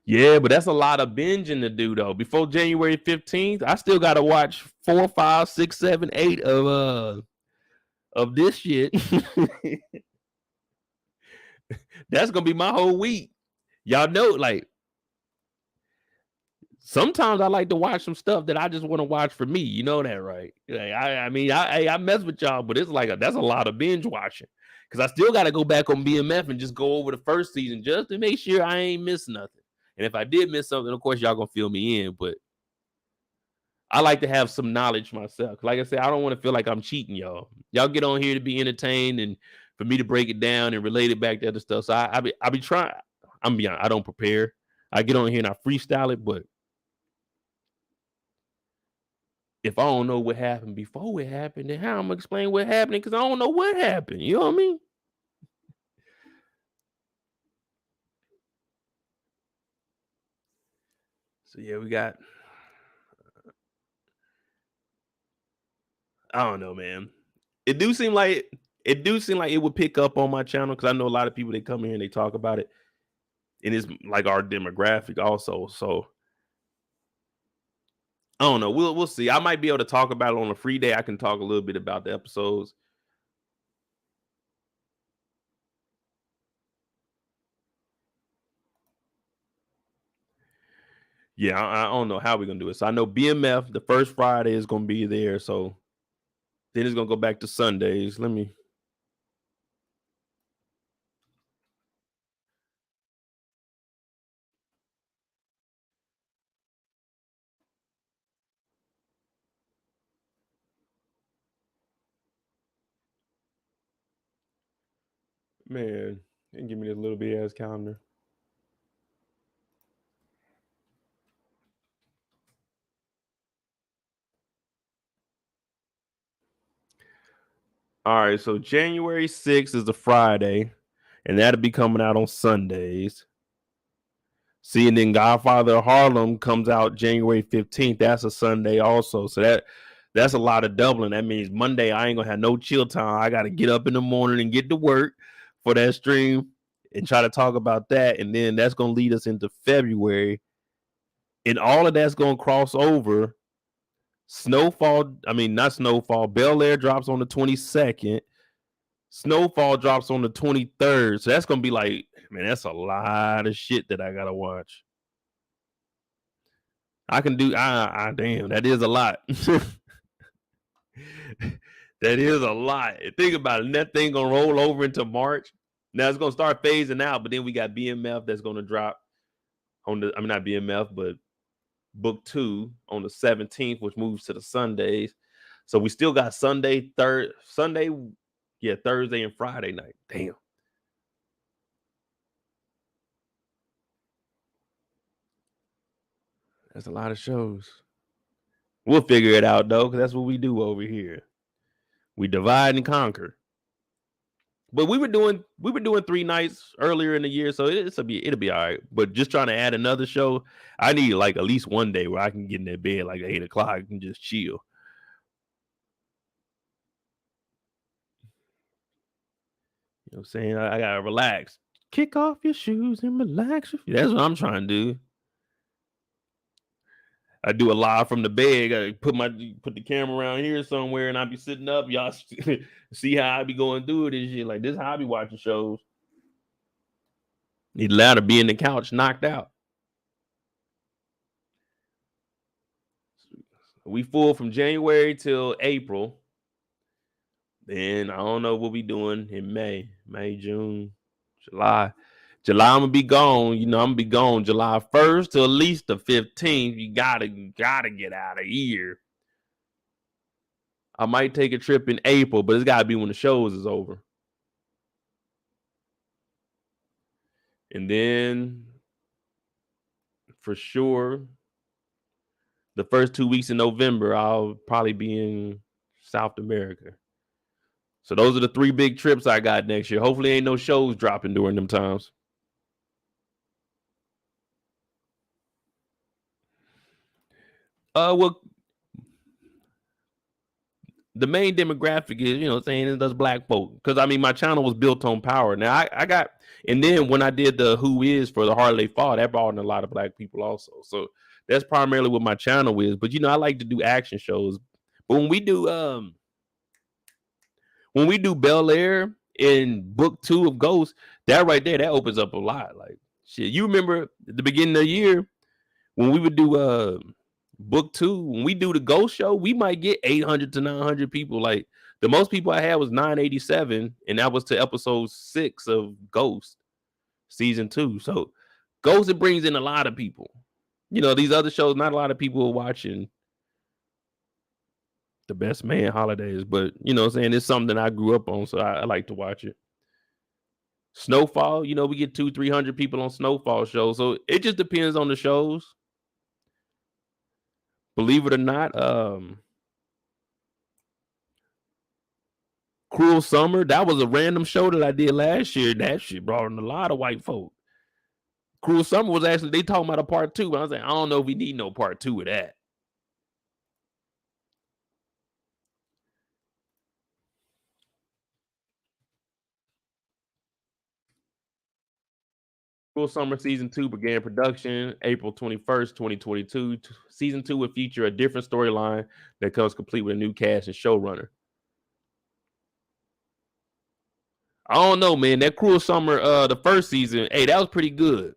Yeah, but that's a lot of binging to do though. Before January 15th, I still gotta watch 4, 5, 6, 7, 8 of this shit. That's gonna be my whole week. Y'all know, like sometimes I like to watch some stuff that I just want to watch for me. You know that, right? Like, I mess with y'all, but it's like that's a lot of binge watching because I still got to go back on BMF and just go over the first season just to make sure I ain't miss nothing. And if I did miss something, of course y'all gonna fill me in. But I like to have some knowledge myself. Like I said, I don't want to feel like I'm cheating y'all. Y'all get on here to be entertained and for me to break it down and relate it back to other stuff. So I be trying. I'm beyond. I don't prepare. I get on here and I freestyle it, but if I don't know what happened before it happened, then how I'm gonna explain what happened? Because I don't know what happened. You know what I mean? So yeah, we got. I don't know, man. It do seem like it would pick up on my channel because I know a lot of people that come here and they talk about it, and it's like our demographic also. So I don't know. We'll see. I might be able to talk about it on a free day. I can talk a little bit about the episodes. Yeah, I don't know how we're gonna do it. So I know BMF the first Friday is gonna be there. So then it's gonna go back to Sundays. Let me. Man, and give me this little bit ass calendar. All right, so January 6th is the Friday, and that'll be coming out on Sundays. See, and then Godfather of Harlem comes out January 15th. That's a Sunday also. So that's a lot of doubling. That means Monday I ain't gonna have no chill time. I gotta get up in the morning and get to work for that stream and try to talk about that. And then that's gonna lead us into February. And all of that's gonna cross over. Not Snowfall. Bel Air drops on the 22nd. Snowfall drops on the 23rd. So that's gonna be like, man, that's a lot of shit that I gotta watch. I can do damn, that is a lot. That is a lot. Think about it. That thing gonna roll over into March. Now it's gonna start phasing out, but then we got BMF that's gonna drop on the, I mean, not BMF, but book 2 on the 17th, which moves to the Sundays. So we still got Thursday, and Friday night. Damn. That's a lot of shows. We'll figure it out though, because that's what we do over here. We divide and conquer. But we were doing 3 nights earlier in the year, so it'll be all right. But just trying to add another show, I need like at least one day where I can get in that bed like 8 o'clock and just chill. You know what I'm saying? I gotta relax. Kick off your shoes and relax. That's what I'm trying to do. I do a live from the bed. I put the camera around here somewhere, and I be sitting up. Y'all see how I be going through it and shit. Like this, is how I be watching shows. Need allowed to be in the couch, knocked out. We full from January till April. Then I don't know what we doing in May, June, July. July, I'm gonna be gone. You know, I'm gonna be gone July 1st to at least the 15th. You gotta get out of here. I might take a trip in April, but it's gotta be when the shows is over. And then for sure, the first 2 weeks in November, I'll probably be in South America. So those are the 3 big trips I got next year. Hopefully ain't no shows dropping during them times. Well, the main demographic is, you know, saying it does black folk. Because I mean, my channel was built on power. Now I got, and then when I did the Who Is for the Harley Fall, that brought in a lot of black people also. So that's primarily what my channel is. But you know, I like to do action shows. But when we do Bel Air in book 2 of Ghost, that right there, that opens up a lot. Like shit. You remember at the beginning of the year when we would do book 2, when we do the Ghost show, we might get 800 to 900 people. Like the most people I had was 987, and that was to episode 6 of Ghost season 2. So Ghost, it brings in a lot of people. You know, these other shows, not a lot of people are watching The Best Man Holidays, but you know what I'm saying, it's something that I grew up on, so I like to watch it. Snowfall, you know, we get 200-300 people on Snowfall shows, so it just depends on the shows. Believe it or not, Cruel Summer, that was a random show that I did last year. That shit brought in a lot of white folk. Cruel Summer was actually, they talking about a part 2, but I was like, I don't know if we need no part 2 of that. Cruel Summer season 2 began production April 21st, 2022. Season 2 would feature a different storyline that comes complete with a new cast and showrunner. I don't know, man. That Cruel Summer, the first season, hey, that was pretty good.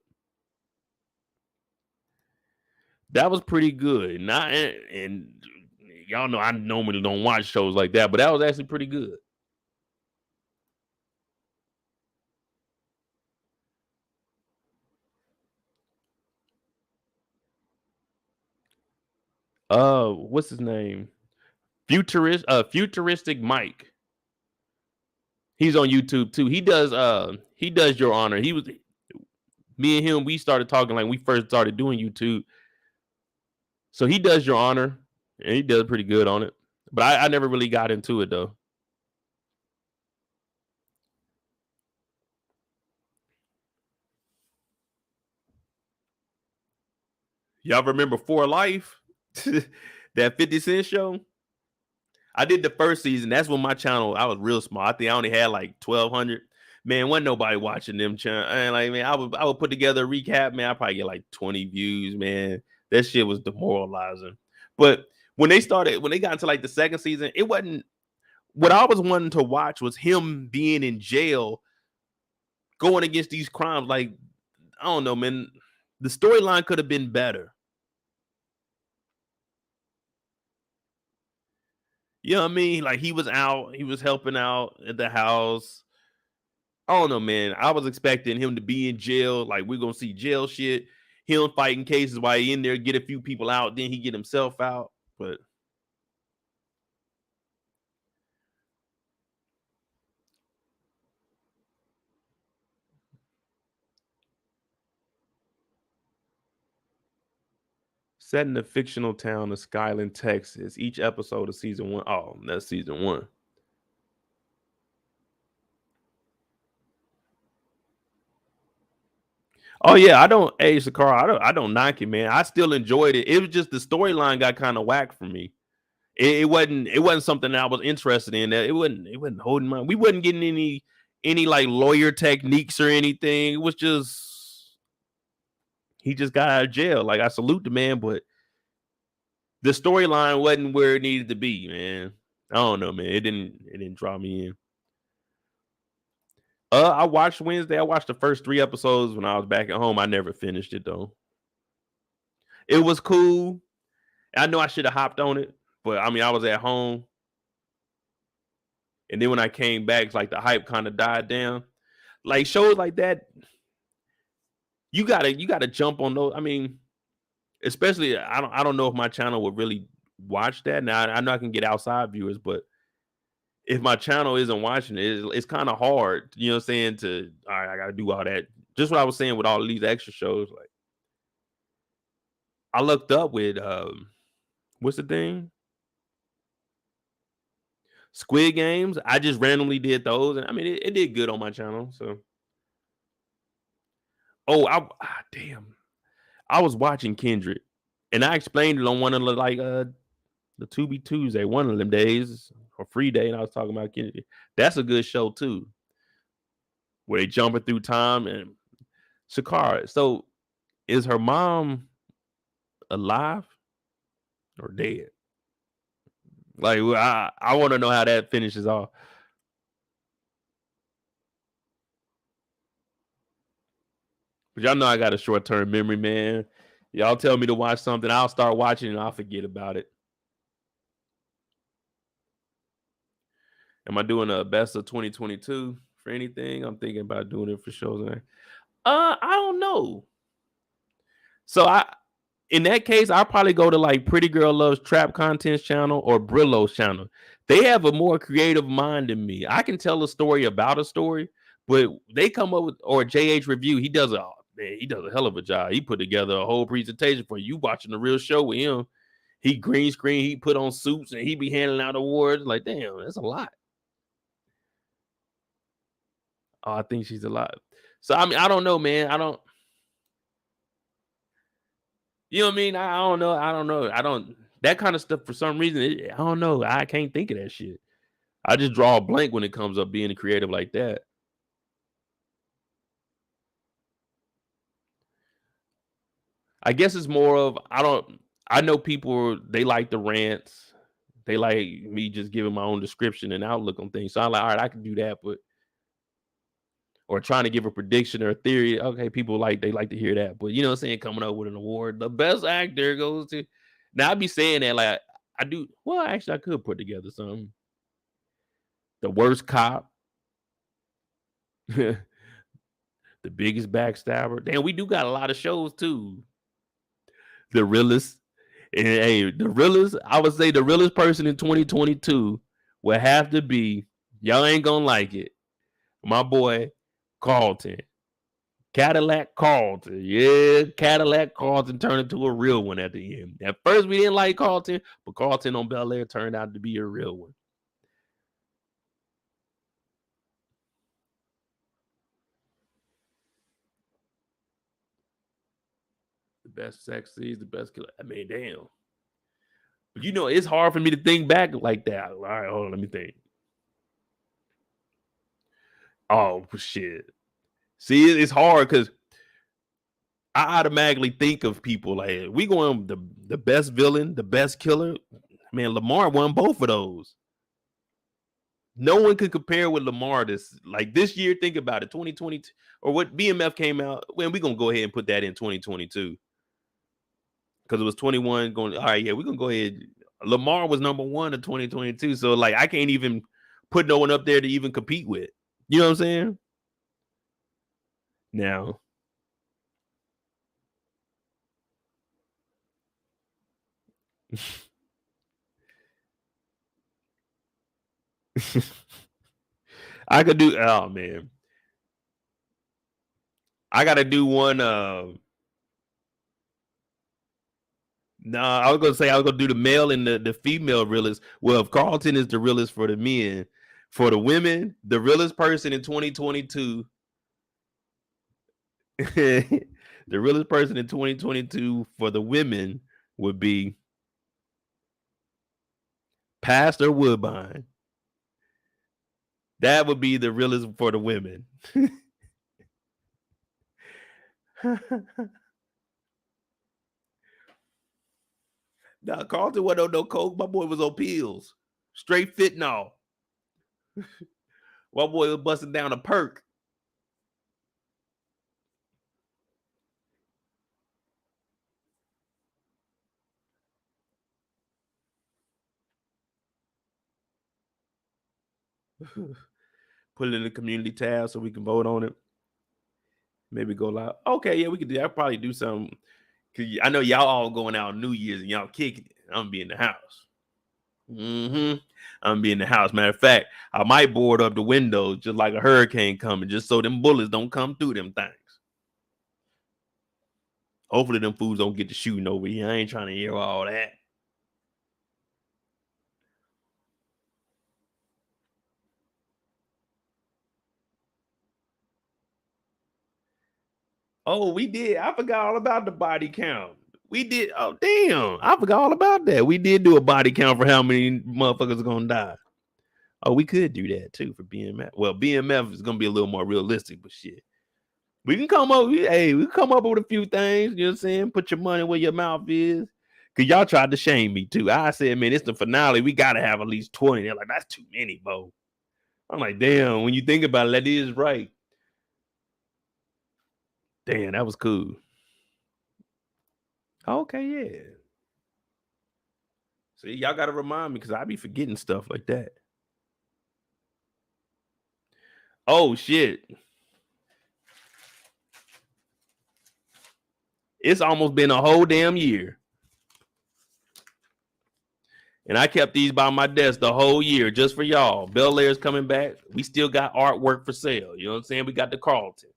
That was pretty good. And y'all know I normally don't watch shows like that, but that was actually pretty good. What's his name? Futuristic Mike. He's on YouTube too. He does Your Honor. Me and him, we started talking like we first started doing YouTube. So he does Your Honor, and he does pretty good on it. But I never really got into it though. Y'all remember For Life? That 50 Cent show? I did the first season. That's when my channel, I was real small. I think I only had like 1,200. Man, wasn't nobody watching them channel. And like, man, I would put together a recap. Man, I probably get like 20 views. Man, that shit was demoralizing. But when they got into like the second season, it wasn't. what I was wanting to watch was him being in jail, going against these crimes. Like, I don't know, man. The storyline could have been better. You know what I mean? Like, he was out, he was helping out at the house. I don't know, man. I was expecting him to be in jail. Like, we're gonna see jail shit. Him fighting cases while he in there, get a few people out, then he get himself out. But set in the fictional town of Skyland, Texas. Each episode of season 1. Oh, that's season 1. Oh yeah, I don't. Hey, Sakara, I don't knock it, man. I still enjoyed it. It was just the storyline got kind of whack for me. It wasn't. It wasn't something that I was interested in. It wasn't. It wasn't holding my. We wasn't getting any like lawyer techniques or anything. It was just he just got out of jail. Like, I salute the man, but the storyline wasn't where it needed to be, man. I don't know, man. It didn't draw me in. I watched Wednesday. I watched the first 3 episodes when I was back at home. I never finished it though. It was cool. I know I should have hopped on it, but I mean, I was at home, and then when I came back, it's like the hype kind of died down. Like, shows like that, you gotta jump on those. I mean, especially I don't know if my channel would really watch that. Now I know I can get outside viewers, but if my channel isn't watching it, it's kind of hard. You know what I'm saying? To all right, I gotta do all that. Just what I was saying with all of these extra shows. Like, I looked up with what's the thing? Squid Games. I just randomly did those, and I mean, it did good on my channel. So, damn, I was watching Kindred, and I explained it on one of the the Tubi Tuesday, one of them days or free day, and I was talking about Kindred. That's a good show too, where they jumping through time. And Shakara. So, is her mom alive or dead? Like, I want to know how that finishes off. But y'all know I got a short-term memory, man. Y'all tell me to watch something, I'll start watching and I'll forget about it. Am I doing a best of 2022 for anything? I'm thinking about doing it for shows. I don't know. So in that case, I'll probably go to like Pretty Girl Loves Trap Contents channel or Brillo's channel. They have a more creative mind than me. I can tell a story about a story, but they come up with, or JH Review, he does a hell of a job. He put together a whole presentation for you watching the real show with him. He green screen, he put on suits, and he be handing out awards. Like, damn, that's a lot. Oh, I think she's alive. So I mean, I don't know, man. I don't. You know what I mean? I don't know. I don't know. I don't that kind of stuff for some reason. I don't know. I can't think of that shit. I just draw a blank when it comes up being creative like that. I guess it's more of I know people, they like the rants. They like me just giving my own description and outlook on things. So I'm like, all right, I can do that, but or trying to give a prediction or a theory. Okay, people they like to hear that. But you know what I'm saying, coming up with an award. The best actor goes to now. I be saying that like I do. Well, actually I could put together something. The worst cop. The biggest backstabber. Damn, we do got a lot of shows too. The realest. And hey, the realest, I would say the realest person in 2022 would have to be, y'all ain't gonna like it, my boy Carlton. Cadillac Carlton. Yeah, Cadillac Carlton turned into a real one at the end. At first, we didn't like Carlton, but Carlton on Bel Air turned out to be a real one. The best sex scenes, the best killer. I mean, damn. But you know, it's hard for me to think back like that. All right, hold on, let me think. Oh, shit. See, it's hard because I automatically think of people like we going the best villain, the best killer. Man, Lamar won both of those. No one could compare with Lamar this year. Think about it, 2022 or what BMF came out. When we gonna go ahead and put that in 2022 because it was 21 going. All right, yeah, we're gonna go ahead. Lamar was number one in 2022, so like I can't even put no one up there to even compete with. You know what I'm saying? Now, I could do. Oh man, I gotta do one. No, I was gonna say I was gonna do the male and the female realist. Well, if Carlton is the realist for the men, for the women, the realest person in 2022, the realest person in 2022 for the women would be Pastor Woodbine. That would be the realist for the women. Now, Carlton wasn't on no coke. My boy was on pills. Straight fentanyl. My boy was busting down a perk. Put it in the community tab so we can vote on it. Maybe go live. Okay, yeah, we could do that. I'll probably do something. Cause I know y'all all going out New Year's and y'all kicking it. I'm gonna be in the house. I'm gonna be in the house. Matter of fact, I might board up the windows just like a hurricane coming, just so them bullets don't come through them things. Hopefully them fools don't get to shooting over here. I ain't trying to hear all that. Oh, we did. I forgot all about the body count. We did. Oh, damn. I forgot all about that. We did do a body count for how many motherfuckers are gonna die. Oh, we could do that too for BMF. Well, BMF is gonna be a little more realistic, but shit. We can come up, hey, we can come up with a few things, you know what I'm saying? Put your money where your mouth is. Cause y'all tried to shame me too. I said, man, it's the finale. We gotta have at least 20. They're like, that's too many, bro. I'm like, damn, when you think about it, that is right. Damn, that was cool. Okay, yeah. See, y'all gotta remind me because I be forgetting stuff like that. Oh shit. It's almost been a whole damn year. And I kept these by my desk the whole year just for y'all. Bel Air's coming back. We still got artwork for sale. You know what I'm saying? We got the Carlton.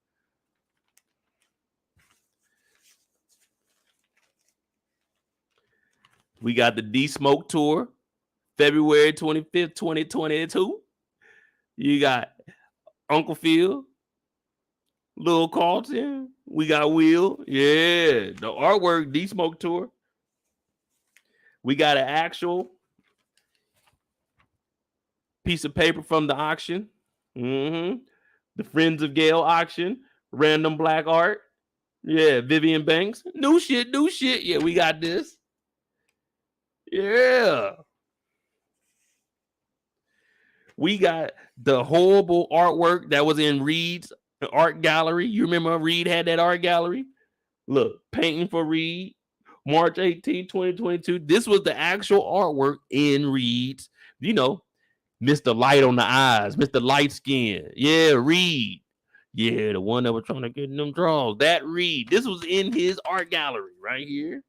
We got the D-Smoke Tour, February 25th, 2022. You got Uncle Phil, Lil Carlton. We got Will. Yeah. The artwork, D-Smoke Tour. We got an actual piece of paper from the auction. The Friends of Gale auction. Random Black Art. Yeah, Vivian Banks. New shit, new shit. Yeah, we got this. Yeah. We got the horrible artwork that was in Reed's art gallery. You remember Reed had that art gallery? Look, painting for Reed, March 18, 2022. This was the actual artwork in Reed's, you know, Mr. Light on the eyes, Mr. Light Skin. Yeah, Reed. Yeah, the one that was trying to get in them draws. That Reed. This was in his art gallery right here.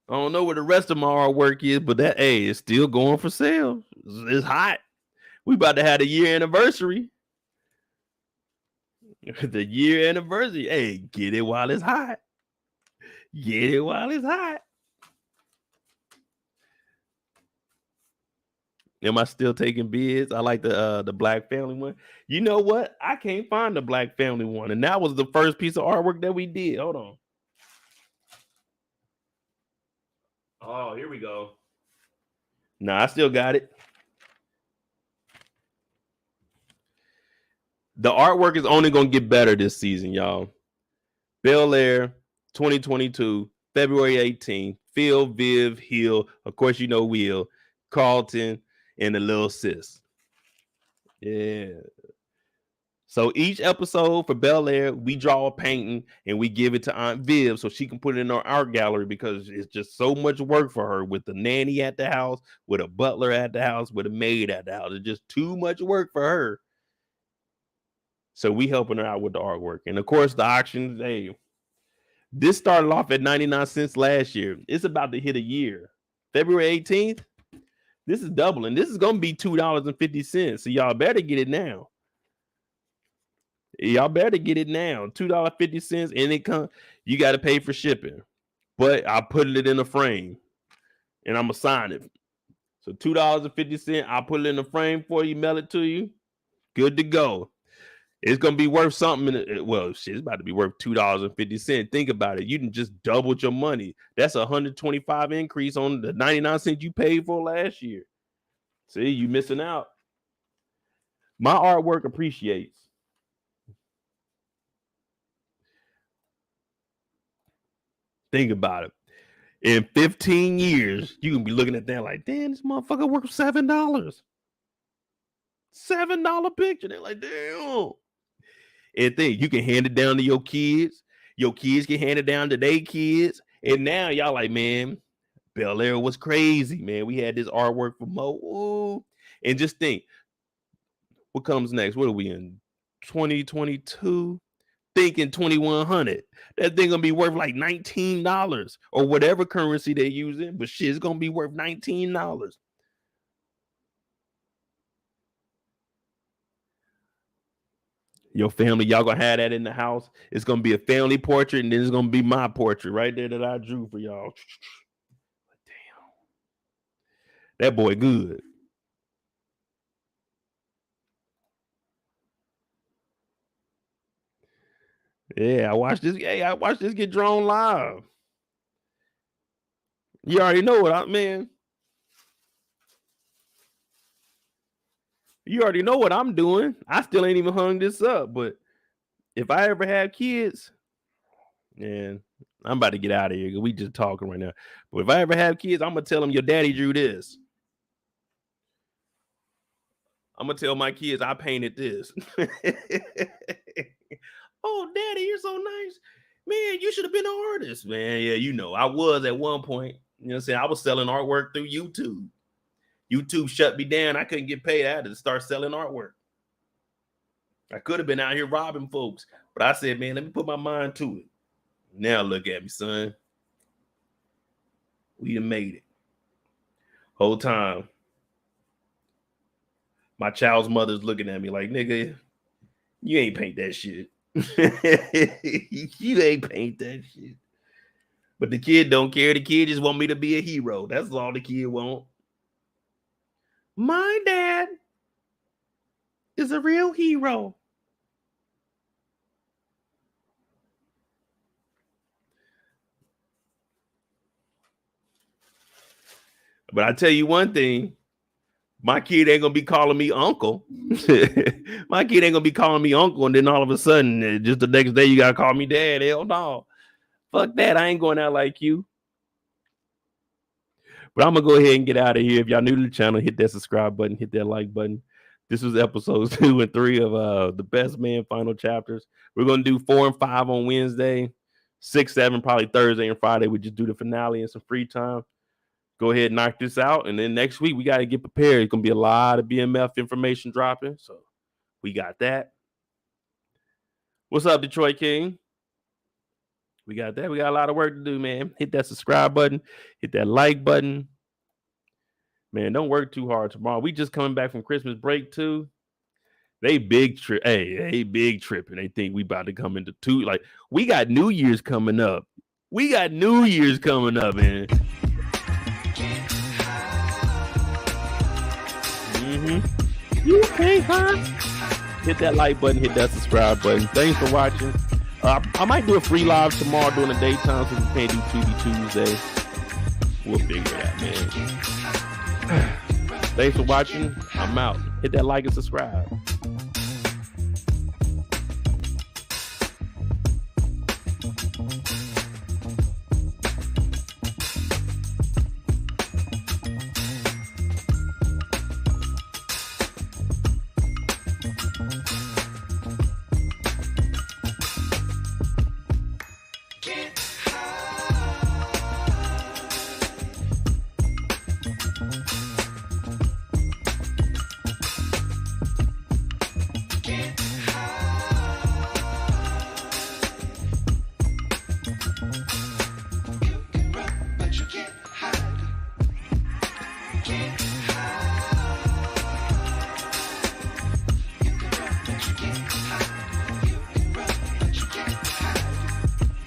I don't know what the rest of my artwork is, but that it's still going for sale. It's hot. We about to have the year anniversary. The year anniversary. Hey, get it while it's hot. Get it while it's hot. Am I still taking bids? I like the Black Family one. You know what? I can't find the Black Family one, and that was the first piece of artwork that we did. Hold on. Oh, here we go. No, I still got it. The artwork is only going to get better this season, y'all. Bel Air 2022, February 18th. Phil, Viv, Hill, of course, you know Will, Carlton, and the little sis. Yeah. So each episode for Bel Air, we draw a painting and we give it to Aunt Viv so she can put it in our art gallery because it's just so much work for her with the nanny at the house, with a butler at the house, with a maid at the house. It's just too much work for her. So we helping her out with the artwork. And of course, the auctions, hey, this started off at 99 cents last year. It's about to hit a year. February 18th, this is doubling. This is going to be $2.50. So y'all better get it now. Y'all better get it now. $2.50, and it come. You got to pay for shipping, but I put it in a frame, and I'm gonna sign it. So $2.50. I put it in a frame for you, mail it to you. Good to go. It's gonna be worth something. Well, shit, it's about to be worth $2.50. Think about it. You can just doubled your money. That's a 125 increase on the 99 cents you paid for last year. See, you missing out. My artwork appreciates. Think about it. In 15 years, you can be looking at that like, damn, this motherfucker worth $7. $7 picture. They're like, damn. And think you can hand it down to your kids. Your kids can hand it down to their kids. And now y'all like, man, Bel Air was crazy, man. We had this artwork for Mo. Ooh. And just think, what comes next? What are we in? 2022? Thinking 2100. That thing gonna be worth like $19 or whatever currency they're using, but shit, it's gonna be worth $19. Your family, y'all gonna have that in the house. It's gonna be a family portrait, and then it's gonna be my portrait right there that I drew for y'all. Damn, that boy good. Yeah, I watched this. Hey, I watched this get drawn live. You already know what I mean. You already know what I'm doing. I still ain't even hung this up, but if I ever have kids, man, I'm about to get out of here because we just talking right now. But if I ever have kids, I'm gonna tell them your daddy drew this. I'm gonna tell my kids I painted this. Oh, daddy, you're so nice. Man, you should have been an artist, man. Yeah, you know, I was at one point. You know what I'm saying? I was selling artwork through YouTube. YouTube shut me down. I couldn't get paid. I had to start selling artwork. I could have been out here robbing folks, but I said, man, let me put my mind to it. Now look at me, son. We done made it. Whole time, my child's mother's looking at me like, nigga, you ain't paint that shit. You ain't paint that shit. But the kid don't care. The kid just want me to be a hero. That's all the kid want. My dad is a real hero. But I tell you one thing, my kid ain't gonna be calling me uncle. My kid ain't gonna be calling me uncle, and then all of a sudden, just the next day, you gotta call me dad. Hell no. Fuck that. I ain't going out like you. But I'm gonna go ahead and get out of here. If y'all new to the channel, hit that subscribe button, hit that like button. This was episodes 2 and 3 of the Best Man final chapters. We're gonna do 4 and 5 on Wednesday, 6, 7 probably Thursday and Friday. We just do the finale and some free time. Go ahead and knock this out, and then next week we got to get prepared. It's gonna be a lot of BMF information dropping, so we got that. What's up, Detroit King? We got that. We got a lot of work to do, man. Hit that subscribe button, hit that like button. Man, don't work too hard tomorrow. We just coming back from Christmas break too. They big trip. Hey, they big tripping. They think we about to come into two. Like, we got New Year's coming up. We got New Year's coming up, man. You okay, huh? Hit that like button, hit that subscribe button. Thanks for watching. I might do a free live tomorrow during the daytime since we can't do TV Tuesday. We'll figure it out, man. Thanks for watching. I'm out. Hit that like and subscribe.